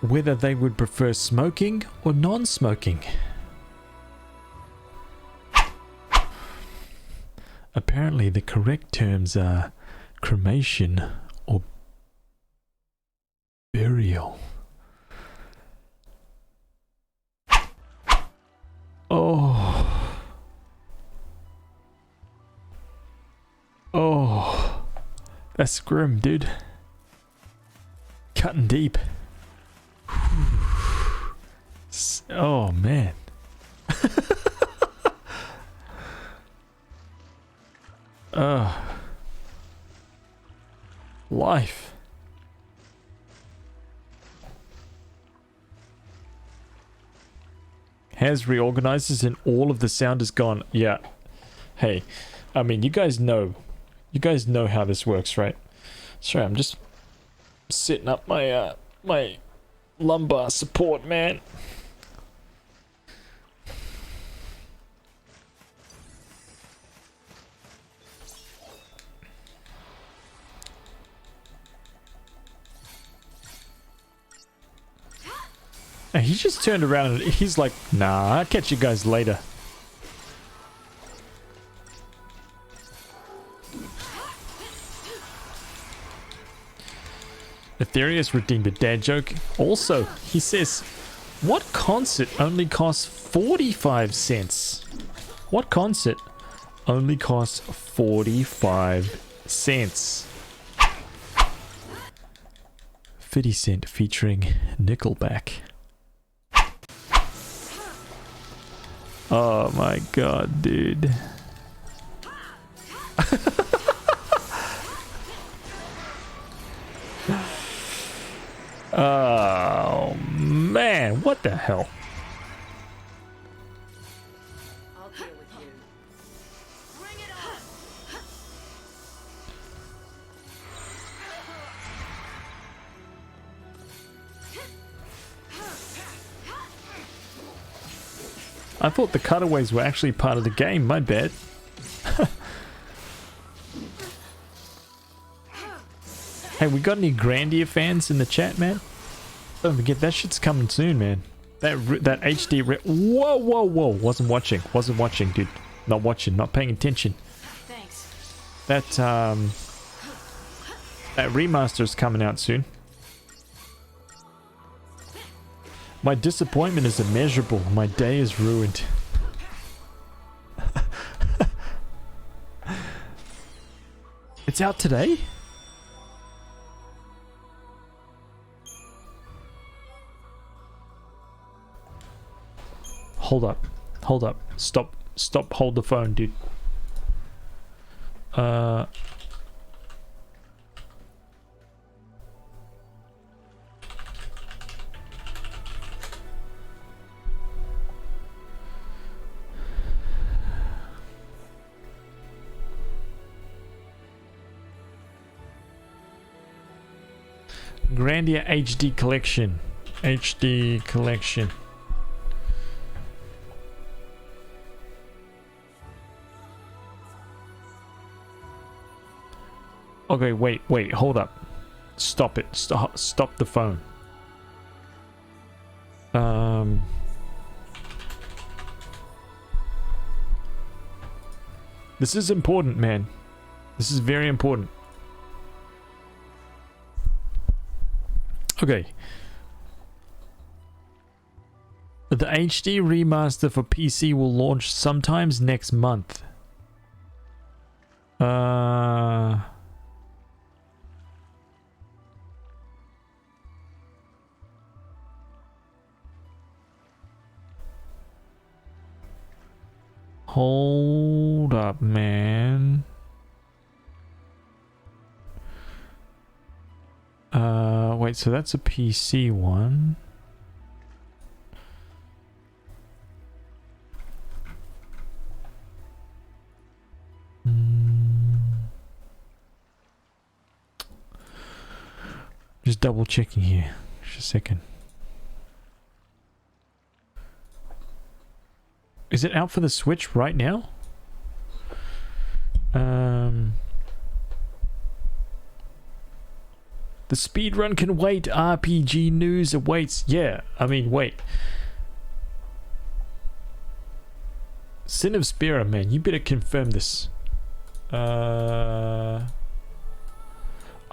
whether they would prefer smoking or non-smoking. Apparently the correct terms are cremation or burial. Oh. Oh. That's grim, dude. Cutting deep. Oh, man. Life. Has reorganizes and all of the sound is gone. Yeah. Hey, I mean, you guys know how this works, right? Sorry, I'm just setting up my my lumbar support, man. And he just turned around and he's like, nah, I'll catch you guys later. Aetherius redeemed a dad joke. Also, he says, what concert only costs 45 cents? What concert only costs 45 cents? 50 Cent featuring Nickelback. Oh my god, dude. Oh Man, what the hell? I'll deal with you. Bring it on! I thought the cutaways were actually part of the game, my bad. Hey, we got any Grandia fans in the chat, man? Don't forget, that shit's coming soon, man. That HD... Whoa, whoa, whoa. Wasn't watching, dude. Not watching, not paying attention. Thanks. That remaster's coming out soon. My disappointment is immeasurable. My day is ruined. It's out today? Hold up. Hold up. Stop. Stop. Hold the phone, dude. Grandia HD collection. HD collection. Okay, wait, hold up. Stop it. Stop the phone. This is important, man. This is very important. Okay. The HD remaster for PC will launch sometimes next month. Hold up, man. Wait, so that's a PC one. Just double checking here. Just a second. Is it out for the Switch right now? The speedrun can wait. RPG news awaits. Yeah, I mean, wait. Sin of Spira, man, you better confirm this. I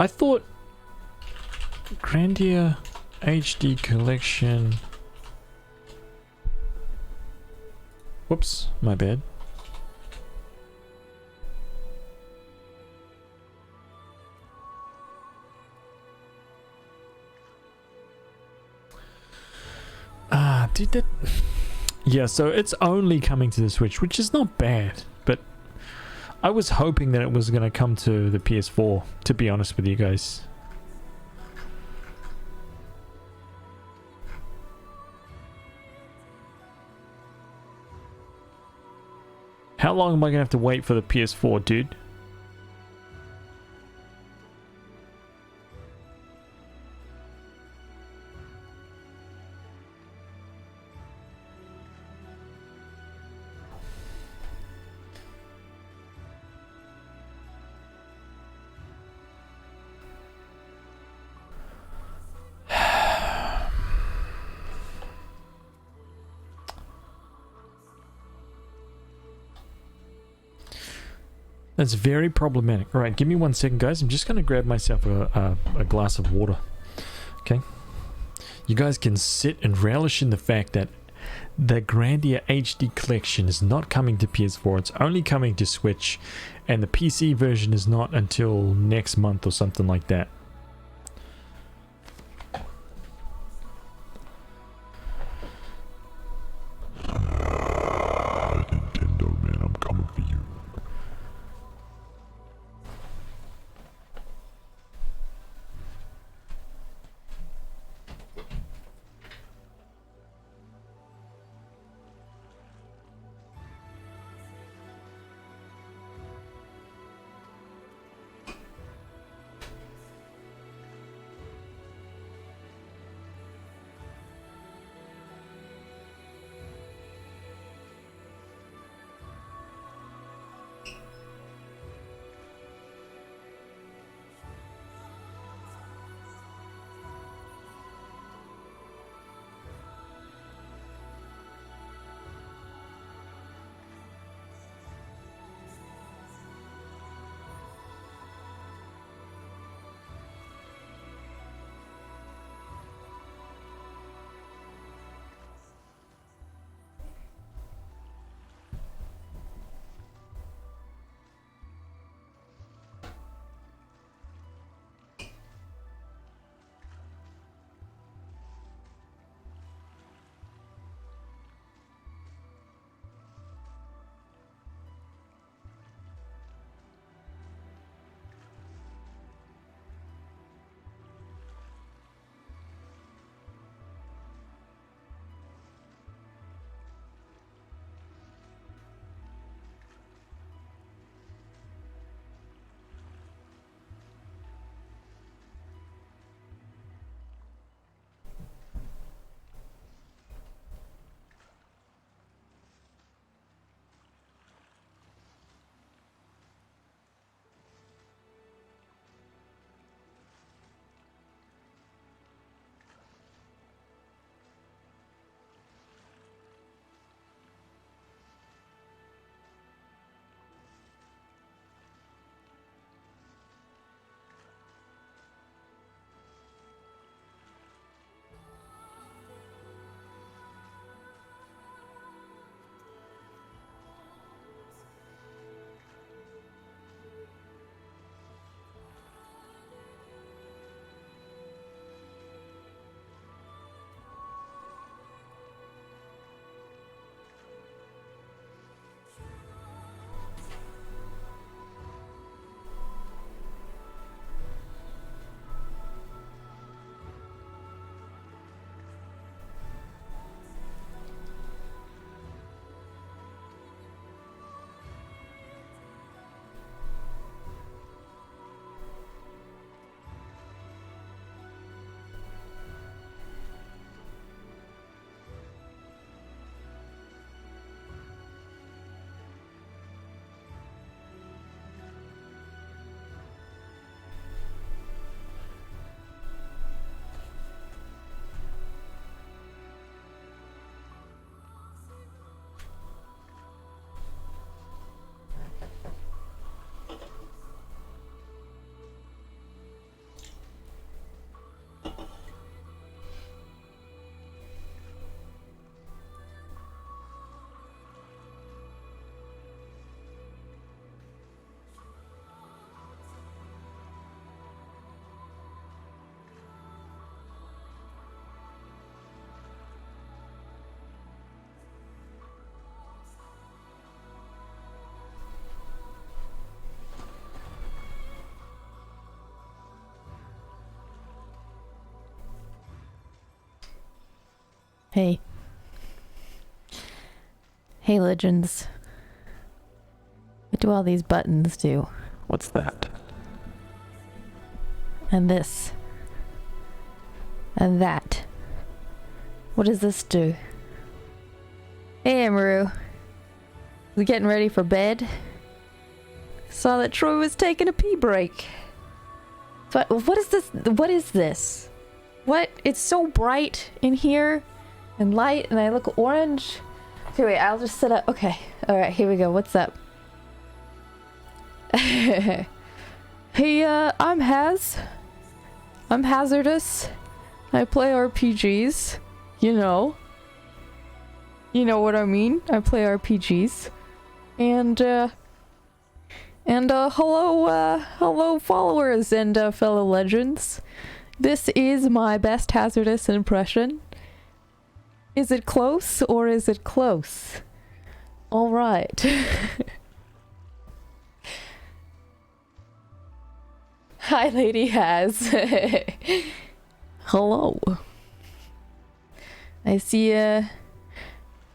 thought Grandia HD collection. Whoops, my bad. Did that? Yeah, so it's only coming to the Switch, which is not bad, but I was hoping that it was going to come to the PS4, to be honest with you guys. How long am I going to have to wait for the PS4, dude? That's very problematic. Alright, give me 1 second, guys. I'm just going to grab myself a glass of water. Okay? You guys can sit and relish in the fact that the Grandia HD collection is not coming to PS4. It's only coming to Switch. And the PC version is not until next month or something like that. Nintendo, man, I'm coming for you. Hey. Hey, Legends. What do all these buttons do? What's that? And this. And that. What does this do? Hey, Amaru. We getting ready for bed? Saw that Troy was taking a pee break. But what is this? What is this? What? It's so bright in here and light, and I look orange. Okay, wait, I'll just sit up. Okay, alright, here we go. What's up? Hey, I'm Haz. I'm Hazardous. I play RPGs. You know. You know what I mean. I play RPGs. And hello followers and fellow legends. This is my best Hazardous impression. Is it close or is it close? Alright. Hi, Lady Haz. Hello. I see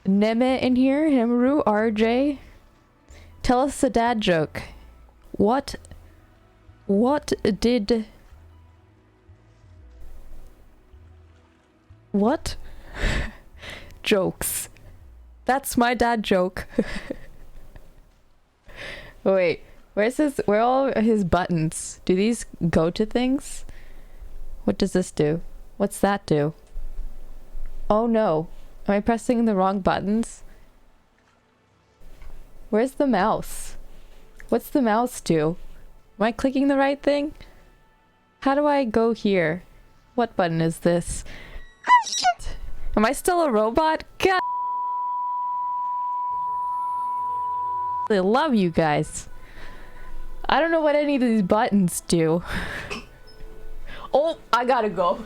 Neme in here, Hamaru, RJ. Tell us a dad joke. What did... What? Jokes. That's my dad joke. Wait, where's his... Where are all his buttons? Do these go to things? What does this do? What's that do? Oh no. Am I pressing the wrong buttons? Where's the mouse? What's the mouse do? Am I clicking the right thing? How do I go here? What button is this? Am I still a robot? God. I love you guys. I don't know what any of these buttons do. Oh, I gotta go.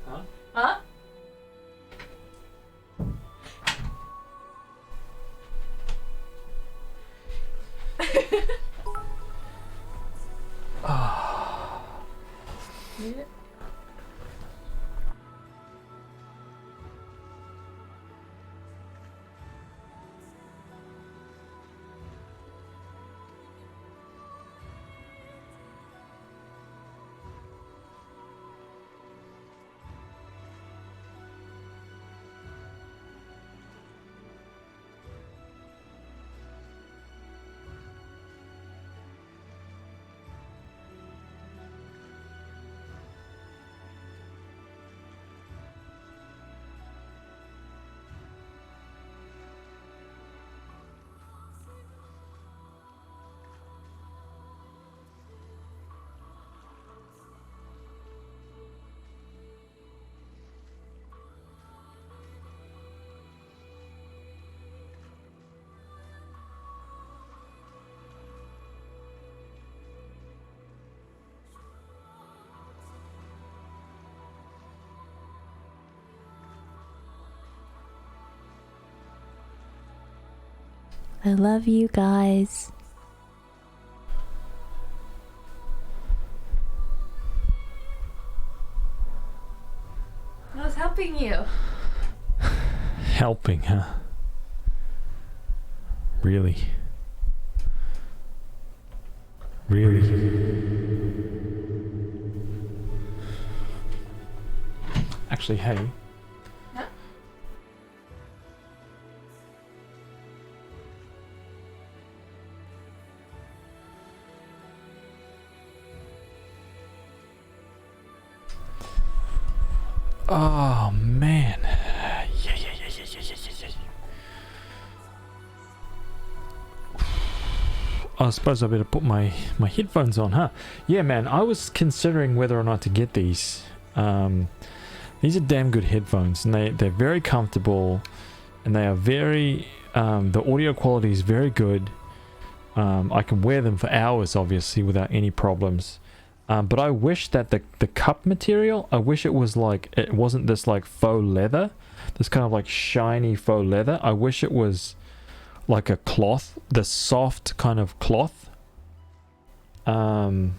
Huh? Huh? Yeah. I love you guys. I was helping you. Helping, huh? Really? Really? Actually, hey. Huh? Oh man. Yeah. I suppose I better put my headphones on, huh? Yeah, man, I was considering whether or not to get these. These are damn good headphones, and they're very comfortable, and they are very... the audio quality is very good. I can wear them for hours, obviously, without any problems. But I wish that the cup material, I wish it was like, it wasn't this like faux leather, this kind of like shiny faux leather. I wish it was like a cloth, the soft kind of cloth, like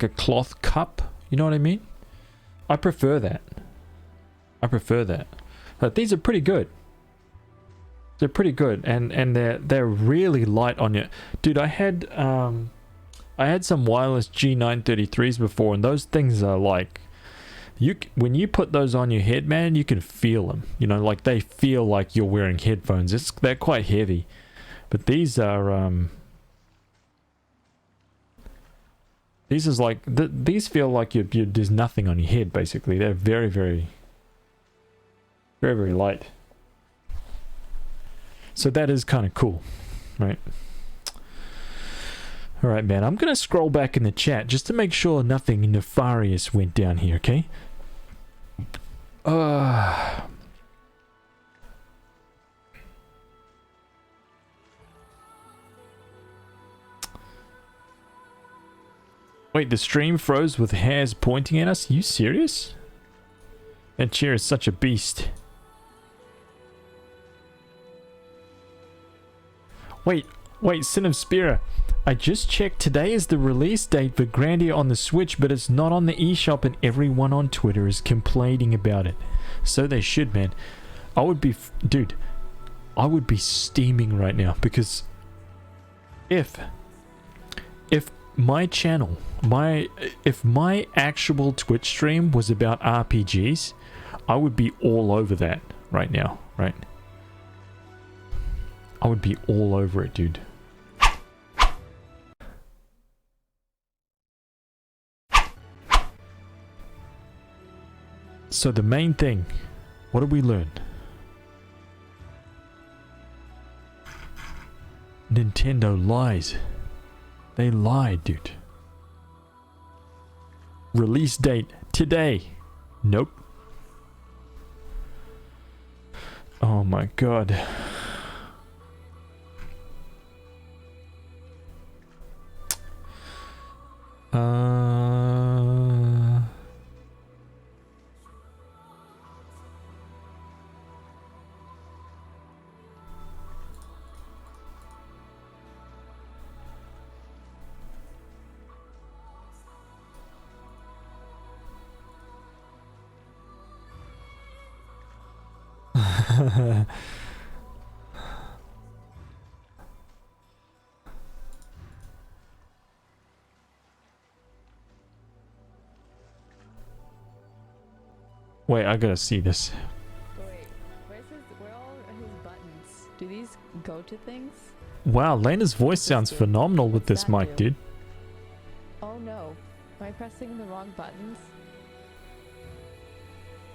a cloth cup, you know what I mean? I prefer that. I prefer that. But these are pretty good. They're pretty good, and they're really light on you, dude. I had some wireless G933s before, and those things are like, when you put those on your head, man, you can feel them. You know, like they feel like you're wearing headphones. They're quite heavy, but these are these is like these feel like there's nothing on your head. Basically, they're very, very, very, very light. So that is kind of cool, right? Alright, man, I'm going to scroll back in the chat just to make sure nothing nefarious went down here, okay? Wait, the stream froze with Haz pointing at us? Are you serious? That chair is such a beast. Wait, Sin of Spira. I just checked, today is the release date for Grandia on the Switch, but it's not on the eShop and everyone on Twitter is complaining about it. So they should, man. I would be... Dude, I would be steaming right now because if my channel, if my actual Twitch stream was about RPGs, I would be all over that right now, right? I would be all over it, dude. So the main thing, what did we learn? Nintendo lies. They lied, dude. Release date today. Nope. Oh my god. Wait, I gotta see this. Wait, where are all his buttons? Do these go to things? Wow, Lena's voice sounds phenomenal with this mic, dude. Oh no, am I pressing the wrong buttons?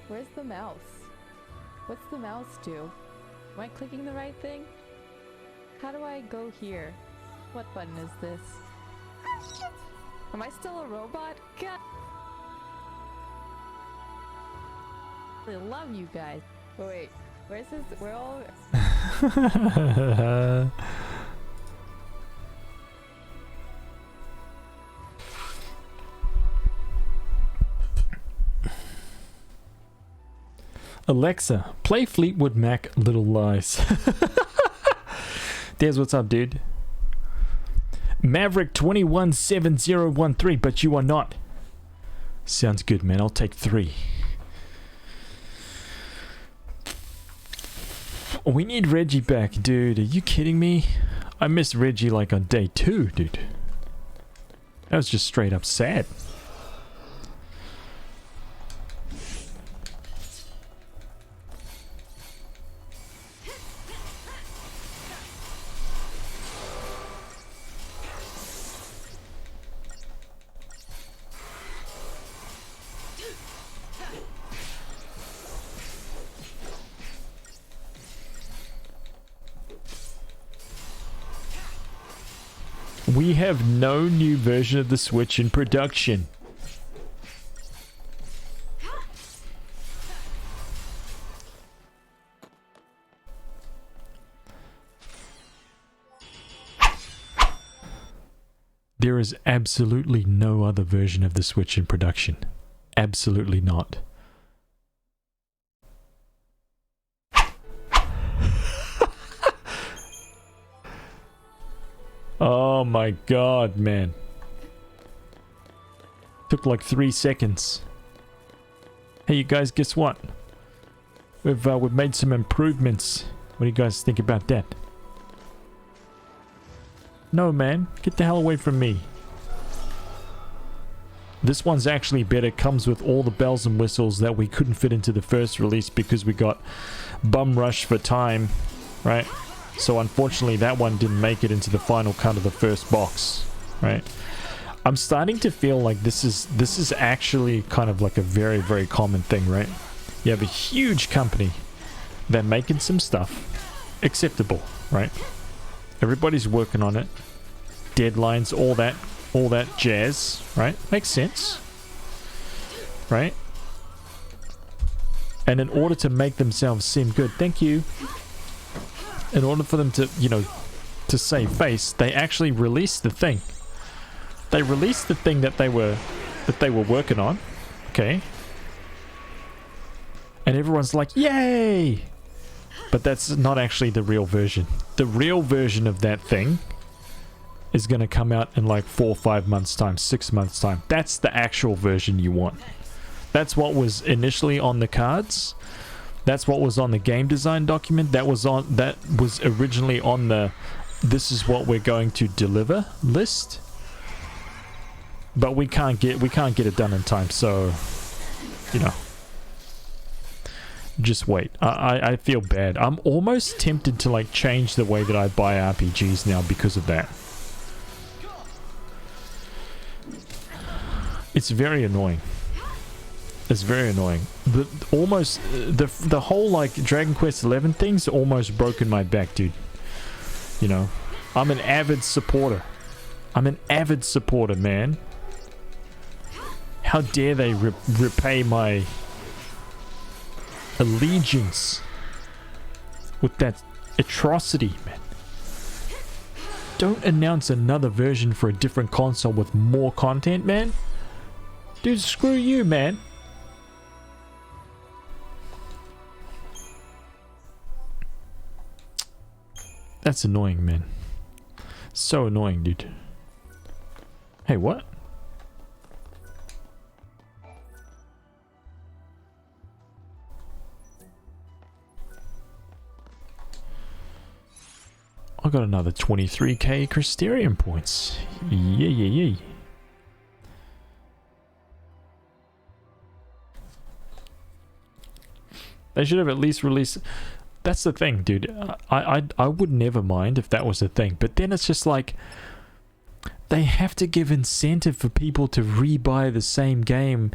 Where's the mouse? What's the mouse do? Am I clicking the right thing? How do I go here? What button is this? Am I still a robot? God. I love you guys. Wait, where's this? We're all... Alexa, play Fleetwood Mac Little Lies. There's what's up, dude. Maverick 217013, but you are not. Sounds good, man. I'll take 3. We need Reggie back, dude. Are you kidding me? I missed Reggie like on day 2, dude. That was just straight up sad. We have no new version of the Switch in production. There is absolutely no other version of the Switch in production. Absolutely not. Oh my god, man. Took like 3 seconds. Hey, you guys, guess what? We've made some improvements. What do you guys think about that? No, man. Get the hell away from me. This one's actually better. Comes with all the bells and whistles that we couldn't fit into the first release because we got bum rushed for time, right? So unfortunately that one didn't make it into the final cut of the first box, right? I'm starting to feel like this is actually kind of like a very, very common thing, right? You have a huge company, they're making some stuff acceptable, right? Everybody's working on it, deadlines, all that jazz, right? Makes sense, right? And in order to make themselves seem good, thank you, in order for them to, you know, to save face, they actually released the thing. They released the thing that they were working on, okay? And everyone's like, yay! But that's not actually the real version. The real version of that thing is going to come out in like 4 or 5 months time, 6 months time. That's the actual version you want. That's what was initially on the cards. That's what was on the game design document. That was originally on the this is what we're going to deliver list. But we can't get it done in time, so you know. Just wait. I feel bad. I'm almost tempted to like change the way that I buy RPGs now because of that. It's very annoying. It's very annoying. The whole like Dragon Quest 11 thing's almost broken my back, dude. You know, I'm an avid supporter. Man. How dare they repay my allegiance with that atrocity, man. Don't announce another version for a different console with more content, man. Dude, screw you, man. That's annoying, man. So annoying, dude. Hey, what? I got another 23k Crystarium points. Yeah. They should have at least released... That's the thing, dude. I would never mind if that was a thing. But then it's just like... They have to give incentive for people to rebuy the same game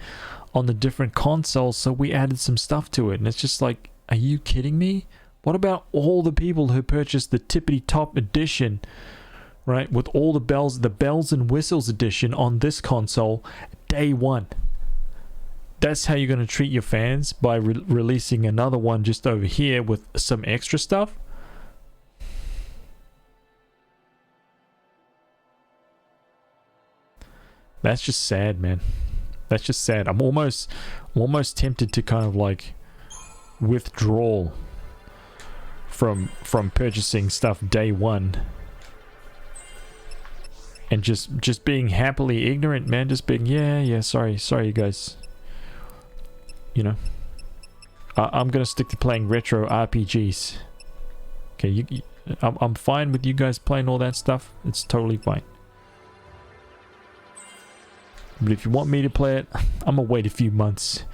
on the different consoles, so we added some stuff to it. And it's just like, are you kidding me? What about all the people who purchased the tippity top edition, right, with all the bells and whistles edition on this console day one? That's how you're going to treat your fans, by releasing another one just over here with some extra stuff? That's just sad, man. That's just sad. I'm almost tempted to kind of like withdraw from purchasing stuff day one and just being happily ignorant, man. Just being yeah, sorry you guys, you know. I'm gonna stick to playing retro RPGs. Okay, I'm fine with you guys playing all that stuff. It's totally fine. But if you want me to play it, I'm gonna wait a few months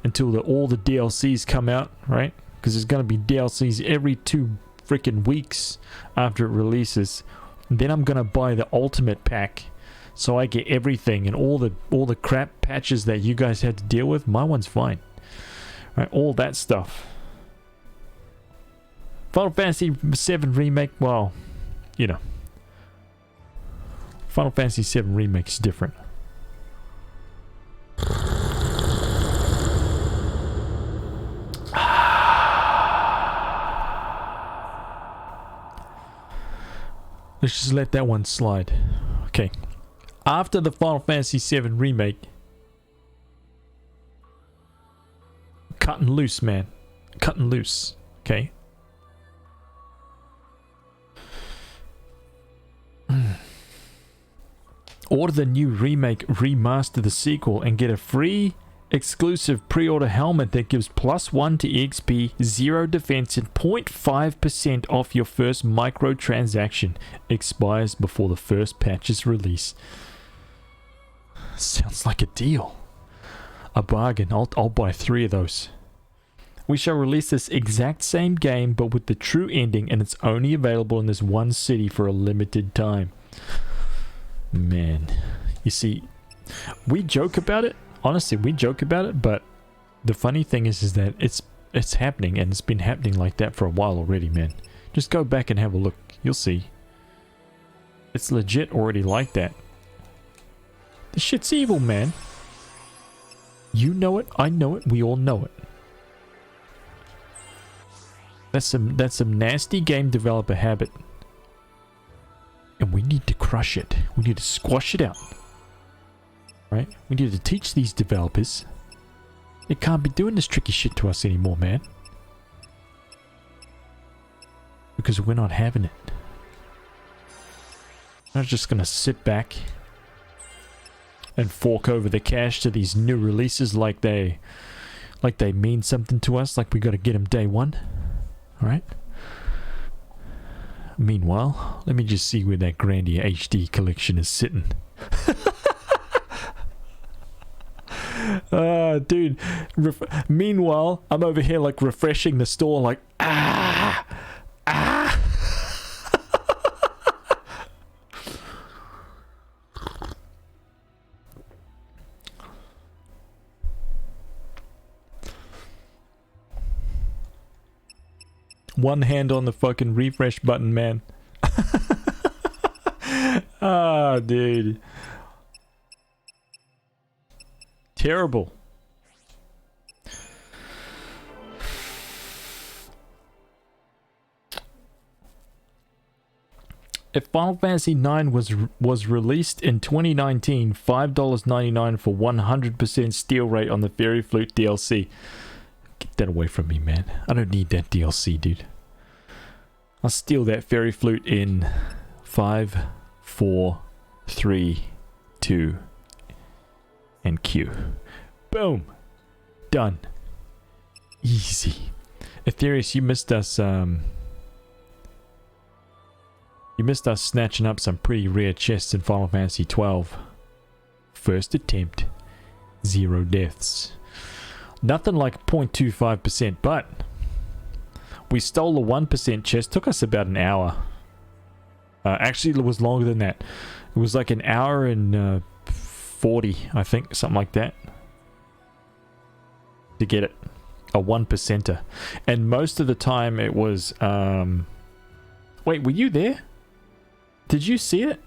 until all the DLCs come out, right? Because there's gonna be DLCs every 2 freaking weeks after it releases. And then I'm gonna buy the ultimate pack, so I get everything and all the crap patches that you guys had to deal with. My one's fine, right? All that stuff. Final Fantasy VII Remake, well, you know, Final Fantasy VII Remake is different. Let's just let that one slide. Okay. After the Final Fantasy VII Remake, cutting loose, man. Cutting loose. Okay. Order the new remake, remaster the sequel, and get a free exclusive pre-order helmet that gives +1 to EXP, 0 defense, and 0.5% off your first microtransaction. Expires before the first patch's release. Sounds like a deal. A bargain. I'll buy 3 of those. We shall release this exact same game, but with the true ending, and it's only available in this one city for a limited time. Man, you see, we joke about it. Honestly, we joke about it, but the funny thing is that it's happening, and it's been happening like that for a while already, man. Just go back and have a look. You'll see. It's legit already like that. This shit's evil, man. You know it, I know it, we all know it. That's some nasty game developer habit. And we need to crush it. We need to squash it out. Right? We need to teach these developers they can't be doing this tricky shit to us anymore, man. Because we're not having it. We're not just gonna sit back and fork over the cash to these new releases like they mean something to us, like we gotta get them day one. Alright? Meanwhile, let me just see where that Grandia HD collection is sitting. Dude. Meanwhile, I'm over here like refreshing the store like, ah! One hand on the fucking refresh button, man. Ah, dude. Terrible. If Final Fantasy IX was released in 2019, $5.99 for 100% steal rate on the Fairy Flute DLC. Get that away from me, man. I don't need that DLC, dude. I'll steal that Fairy Flute in 5, 4, 3, 2, and Q. Boom. Done. Easy. Aetherius, you missed us, snatching up some pretty rare chests in Final Fantasy 12. First attempt, 0 deaths. Nothing like 0.25%, but we stole a 1% chest. Took us about an hour. Actually, it was longer than that. It was like an hour and 40, I think, something like that, to get it. A 1%er. And most of the time it was... Wait, were you there? Did you see it?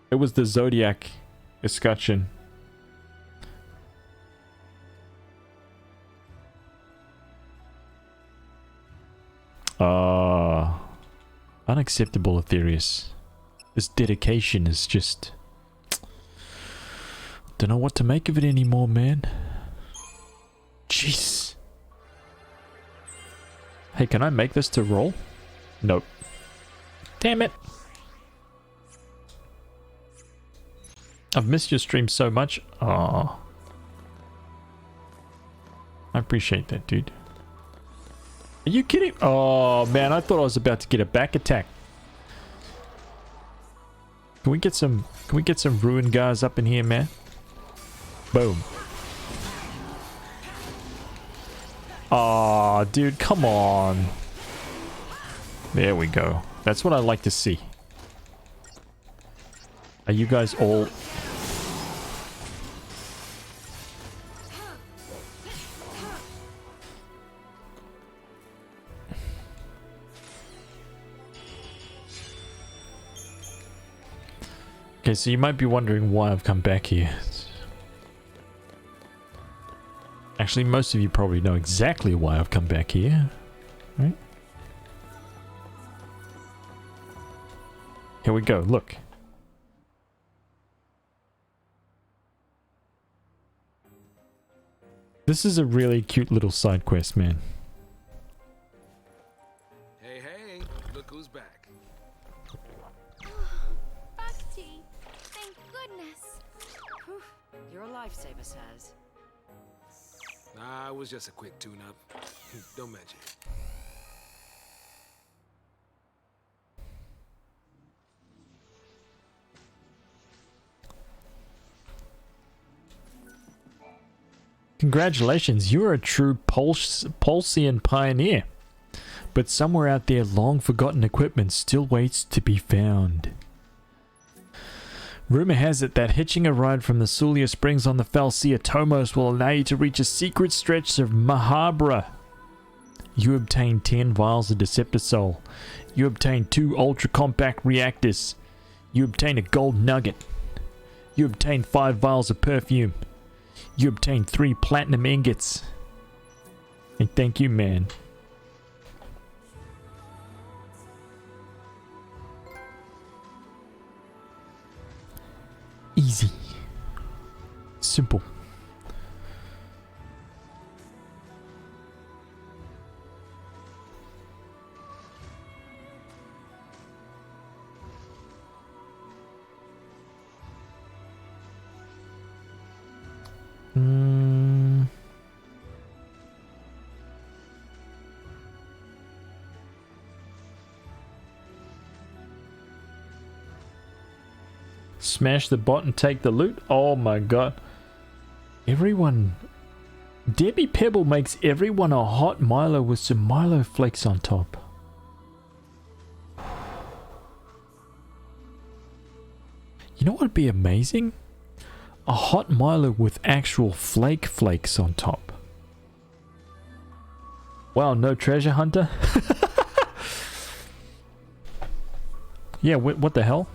It was the Zodiac escutcheon. Unacceptable, Aetherius. This dedication is just... Don't know what to make of it anymore, man. Jeez. Hey, can I make this to roll? Nope. Damn it. I've missed your stream so much. Aww. I appreciate that, dude. Are you kidding? Oh, man, I thought I was about to get a back attack. Can we get some ruin guys up in here, man? Boom. Aw, dude, come on. There we go. That's what I like to see. Are you guys all... Okay, so you might be wondering why I've come back here. Actually, most of you probably know exactly why I've come back here, right? Here we go, look. This is a really cute little side quest, man. Hey, hey, look who's back. Bakti, thank goodness. lifesaver says. Nah, it was just a quick tune-up. Don't mention it. Congratulations, you are a true Pulsian pioneer. But somewhere out there, long-forgotten equipment still waits to be found. Rumor has it that hitching a ride from the Sulia Springs on the Falsia Tomos will allow you to reach a secret stretch of Mahabra. You obtain 10 vials of Decepticol. You obtain 2 ultra-compact reactors. You obtain a gold nugget. You obtain 5 vials of perfume. You obtain 3 platinum ingots. And thank you, man. Easy. Simple. Smash the bot and take the loot. Oh my god. Everyone. Debbie Pebble makes everyone a hot Milo with some Milo flakes on top. You know what would be amazing? A hot Milo with actual flakes on top. Wow, no treasure hunter? Yeah, what the hell?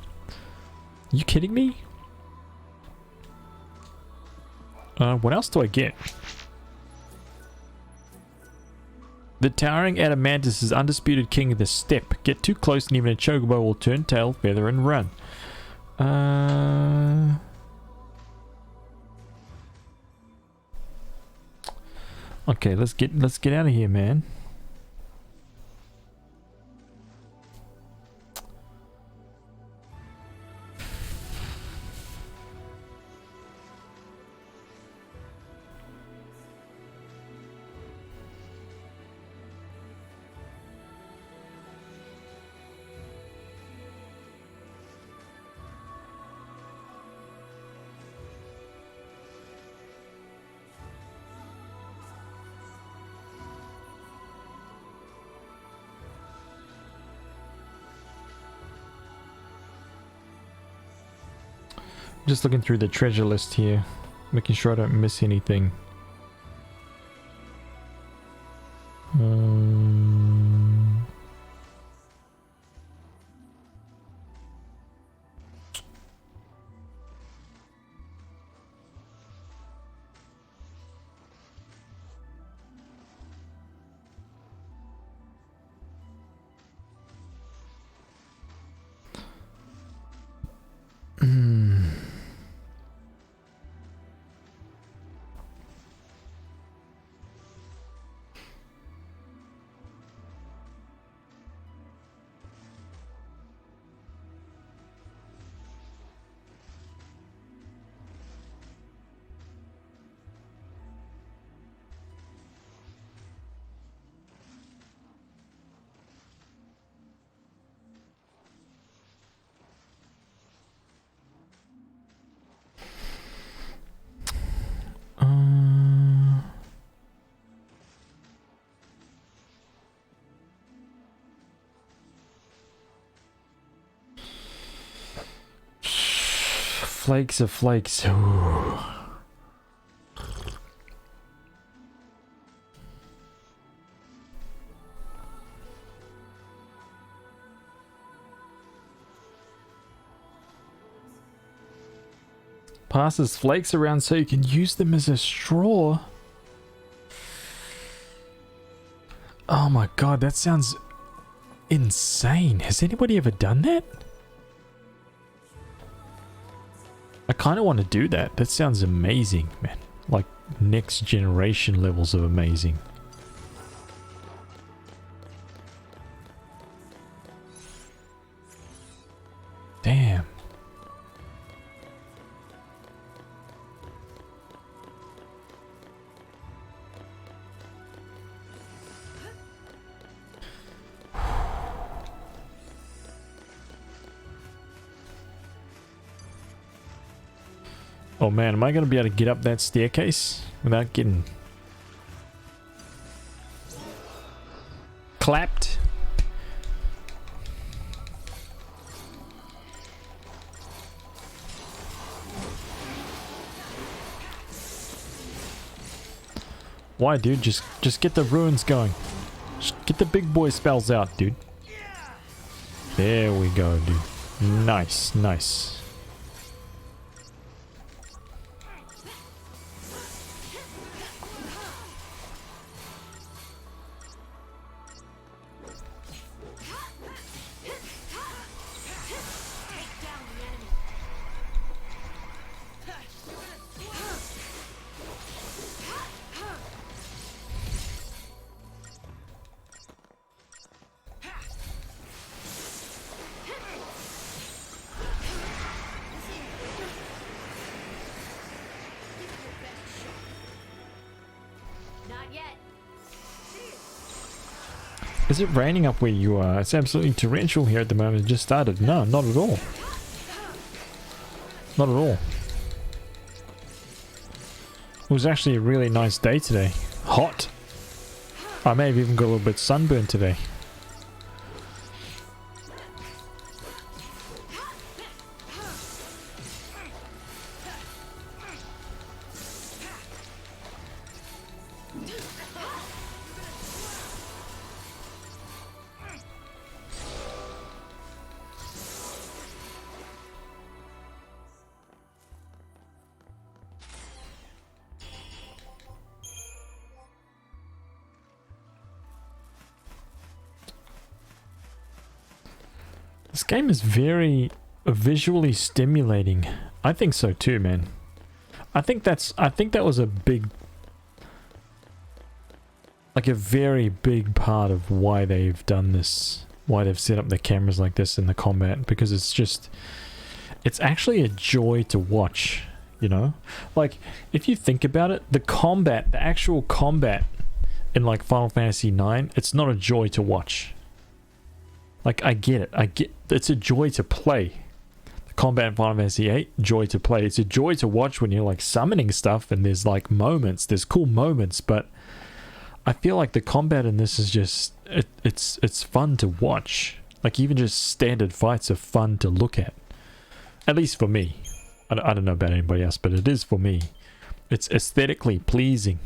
You kidding me? What else do I get? The towering Adamantus is undisputed king of the steppe. Get too close and even a chocobo will turn tail, feather, and run. Okay, let's get out of here, man. Just looking through the treasure list here, making sure I don't miss anything. Flakes of flakes. Ooh. Passes flakes around so you can use them as a straw. Oh my god, that sounds insane. Has anybody ever done that? I kind of want to do that. That sounds amazing, man. Like next generation levels of amazing. Damn. Oh man, am I going to be able to get up that staircase without getting clapped? Why, dude? Just get the ruins going. Just get the big boy spells out, dude. There we go, dude. Nice, nice. Is it raining up where you are? It's absolutely torrential here at the moment. It just started. No, not at all. Not at all. It was actually a really nice day today. Hot. I may have even got a little bit sunburned today. This game is very visually stimulating. I think so too, man. I think that was a big, like a very big part of why they've done this, why they've set up the cameras like this in the combat, because it's actually a joy to watch, you know? Like, if you think about it, the actual combat in like Final Fantasy IX, it's not a joy to watch. Like, I get it. It's a joy to play. The combat in Final Fantasy VIII, joy to play. It's a joy to watch when you're like summoning stuff and there's like moments, there's cool moments, but I feel like the combat in this is just, it's fun to watch. Like, even just standard fights are fun to look at. At least for me. I don't know about anybody else, but it is for me. It's aesthetically pleasing.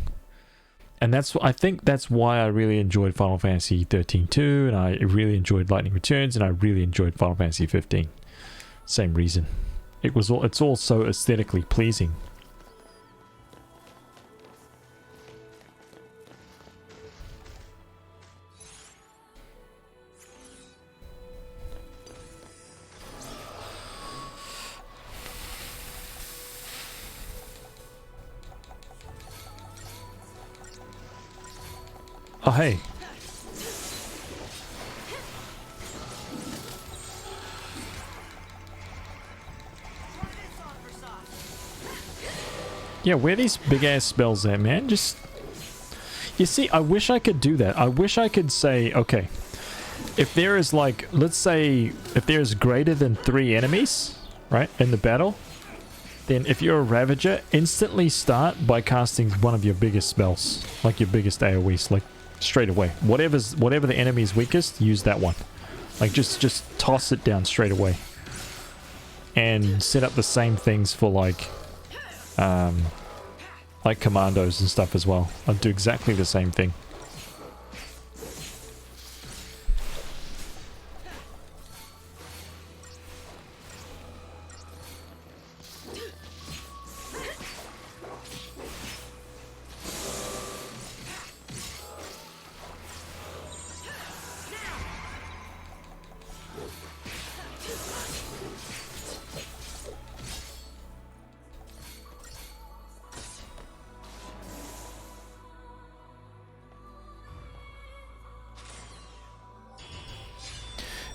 And I think that's why I really enjoyed Final Fantasy 13 too, and I really enjoyed Lightning Returns, and I really enjoyed Final Fantasy 15. Same reason. It's all so aesthetically pleasing. Oh, hey. Yeah, where are these big ass spells at, man? Just... You see, I wish I could do that. I wish I could say, okay, if there is like, let's say, if there is greater than 3 enemies, right, in the battle, then if you're a Ravager, instantly start by casting one of your biggest spells, like your biggest AoEs, like straight away. Whatever the enemy is weakest, use that one. Like just toss it down straight away. And set up the same things for like commandos and stuff as well. I'll do exactly the same thing.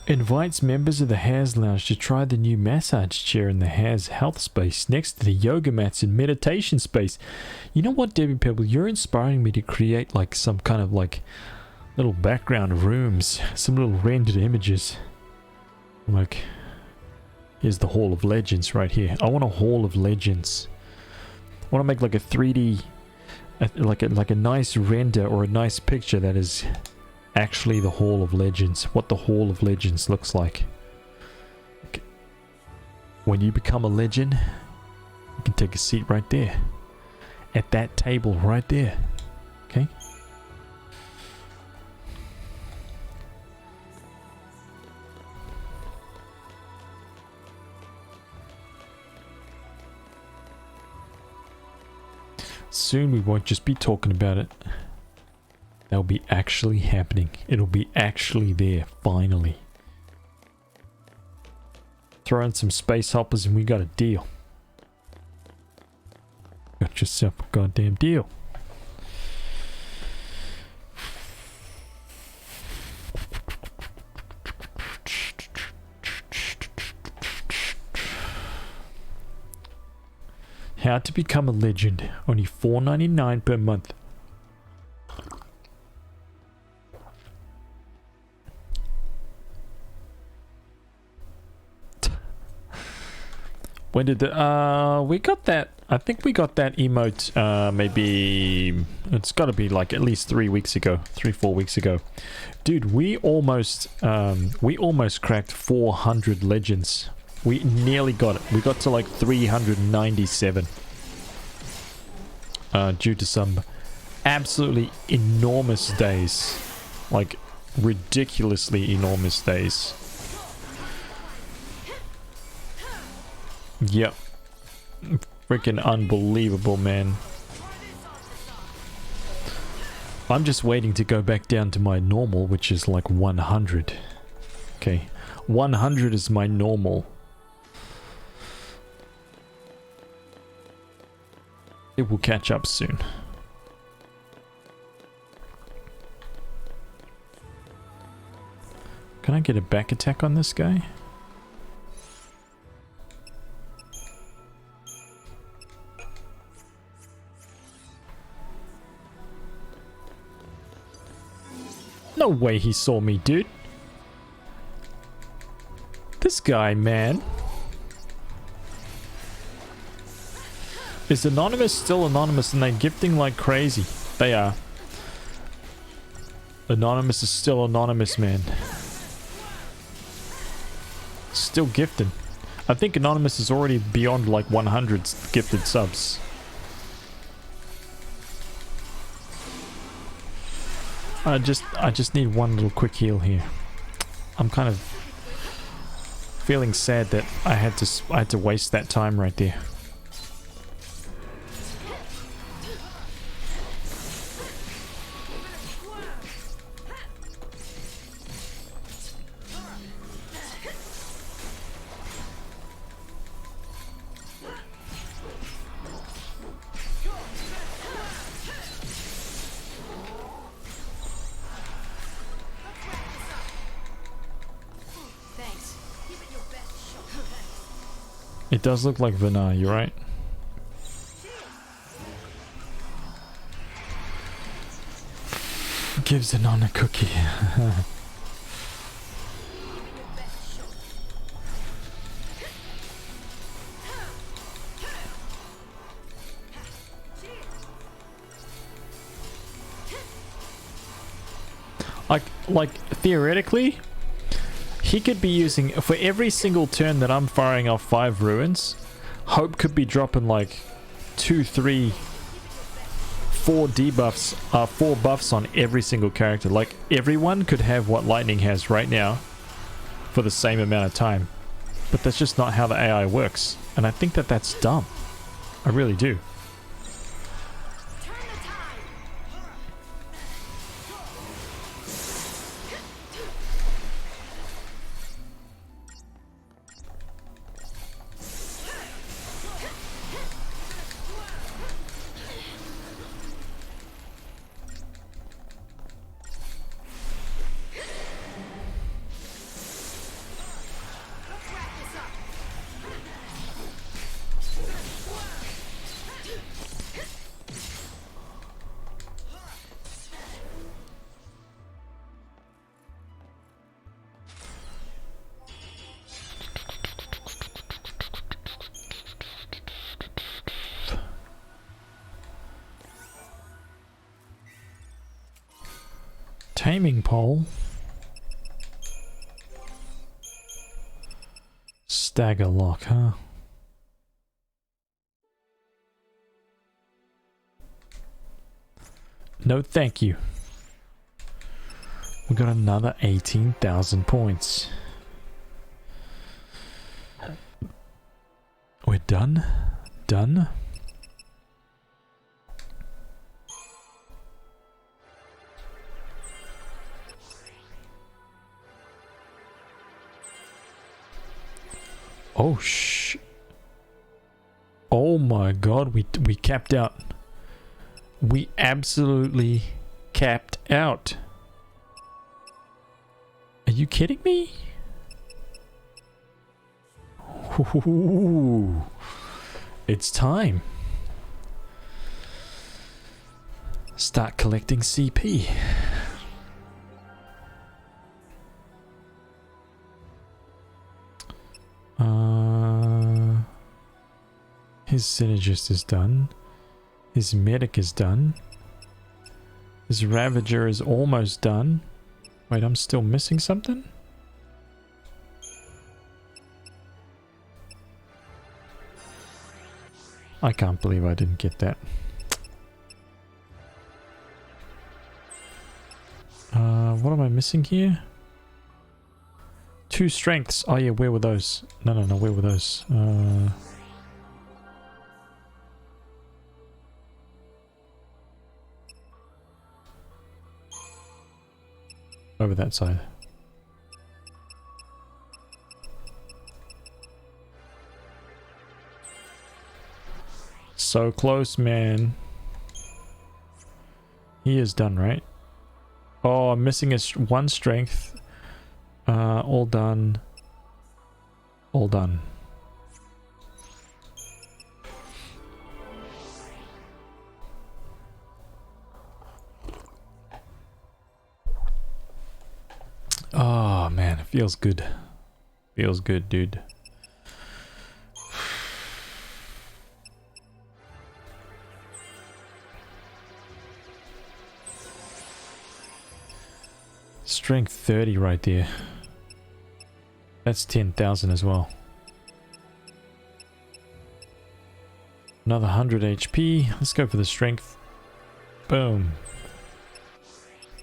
Invites members of the Haz Lounge to try the new massage chair in the Haz Health Space next to the yoga mats and meditation space. You know what, Debbie Pebble? You're inspiring me to create like some kind of like little background rooms, some little rendered images. Like, here's the Hall of Legends right here. I want a Hall of Legends want to make like a 3D, like a nice render or a nice picture that is actually the Hall of Legends. What the Hall of Legends looks like. Okay. When you become a legend, you can take a seat right there. At that table right there. Okay? Soon we won't just be talking about it. That'll be actually happening. It'll be actually there, finally. Throw in some space hoppers and we got a deal. Got yourself a goddamn deal. How to become a legend. Only $4.99 per month. When did the we got that? I think we got that emote maybe it's got to be like at least 3 weeks ago, 3-4 weeks ago. Dude, we almost cracked 400 legends. We nearly got it. We got to like 397 due to some absolutely enormous days, like ridiculously enormous days. Yep. Freaking unbelievable, man. I'm just waiting to go back down to my normal, which is like 100. Okay. 100 is my normal. It will catch up soon. Can I get a back attack on this guy? No way he saw me, dude. This guy, man. Is Anonymous still anonymous and they're gifting like crazy? They are. Anonymous is still anonymous, man. Still gifted. I think Anonymous is already beyond like 100 gifted subs. I just need one little quick heal here. I'm kind of feeling sad that I had to waste that time right there. It does look like Vanar, you're right. Gives Anon a cookie. like theoretically, he could be using, for every single turn that I'm firing off 5 ruins, Hope could be dropping like 2, 3, 4 debuffs, 4 buffs on every single character. Like everyone could have what Lightning has right now for the same amount of time. But that's just not how the AI works. And I think that that's dumb. I really do. taming pole. Stagger lock, huh? No thank you. We got another 18,000 points. We're done? Done? Oh oh my god, we capped out. We absolutely capped out. Are you kidding me? Ooh, it's time. Start collecting CP. His synergist is done. His medic is done. His ravager is almost done. Wait, I'm still missing something? I can't believe I didn't get that. What am I missing here? 2 strengths. Oh yeah, where were those? No, where were those? Over that side. So close, man. He is done, right? Oh, I'm missing one strength. All done. All done. Oh man, it feels good. Feels good, dude. Strength 30 right there. That's 10,000 as well. Another 100 HP. Let's go for the strength. Boom.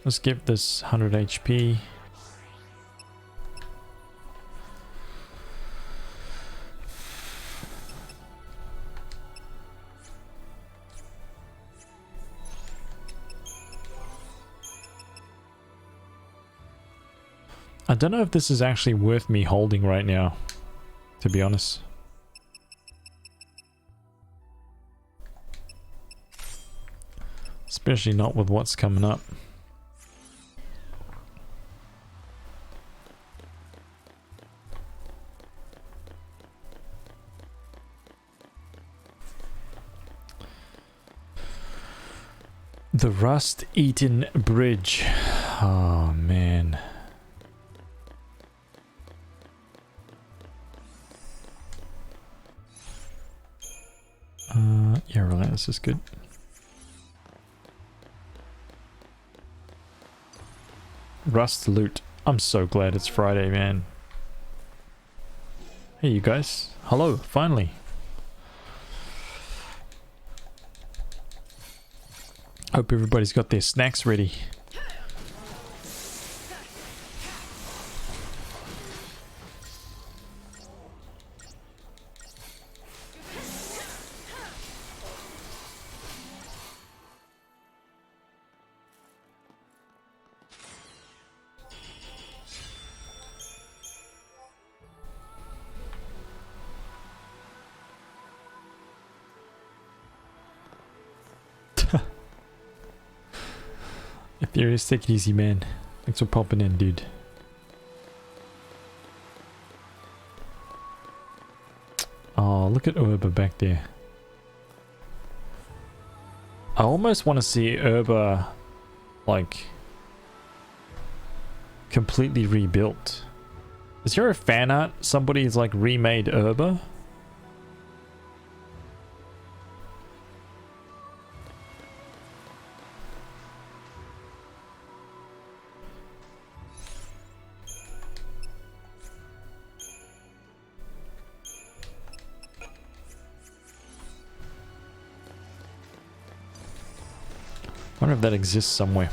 Let's give this 100 HP. I don't know if this is actually worth me holding right now, to be honest. Especially not with what's coming up. The Rust-Eaten Bridge. Oh man. Yeah, Relentless is good. Rust loot. I'm so glad it's Friday, man. Hey, you guys. Hello, finally. Hope everybody's got their snacks ready. Ethereus, take it easy, man. Thanks for popping in, dude. Oh, look at Urba back there. I almost want to see Urba, like, completely rebuilt. Is there a fan art? Somebody's, like, remade Urba? wonder if that exists somewhere.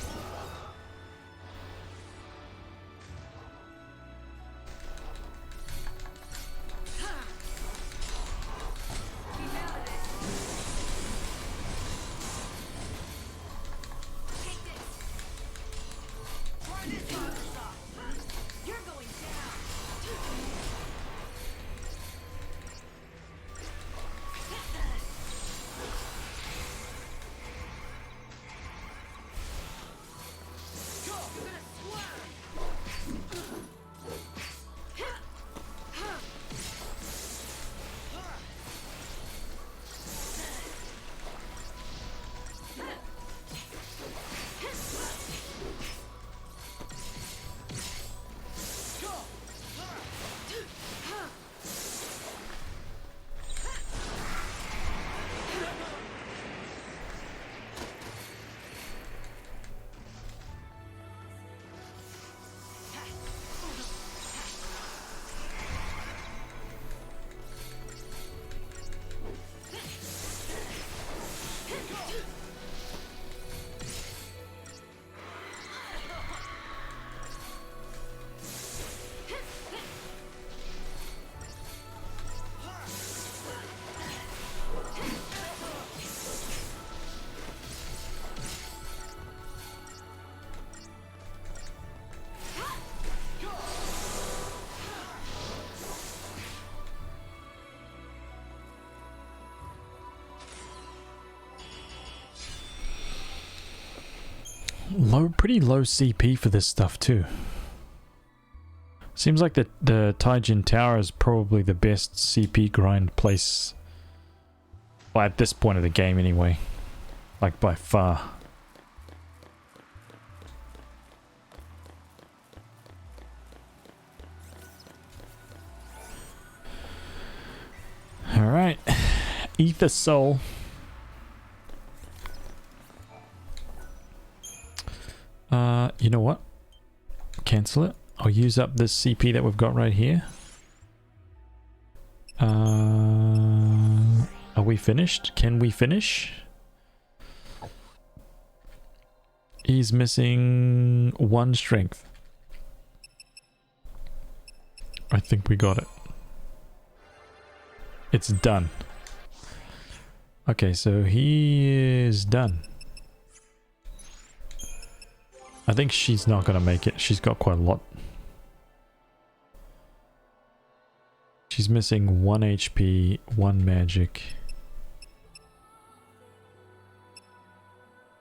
Pretty low CP for this stuff too. Seems like the Taijin Tower is probably the best CP grind place. Well, at this point of the game anyway. Like by far. Alright. Ether Soul. You know what? Cancel it. I'll use up this CP that we've got right here. Are we finished? Can we finish? He's missing 1 strength. I think we got it. It's done. Okay, so he is done. I think she's not gonna make it. She's got quite a lot. She's missing 1 HP, 1 magic,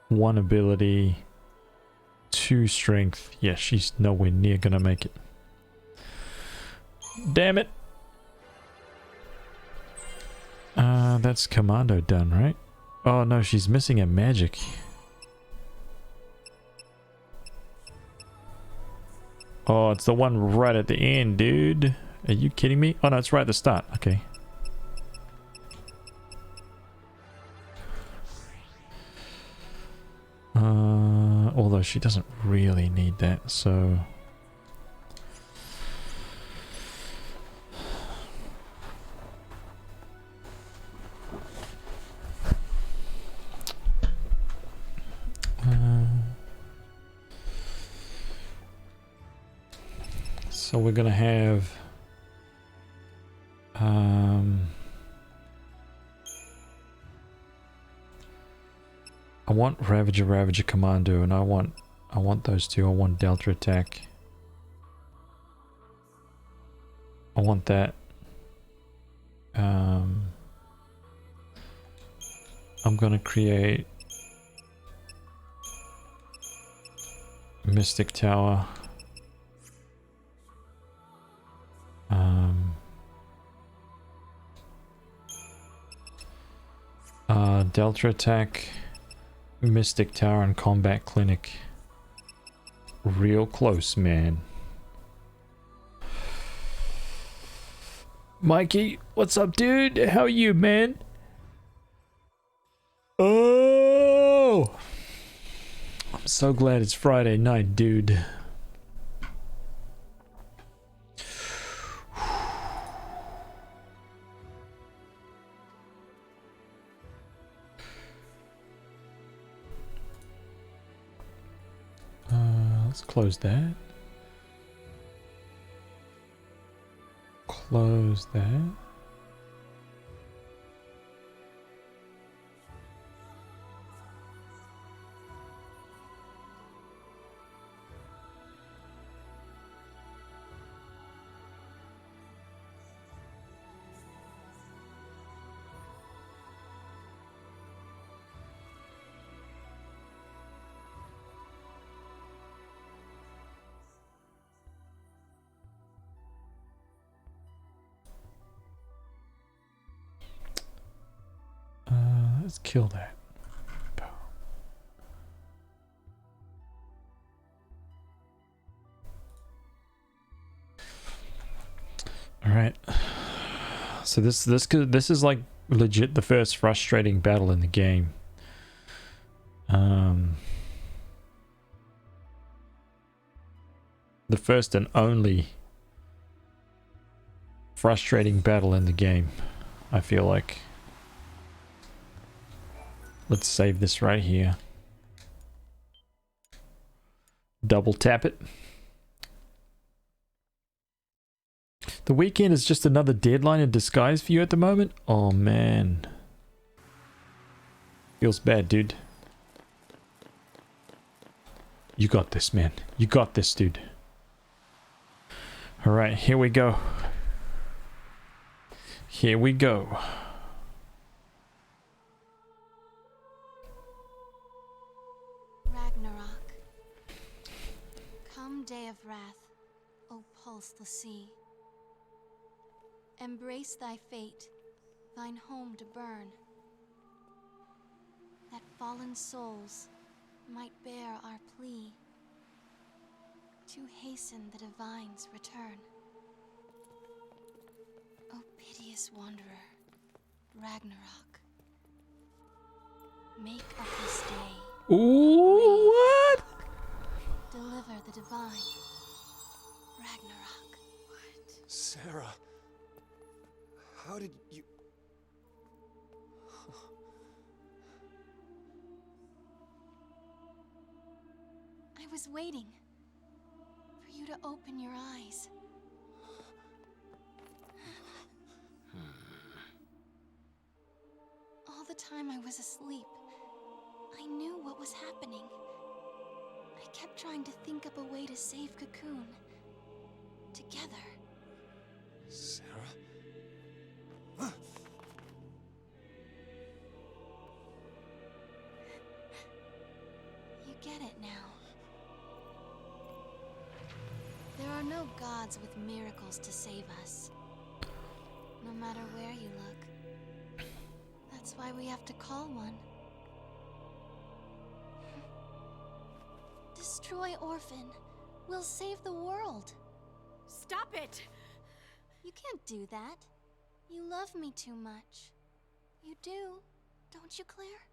1 ability, 2 strength. Yeah, she's nowhere near gonna make it. Damn it! That's Commando done, right? Oh no, she's missing a magic. Oh, it's the one right at the end, dude. Are you kidding me? Oh no, it's right at the start. Okay. Although she doesn't really need that, so... So we're gonna have I want Ravager Commando, and I want those two. I want Delta Attack. I want that. I'm gonna create Mystic Tower. Delta Attack, Mystic Tower, and Combat Clinic. Real close, man. Mikey, what's up, dude? How are you, man? Oh! I'm so glad it's Friday night, dude. Let's close that. Close that. Let's kill that. All right. So this is like legit the first frustrating battle in the game. The first and only frustrating battle in the game, I feel like. Let's save this right here. Double tap it. The weekend is just another deadline in disguise for you at the moment? Oh man. Feels bad, dude. You got this, man. You got this, dude. Alright, here we go. Here we go. Ragnarok. Come day of wrath, O pulse the sea. Embrace thy fate, thine home to burn, that fallen souls might bear our plea to hasten the divine's return. O piteous wanderer, Ragnarok, make of this day. Ooh, what? Deliver the divine, Ragnarok. What? Sarah, how did you... I was waiting for you to open your eyes. All the time I was asleep, I knew what was happening. I kept trying to think up a way to save Cocoon. Together. Sarah? You get it now. There are no gods with miracles to save us. No matter where you look. That's why we have to call one. Destroy Orphan. We'll save the world. Stop it! You can't do that. You love me too much. You do, don't you, Claire?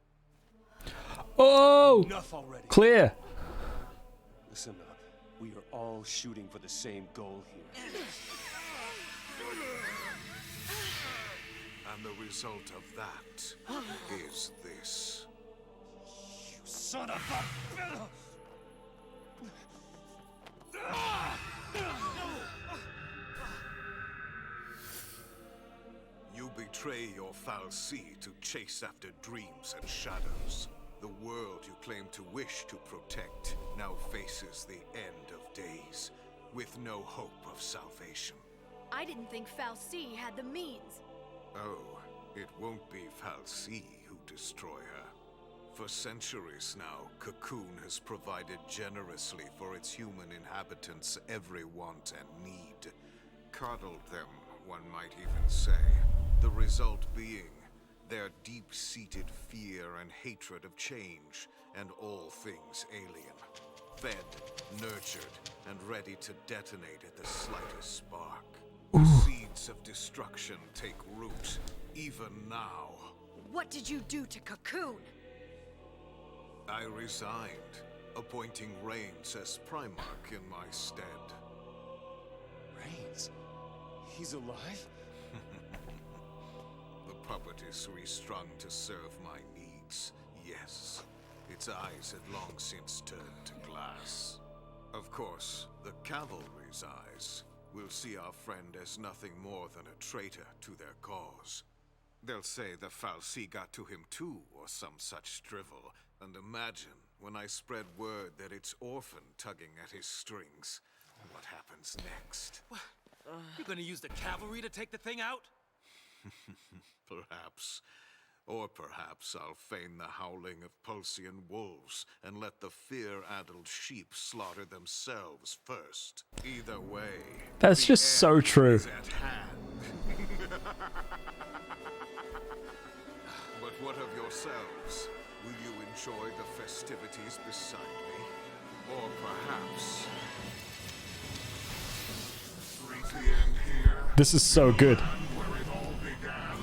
Oh! Enough already. Clear. Listen up. We are all shooting for the same goal here. And the result of that is this. You son of a... You betray your fal'Cie to chase after dreams and shadows. The world you claim to wish to protect now faces the end of days, with no hope of salvation. I didn't think fal'Cie had the means. Oh, it won't be fal'Cie who destroy her. For centuries now, Cocoon has provided generously for its human inhabitants every want and need. Coddled them, one might even say. The result being their deep-seated fear and hatred of change and all things alien. Fed, nurtured, and ready to detonate at the slightest spark. The seeds of destruction take root, even now. What did you do to Cocoon? I resigned, appointing Reigns as Primarch in my stead. Reigns? He's alive? The puppet is restrung to serve my needs, yes. Its eyes had long since turned to glass. Of course, the cavalry's eyes will see our friend as nothing more than a traitor to their cause. They'll say the Fal'Cie got to him too, or some such drivel. And imagine when I spread word that it's Orphan tugging at his strings. What happens next? What? You're gonna use the cavalry to take the thing out? Perhaps. Or perhaps I'll feign the howling of Pulsian wolves and let the fear-addled sheep slaughter themselves first. Either way, that's just so true. at hand. But what of yourselves? Will you enjoy the festivities beside me? Or perhaps... reach the end here? This is so good. Where it all began?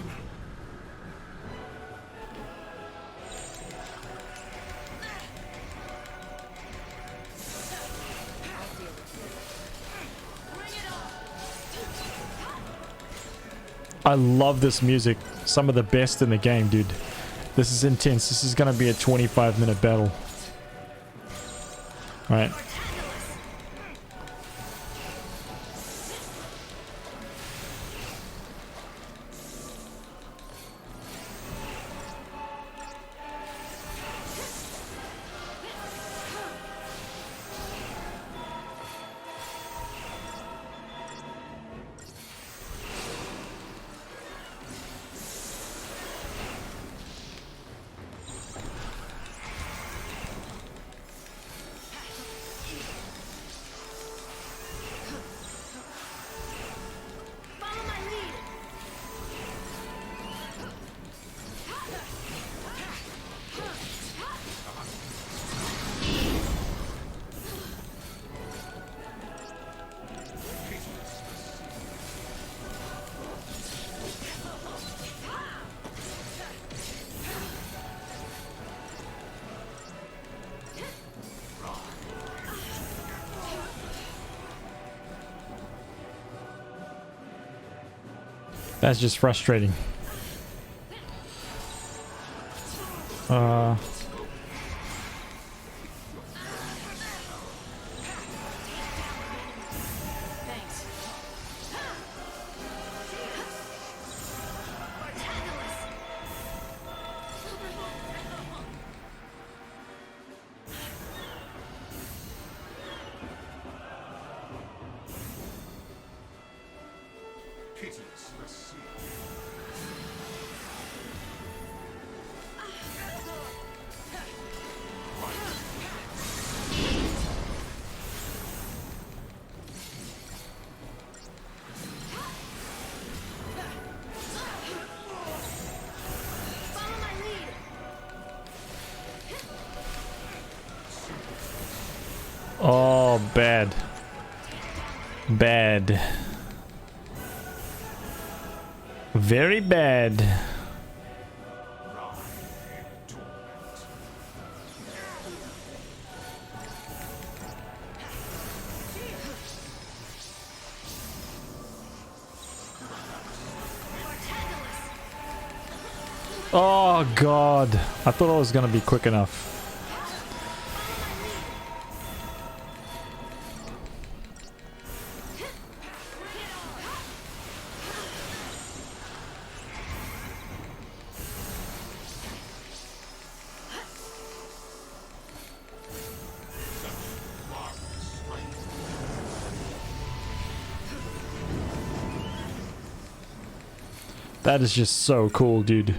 I love this music. Some of the best in the game, dude. This is intense. This is gonna be a 25-minute battle. Right. That's just frustrating. Oh, bad. Bad. Very bad. Oh god, I thought I was gonna be quick enough. That is just so cool, dude.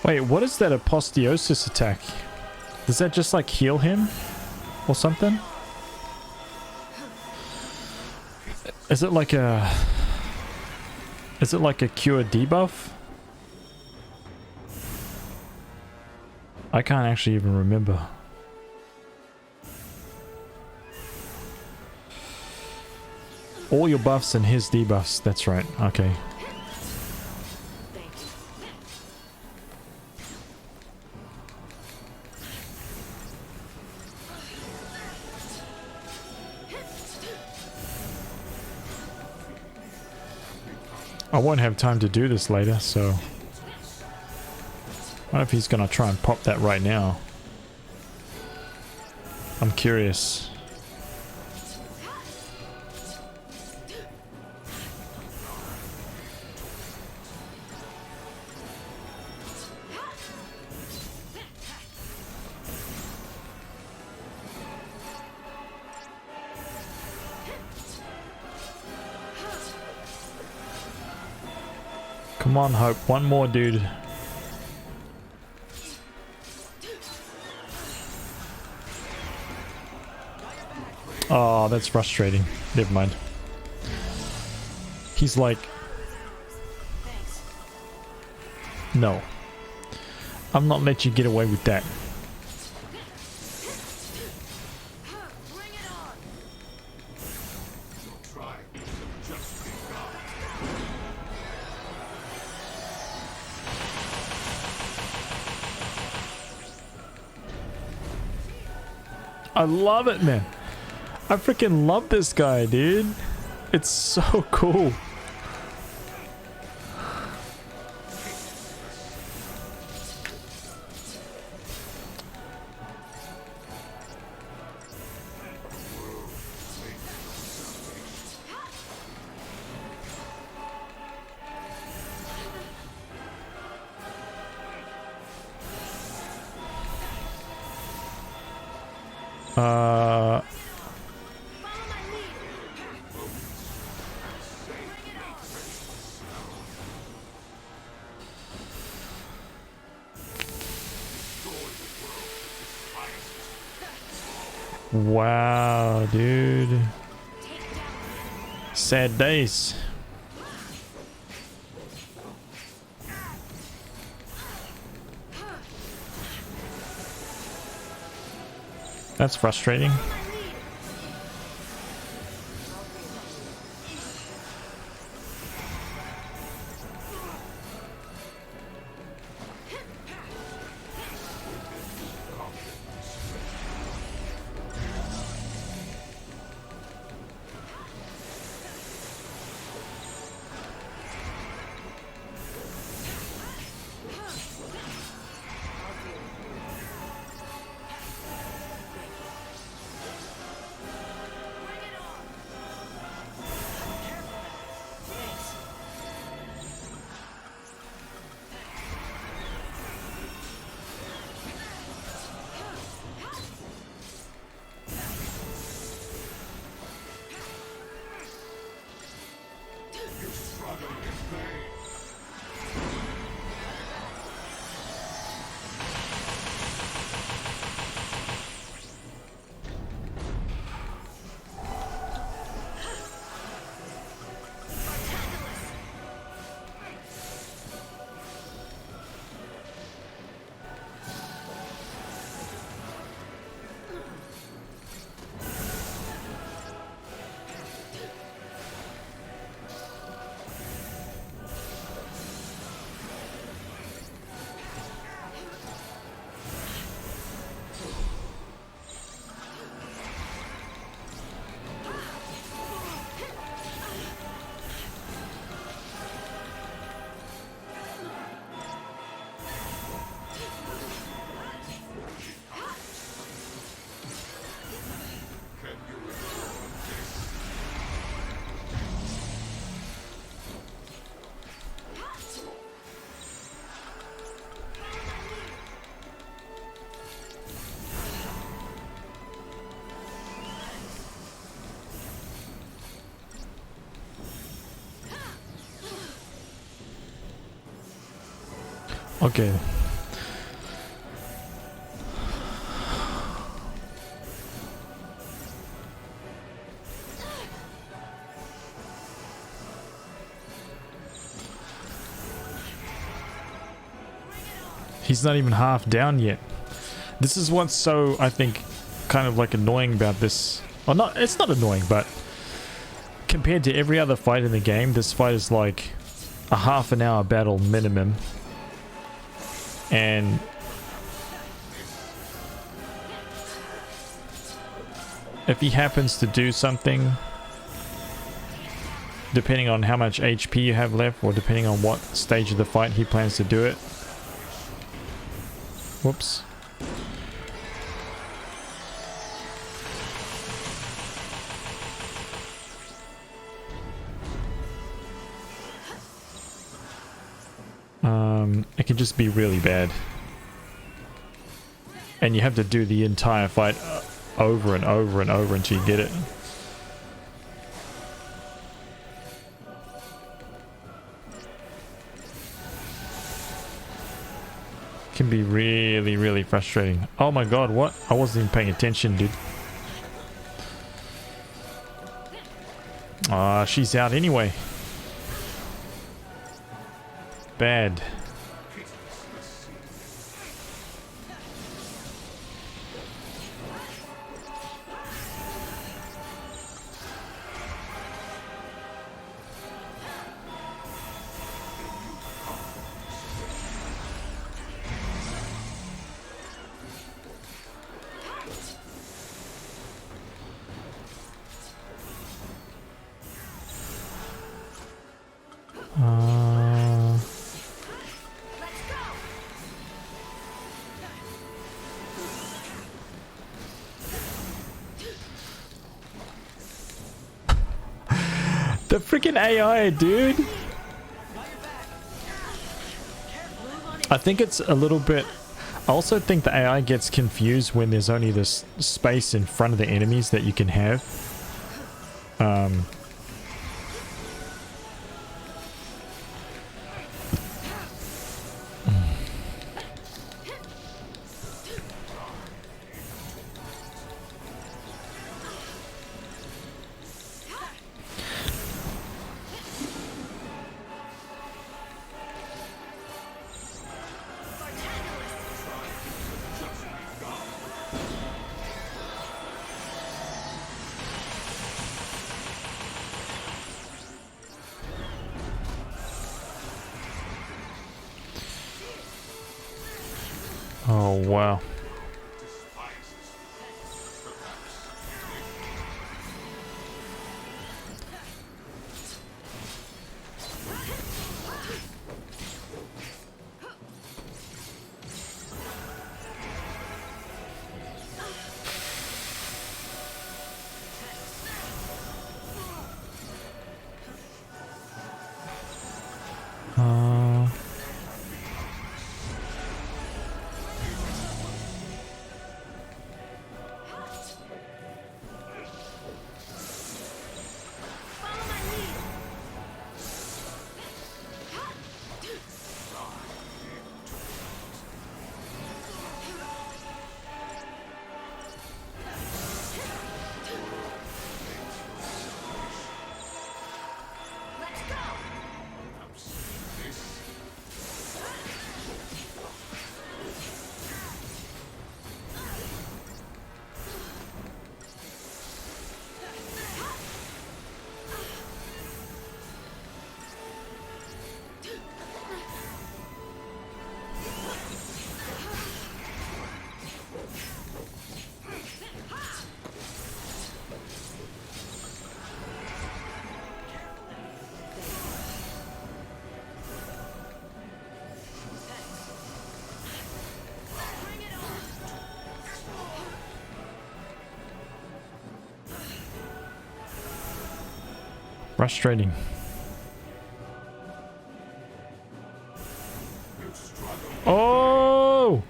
Wait, what is that apotheosis attack? Does that just like heal him? Or something? Is it like a... Is it like a cure debuff? I can't actually even remember. All your buffs and his debuffs. That's right. Okay. I won't have time to do this later, so... I wonder if he's gonna try and pop that right now. I'm curious. Come on, Hope. One more, dude. Oh, that's frustrating. Never mind. He's like... No. I'm not letting you get away with that. I love it, man. I freaking love this guy, dude. It's so cool. Wow, dude. Sad days. That's frustrating. Okay, He's not even half down yet. This is what's so, I think, kind of like annoying about this. Well, not, it's not annoying, but compared to every other fight in the game, this fight is like a half-an-hour battle minimum. And if he happens to do something, depending on how much HP you have left, or depending on what stage of the fight he plans to do it. Whoops. It can just be really bad. And you have to do the entire fight over and over and over until you get it. Can be really, really frustrating. Oh my god, what? I wasn't even paying attention, dude. Ah, she's out anyway. Bad. The freaking AI, dude. I think it's a little bit... I also think the AI gets confused when there's only this space in front of the enemies that you can have. Oh, wow. Frustrating. Oh!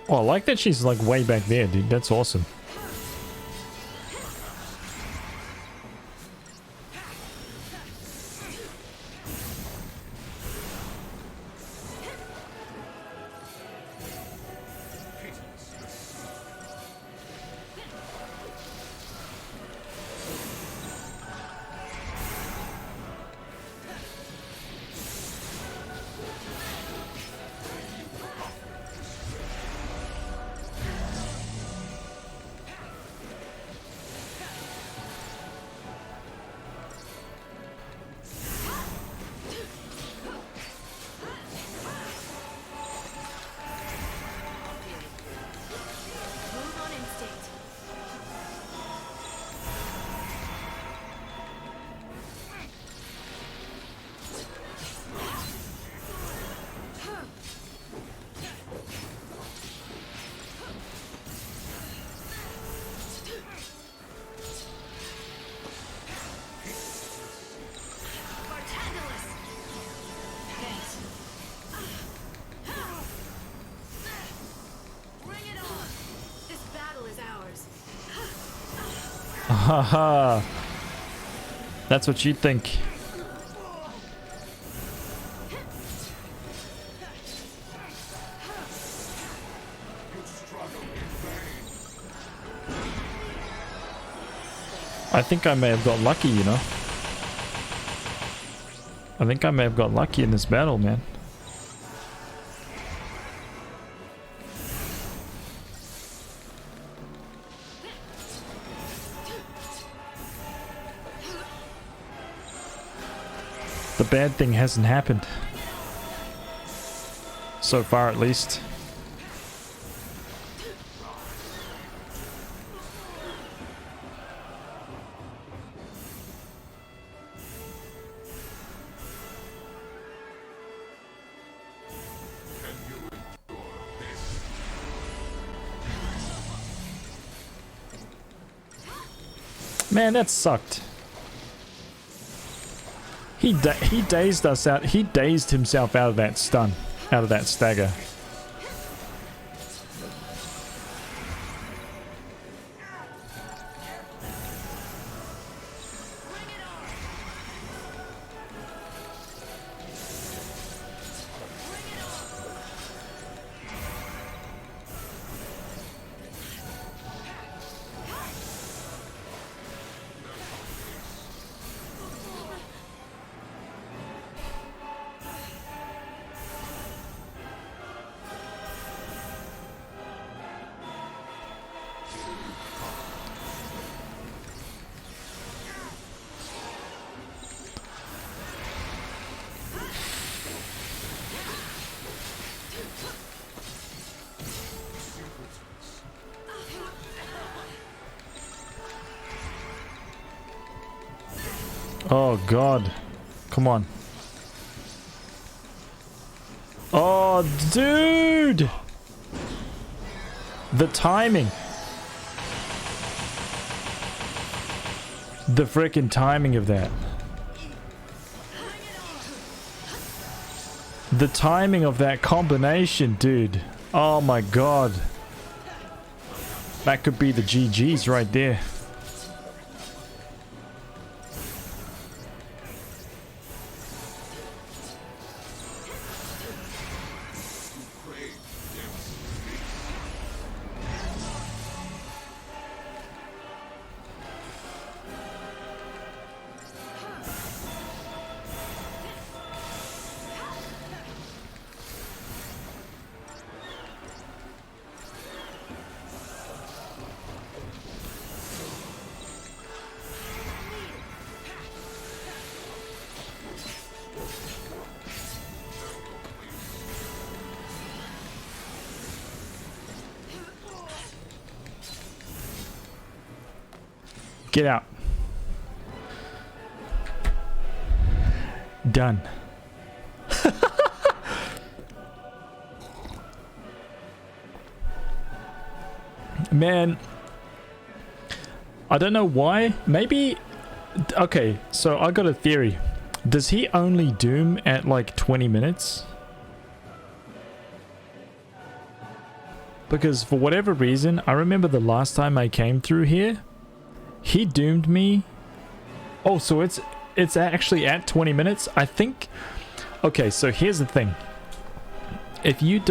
Oh, I like that she's like way back there, dude. That's awesome. Move on instinct. Spartanulus! Thanks. Bring it on! This battle is ours. Haha. That's what you think. I think I may have got lucky, you know. I think I may have got lucky in this battle, man. The bad thing hasn't happened. So far, at least. Man, that sucked. He dazed us out. He dazed himself out of that stun, out of that stagger. Oh god. Come on. Oh, dude! The timing. The frickin' timing of that. The timing of that combination, dude. Oh my god. That could be the GG's right there. Get out. Done. Man, I don't know why. Maybe... Okay, so I got a theory. Does he only doom at like 20 minutes? Because for whatever reason, I remember the last time I came through here, he doomed me. Oh, so it's actually at 20 minutes, I think. Okay, so here's the thing. If you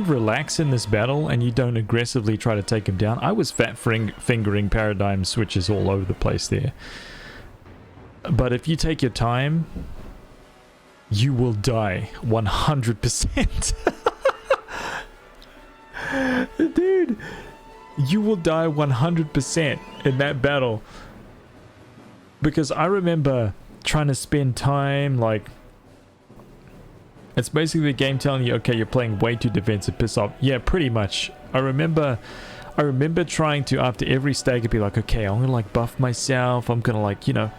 relax in this battle and you don't aggressively try to take him down, I was fingering paradigm switches all over the place there. But if you take your time, you will die 100%. Dude, you will die 100% in that battle. Because I remember trying to spend time, like, it's basically the game telling you, okay, you're playing way too defensive, piss off. Yeah, pretty much. I remember trying to, after every stagger, be like, okay, I'm gonna like buff myself, I'm gonna like, you know,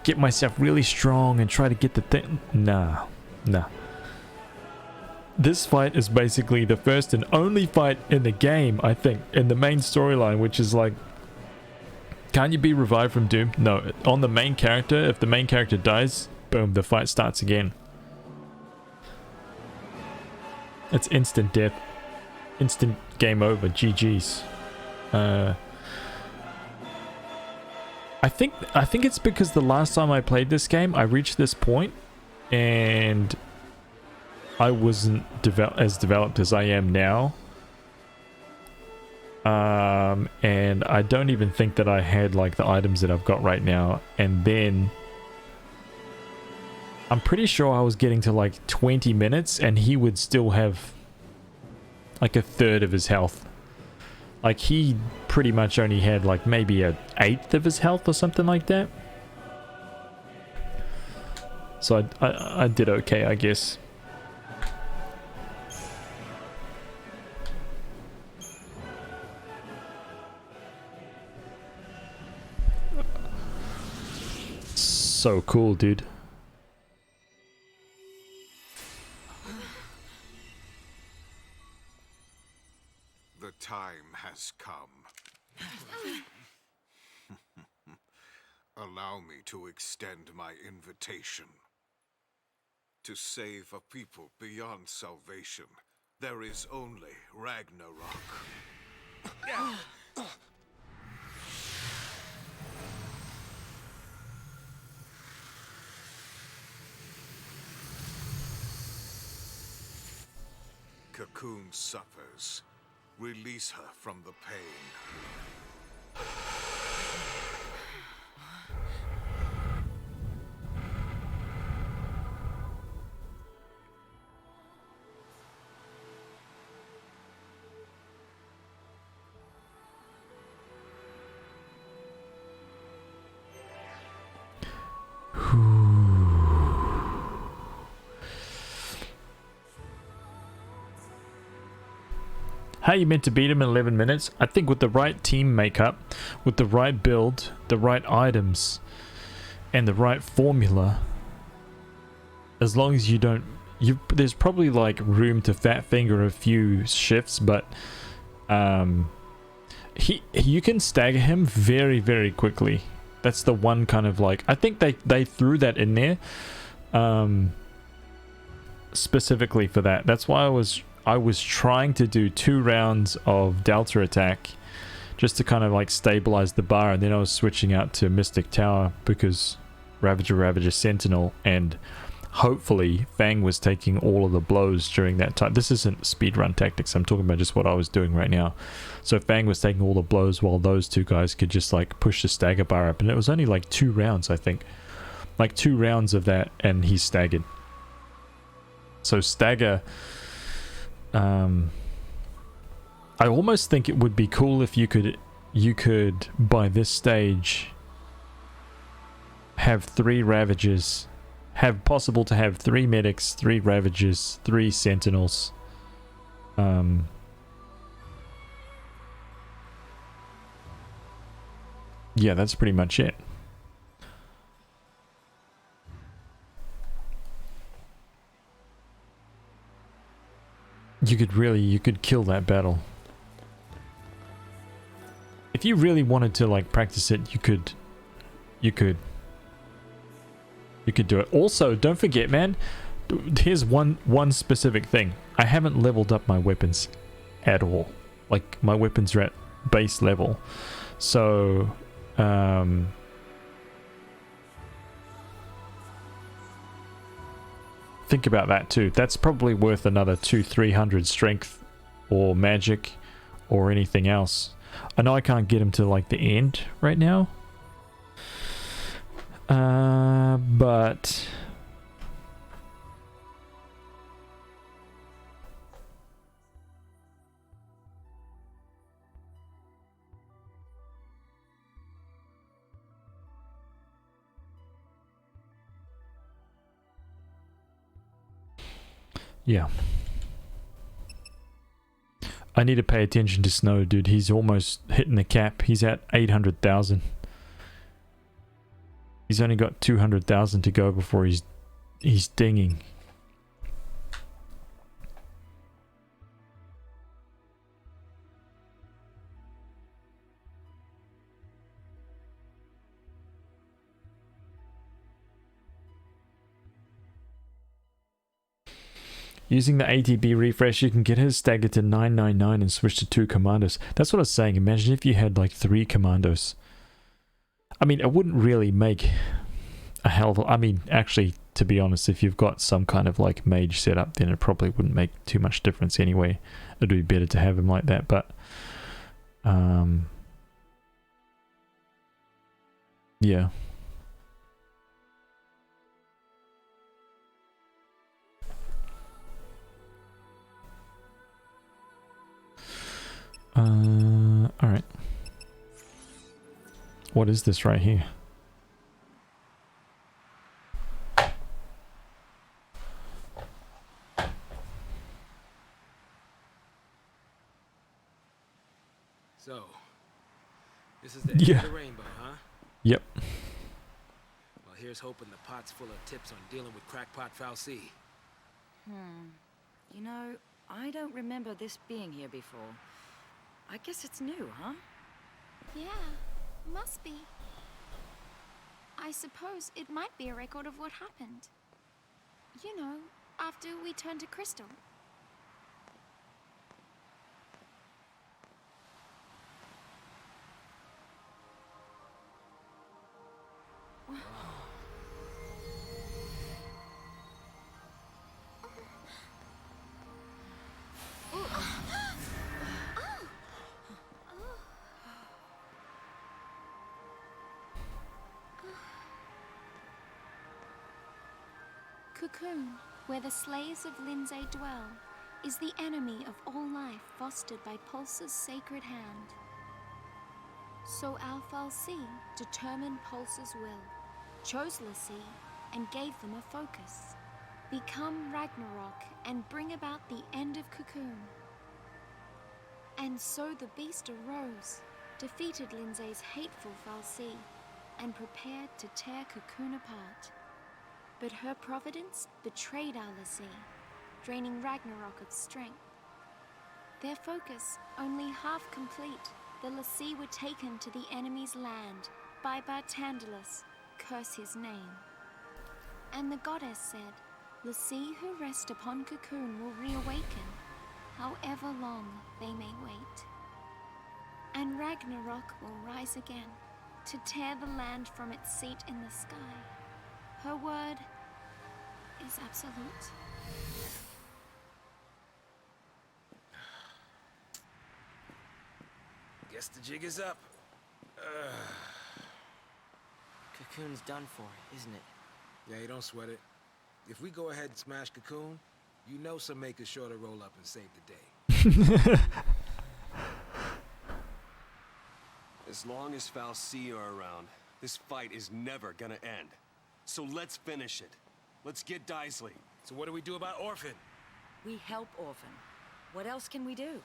get myself really strong and try to get the thing. Nah. This fight is basically the first and only fight in the game, I think, in the main storyline, which is like, can't you be revived from doom? No, on the main character, if the main character dies, boom, the fight starts again. It's instant death. Instant game over. GG's. I think it's because the last time I played this game, I reached this point and I wasn't as developed as I am now. And I don't even think that I had like the items that I've got right now. And then I'm pretty sure I was getting to like 20 minutes and he would still have like a third of his health. Like he pretty much only had like maybe an eighth of his health or something like that. So I did okay, I guess. So cool, dude. The time has come. Allow me to extend my invitation. To save a people beyond salvation, there is only Ragnarok. Cocoon suffers. Release her from the pain. How you meant to beat him in 11 minutes? I think with the right team makeup, with the right build, the right items, and the right formula, as long as you don't... there's probably like room to fat finger a few shifts, but you can stagger him very, very quickly. That's the one kind of like... I think they threw that in there specifically for that. That's why I was trying to do 2 rounds of Delta attack just to kind of like stabilize the bar, and then I was switching out to Mystic Tower because Ravager, Sentinel, and hopefully Fang was taking all of the blows during that time. This isn't speedrun tactics, I'm talking about just what I was doing right now. So Fang was taking all the blows while those 2 guys could just like push the stagger bar up, and it was only like 2 rounds, I think. Like 2 rounds of that and he's staggered. So stagger... I almost think it would be cool if you could by this stage have 3 Ravagers, have possible to have 3 medics, 3 Ravagers, 3 Sentinels. Yeah, that's pretty much it. You could kill that battle. If you really wanted to like practice it, you could do it. Also, don't forget, man, here's one specific thing. I haven't leveled up my weapons at all. Like, my weapons are at base level. So, think about that too. That's probably worth another 200-300 strength or magic or anything else. I know I can't get him to like the end right now. But yeah. I need to pay attention to Snow, dude. He's almost hitting the cap. He's at 800,000. He's only got 200,000 to go before he's dinging. Using the ATB refresh, you can get his stagger to 999 and switch to 2 commandos. That's what I was saying. Imagine if you had like 3 commandos. I mean, it wouldn't really make a hell of a... I mean, actually, to be honest, if you've got some kind of like mage setup, then it probably wouldn't make too much difference anyway. It'd be better to have him like that, but... yeah. Alright. What is this right here? So, this is the end of the rainbow, huh? Yep. Well, here's hoping the pot's full of tips on dealing with crackpot Fal'Cie. You know, I don't remember this being here before. I guess it's new, huh? Yeah, must be. I suppose it might be a record of what happened. You know, after we turned to crystal. Cocoon, where the slaves of Lindsay dwell, is the enemy of all life fostered by Pulse's sacred hand. So our Fal'Cie determined Pulse's will, chose l'Cie, and gave them a focus. Become Ragnarok and bring about the end of Cocoon. And so the beast arose, defeated Lindsay's hateful Fal'Cie, and prepared to tear Cocoon apart. But her providence betrayed our l'Cie, draining Ragnarok of strength. Their focus only half complete, the l'Cie were taken to the enemy's land by Bartandalus, curse his name. And the goddess said, l'Cie who rest upon Cocoon will reawaken, however long they may wait. And Ragnarok will rise again, to tear the land from its seat in the sky. Her word is absolute. Guess the jig is up. Cocoon's done for, isn't it? Yeah, you don't sweat it. If we go ahead and smash Cocoon, you know some makers sure to roll up and save the day. As long as Fal'Cie are around, this fight is never gonna end. So let's finish it. Let's get Daisley. So what do we do about Orphan? We help Orphan. What else can we do?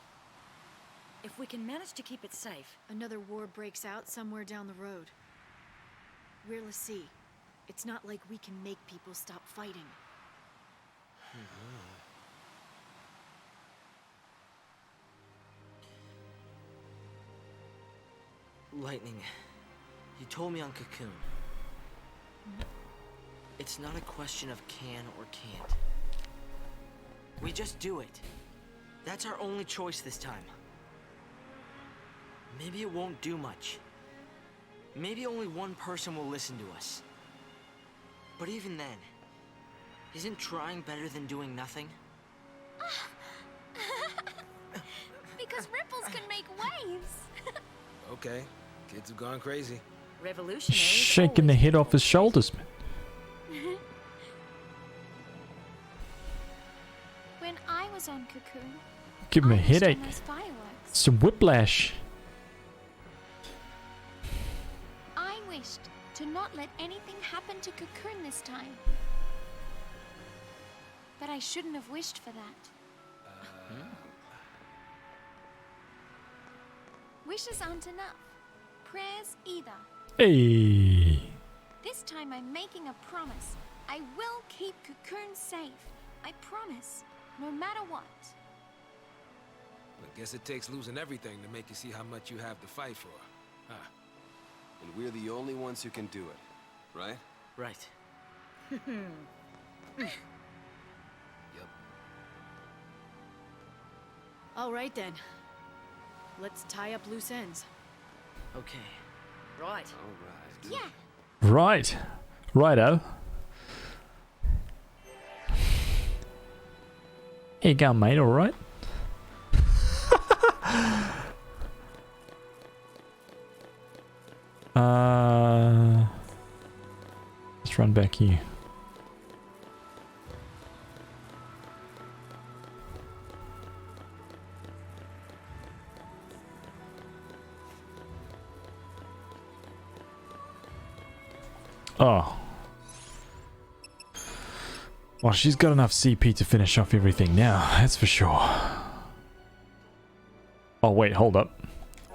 If we can manage to keep it safe... Another war breaks out somewhere down the road. We're l'Cie. It's not like we can make people stop fighting. Lightning, you told me on Cocoon. It's not a question of can or can't. We just do it. That's our only choice this time. Maybe it won't do much. Maybe only one person will listen to us. But even then, isn't trying better than doing nothing? Because ripples can make waves. Okay, kids have gone crazy. Revolutionaries Shaking the always head off his shoulders, man. When I was on Cocoon, Give him a I wished on headache. those fireworks. Some whiplash. I wished to not let anything happen to Cocoon this time. But I shouldn't have wished for that. Wishes aren't enough. Prayers either. Hey. This time I'm making a promise. I will keep Cocoon safe. I promise. No matter what. I guess it takes losing everything to make you see how much you have to fight for. Huh. And we're the only ones who can do it, right? Right. Yep. All right then. Let's tie up loose ends. Okay. Right. All right. Yeah. Right. Righto. Here you go, mate, alright? Let's run back here. Oh. Well, she's got enough CP to finish off everything now, that's for sure. Oh, wait, hold up.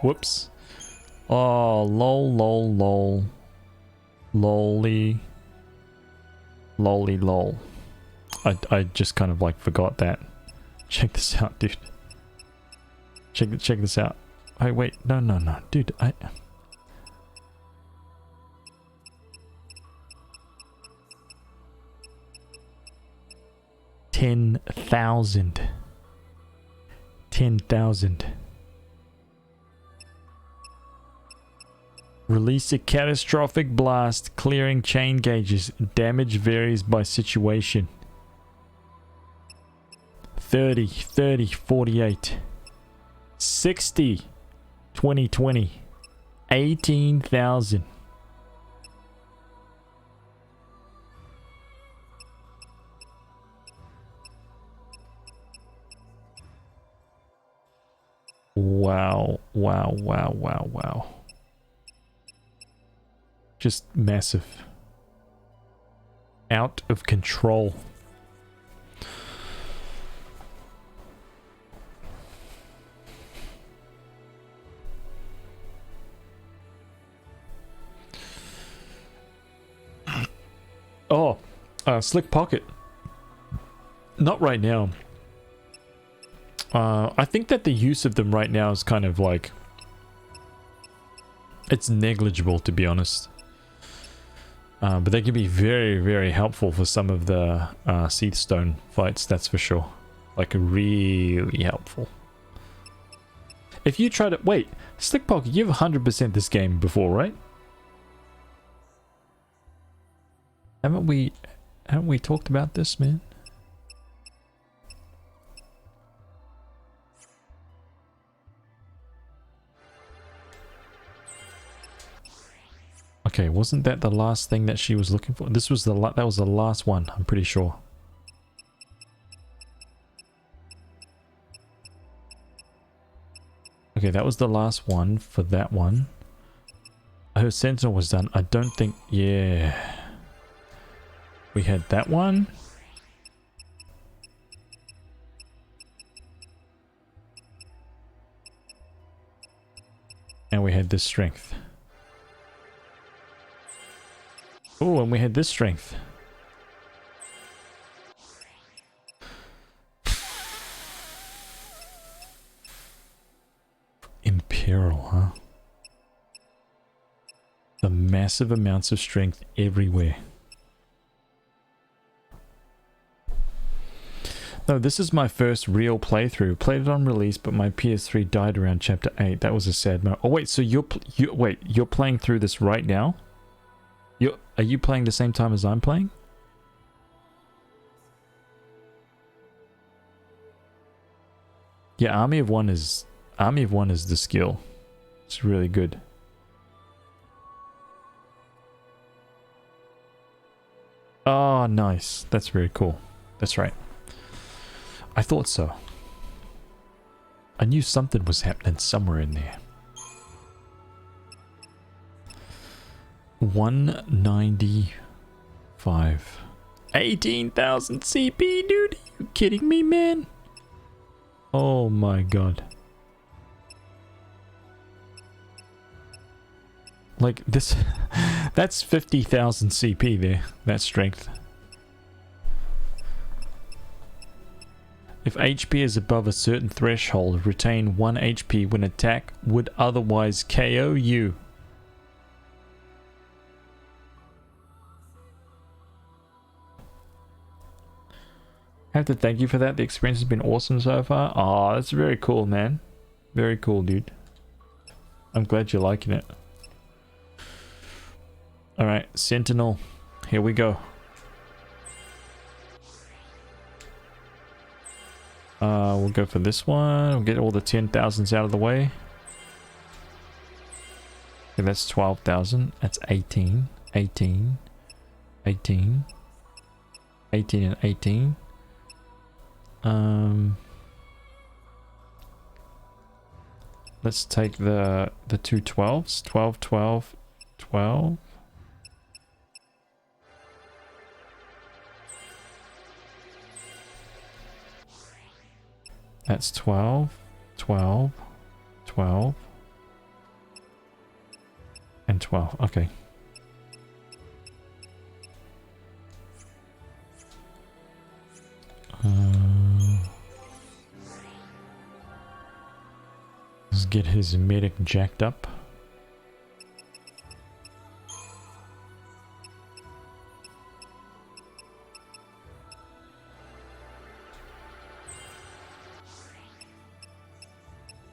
Whoops. Oh, lol. Lolly. Lol. I just kind of like forgot that. Check this out, dude. Check this out. Oh, wait, no. Dude, 10,000. 10,000. Release a catastrophic blast, clearing chain gauges. Damage varies by situation. 30, 48. 60, 20. 18,000. Wow. Just massive. Out of control. Oh, Slick Pocket. Not right now. I think that the use of them right now is kind of like... It's negligible, to be honest. But they can be very, very helpful for some of the Seath Stone fights, that's for sure. Like, really helpful. If you try to... Wait, Slick Pocket, you've 100% this game before, right? Haven't we talked about this, man? Okay, wasn't that the last thing that she was looking for? This was that was the last one, I'm pretty sure. Okay, that was the last one for that one. Her Sentinel was done. I don't think... Yeah. We had that one. And we had this strength. Oh, and we had this strength. Imperial, huh? The massive amounts of strength everywhere. No, this is my first real playthrough. Played it on release, but my PS3 died around chapter 8. That was a sad moment. Oh wait, so you're playing through this right now? Are you playing the same time as I'm playing? Yeah, Army of One is the skill. It's really good. Oh, nice. That's very cool. That's right. I thought so. I knew something was happening somewhere in there. 195. 18,000 CP, dude. Are you kidding me, man? Oh my god. Like this, that's 50,000 CP there, that strength. If HP is above a certain threshold, retain 1 HP when attack would otherwise KO you. I have to thank you for that. The experience has been awesome so far. Oh, that's very cool, man. Very cool, dude. I'm glad you're liking it. Alright, Sentinel. Here we go. We'll go for this one. We'll get all the 10,000s out of the way. Okay, that's 12,000. That's 18. 18. 18. 18 and 18. Let's take the two 12s. 12, 12, 12. That's 12, 12, 12, and 12. Okay. Let's get his medic jacked up.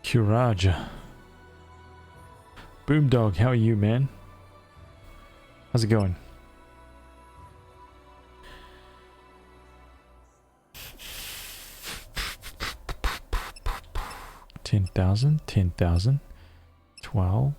Kuraja. Boomdog, how are you, man? How's it going? $10,000, 10,000, 12.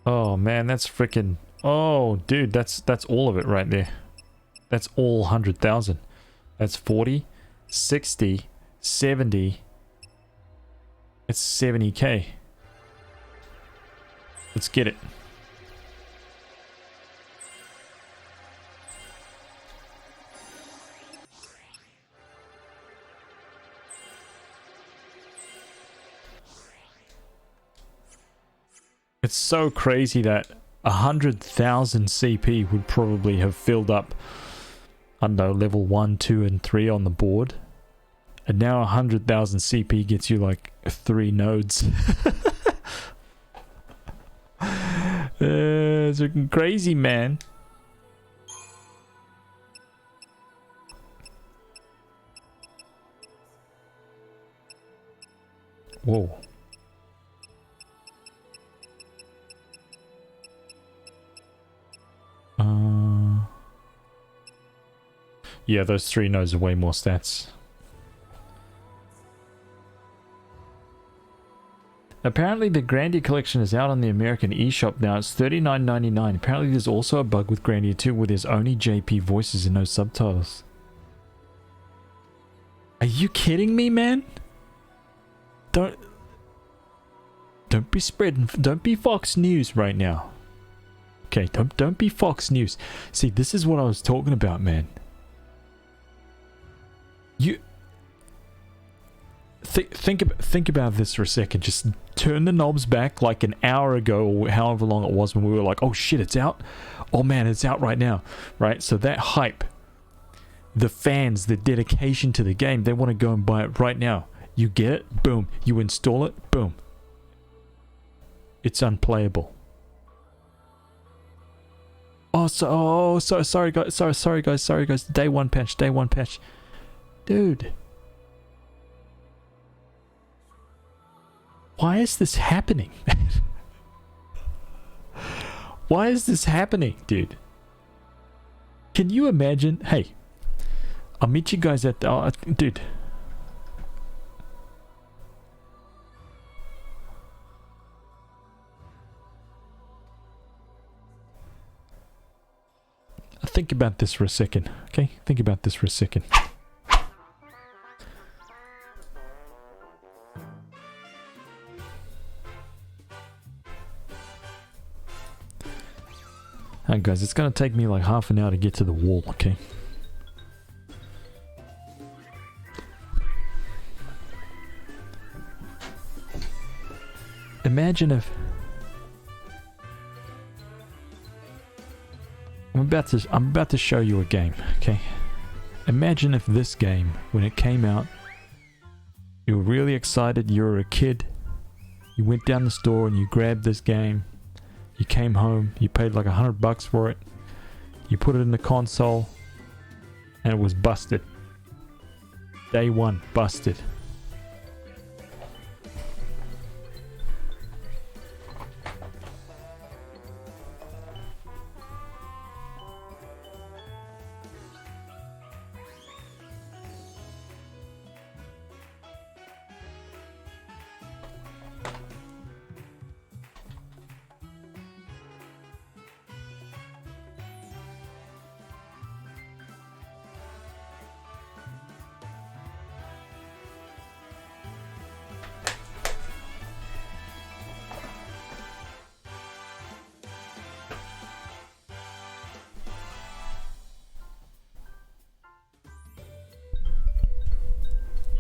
Oh man, that's freaking. Oh dude, that's all of it right there. That's all 100,000. That's 40, 60, 70. It's 70k. Let's get it. It's so crazy that 100,000 CP would probably have filled up, I don't know, level 1, 2, and 3 on the board. And now 100,000 CP gets you like 3 nodes. It's freaking crazy, man. Whoa. Yeah, those 3 nodes are way more stats. Apparently the Grandia collection is out on the American eShop now. It's $39.99. Apparently there's also a bug with Grandia 2 where there's only JP voices and no subtitles. Are you kidding me, man? Don't be spreading, don't be Fox News right now. Okay, don't be Fox News. See, this is what I was talking about, man. You think about this for a second. Just turn the knobs back like an hour ago or however long it was when we were like, oh shit, it's out. Oh man, it's out right now. Right? So that hype the fans, the dedication to the game, they want to go and buy it right now. You get it, boom. You install it, boom. It's unplayable. Oh, sorry guys, sorry guys. Day one patch. Dude. Why is this happening? Why is this happening, dude? Can you imagine? Hey, I'll meet you guys at the... dude. Think about this for a second, okay? Think about this for a second. Alright guys, it's gonna take me like half an hour to get to the wall, okay? Imagine if... I'm about to show you a game, okay? Imagine if this game, when it came out, you were really excited, you were a kid, you went down the store and you grabbed this game, you came home, you paid like $100 for it, you put it in the console, and it was busted. Day one, busted.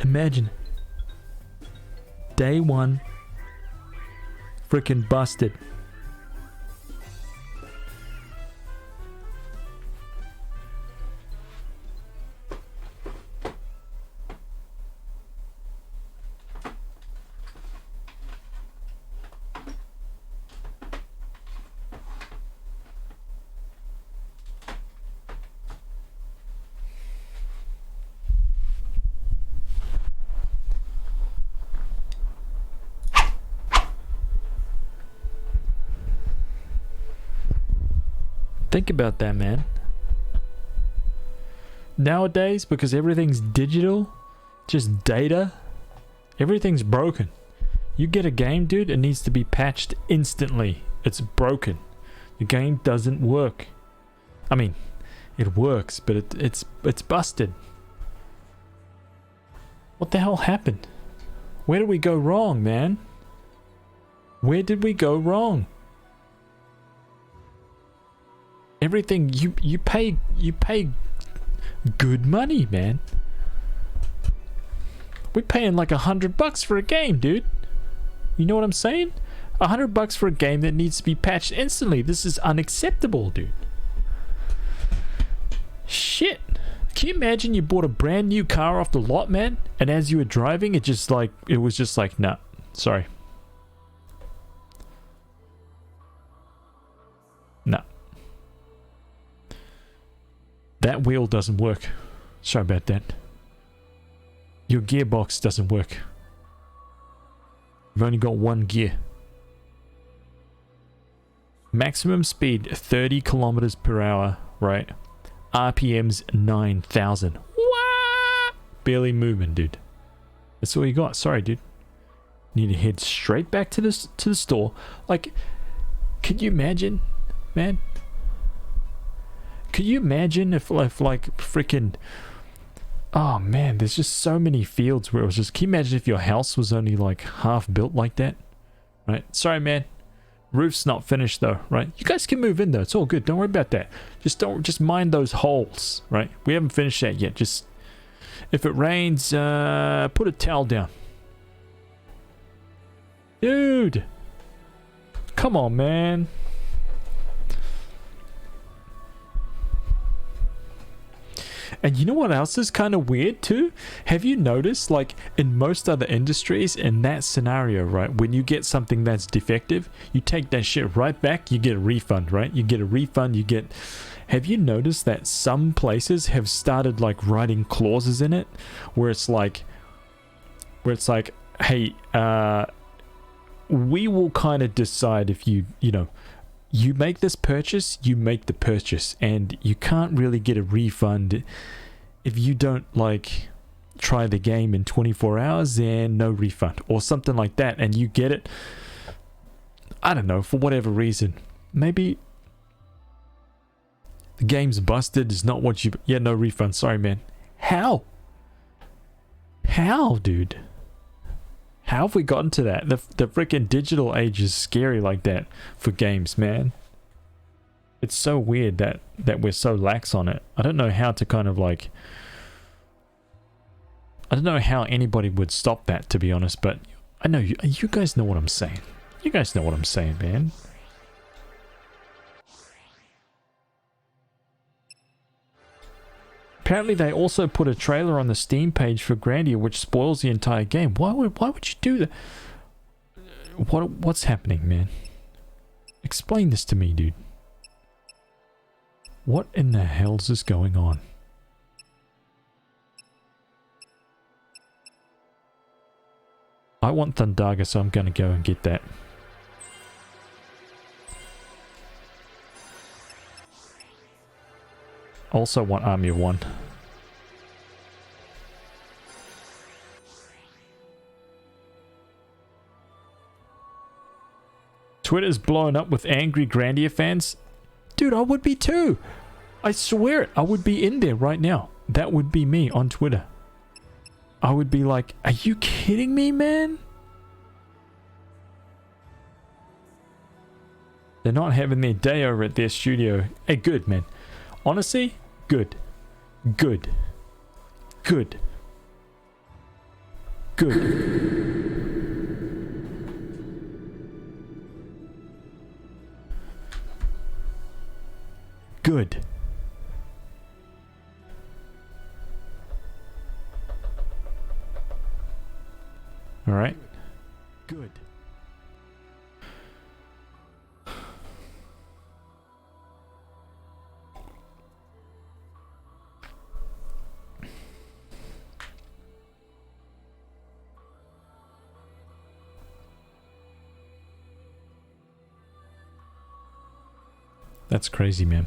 Imagine. Day one. Freaking busted. Think about that, man. Nowadays, because everything's digital, just data, everything's broken. You get a game, dude, it needs to be patched instantly. It's broken. The game doesn't work. I mean, it works, but it's busted. What the hell happened? Where did we go wrong, man? Where did we go wrong? Everything you pay good money, man. We're paying like $100 for a game, dude. You know what I'm saying? $100 for a game that needs to be patched instantly. This is unacceptable, dude. Shit. Can you imagine you bought a brand new car off the lot, man, and as you were driving, it was just like, nah, sorry. Nah. That wheel doesn't work. Sorry about that. Your gearbox doesn't work. You've only got one gear. Maximum speed 30 kilometers per hour, right? RPM's 9,000. What? Barely moving, dude. That's all you got. Sorry, dude. Need to head straight back to the store. Like, could you imagine, man? Could you imagine if like freaking... Oh man, there's just so many fields where it was just... Can you imagine if your house was only like half built like that? Right? Sorry, man. Roof's not finished though, right? You guys can move in though. It's all good. Don't worry about that. Just mind those holes, right? We haven't finished that yet. Just... If it rains, put a towel down. Dude! Come on, man. And you know what else is kind of weird too? Have you noticed, like, in most other industries, in that scenario, right, when you get something that's defective, you take that shit right back, you get a refund, right? You get a refund, you get... Have you noticed that some places have started, like, writing clauses in it where it's like, hey, we will kind of decide if you know, you make this purchase, you make the purchase, and you can't really get a refund if you don't, like, try the game in 24 hours, and no refund, or something like that, and you get it, I don't know, for whatever reason. Maybe the game's busted, is not what you... Yeah, no refund, sorry, man. How? How, dude? How have we gotten to that? The freaking digital age is scary like that for games, man. It's so weird that we're so lax on it. I don't know how to kind of like... I don't know how anybody would stop that, to be honest, but I know you guys know what I'm saying. You guys know what I'm saying, man. Apparently they also put a trailer on the Steam page for Grandia which spoils the entire game. Why would you do that? What's happening, man? Explain this to me, dude. What in the hell's is going on? I want Thundaga, so I'm gonna go and get that. Also want Army of One. Twitter's blowing up with angry Grandia fans. Dude, I would be too. I swear it. I would be in there right now. That would be me on Twitter. I would be like, are you kidding me, man? They're not having their day over at their studio. Hey, good, man. Honestly, good. Good. Good. Good. Good. All right. Good. That's crazy, man.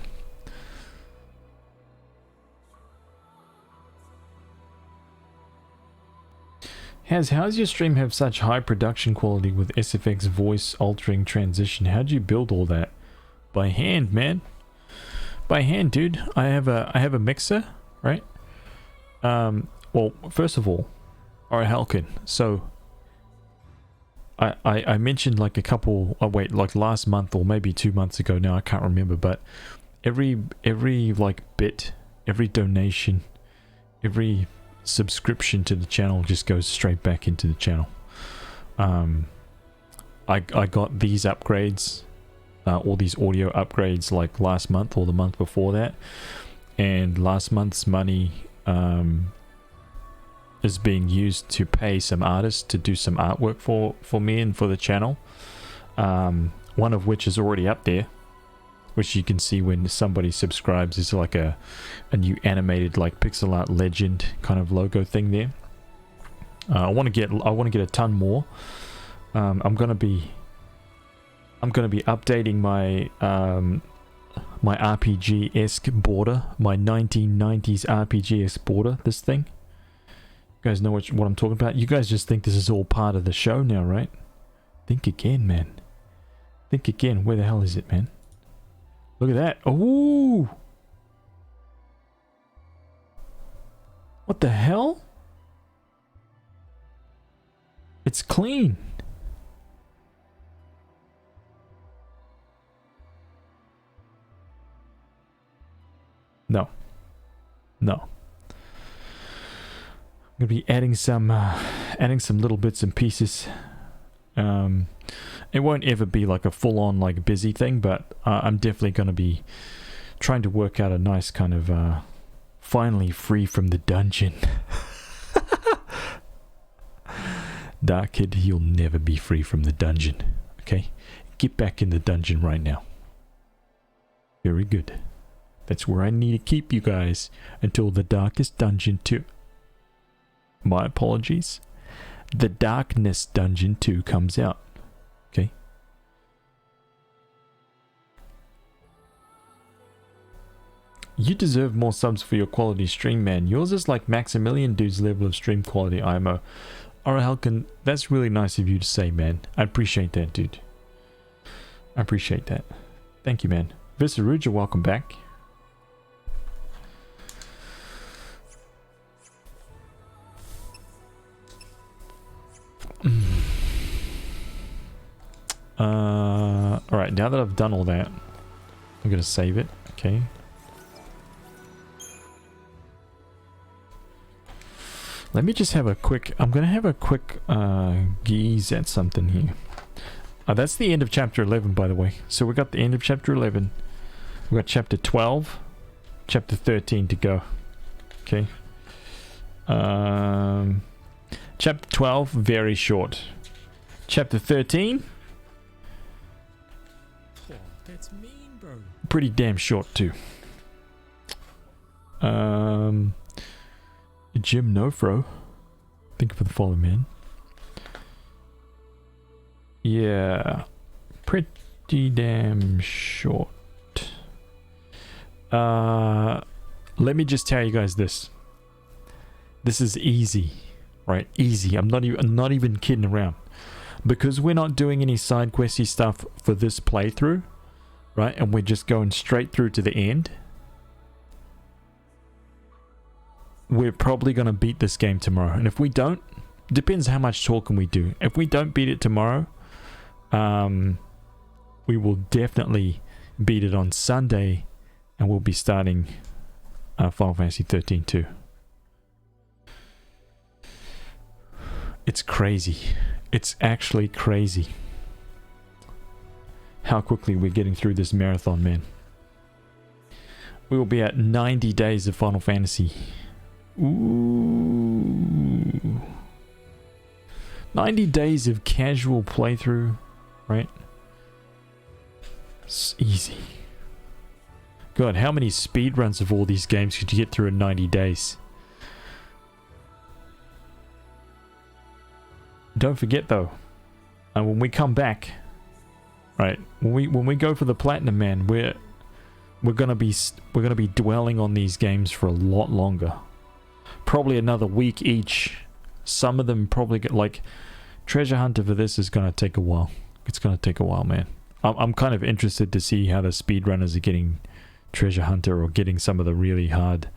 How's your stream have such high production quality with SFX voice altering transition? How'd you build all that? By hand, man. By hand, dude. I have a mixer, right? Well, first of all, alright, Halkin. So I mentioned like a couple, oh wait, like last month or maybe 2 months ago now, I can't remember, but every like bit, every donation, every subscription to the channel just goes straight back into the channel. I got these upgrades, all these audio upgrades like last month or the month before that, and last month's money is being used to pay some artists to do some artwork for me and for the channel, one of which is already up there, which you can see when somebody subscribes. Is like a new animated like pixel art legend kind of logo thing there. I want to get a ton more. I'm gonna be updating my my RPG-esque border, my 1990s RPG-esque border. This thing, you guys know what I'm talking about. You guys just think this is all part of the show now, right? Think again, man. Think again. Where the hell is it, man? Look at that. Oh! What the hell? It's clean. No. No. I'm gonna be adding some little bits and pieces. It won't ever be like a full-on like busy thing, but I'm definitely going to be trying to work out a nice kind of Finally free from the dungeon. Dark Kid, you'll never be free from the dungeon. Okay? Get back in the dungeon right now. Very good. That's where I need to keep you guys until the Darkest Dungeon 2. My apologies. The Darkness Dungeon 2 comes out. Okay? You deserve more subs for your quality stream, man. Yours is like Maximilian Dude's level of stream quality, IMO. Alright, Halkin, that's really nice of you to say, man. I appreciate that, dude. I appreciate that. Thank you, man. HazVsRPG, welcome back. Alright, now that I've done all that, I'm gonna save it. Okay. Let me just have a quick... I'm gonna have a quick gaze at something here. That's the end of chapter 11, by the way. So we got the end of chapter 11. We got chapter 12, chapter 13 to go. Okay. Chapter 12, very short. Chapter 13. Oh, that's mean, bro. Pretty damn short too. Jim Nofro. Thank you for the follow, man. Yeah. Pretty damn short. Let me just tell you guys this. This is easy. Right? Easy. I'm not even kidding around. Because we're not doing any side questy stuff for this playthrough, right? And we're just going straight through to the end. We're probably going to beat this game tomorrow. And if we don't, depends how much talking we do. If we don't beat it tomorrow, we will definitely beat it on Sunday, and we'll be starting Final Fantasy 13 too. It's crazy. It's actually crazy how quickly we're getting through this marathon, man. We will be at 90 days of Final Fantasy. Ooh. 90 days of casual playthrough, right? It's easy. God, how many speedruns of all these games could you get through in 90 days? Don't forget though, and when we come back, right? When we go for the platinum, man, we're gonna be dwelling on these games for a lot longer. Probably another week each. Some of them probably get like Treasure Hunter for this is gonna take a while. It's gonna take a while, man. I'm kind of interested to see how the speedrunners are getting Treasure Hunter or getting some of the really hard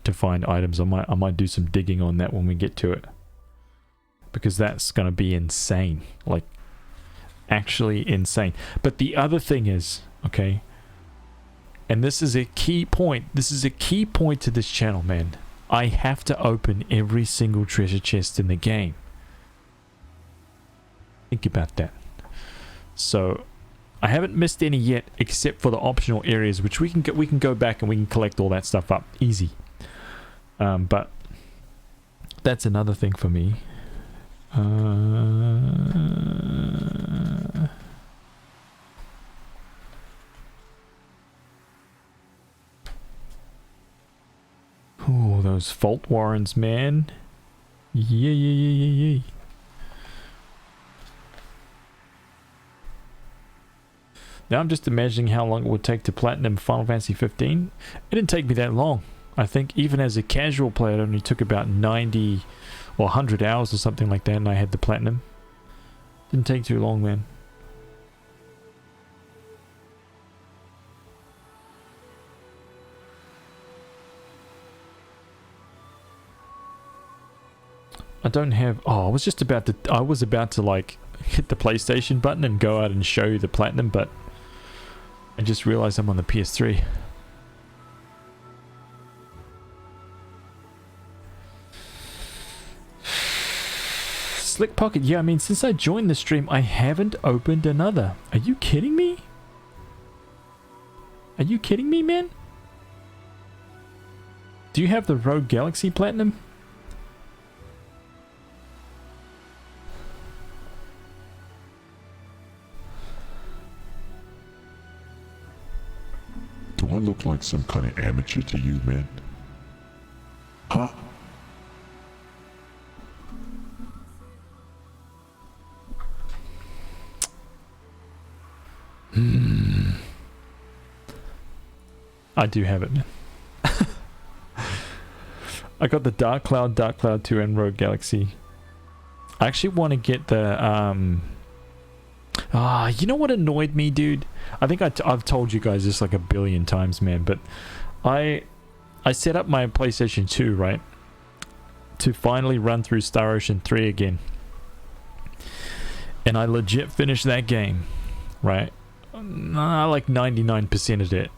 to find items. I might do some digging on that when we get to it. Because that's going to be insane. Like, actually insane. But the other thing is, okay, and this is a key point. This is a key point to this channel, man. I have to open every single treasure chest in the game. Think about that. So, I haven't missed any yet, except for the optional areas, which we can go back and we can collect all that stuff up. Easy. But that's another thing for me. Oh, those fault warrants, man. Yeah. Now I'm just imagining how long it would take to platinum Final Fantasy 15. It didn't take me that long. I think even as a casual player, it only took about 90 or 100 hours or something like that, and I had the platinum. Didn't take too long, man. I don't have... Oh, I was about to like hit the PlayStation button and go out and show you the platinum, but I just realized I'm on the PS3. Slick Pocket, yeah, I mean, since I joined the stream, I haven't opened another. Are you kidding me? Are you kidding me, man? Do you have the Rogue Galaxy Platinum? Do I look like some kind of amateur to you, man? Huh? I do have it, man. I got the Dark Cloud 2, and Rogue Galaxy. I actually want to get the, you know what annoyed me, dude? I think I've told you guys this like a billion times, man, but I set up my PlayStation 2, right? To finally run through Star Ocean 3 again. And I legit finished that game, right? Like 99% of it.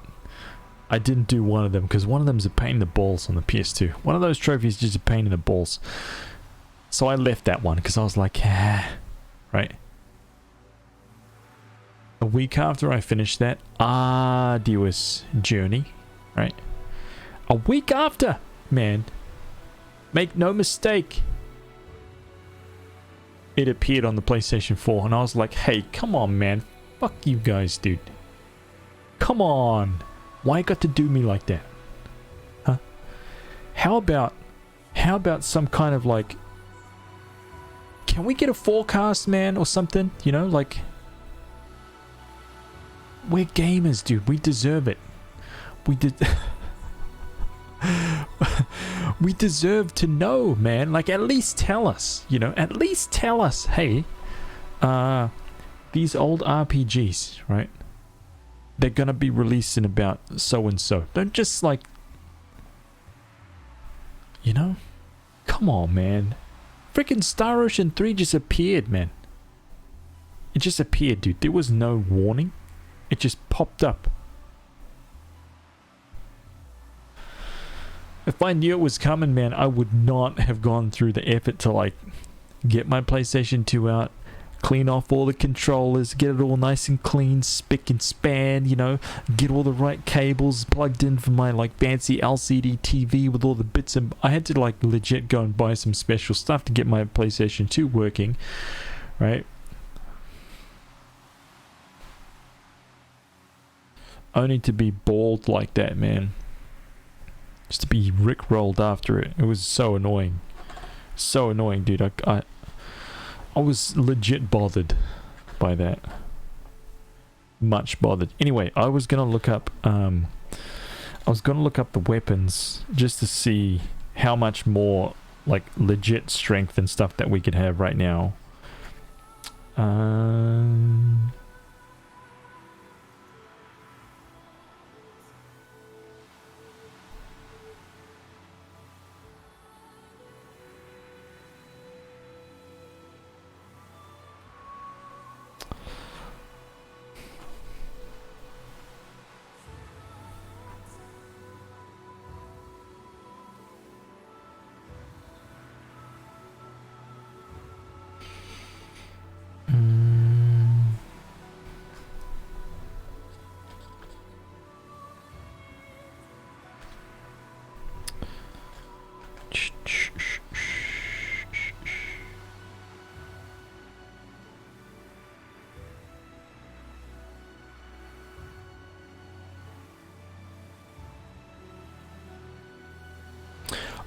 I didn't do one of them because one of them's a pain in the balls on the PS2. One of those trophies is just a pain in the balls. So I left that one because I was like, right? A week after I finished that arduous journey, right? A week after, man, make no mistake, it appeared on the PlayStation 4 and I was like, hey, come on, man. Fuck you guys, dude. Come on. Why you got to do me like that? Huh? How about some kind of like, can we get a forecast, man, or something? You know, like, we're gamers, dude. We deserve it. We did. We deserve to know, man. Like, at least tell us, you know, at least tell us, hey, these old RPGs, right? They're gonna be released in about so and so. Don't just like, you know, come on, man. Freaking Star Ocean 3 just appeared, man. It just appeared, dude. There was no warning. It just popped up. If I knew it was coming, man, I would not have gone through the effort to like get my PlayStation 2 out, clean off all the controllers, get it all nice and clean, spick and span, you know, get all the right cables plugged in for my like fancy LCD TV with all the bits, and I had to like legit go and buy some special stuff to get my PlayStation 2 working, right? Only to be bald like that, man. Just to be rickrolled after it. It was so annoying. So annoying, dude. I was legit bothered by that. Much bothered. Anyway, I was gonna look up the weapons just to see how much more like legit strength and stuff that we could have right now.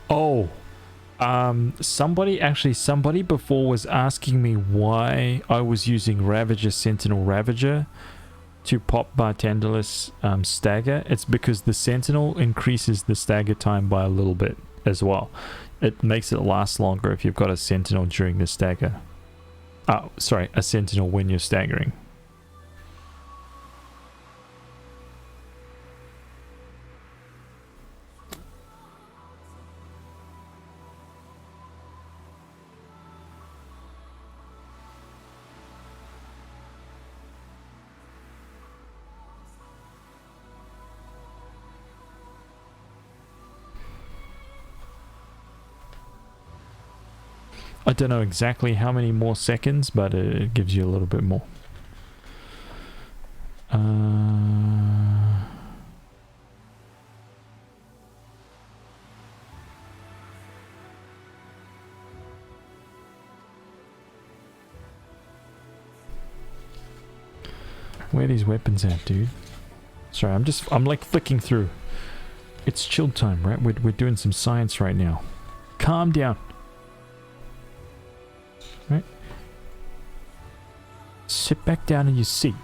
Oh, somebody before was asking me why I was using Ravager, Sentinel Ravager to pop Bartenderless stagger. It's because the Sentinel increases the stagger time by a little bit as well. It makes it last longer if you've got a Sentinel during the stagger. Oh, sorry, a Sentinel when you're staggering. I don't know exactly how many more seconds, but it gives you a little bit more. Where are these weapons at, dude? Sorry, I'm like flicking through. It's chill time, right? We're doing some science right now. Calm down. Right? Sit back down in your seat.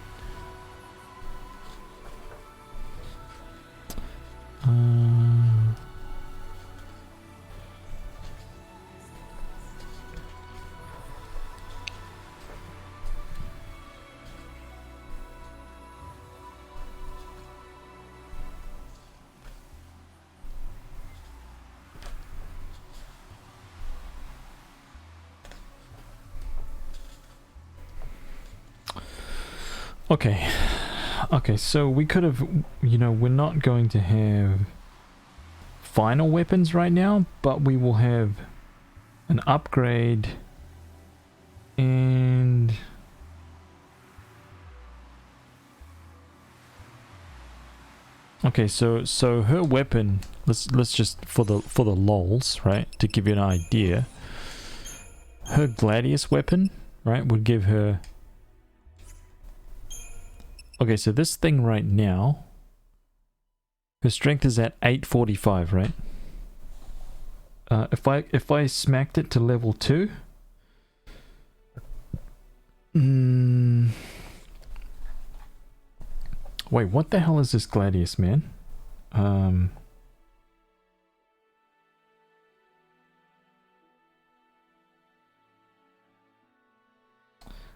Okay. Okay, so we could have, you know, we're not going to have final weapons right now, but we will have an upgrade and okay, so her weapon, let's just for the lols, right, to give you an idea, her gladius weapon, right, would give her. Okay, so this thing right now, her strength is at 845, right? If I smacked it to level 2, wait, what the hell is this gladius, man?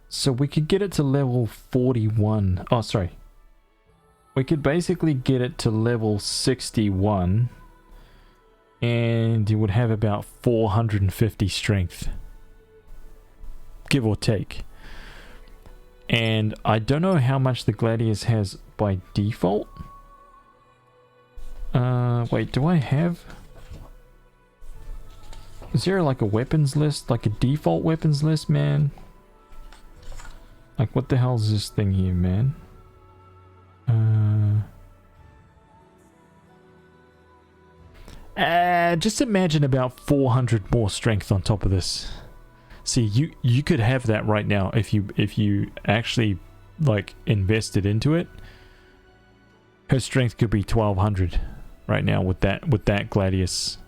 So we could get it to level 41. Oh, sorry. We could basically get it to level 61. And it would have about 450 strength. Give or take. And I don't know how much the gladius has by default. Wait, do I have... Is there like a weapons list? Like a default weapons list, man? Like, what the hell is this thing here, man? Just imagine about 400 more strength on top of this. See, you could have that right now if you actually like invested into it. Her strength could be 1200 right now with that gladius.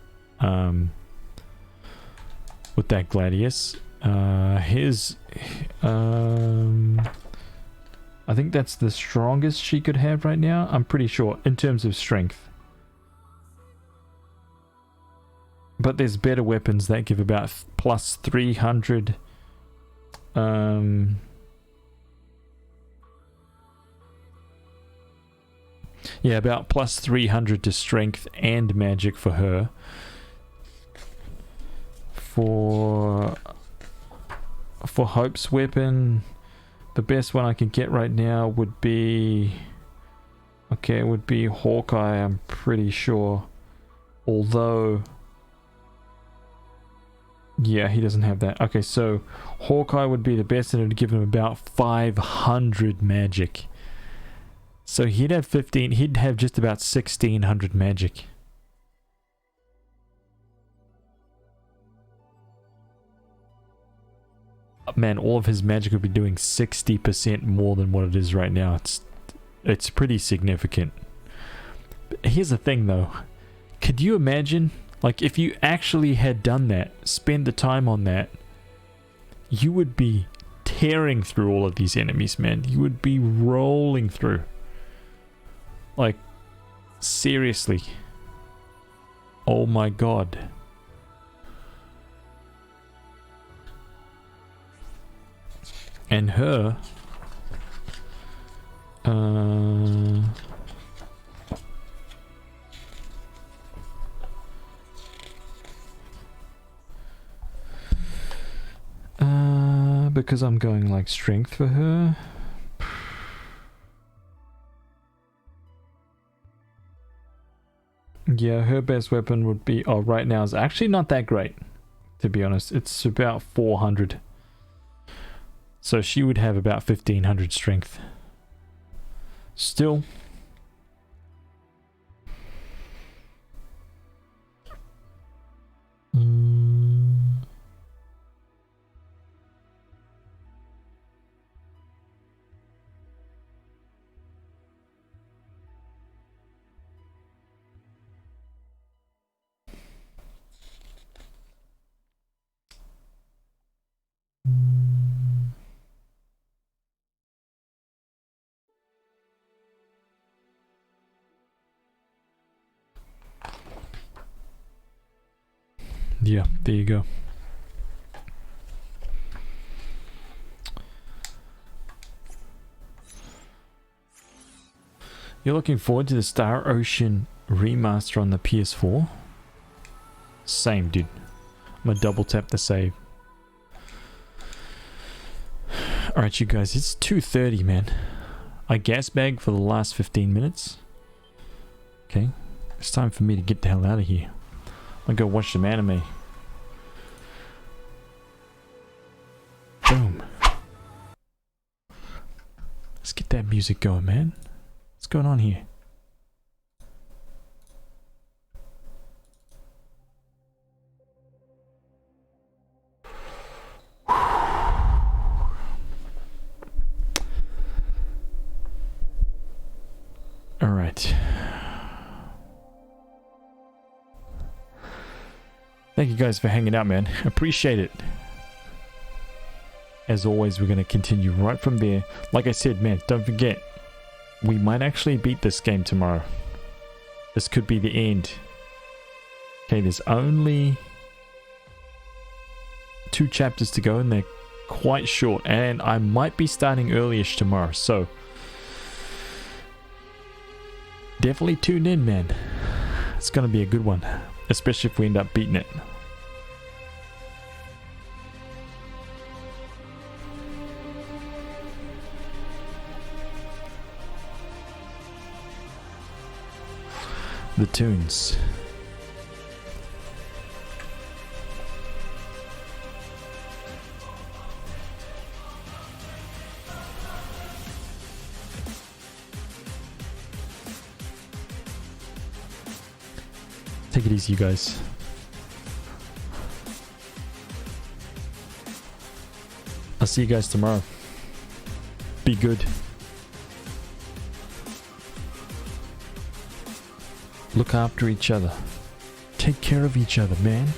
With that gladius. I think that's the strongest she could have right now. I'm pretty sure in terms of strength. But there's better weapons that give about plus 300. Yeah, about plus 300 to strength and magic for her. For Hope's weapon, the best one I can get right now would be... Okay, it would be Hawkeye, I'm pretty sure. Although... Yeah, he doesn't have that. Okay, so Hawkeye would be the best and it would give him about 500 magic. So he'd have just about 1600 magic. Man, all of his magic would be doing 60% more than what it is right now. It's pretty significant. But here's the thing though. Could you imagine, like, if you actually had done that, spend the time on that, you would be tearing through all of these enemies, man. You would be rolling through. Like, seriously. Oh my god. And her... because I'm going like strength for her. Yeah, her best weapon would be... Oh, right now is actually not that great, to be honest. It's about 400. So she would have about 1500 strength. Still. Yeah, there you go. You're looking forward to the Star Ocean remaster on the PS4? Same, dude. I'm gonna double tap the save. Alright, you guys, it's 2:30, man. I gas bagged for the last 15 minutes. Okay, it's time for me to get the hell out of here. I'll go watch some anime. Boom. Let's get that music going, man. What's going on here? All right. Thank you guys for hanging out, man. Appreciate it. As always, we're going to continue right from there. Like I said, man, don't forget, we might actually beat this game tomorrow. This could be the end. Okay, there's only 2 chapters to go and they're quite short. And I might be starting early-ish tomorrow, so definitely tune in, man. It's going to be a good one, especially if we end up beating it. The tunes. Take it easy, you guys. I'll see you guys tomorrow. Be good. Look after each other. Take care of each other, man.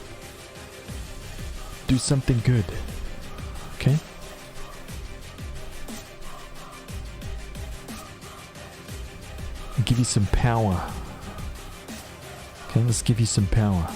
Do something good. Okay? I'll give you some power. Okay, let's give you some power.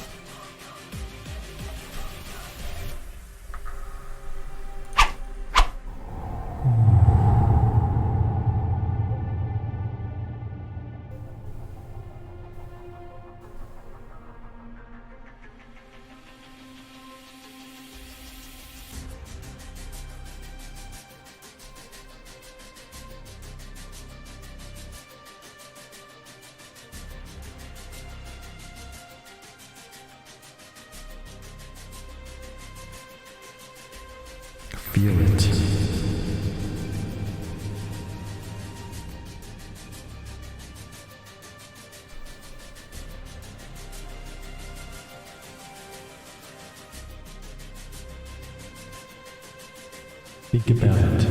Feel it. Think about it.